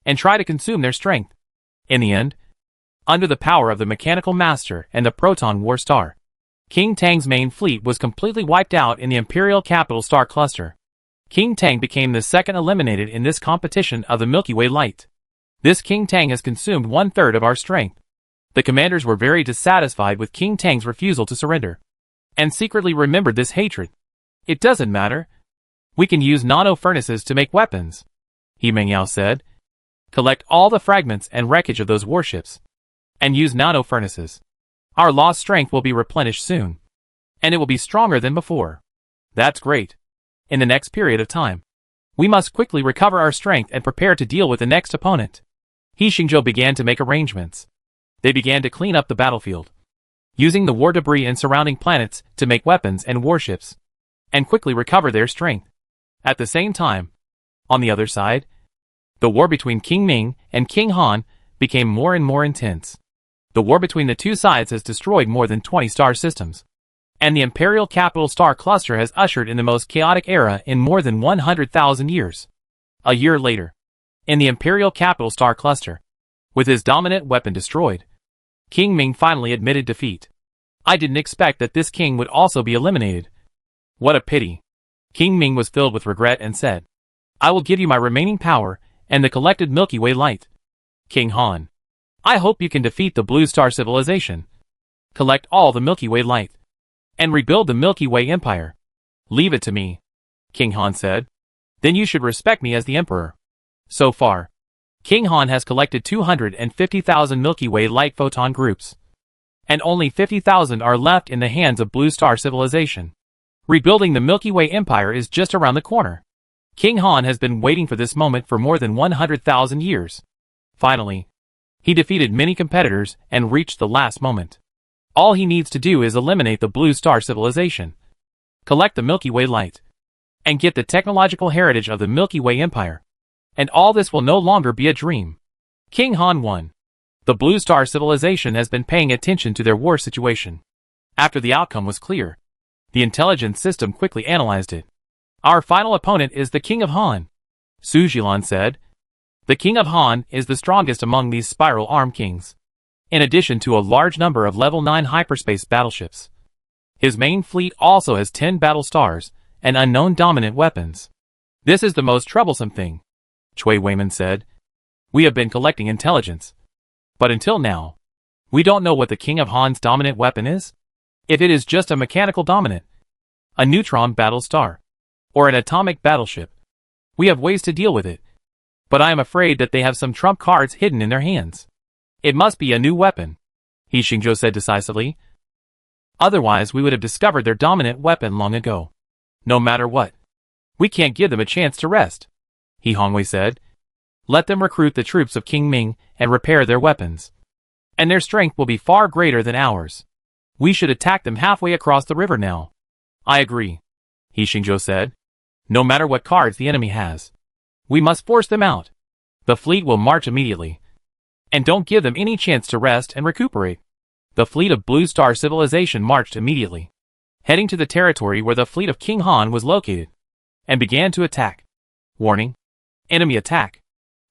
and try to consume their strength. In the end, under the power of the mechanical master and the proton war star, King Tang's main fleet was completely wiped out in the Imperial Capital Star Cluster. King Tang became the second eliminated in this competition of the Milky Way light. This King Tang has consumed 1/3 of our strength. The commanders were very dissatisfied with King Tang's refusal to surrender, and secretly remembered this hatred. It doesn't matter. We can use nano furnaces to make weapons, He Mengyao said. Collect all the fragments and wreckage of those warships, and use nano furnaces. Our lost strength will be replenished soon, and it will be stronger than before. That's great. In the next period of time, we must quickly recover our strength and prepare to deal with the next opponent. He Xingzhou began to make arrangements. They began to clean up the battlefield, using the war debris in surrounding planets to make weapons and warships, and quickly recover their strength. At the same time, on the other side, the war between King Ming and King Han became more and more intense. The war between the two sides has destroyed more than 20 star systems, and the Imperial Capital Star Cluster has ushered in the most chaotic era in more than 100,000 years. A year later, in the Imperial Capital Star Cluster, with his dominant weapon destroyed, King Ming finally admitted defeat. I didn't expect that this king would also be eliminated. What a pity. King Ming was filled with regret and said, I will give you my remaining power and the collected Milky Way light. King Han. I hope you can defeat the Blue Star Civilization. Collect all the Milky Way light. And rebuild the Milky Way Empire. Leave it to me, King Han said. Then you should respect me as the Emperor. So far, King Han has collected 250,000 Milky Way light photon groups. And only 50,000 are left in the hands of Blue Star Civilization. Rebuilding the Milky Way Empire is just around the corner. King Han has been waiting for this moment for more than 100,000 years. Finally, he defeated many competitors and reached the last moment. All he needs to do is eliminate the Blue Star Civilization, collect the Milky Way light, and get the technological heritage of the Milky Way Empire. And all this will no longer be a dream. King Han won. The Blue Star Civilization has been paying attention to their war situation. After the outcome was clear, the intelligence system quickly analyzed it. Our final opponent is the King of Han, Su Jilan said. The King of Han is the strongest among these spiral arm kings, in addition to a large number of level 9 hyperspace battleships. His main fleet also has 10 battle stars and unknown dominant weapons. This is the most troublesome thing, Cui Weiman said. We have been collecting intelligence, but until now, we don't know what the King of Han's dominant weapon is. If it is just a mechanical dominant, a neutron battle star, or an atomic battleship, we have ways to deal with it. But I am afraid that they have some trump cards hidden in their hands. It must be a new weapon, He Xingzhou said decisively. Otherwise we would have discovered their dominant weapon long ago. No matter what, we can't give them a chance to rest, He Hongwei said. Let them recruit the troops of King Ming and repair their weapons. And their strength will be far greater than ours. We should attack them halfway across the river now. I agree, He Xingzhou said. No matter what cards the enemy has, we must force them out. The fleet will march immediately. And don't give them any chance to rest and recuperate. The fleet of Blue Star Civilization marched immediately, heading to the territory where the fleet of King Han was located, and began to attack. Warning. Enemy attack.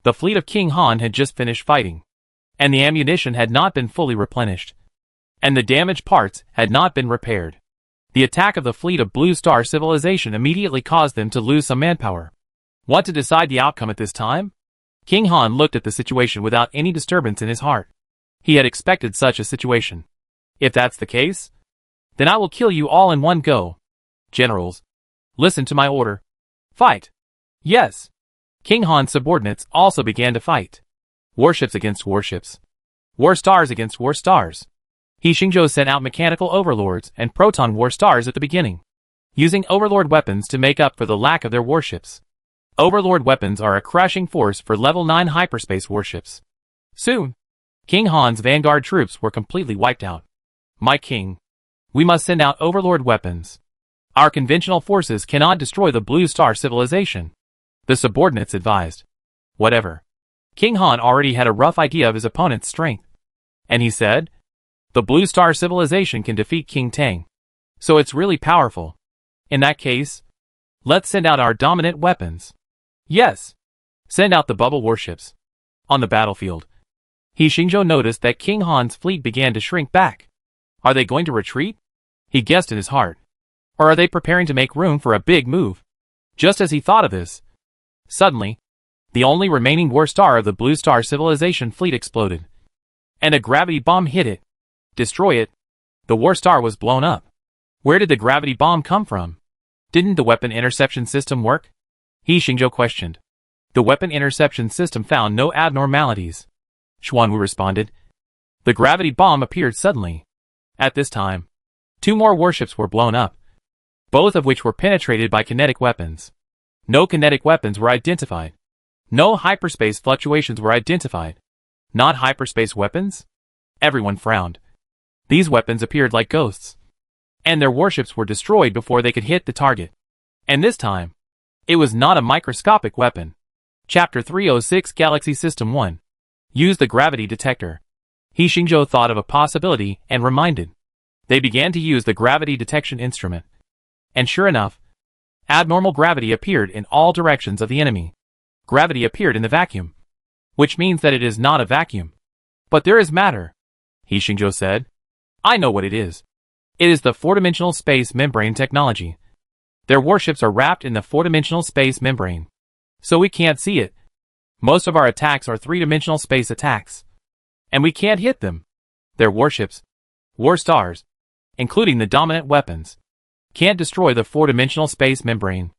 The fleet of King Han had just finished fighting, and the ammunition had not been fully replenished, and the damaged parts had not been repaired. The attack of the fleet of Blue Star Civilization immediately caused them to lose some manpower. Want to decide the outcome at this time? King Han looked at the situation without any disturbance in his heart. He had expected such a situation. If that's the case, then I will kill you all in one go. Generals, listen to my order. Fight. Yes. King Han's subordinates also began to fight. Warships against warships. War stars against war stars. He Xingzhou sent out mechanical overlords and proton war stars at the beginning, using overlord weapons to make up for the lack of their warships. Overlord weapons are a crashing force for level 9 hyperspace warships. Soon, King Han's vanguard troops were completely wiped out. My king, we must send out overlord weapons. Our conventional forces cannot destroy the Blue Star Civilization, the subordinates advised. Whatever. King Han already had a rough idea of his opponent's strength, and he said, the Blue Star Civilization can defeat King Tang, so it's really powerful. In that case, let's send out our dominant weapons. Yes. Send out the bubble warships. On the battlefield, He Xingzhou noticed that King Han's fleet began to shrink back. Are they going to retreat? He guessed in his heart. Or are they preparing to make room for a big move? Just as he thought of this, suddenly, the only remaining war star of the Blue Star Civilization fleet exploded, and a gravity bomb hit it. Destroy it. The war star was blown up. Where did the gravity bomb come from? Didn't the weapon interception system work? He Xingzhou questioned. The weapon interception system found no abnormalities, Xuanwu responded. The gravity bomb appeared suddenly. At this time, 2 more warships were blown up, both of which were penetrated by kinetic weapons. No kinetic weapons were identified. No hyperspace fluctuations were identified. Not hyperspace weapons? Everyone frowned. These weapons appeared like ghosts, and their warships were destroyed before they could hit the target. And this time, it was not a microscopic weapon. Chapter 306 Galaxy System 1. Use the gravity detector. He Xingzhou thought of a possibility and reminded. They began to use the gravity detection instrument. And sure enough, abnormal gravity appeared in all directions of the enemy. Gravity appeared in the vacuum, which means that it is not a vacuum. But there is matter, He Xingzhou said. I know what it is. It is the 4-dimensional space membrane technology. Their warships are wrapped in the 4-dimensional space membrane, so we can't see it. Most of our attacks are three-dimensional space attacks. And we can't hit them. Their warships, war stars, including the dominant weapons, can't destroy the four-dimensional space membrane.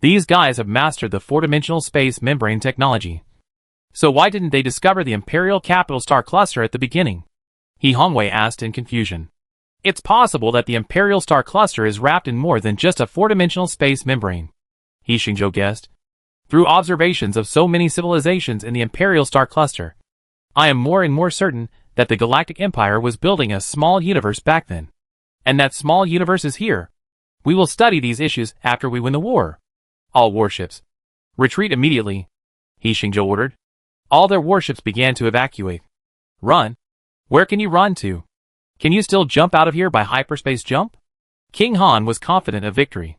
These guys have mastered the four-dimensional space membrane technology. So why didn't they discover the Imperial Capital Star Cluster at the beginning? He Hongwei asked in confusion. It's possible that the Imperial Star Cluster is wrapped in more than just a four-dimensional space membrane, He Xingzhou guessed. Through observations of so many civilizations in the Imperial Star Cluster, I am more and more certain that the Galactic Empire was building a small universe back then. And that small universe is here. We will study these issues after we win the war. All warships, retreat immediately, He Xingzhou ordered. All their warships began to evacuate. Run? Where can you run to? Can you still jump out of here by hyperspace jump? King Han was confident of victory.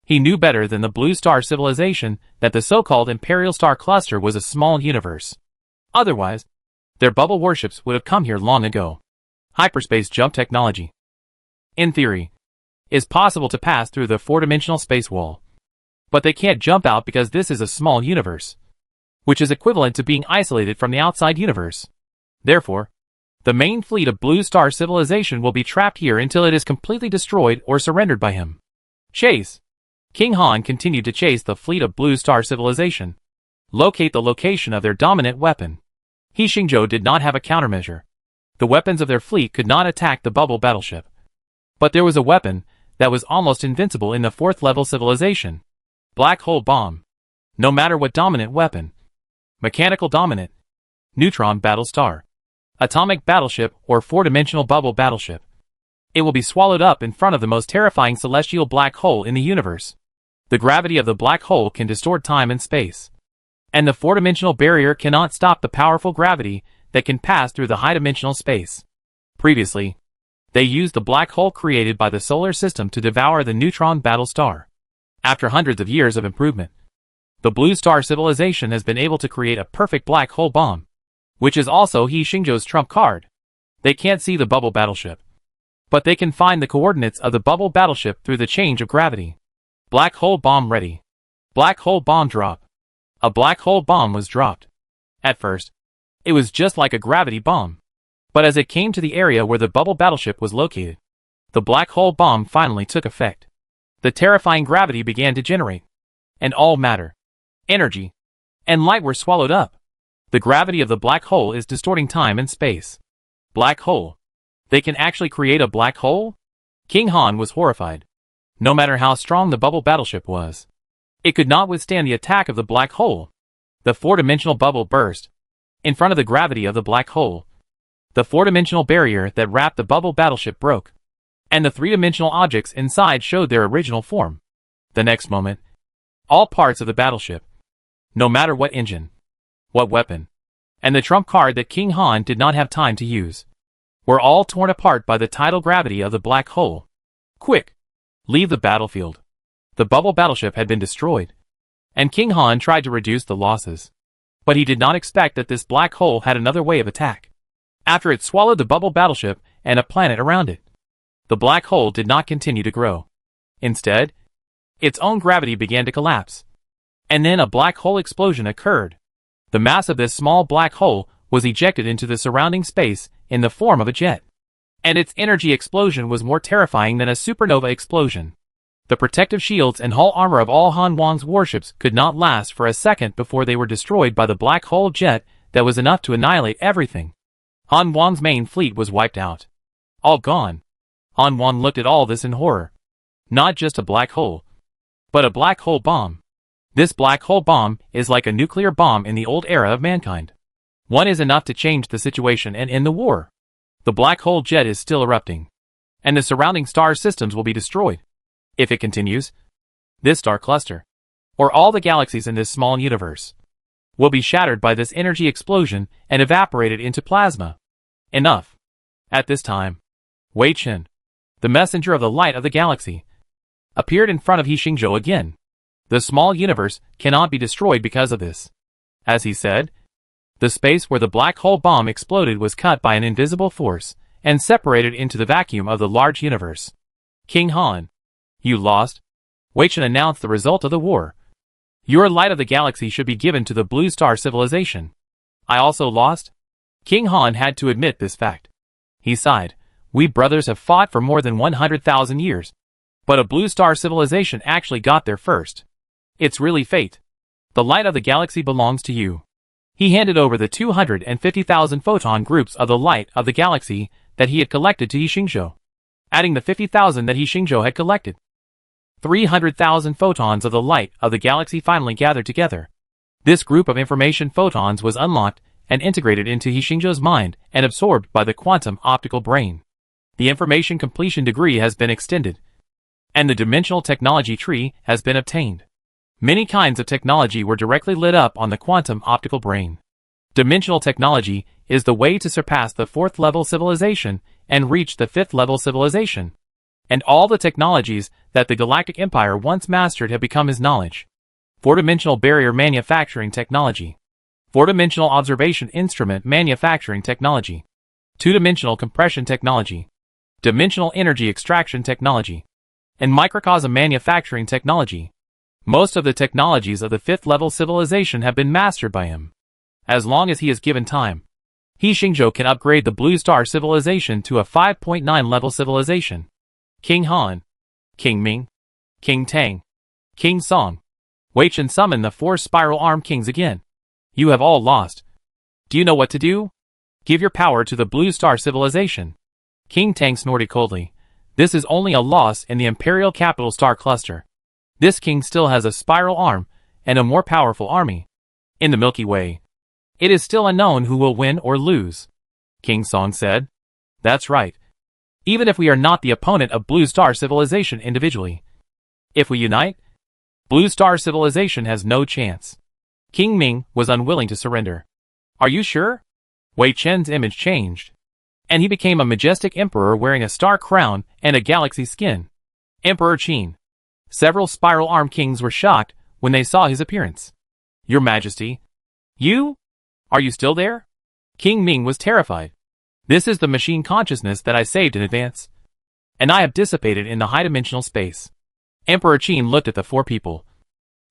He knew better than the Blue Star civilization that the so-called Imperial Star Cluster was a small universe. Otherwise, their bubble warships would have come here long ago. Hyperspace jump technology, in theory, is possible to pass through the four-dimensional space wall. But they can't jump out because this is a small universe, which is equivalent to being isolated from the outside universe. Therefore, the main fleet of Blue Star civilization will be trapped here until it is completely destroyed or surrendered by him. Chase. King Han continued to chase the fleet of Blue Star civilization. Locate the location of their dominant weapon. He Xingzhou did not have a countermeasure. The weapons of their fleet could not attack the bubble battleship. But there was a weapon that was almost invincible in the fourth-level civilization. Black hole bomb. No matter what dominant weapon. Mechanical dominant. Neutron battle star. Atomic battleship or four-dimensional bubble battleship. It will be swallowed up in front of the most terrifying celestial black hole in the universe. The gravity of the black hole can distort time and space. And the four-dimensional barrier cannot stop the powerful gravity that can pass through the high-dimensional space. Previously, they used the black hole created by the solar system to devour the neutron battle star. After hundreds of years of improvement, the Blue Star civilization has been able to create a perfect black hole bomb, which is also He Xingzhou's trump card. They can't see the bubble battleship, but they can find the coordinates of the bubble battleship through the change of gravity. Black hole bomb ready. Black hole bomb drop. A black hole bomb was dropped. At first, it was just like a gravity bomb. But as it came to the area where the bubble battleship was located, the black hole bomb finally took effect. The terrifying gravity began to generate, and all matter, energy, and light were swallowed up. The gravity of the black hole is distorting time and space. Black hole. They can actually create a black hole? King Han was horrified. No matter how strong the bubble battleship was, it could not withstand the attack of the black hole. The four-dimensional bubble burst in front of the gravity of the black hole. The four-dimensional barrier that wrapped the bubble battleship broke, and the three-dimensional objects inside showed their original form. The next moment, all parts of the battleship, no matter what engine, what weapon, and the trump card that King Han did not have time to use, were all torn apart by the tidal gravity of the black hole. Quick! Leave the battlefield. The bubble battleship had been destroyed, and King Han tried to reduce the losses. But he did not expect that this black hole had another way of attack. After it swallowed the bubble battleship and a planet around it, the black hole did not continue to grow. Instead, its own gravity began to collapse. And then a black hole explosion occurred. The mass of this small black hole was ejected into the surrounding space in the form of a jet. And its energy explosion was more terrifying than a supernova explosion. The protective shields and hull armor of all Han Wang's warships could not last for a second before they were destroyed by the black hole jet that was enough to annihilate everything. Han Wang's main fleet was wiped out. All gone. Han Wang looked at all this in horror. Not just a black hole, but a black hole bomb. This black hole bomb is like a nuclear bomb in the old era of mankind. One is enough to change the situation and end the war. The black hole jet is still erupting, and the surrounding star systems will be destroyed. If it continues, this star cluster, or all the galaxies in this small universe, will be shattered by this energy explosion and evaporated into plasma. Enough. At this time, Wei Chen, the messenger of the light of the galaxy, appeared in front of He Xingzhou again. The small universe cannot be destroyed because of this. As he said, the space where the black hole bomb exploded was cut by an invisible force and separated into the vacuum of the large universe. King Han, you lost. Wei Chen announced the result of the war. Your light of the galaxy should be given to the Blue Star civilization. I also lost? King Han had to admit this fact. He sighed. We brothers have fought for more than 100,000 years. But a Blue Star civilization actually got there first. It's really fate. The light of the galaxy belongs to you. He handed over the 250,000 photon groups of the light of the galaxy that he had collected to Yixingzhou, adding the 50,000 that Yixingzhou had collected. 300,000 photons of the light of the galaxy finally gathered together. This group of information photons was unlocked and integrated into Yixingzhou's mind and absorbed by the quantum optical brain. The information completion degree has been extended, and the dimensional technology tree has been obtained. Many kinds of technology were directly lit up on the quantum optical brain. Dimensional technology is the way to surpass the 4th level civilization and reach the 5th level civilization. And all the technologies that the Galactic Empire once mastered have become his knowledge. 4-dimensional barrier manufacturing technology. 4-dimensional observation instrument manufacturing technology. 2-dimensional compression technology. Dimensional energy extraction technology. And microcosm manufacturing technology. Most of the technologies of the 5th level civilization have been mastered by him. As long as he is given time, Yixingzhou can upgrade the Blue Star civilization to a 5.9 level civilization. King Han, King Ming, King Tang, King Song, Wei Chen summon the 4 spiral arm kings again. You have all lost. Do you know what to do? Give your power to the Blue Star civilization. King Tang snorted coldly. This is only a loss in the Imperial Capital Star Cluster. This king still has a spiral arm and a more powerful army. In the Milky Way, it is still unknown who will win or lose. King Song said. That's right. Even if we are not the opponent of Blue Star civilization individually. If we unite, Blue Star civilization has no chance. King Ming was unwilling to surrender. Are you sure? Wei Chen's image changed, and he became a majestic emperor wearing a star crown and a galaxy skin. Emperor Qin. Several spiral arm kings were shocked when they saw his appearance. Your Majesty. You? Are you still there? King Ming was terrified. This is the machine consciousness that I saved in advance, and I have dissipated in the high-dimensional space. Emperor Qin looked at the 4 people,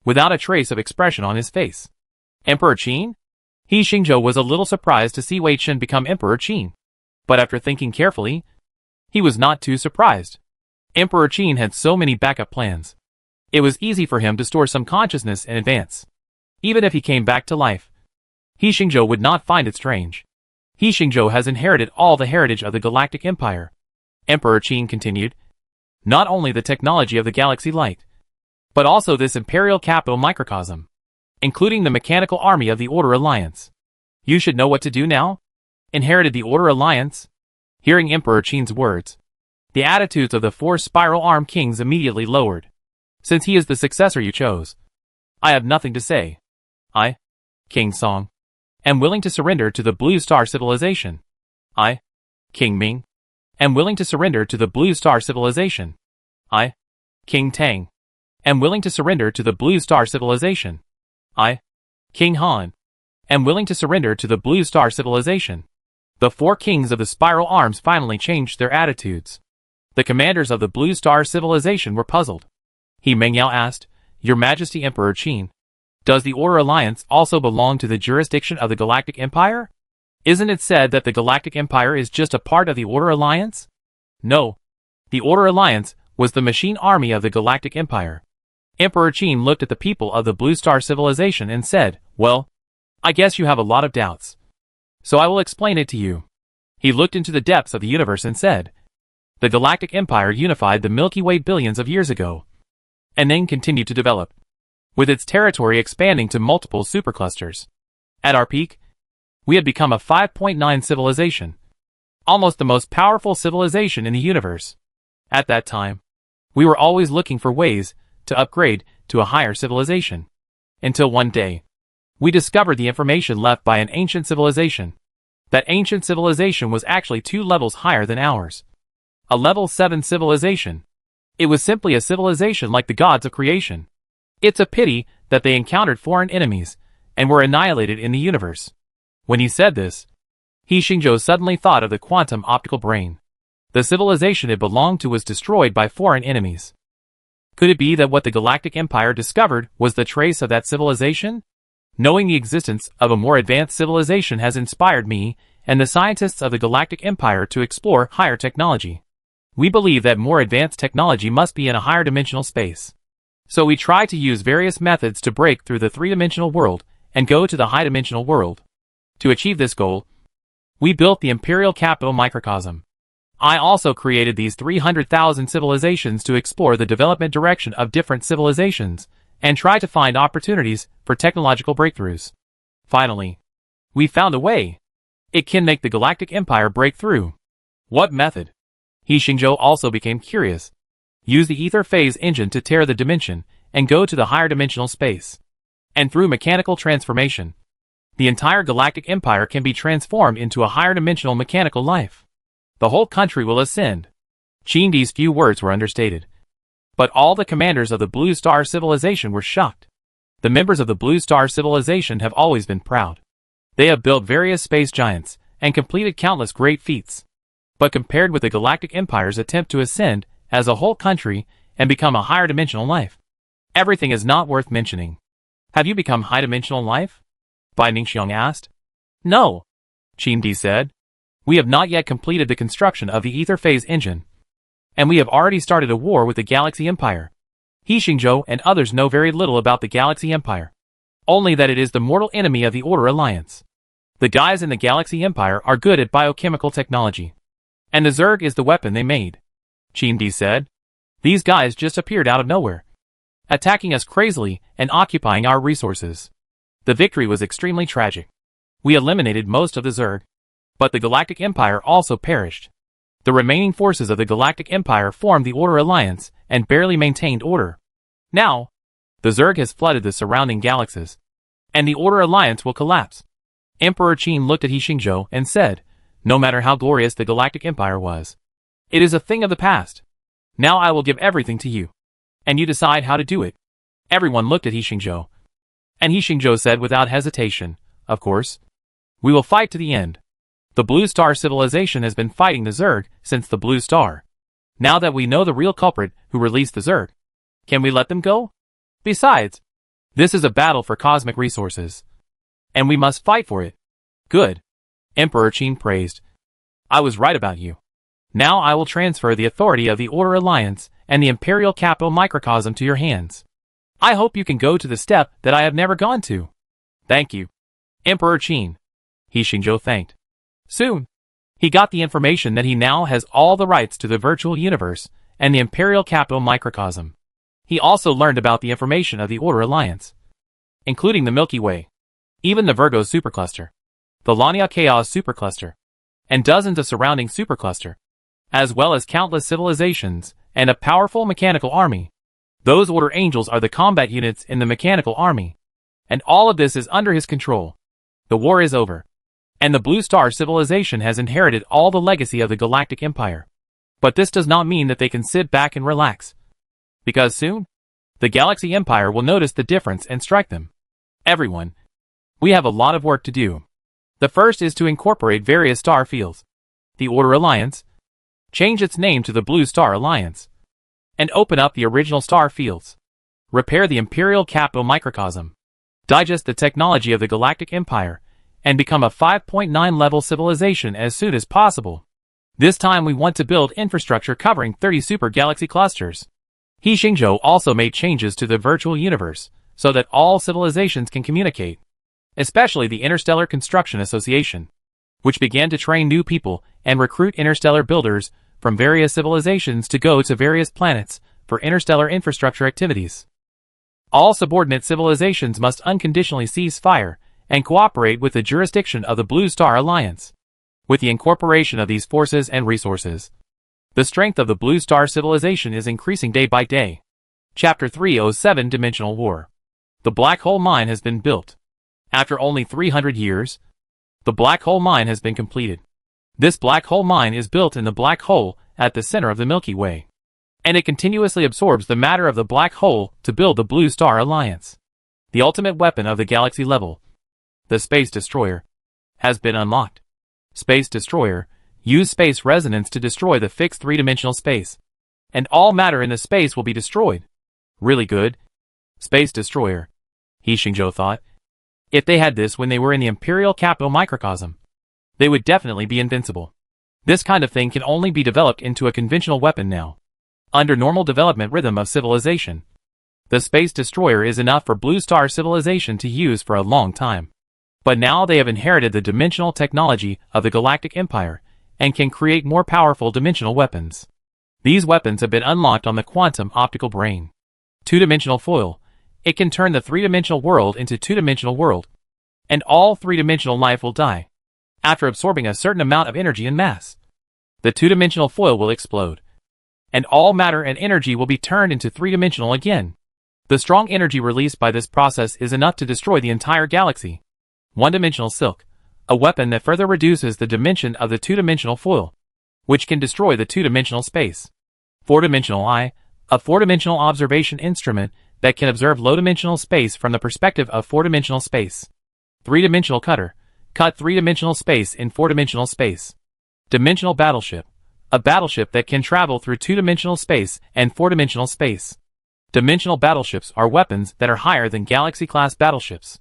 without a trace of expression on his face. Emperor Qin? Yixingzhou was a little surprised to see Wei Chen become Emperor Qin, but after thinking carefully, he was not too surprised. Emperor Qin had so many backup plans. It was easy for him to store some consciousness in advance. Even if he came back to life, Yixingzhou would not find it strange. Yixingzhou has inherited all the heritage of the Galactic Empire. Emperor Qin continued. Not only the technology of the Galaxy Light, but also this Imperial Capital microcosm, including the mechanical army of the Order Alliance. You should know what to do now? Inherited the Order Alliance? Hearing Emperor Qin's words, the attitudes of the 4 spiral arm kings immediately lowered. Since he is the successor you chose, I have nothing to say. I, King Song, am willing to surrender to the Blue Star civilization. I, King Ming, am willing to surrender to the Blue Star civilization. I, King Tang, am willing to surrender to the Blue Star civilization. I, King Han, am willing to surrender to the Blue Star civilization. The 4 kings of the spiral arms finally changed their attitudes. The commanders of the Blue Star civilization were puzzled. He Mengyao asked, Your Majesty Emperor Qin, does the Order Alliance also belong to the jurisdiction of the Galactic Empire? Isn't it said that the Galactic Empire is just a part of the Order Alliance? No. The Order Alliance was the machine army of the Galactic Empire. Emperor Qin looked at the people of the Blue Star civilization and said, Well, I guess you have a lot of doubts. So I will explain it to you. He looked into the depths of the universe and said, The Galactic Empire unified the Milky Way billions of years ago, and then continued to develop, with its territory expanding to multiple superclusters. At our peak, we had become a 5.9 civilization, almost the most powerful civilization in the universe. At that time, we were always looking for ways to upgrade to a higher civilization. Until one day, we discovered the information left by an ancient civilization. That ancient civilization was actually 2 levels higher than ours. A level 7 civilization. It was simply a civilization like the gods of creation. It's a pity that they encountered foreign enemies and were annihilated in the universe. When he said this, Yixingzhou suddenly thought of the quantum optical brain. The civilization it belonged to was destroyed by foreign enemies. Could it be that what the Galactic Empire discovered was the trace of that civilization? Knowing the existence of a more advanced civilization has inspired me and the scientists of the Galactic Empire to explore higher technology. We believe that more advanced technology must be in a higher dimensional space. So we try to use various methods to break through the three-dimensional world and go to the high-dimensional world. To achieve this goal, we built the Imperial Capital Microcosm. I also created these 300,000 civilizations to explore the development direction of different civilizations and try to find opportunities for technological breakthroughs. Finally, we found a way. It can make the Galactic Empire break through. What method? He Xingzhou also became curious. Use the ether phase engine to tear the dimension and go to the higher dimensional space. And through mechanical transformation, the entire Galactic Empire can be transformed into a higher dimensional mechanical life. The whole country will ascend. Qindi's few words were understated. But all the commanders of the Blue Star Civilization were shocked. The members of the Blue Star Civilization have always been proud. They have built various space giants and completed countless great feats. But compared with the Galactic Empire's attempt to ascend as a whole country and become a higher dimensional life, everything is not worth mentioning. Have you become high dimensional life? Bai Ningxiang asked. No, Qindi said. We have not yet completed the construction of the ether phase engine. And we have already started a war with the Galaxy Empire. He Xingzhou and others know very little about the Galaxy Empire. Only that it is the mortal enemy of the Order Alliance. The guys in the Galaxy Empire are good at biochemical technology. And the Zerg is the weapon they made. Qindi said. These guys just appeared out of nowhere, attacking us crazily and occupying our resources. The victory was extremely tragic. We eliminated most of the Zerg. But the Galactic Empire also perished. The remaining forces of the Galactic Empire formed the Order Alliance and barely maintained order. Now, the Zerg has flooded the surrounding galaxies, and the Order Alliance will collapse. Emperor Qin looked at He Xingzhou and said, no matter how glorious the Galactic Empire was, it is a thing of the past. Now I will give everything to you, and you decide how to do it. Everyone looked at He Xingzhou, and He Xingzhou said without hesitation, of course. We will fight to the end. The Blue Star Civilization has been fighting the Zerg since the Blue Star. Now that we know the real culprit who released the Zerg, can we let them go? Besides, this is a battle for cosmic resources, and we must fight for it. Good. Emperor Qin praised. I was right about you. Now I will transfer the authority of the Order Alliance and the Imperial Capital Microcosm to your hands. I hope you can go to the step that I have never gone to. Thank you, Emperor Qin. He Xingzhou thanked. Soon, he got the information that he now has all the rights to the virtual universe and the Imperial Capital Microcosm. He also learned about the information of the Order Alliance, including the Milky Way, even the Virgo supercluster, the Lania Chaos supercluster, and dozens of surrounding supercluster, as well as countless civilizations and a powerful mechanical army. Those Order Angels are the combat units in the mechanical army, and all of this is under his control. The war is over, and the Blue Star Civilization has inherited all the legacy of the Galactic Empire. But this does not mean that they can sit back and relax, because soon, the Galaxy Empire will notice the difference and strike them. Everyone, we have a lot of work to do. The first is to incorporate various star fields. The Order Alliance, change its name to the Blue Star Alliance, and open up the original star fields. Repair the Imperial Capital Microcosm. Digest the technology of the Galactic Empire, and become a 5.9 level civilization as soon as possible. This time we want to build infrastructure covering 30 super galaxy clusters. He Xingzhou also made changes to the virtual universe, so that all civilizations can communicate, especially the Interstellar Construction Association, which began to train new people and recruit interstellar builders from various civilizations to go to various planets for interstellar infrastructure activities. All subordinate civilizations must unconditionally cease fire and cooperate with the jurisdiction of the Blue Star Alliance. With the incorporation of these forces and resources, the strength of the Blue Star Civilization is increasing day by day. Chapter 307 Dimensional War. The Black Hole Mine has been built. After only 300 years, the Black Hole Mine has been completed. This Black Hole Mine is built in the Black Hole at the center of the Milky Way, and it continuously absorbs the matter of the Black Hole to build the Blue Star Alliance. The ultimate weapon of the galaxy level, the Space Destroyer, has been unlocked. Space Destroyer, use space resonance to destroy the fixed three-dimensional space, and all matter in the space will be destroyed. Really good. Space destroyer. He Xingzhou thought. If they had this when they were in the Imperial Capital microcosm, they would definitely be invincible. This kind of thing can only be developed into a conventional weapon now. Under normal development rhythm of civilization, the space destroyer is enough for Blue Star civilization to use for a long time. But now they have inherited the dimensional technology of the Galactic Empire and can create more powerful dimensional weapons. These weapons have been unlocked on the quantum optical brain. Two-dimensional foil. It can turn the three-dimensional world into two-dimensional world, and all three-dimensional life will die. After absorbing a certain amount of energy and mass, the two-dimensional foil will explode, and all matter and energy will be turned into three-dimensional again. The strong energy released by this process is enough to destroy the entire galaxy. One-dimensional silk, a weapon that further reduces the dimension of the two-dimensional foil, which can destroy the two-dimensional space. Four-dimensional eye, a four-dimensional observation instrument that can observe low-dimensional space from the perspective of four-dimensional space. Three-dimensional cutter, cut three-dimensional space in four-dimensional space. Dimensional battleship, a battleship that can travel through two-dimensional space and four-dimensional space. Dimensional battleships are weapons that are higher than galaxy-class battleships.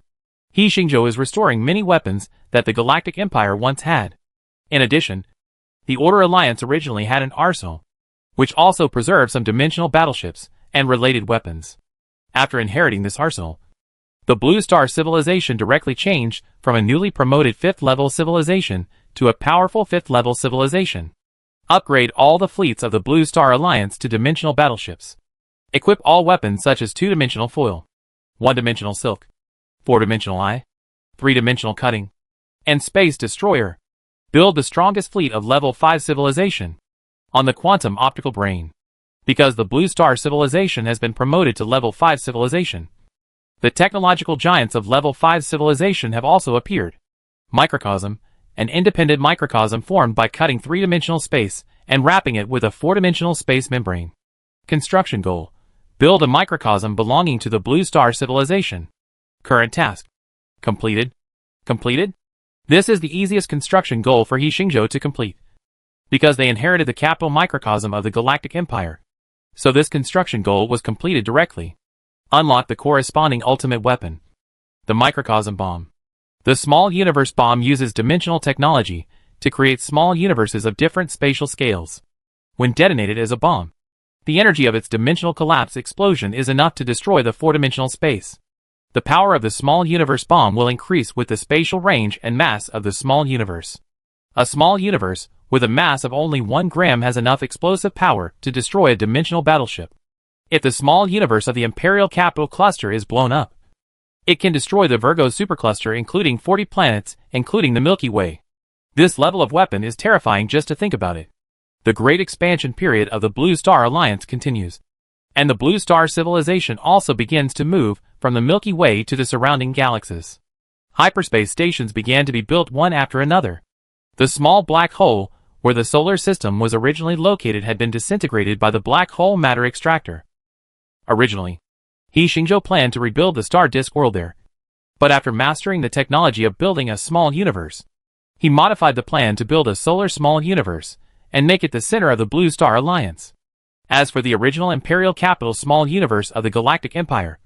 He Xingzhou is restoring many weapons that the Galactic Empire once had. In addition, the Order Alliance originally had an arsenal, which also preserved some dimensional battleships and related weapons. After inheriting this arsenal, the Blue Star civilization directly changed from a newly promoted 5th-level civilization to a powerful 5th-level civilization. Upgrade all the fleets of the Blue Star Alliance to dimensional battleships. Equip all weapons such as two-dimensional foil, one-dimensional silk, four-dimensional eye, three-dimensional cutting, and space destroyer. Build the strongest fleet of level 5 civilization on the quantum optical brain. Because the Blue Star civilization has been promoted to level 5 civilization, the technological giants of level 5 civilization have also appeared. Microcosm, an independent microcosm formed by cutting three-dimensional space and wrapping it with a four-dimensional space membrane. Construction goal. Build a microcosm belonging to the Blue Star civilization. Current task. Completed. Completed? This is the easiest construction goal for He Xingzhou to complete, because they inherited the capital microcosm of the Galactic Empire. So this construction goal was completed directly. Unlock the corresponding ultimate weapon. The microcosm bomb. The small universe bomb uses dimensional technology to create small universes of different spatial scales. When detonated as a bomb, the energy of its dimensional collapse explosion is enough to destroy the four-dimensional space. The power of the small universe bomb will increase with the spatial range and mass of the small universe. A small universe with a mass of only 1 gram has enough explosive power to destroy a dimensional battleship. If the small universe of the Imperial Capital Cluster is blown up, it can destroy the Virgo supercluster, including 40 planets, including the Milky Way. This level of weapon is terrifying just to think about it. The great expansion period of the Blue Star Alliance continues, and the Blue Star civilization also begins to move from the Milky Way to the surrounding galaxies. Hyperspace stations began to be built one after another. The small black hole where the solar system was originally located had been disintegrated by the black hole matter extractor. Originally, He Xingzhou planned to rebuild the star disk world there, but after mastering the technology of building a small universe, he modified the plan to build a solar small universe and make it the center of the Blue Star Alliance. As for the original Imperial Capital small universe of the Galactic Empire,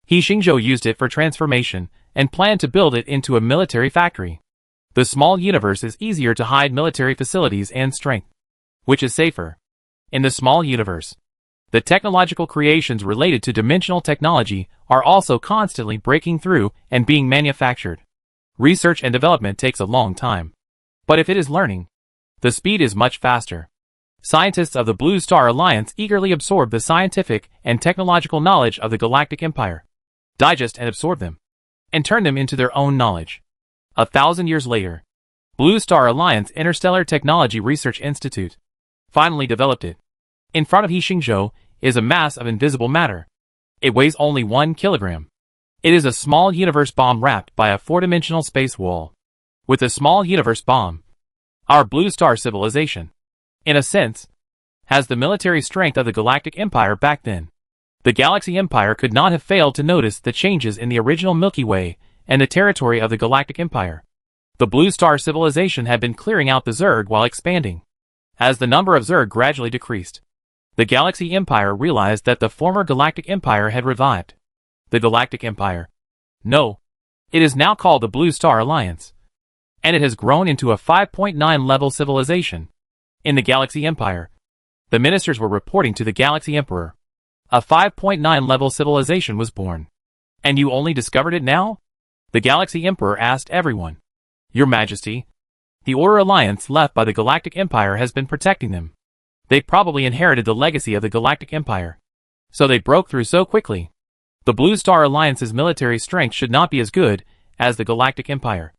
He Xingzhou used it for transformation and planned to build it into a military factory. The small universe is easier to hide military facilities and strength, which is safer. In the small universe, the technological creations related to dimensional technology are also constantly breaking through and being manufactured. Research and development takes a long time, but if it is learning, the speed is much faster. Scientists of the Blue Star Alliance eagerly absorb the scientific and technological knowledge of the Galactic Empire, digest and absorb them, and turn them into their own knowledge. 1,000 years later, Blue Star Alliance Interstellar Technology Research Institute finally developed it. In front of He Xingzhou is a mass of invisible matter. It weighs only 1 kilogram. It is a small universe bomb wrapped by a four-dimensional space wall. With a small universe bomb, our Blue Star civilization, in a sense, has the military strength of the Galactic Empire back then. The Galaxy Empire could not have failed to notice the changes in the original Milky Way and the territory of the Galactic Empire. The Blue Star civilization had been clearing out the Zerg while expanding. As the number of Zerg gradually decreased, The Galaxy Empire realized that the former Galactic Empire had revived. The Galactic Empire. No. It is now called the Blue Star Alliance. And it has grown into a 5.9 level civilization. In the Galaxy Empire, the ministers were reporting to the Galaxy Emperor. A 5.9 level civilization was born. And you only discovered it now? The Galaxy Emperor asked everyone. Your Majesty, the Order Alliance left by the Galactic Empire has been protecting them. They probably inherited the legacy of the Galactic Empire. So they broke through so quickly. The Blue Star Alliance's military strength should not be as good as the Galactic Empire.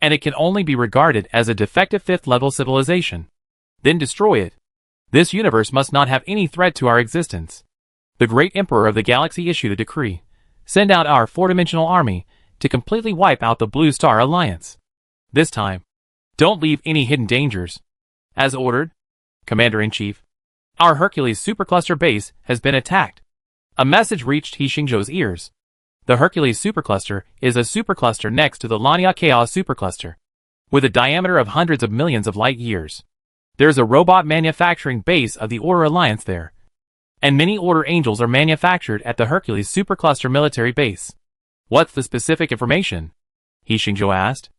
And it can only be regarded as a defective 5th level civilization. Then destroy it. This universe must not have any threat to our existence. The Great Emperor of the Galaxy issued a decree. Send out our 4-dimensional army to completely wipe out the Blue Star Alliance. This time, don't leave any hidden dangers. As ordered, Commander-in-Chief, our Hercules Supercluster base has been attacked. A message reached He Xingzhou's ears. The Hercules Supercluster is a supercluster next to the Lania Chaos Supercluster, with a diameter of hundreds of millions of light years. There's a robot manufacturing base of the Order Alliance there, and many Order Angels are manufactured at the Hercules Supercluster military base. What's the specific information? He Xingzhou asked.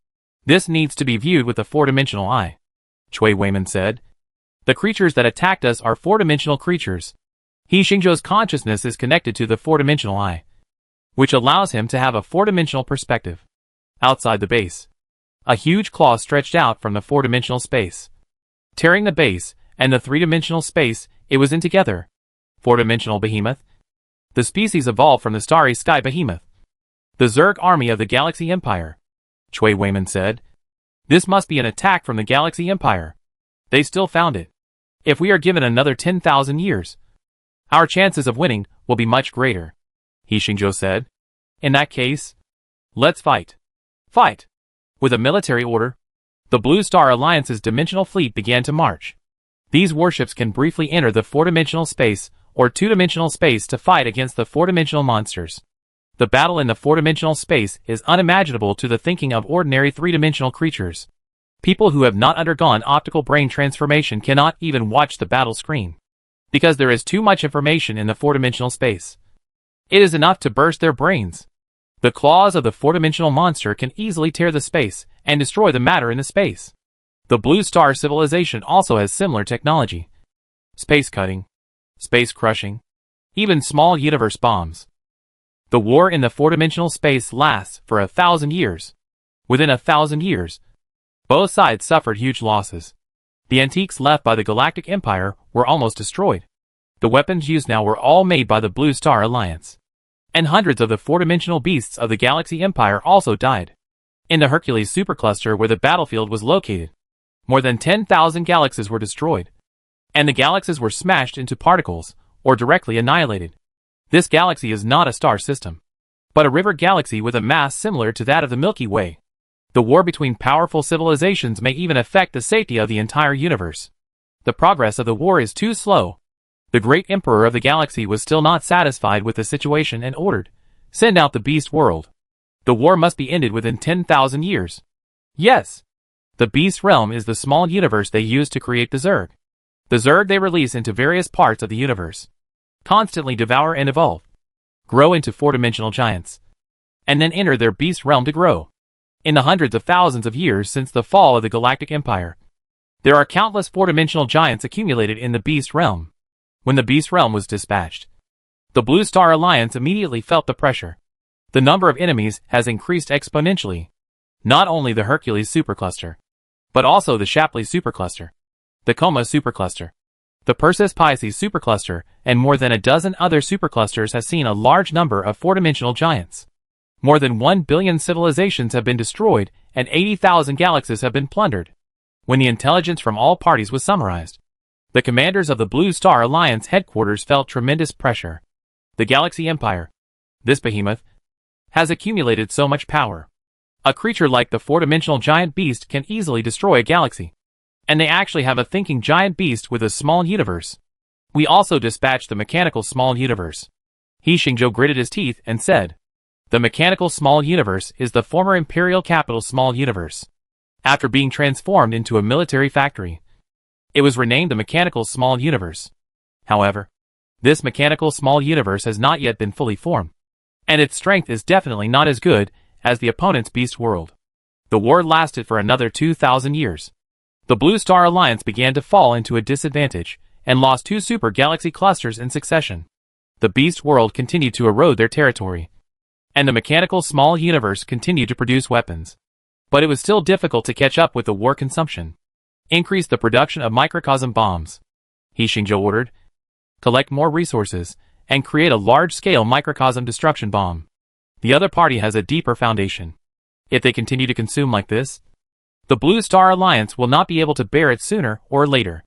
This needs to be viewed with a 4-dimensional eye, Cui Weiman said. The creatures that attacked us are 4-dimensional creatures. He Xingzhou's consciousness is connected to the 4-dimensional eye, which allows him to have a 4-dimensional perspective. Outside the base, a huge claw stretched out from the 4-dimensional space, tearing the base and the 3-dimensional space it was in together. 4-dimensional behemoth. The species evolved from the starry sky behemoth. The Zerg army of the Galaxy Empire, Cui Weiman said. This must be an attack from the Galaxy Empire. They still found it. If we are given another 10,000 years, our chances of winning will be much greater, He Xingzhou said. In that case, let's fight. Fight! With a military order, the Blue Star Alliance's dimensional fleet began to march. These warships can briefly enter the 4-dimensional space or 2-dimensional space to fight against the 4-dimensional monsters. The battle in the 4-dimensional space is unimaginable to the thinking of ordinary 3-dimensional creatures. People who have not undergone optical brain transformation cannot even watch the battle screen, because there is too much information in the 4-dimensional space. It is enough to burst their brains. The claws of the 4-dimensional monster can easily tear the space and destroy the matter in the space. The Blue Star civilization also has similar technology. Space cutting, space crushing, even small universe bombs. The war in the 4-dimensional space lasts for 1,000 years. Within 1,000 years, both sides suffered huge losses. The antiques left by the Galactic Empire were almost destroyed. The weapons used now were all made by the Blue Star Alliance. And hundreds of the 4-dimensional beasts of the Galaxy Empire also died. In the Hercules Supercluster where the battlefield was located, more than 10,000 galaxies were destroyed. And the galaxies were smashed into particles, or directly annihilated. This galaxy is not a star system, but a river galaxy with a mass similar to that of the Milky Way. The war between powerful civilizations may even affect the safety of the entire universe. The progress of the war is too slow. The great emperor of the galaxy was still not satisfied with the situation and ordered, "Send out the beast world. The war must be ended within 10,000 years. Yes. The beast realm is the small universe they use to create the Zerg. The Zerg they release into various parts of the universe, constantly devour and evolve, grow into 4-dimensional giants, and then enter their beast realm to grow. In the hundreds of thousands of years since the fall of the Galactic Empire, there are countless 4-dimensional giants accumulated in the beast realm. When the beast realm was dispatched, the Blue Star Alliance immediately felt the pressure. The number of enemies has increased exponentially. Not only the Hercules Supercluster, but also the Shapley Supercluster, the Coma Supercluster, the Perseus Pisces Supercluster, and more than a dozen other superclusters has seen a large number of 4-dimensional giants. More than 1 billion civilizations have been destroyed, and 80,000 galaxies have been plundered. When the intelligence from all parties was summarized, the commanders of the Blue Star Alliance headquarters felt tremendous pressure. The Galaxy Empire, this behemoth, has accumulated so much power. A creature like the 4-dimensional giant beast can easily destroy a galaxy. And they actually have a thinking giant beast with a small universe. We also dispatched the mechanical small universe. He Xingzhou gritted his teeth and said, "The mechanical small universe is the former imperial capital small universe. After being transformed into a military factory, it was renamed the mechanical small universe. However, this mechanical small universe has not yet been fully formed, and its strength is definitely not as good as the opponent's beast world. The war lasted for another 2,000 years. The Blue Star Alliance began to fall into a disadvantage, and lost 2 super galaxy clusters in succession. The beast world continued to erode their territory, and the mechanical small universe continued to produce weapons. But it was still difficult to catch up with the war consumption. Increase the production of microcosm bombs. He Xingzhou ordered. Collect more resources, and create a large-scale microcosm destruction bomb. The other party has a deeper foundation. If they continue to consume like this, the Blue Star Alliance will not be able to bear it sooner or later.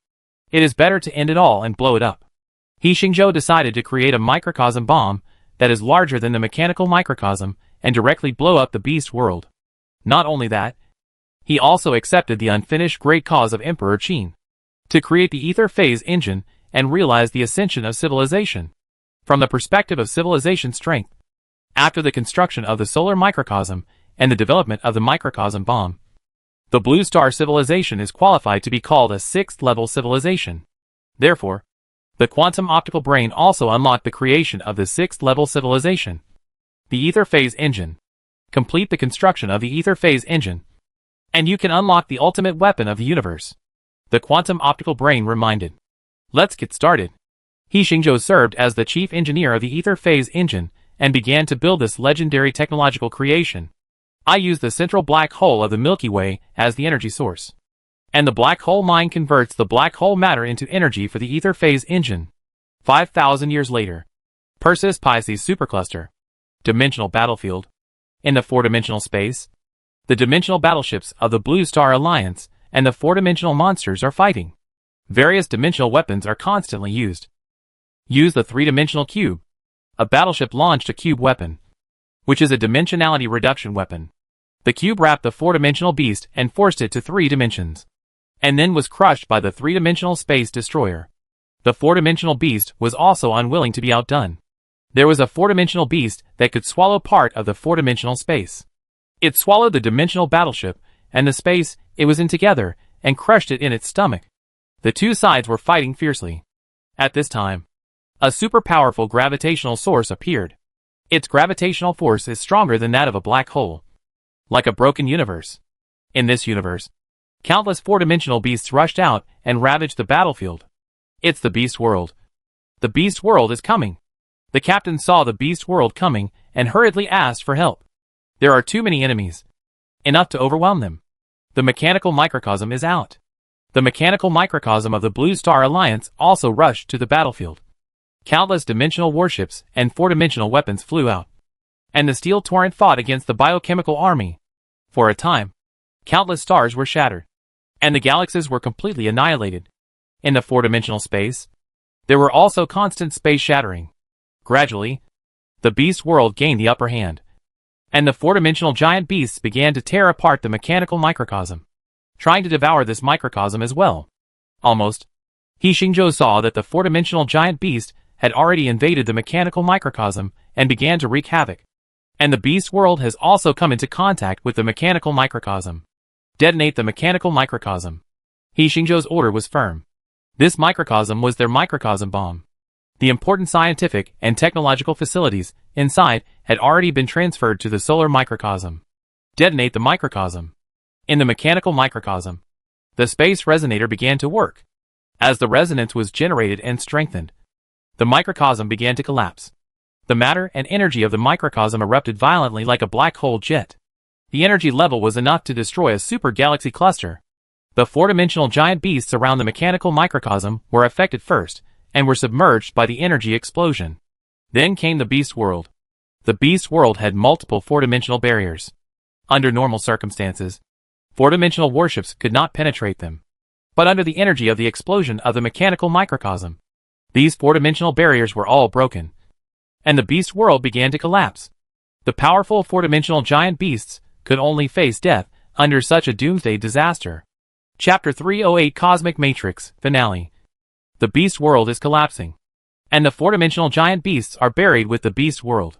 It is better to end it all and blow it up. He Xingzhou decided to create a microcosm bomb that is larger than the mechanical microcosm and directly blow up the beast world. Not only that, he also accepted the unfinished great cause of Emperor Qin to create the ether phase engine and realize the ascension of civilization. From the perspective of civilization strength, after the construction of the solar microcosm and the development of the microcosm bomb, the Blue Star civilization is qualified to be called a 6th-level civilization. Therefore, the quantum optical brain also unlocked the creation of the 6th-level civilization. The ether phase engine. Complete the construction of the ether phase engine, and you can unlock the ultimate weapon of the universe. The quantum optical brain reminded. Let's get started. He Xingzhou served as the chief engineer of the ether phase engine and began to build this legendary technological creation. I use the central black hole of the Milky Way as the energy source, and the black hole mine converts the black hole matter into energy for the ether phase engine. 5,000 years later, Perseus Pisces supercluster. Dimensional battlefield. In the 4-dimensional space, the dimensional battleships of the Blue Star Alliance and the 4-dimensional monsters are fighting. Various dimensional weapons are constantly used. Use the 3-dimensional cube. A battleship launched a cube weapon, which is a dimensionality reduction weapon. The cube wrapped the 4-dimensional beast and forced it to 3 dimensions, and then was crushed by the 3-dimensional space destroyer. The 4-dimensional beast was also unwilling to be outdone. There was a 4-dimensional beast that could swallow part of the 4-dimensional space. It swallowed the dimensional battleship and the space it was in together and crushed it in its stomach. The two sides were fighting fiercely. At this time, a super powerful gravitational source appeared. Its gravitational force is stronger than that of a black hole. Like a broken universe. In this universe, countless 4-dimensional beasts rushed out and ravaged the battlefield. It's the beast world. The beast world is coming. The captain saw the beast world coming and hurriedly asked for help. There are too many enemies. Enough to overwhelm them. The mechanical microcosm is out. The mechanical microcosm of the Blue Star Alliance also rushed to the battlefield. Countless dimensional warships and 4-dimensional weapons flew out, and the steel torrent fought against the biochemical army. For a time, countless stars were shattered, and the galaxies were completely annihilated. In the 4-dimensional space, there were also constant space shattering. Gradually, the beast world gained the upper hand, and the 4-dimensional giant beasts began to tear apart the mechanical microcosm, trying to devour this microcosm as well. Almost, He Xingzhou saw that the 4-dimensional giant beast had already invaded the mechanical microcosm and began to wreak havoc. And the beast world has also come into contact with the mechanical microcosm. Detonate the mechanical microcosm. He Xingzhou's order was firm. This microcosm was their microcosm bomb. The important scientific and technological facilities inside had already been transferred to the solar microcosm. Detonate the microcosm. In the mechanical microcosm, the space resonator began to work. As the resonance was generated and strengthened, the microcosm began to collapse. The matter and energy of the microcosm erupted violently like a black hole jet. The energy level was enough to destroy a super galaxy cluster. The 4-dimensional giant beasts around the mechanical microcosm were affected first, and were submerged by the energy explosion. Then came the beast world. The beast world had multiple 4-dimensional barriers. Under normal circumstances, 4-dimensional warships could not penetrate them. But under the energy of the explosion of the mechanical microcosm, these 4-dimensional barriers were all broken, and the beast world began to collapse. The powerful 4-dimensional giant beasts could only face death under such a doomsday disaster. Chapter 308 Cosmic Matrix Finale. The beast world is collapsing, and the 4-dimensional giant beasts are buried with the beast world.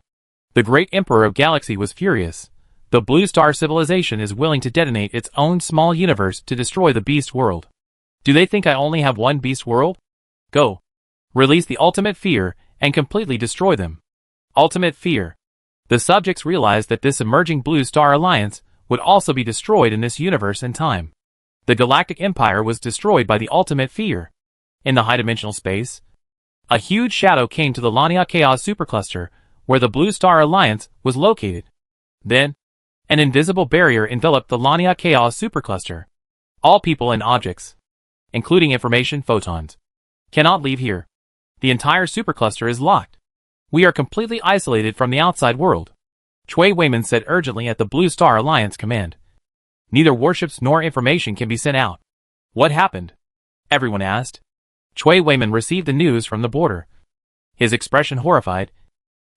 The great emperor of galaxy was furious. The Blue Star civilization is willing to detonate its own small universe to destroy the beast world. Do they think I only have one beast world? Go. release the ultimate fear, and completely destroy them. Ultimate fear. The subjects realized that this emerging Blue Star Alliance would also be destroyed in this universe and time. The Galactic Empire was destroyed by the ultimate fear. In the high-dimensional space, a huge shadow came to the Lania Chaos Supercluster, where the Blue Star Alliance was located. Then, an invisible barrier enveloped the Lania Chaos Supercluster. All people and objects, including information photons, cannot leave here. The entire supercluster is locked. We are completely isolated from the outside world. Chui Weiman said urgently at the Blue Star Alliance command. Neither warships nor information can be sent out. What happened? Everyone asked. Chui Weiman received the news from the border. His expression horrified,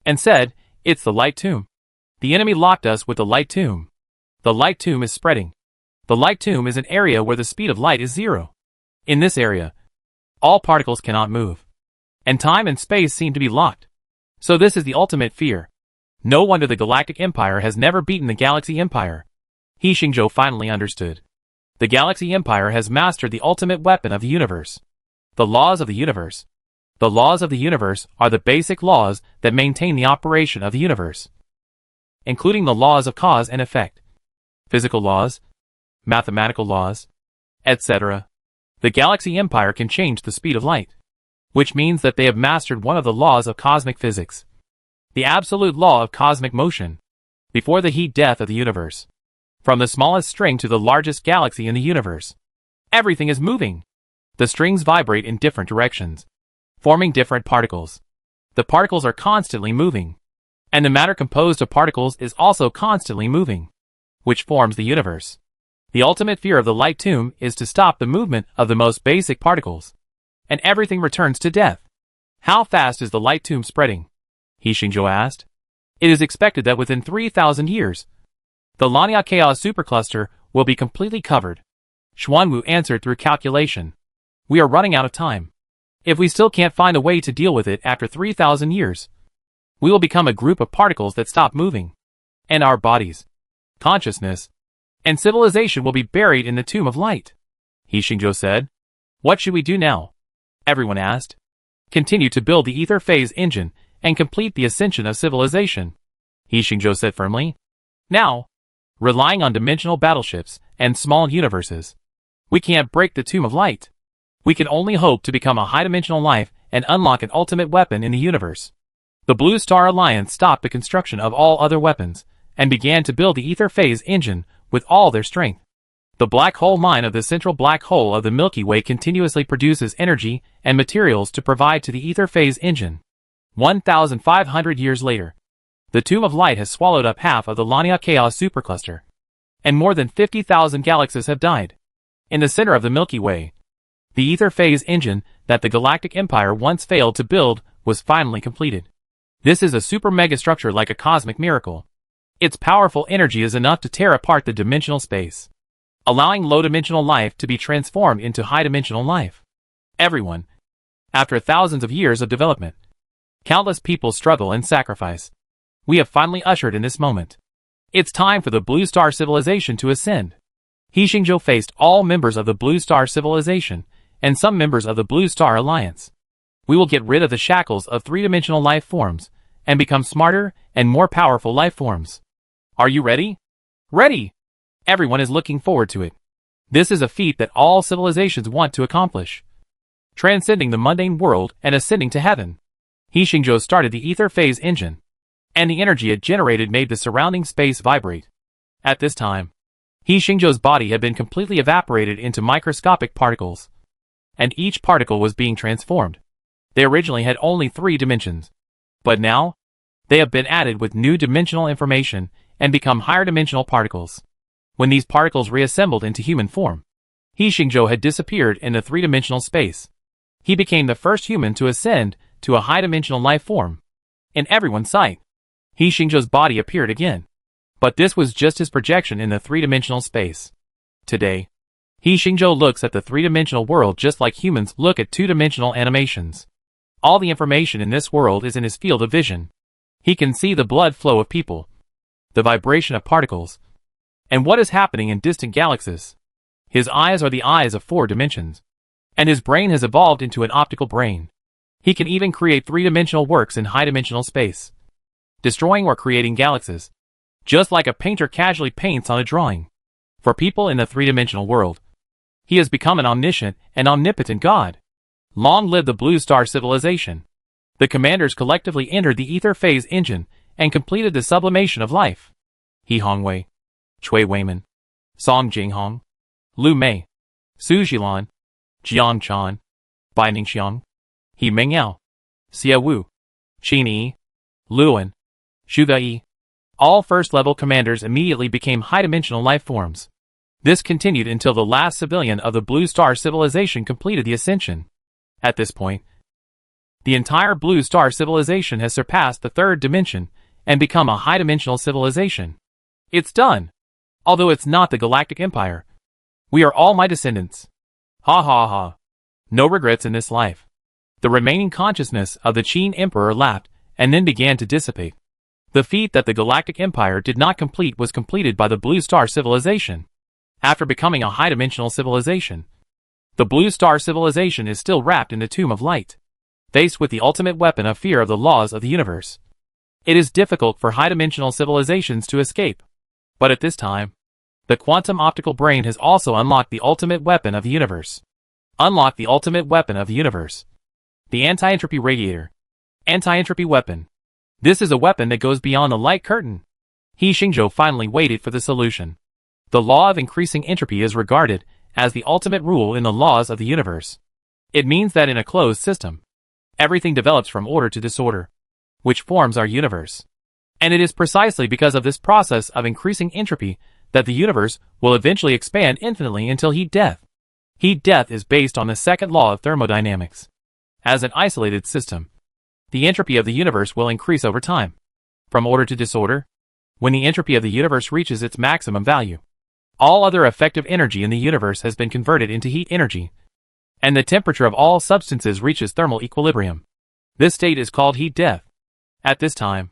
and said, "It's the Light Tomb. The enemy locked us with the Light Tomb. The Light Tomb is spreading. The Light Tomb is an area where the speed of light is 0. In this area, all particles cannot move, and time and space seem to be locked. So this is the ultimate fear. No wonder the Galactic Empire has never beaten the Galaxy Empire." He Xingzhou finally understood. The Galaxy Empire has mastered the ultimate weapon of the universe. The laws of the universe. The laws of the universe are the basic laws that maintain the operation of the universe, including the laws of cause and effect, physical laws, mathematical laws, etc. The Galaxy Empire can change the speed of light, which means that they have mastered one of the laws of cosmic physics, the absolute law of cosmic motion, before the heat death of the universe. From the smallest string to the largest galaxy in the universe, everything is moving. The strings vibrate in different directions, forming different particles. The particles are constantly moving, and the matter composed of particles is also constantly moving, which forms the universe. The ultimate fear of the Light Tomb is to stop the movement of the most basic particles, and everything returns to death. How fast is the Light Tomb spreading? He Xingzhou asked. It is expected that within 3,000 years, the Lania Chaos Supercluster will be completely covered. Xuanwu answered through calculation. We are running out of time. If we still can't find a way to deal with it after 3,000 years, we will become a group of particles that stop moving, and our bodies, consciousness, and civilization will be buried in the Tomb of Light. He Xingzhou said. What should we do now? Everyone asked. Continue to build the ether phase engine and complete the ascension of civilization. He Xingzhou said firmly. Now, relying on dimensional battleships and small universes, we can't break the Tomb of Light. We can only hope to become a high-dimensional life and unlock an ultimate weapon in the universe. The Blue Star Alliance stopped the construction of all other weapons and began to build the ether phase engine with all their strength. The black hole mine of the central black hole of the Milky Way continuously produces energy and materials to provide to the ether phase engine. 1,500 years later, the Tomb of Light has swallowed up half of the Lania Chaos Supercluster, and more than 50,000 galaxies have died. In the center of the Milky Way, the ether phase engine that the Galactic Empire once failed to build was finally completed. This is a super mega structure like a cosmic miracle. Its powerful energy is enough to tear apart the dimensional space, allowing low-dimensional life to be transformed into high-dimensional life. Everyone, after thousands of years of development, countless people struggle and sacrifice, we have finally ushered in this moment. It's time for the Blue Star Civilization to ascend. He Xingzhou faced all members of the Blue Star Civilization and some members of the Blue Star Alliance. We will get rid of the shackles of three-dimensional life forms and become smarter and more powerful life forms. Are you ready? Ready! Everyone is looking forward to it. This is a feat that all civilizations want to accomplish, transcending the mundane world and ascending to heaven. He Xingzhou started the ether phase engine, and the energy it generated made the surrounding space vibrate. At this time, He Xingzhou's body had been completely evaporated into microscopic particles, and each particle was being transformed. They originally had only 3 dimensions, but now, they have been added with new dimensional information and become higher dimensional particles. When these particles reassembled into human form, He Xingzhou had disappeared in the 3-dimensional space. He became the first human to ascend to a high-dimensional life form. In everyone's sight, He Xingzhou's body appeared again. But this was just his projection in the 3-dimensional space. Today, He Xingzhou looks at the 3-dimensional world just like humans look at 2-dimensional animations. All the information in this world is in his field of vision. He can see the blood flow of people, the vibration of particles, and what is happening in distant galaxies. His eyes are the eyes of 4 dimensions, and his brain has evolved into an optical brain. He can even create three-dimensional works in high-dimensional space, destroying or creating galaxies, just like a painter casually paints on a drawing. For people in the three-dimensional world, he has become an omniscient and omnipotent god. Long live the Blue Star Civilization! The commanders collectively entered the ether phase engine and completed the sublimation of life. He Hongwei, Chui Weiman, Song Jinghong, Lu Mei, Su Jilan, Jiang Chan, Bai Ningxiang, He Mingyao, Xia Wu, Qin Yi, Luan, Xu Yi. All first-level commanders immediately became high-dimensional life forms. This continued until the last civilian of the Blue Star Civilization completed the ascension. At this point, the entire Blue Star Civilization has surpassed the third dimension and become a high-dimensional civilization. It's done! Although it's not the Galactic Empire. We are all my descendants. Ha ha ha. No regrets in this life. The remaining consciousness of the Qin Emperor laughed and then began to dissipate. The feat that the Galactic Empire did not complete was completed by the Blue Star Civilization. After becoming a high-dimensional civilization, the Blue Star Civilization is still wrapped in the Tomb of Light, faced with the ultimate weapon of fear of the laws of the universe. It is difficult for high-dimensional civilizations to escape. But at this time, the quantum optical brain has also unlocked the ultimate weapon of the universe. Unlock the ultimate weapon of the universe. The anti-entropy radiator. Anti-entropy weapon. This is a weapon that goes beyond the light curtain. He Xingzhou finally waited for the solution. The law of increasing entropy is regarded as the ultimate rule in the laws of the universe. It means that in a closed system, everything develops from order to disorder, which forms our universe. And it is precisely because of this process of increasing entropy that the universe will eventually expand infinitely until heat death. Heat death is based on the second law of thermodynamics. As an isolated system, the entropy of the universe will increase over time, from order to disorder, when the entropy of the universe reaches its maximum value. All other effective energy in the universe has been converted into heat energy, and the temperature of all substances reaches thermal equilibrium. This state is called heat death. At this time,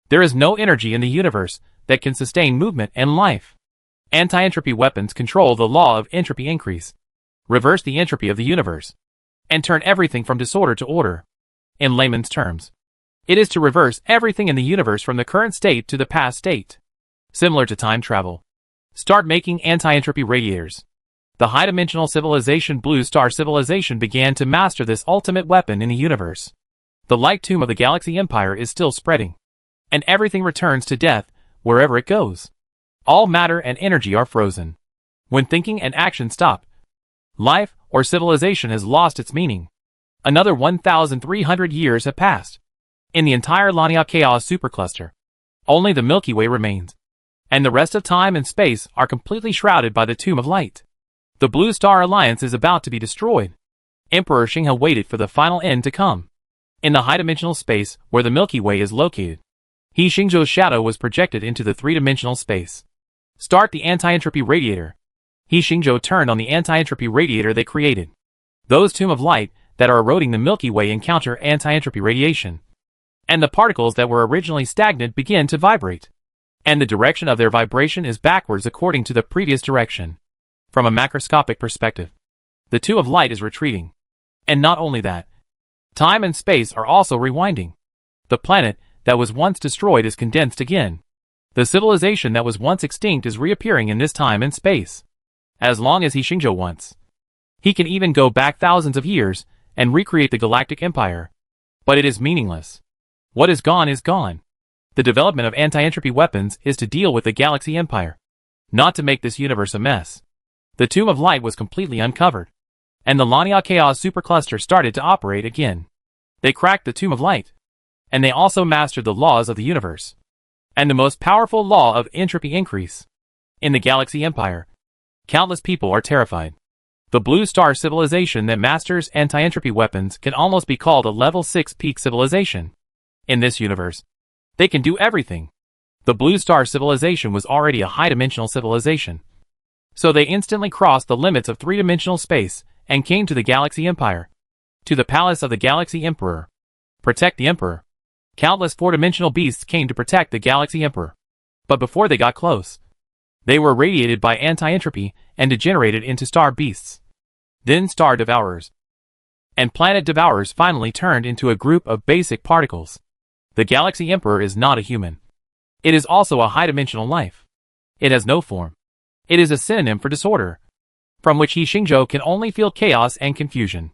there is no energy in the universe that can sustain movement and life. Anti-entropy weapons control the law of entropy increase, reverse the entropy of the universe, and turn everything from disorder to order. In layman's terms, it is to reverse everything in the universe from the current state to the past state. Similar to time travel. Start making anti-entropy radiators. The high-dimensional civilization Blue Star Civilization began to master this ultimate weapon in the universe. The light tomb of the Galaxy Empire is still spreading, and everything returns to death wherever it goes. All matter and energy are frozen. When thinking and action stop, life or civilization has lost its meaning. Another 1,300 years have passed. In the entire Lania Chaos supercluster, only the Milky Way remains, and the rest of time and space are completely shrouded by the Tomb of Light. The Blue Star Alliance is about to be destroyed. Emperor Xinghe waited for the final end to come. In the high-dimensional space where the Milky Way is located, He Xingzhou's shadow was projected into the three-dimensional space. Start the anti-entropy radiator. He Xingzhou turned on the anti-entropy radiator they created. Those Tomb of Light that are eroding the Milky Way encounter anti-entropy radiation, and the particles that were originally stagnant begin to vibrate. And the direction of their vibration is backwards according to the previous direction. From a macroscopic perspective, the Tomb of Light is retreating. And not only that, time and space are also rewinding. The planet that was once destroyed is condensed again. The civilization that was once extinct is reappearing in this time and space. As long as He Xingzhou wants, he can even go back thousands of years and recreate the Galactic Empire. But it is meaningless. What is gone is gone. The development of anti-entropy weapons is to deal with the Galaxy Empire, not to make this universe a mess. The Tomb of Light was completely uncovered, and the Lania Chaos supercluster started to operate again. They cracked the Tomb of Light, and they also mastered the laws of the universe, and the most powerful law of entropy increase. In the Galaxy Empire, countless people are terrified. The Blue Star Civilization that masters anti-entropy weapons can almost be called a level 6 peak civilization. In this universe, they can do everything. The Blue Star Civilization was already a high-dimensional civilization, so they instantly crossed the limits of three-dimensional space and came to the Galaxy Empire, to the palace of the Galaxy Emperor. Protect the Emperor. Countless four-dimensional beasts came to protect the Galaxy Emperor. But before they got close, they were radiated by anti-entropy and degenerated into star beasts. Then star devourers. and planet devourers finally turned into a group of basic particles. The Galaxy Emperor is not a human. It is also a high-dimensional life. It has no form. It is a synonym for disorder, from which He Xingzhou can only feel chaos and confusion.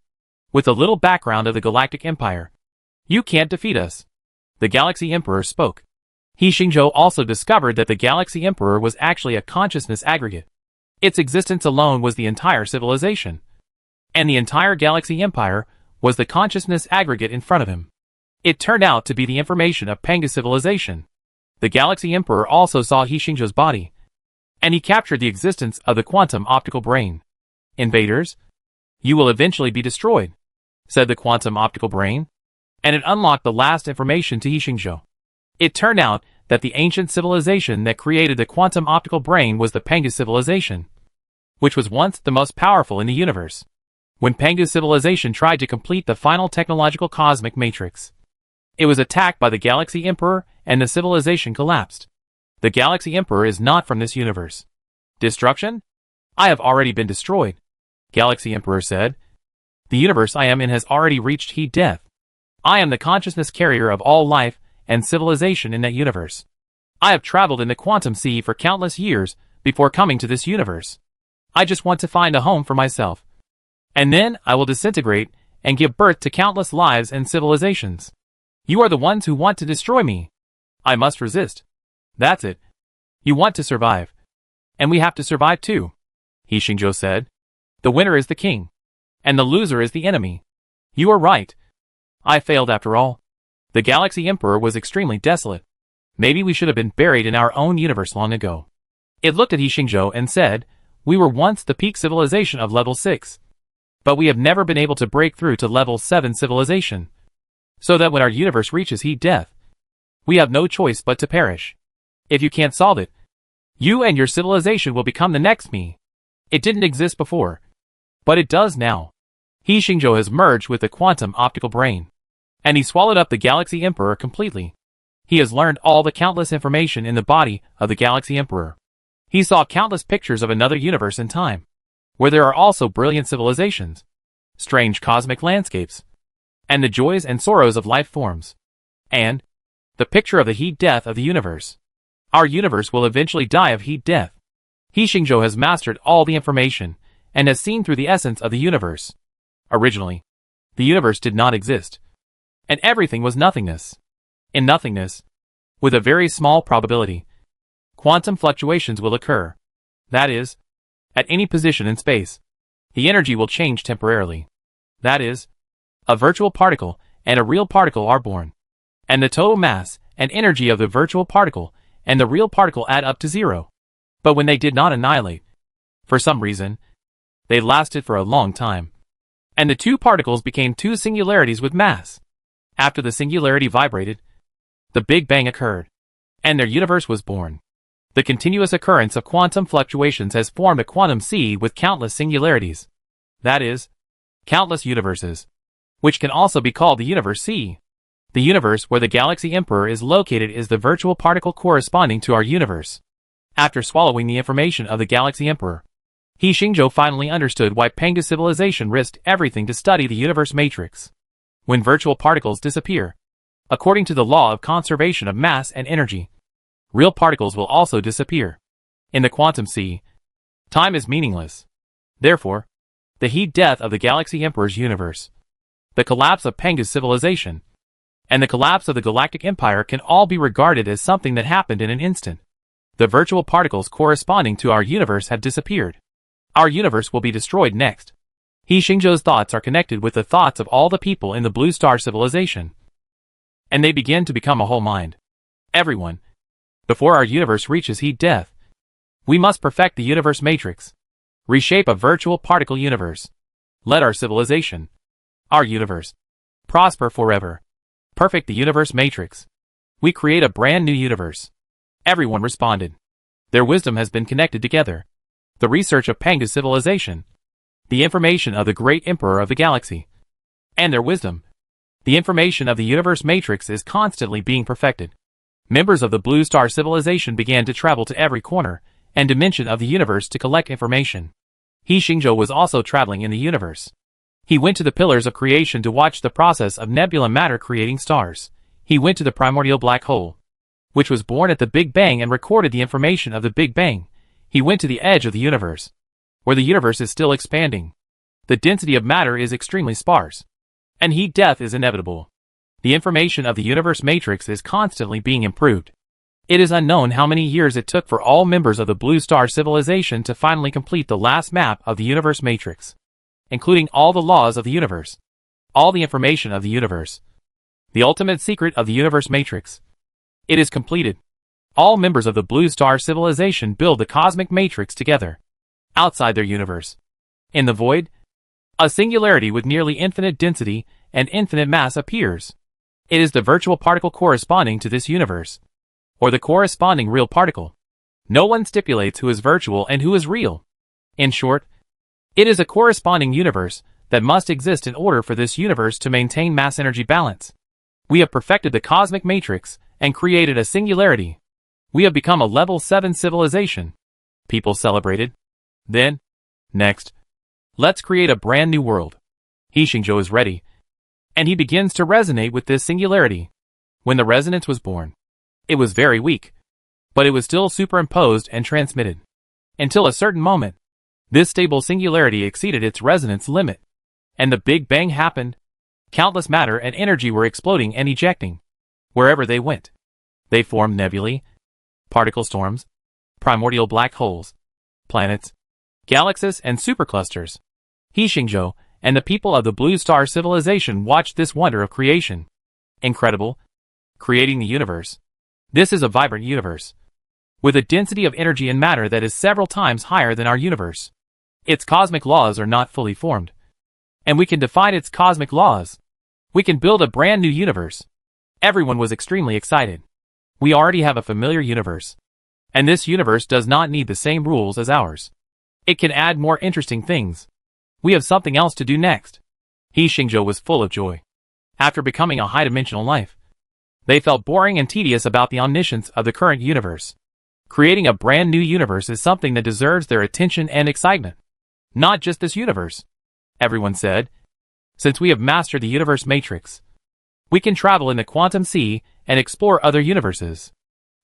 With a little background of the Galactic Empire. You can't defeat us. The Galaxy Emperor spoke. He Xingzhou also discovered that the Galaxy Emperor was actually a consciousness aggregate. Its existence alone was the entire civilization. And the entire Galaxy Empire was the consciousness aggregate in front of him. It turned out to be the information of Panga civilization. The Galaxy Emperor also saw He Xingzhou's body, and he captured the existence of the quantum optical brain. Invaders, you will eventually be destroyed, said the quantum optical brain, and it unlocked the last information to He Xingzhou. It turned out that the ancient civilization that created the quantum optical brain was the Panga civilization, which was once the most powerful in the universe. When Panga civilization tried to complete the final technological cosmic matrix, it was attacked by the Galaxy Emperor and the civilization collapsed. The Galaxy Emperor is not from this universe. Destruction? I have already been destroyed, Galaxy Emperor said. The universe I am in has already reached heat death. I am the consciousness carrier of all life and civilization in that universe. I have traveled in the quantum sea for countless years before coming to this universe. I just want to find a home for myself. And then I will disintegrate and give birth to countless lives and civilizations. You are the ones who want to destroy me. I must resist. That's it. You want to survive. And we have to survive too, He Xingzhou said. The winner is the king. And the loser is the enemy. You are right. I failed after all. The Galaxy Emperor was extremely desolate. Maybe we should have been buried in our own universe long ago. It looked at He Xingzhou and said, we were once the peak civilization of level 6. But we have never been able to break through to level 7 civilization. So that when our universe reaches heat death, we have no choice but to perish. If you can't solve it, you and your civilization will become the next me. It didn't exist before, but it does now. He Xingzhou has merged with the quantum optical brain, and he swallowed up the Galaxy Emperor completely. He has learned all the countless information in the body of the Galaxy Emperor. He saw countless pictures of another universe in time, where there are also brilliant civilizations, strange cosmic landscapes, and the joys and sorrows of life forms, and the picture of the heat death of the universe. Our universe will eventually die of heat death. He Xingzhou has mastered all the information and has seen through the essence of the universe. Originally, the universe did not exist, and everything was nothingness. In nothingness, with a very small probability, quantum fluctuations will occur. That is, at any position in space, the energy will change temporarily. That is, a virtual particle and a real particle are born, and the total mass and energy of the virtual particle and the real particle add up to 0. But when they did not annihilate, for some reason, they lasted for a long time, and the two particles became two singularities with mass. After the singularity vibrated, the Big Bang occurred, and their universe was born. The continuous occurrence of quantum fluctuations has formed a quantum sea with countless singularities. That is, countless universes, which can also be called the universe sea. The universe where the Galaxy Emperor is located is the virtual particle corresponding to our universe. After swallowing the information of the Galaxy Emperor, He Xingzhou finally understood why Panga civilization risked everything to study the universe matrix. When virtual particles disappear, according to the law of conservation of mass and energy, real particles will also disappear. In the quantum sea, time is meaningless. Therefore, the heat death of the Galaxy Emperor's universe, the collapse of Panga's civilization, and the collapse of the Galactic Empire can all be regarded as something that happened in an instant. The virtual particles corresponding to our universe have disappeared. Our universe will be destroyed next. He Xingzhou's thoughts are connected with the thoughts of all the people in the Blue Star civilization, and they begin to become a whole mind. Everyone, before our universe reaches heat death, we must perfect the universe matrix, reshape a virtual particle universe. Let our civilization, our universe, prosper forever. Perfect the universe matrix. We create a brand new universe. Everyone responded. Their wisdom has been connected together. The research of Panga's civilization, the information of the great emperor of the galaxy, and their wisdom, the information of the universe matrix is constantly being perfected. Members of the Blue Star civilization began to travel to every corner and dimension of the universe to collect information. He Xingzhou was also traveling in the universe. He went to the pillars of creation to watch the process of nebula matter creating stars. He went to the primordial black hole, which was born at the Big Bang, and recorded the information of the Big Bang. He went to the edge of the universe, where the universe is still expanding. The density of matter is extremely sparse, and heat death is inevitable. The information of the universe matrix is constantly being improved. It is unknown how many years it took for all members of the Blue Star civilization to finally complete the last map of the universe matrix, including all the laws of the universe, all the information of the universe, the ultimate secret of the universe matrix. It is completed. All members of the Blue Star civilization build the cosmic matrix together, outside their universe. In the void, a singularity with nearly infinite density and infinite mass appears. It is the virtual particle corresponding to this universe, or the corresponding real particle. No one stipulates who is virtual and who is real. In short, it is a corresponding universe that must exist in order for this universe to maintain mass-energy balance. We have perfected the cosmic matrix and created a singularity. We have become a level 7 civilization. People celebrated. Then, next, let's create a brand new world. He Xingzhou is ready, and he begins to resonate with this singularity. When the resonance was born, it was very weak, but it was still superimposed and transmitted. Until a certain moment, this stable singularity exceeded its resonance limit, and the Big Bang happened. Countless matter and energy were exploding and ejecting. Wherever they went, they formed nebulae, particle storms, primordial black holes, planets, galaxies, and superclusters. He Xingzhou and the people of the Blue Star civilization watched this wonder of creation. Incredible. Creating the universe. This is a vibrant universe, with a density of energy and matter that is several times higher than our universe. Its cosmic laws are not fully formed, and we can define its cosmic laws. We can build a brand new universe. Everyone was extremely excited. We already have a familiar universe, and this universe does not need the same rules as ours. It can add more interesting things. We have something else to do next. He Xingzhou was full of joy. After becoming a high-dimensional life, they felt boring and tedious about the omniscience of the current universe. Creating a brand new universe is something that deserves their attention and excitement. Not just this universe, everyone said. Since we have mastered the universe matrix, we can travel in the quantum sea and explore other universes.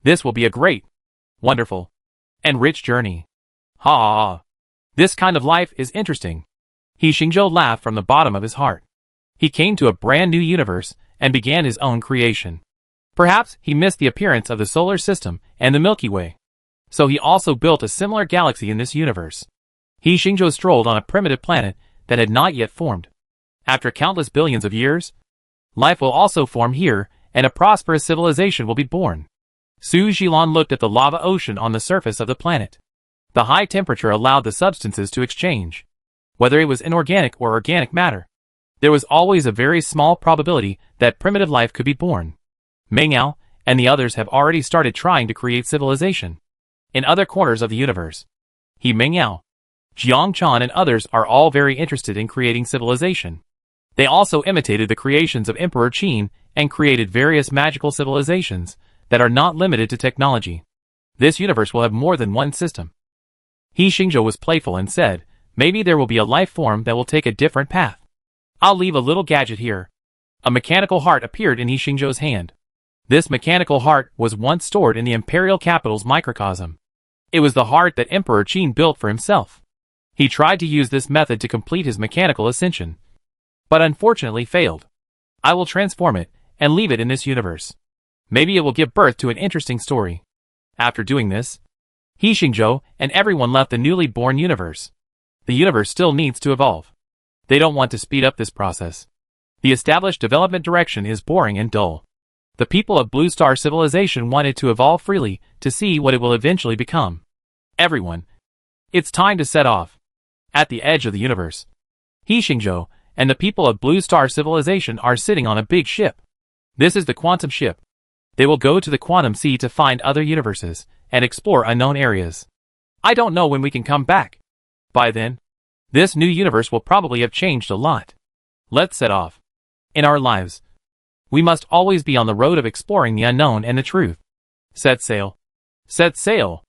This will be a great, wonderful, and rich journey. Ha ha ha. This kind of life is interesting. He Xingzhou laughed from the bottom of his heart. He came to a brand new universe and began his own creation. Perhaps he missed the appearance of the solar system and the Milky Way, so he also built a similar galaxy in this universe. He Xingzhou strolled on a primitive planet that had not yet formed. After countless billions of years, life will also form here, and a prosperous civilization will be born. Su Zhilan looked at the lava ocean on the surface of the planet. The high temperature allowed the substances to exchange. Whether it was inorganic or organic matter, there was always a very small probability that primitive life could be born. Mengyao and the others have already started trying to create civilization in other corners of the universe. He Mengyao, Jiang Chan, and others are all very interested in creating civilization. They also imitated the creations of Emperor Qin and created various magical civilizations that are not limited to technology. This universe will have more than one system. He Xingzhou was playful and said, maybe there will be a life form that will take a different path. I'll leave a little gadget here. A mechanical heart appeared in He Xingzhou's hand. This mechanical heart was once stored in the imperial capital's microcosm. It was the heart that Emperor Qin built for himself. He tried to use this method to complete his mechanical ascension, but unfortunately failed. I will transform it and leave it in this universe. Maybe it will give birth to an interesting story. After doing this, He Xingzhou and everyone left the newly born universe. The universe still needs to evolve. They don't want to speed up this process. The established development direction is boring and dull. The people of Blue Star civilization wanted to evolve freely to see what it will eventually become. Everyone, it's time to set off. At the edge of the universe, He Xingzhou and the people of Blue Star civilization are sitting on a big ship. This is the quantum ship. They will go to the quantum sea to find other universes and explore unknown areas. I don't know when we can come back. By then, this new universe will probably have changed a lot. Let's set off. In our lives, we must always be on the road of exploring the unknown and the truth. Set sail. Set sail.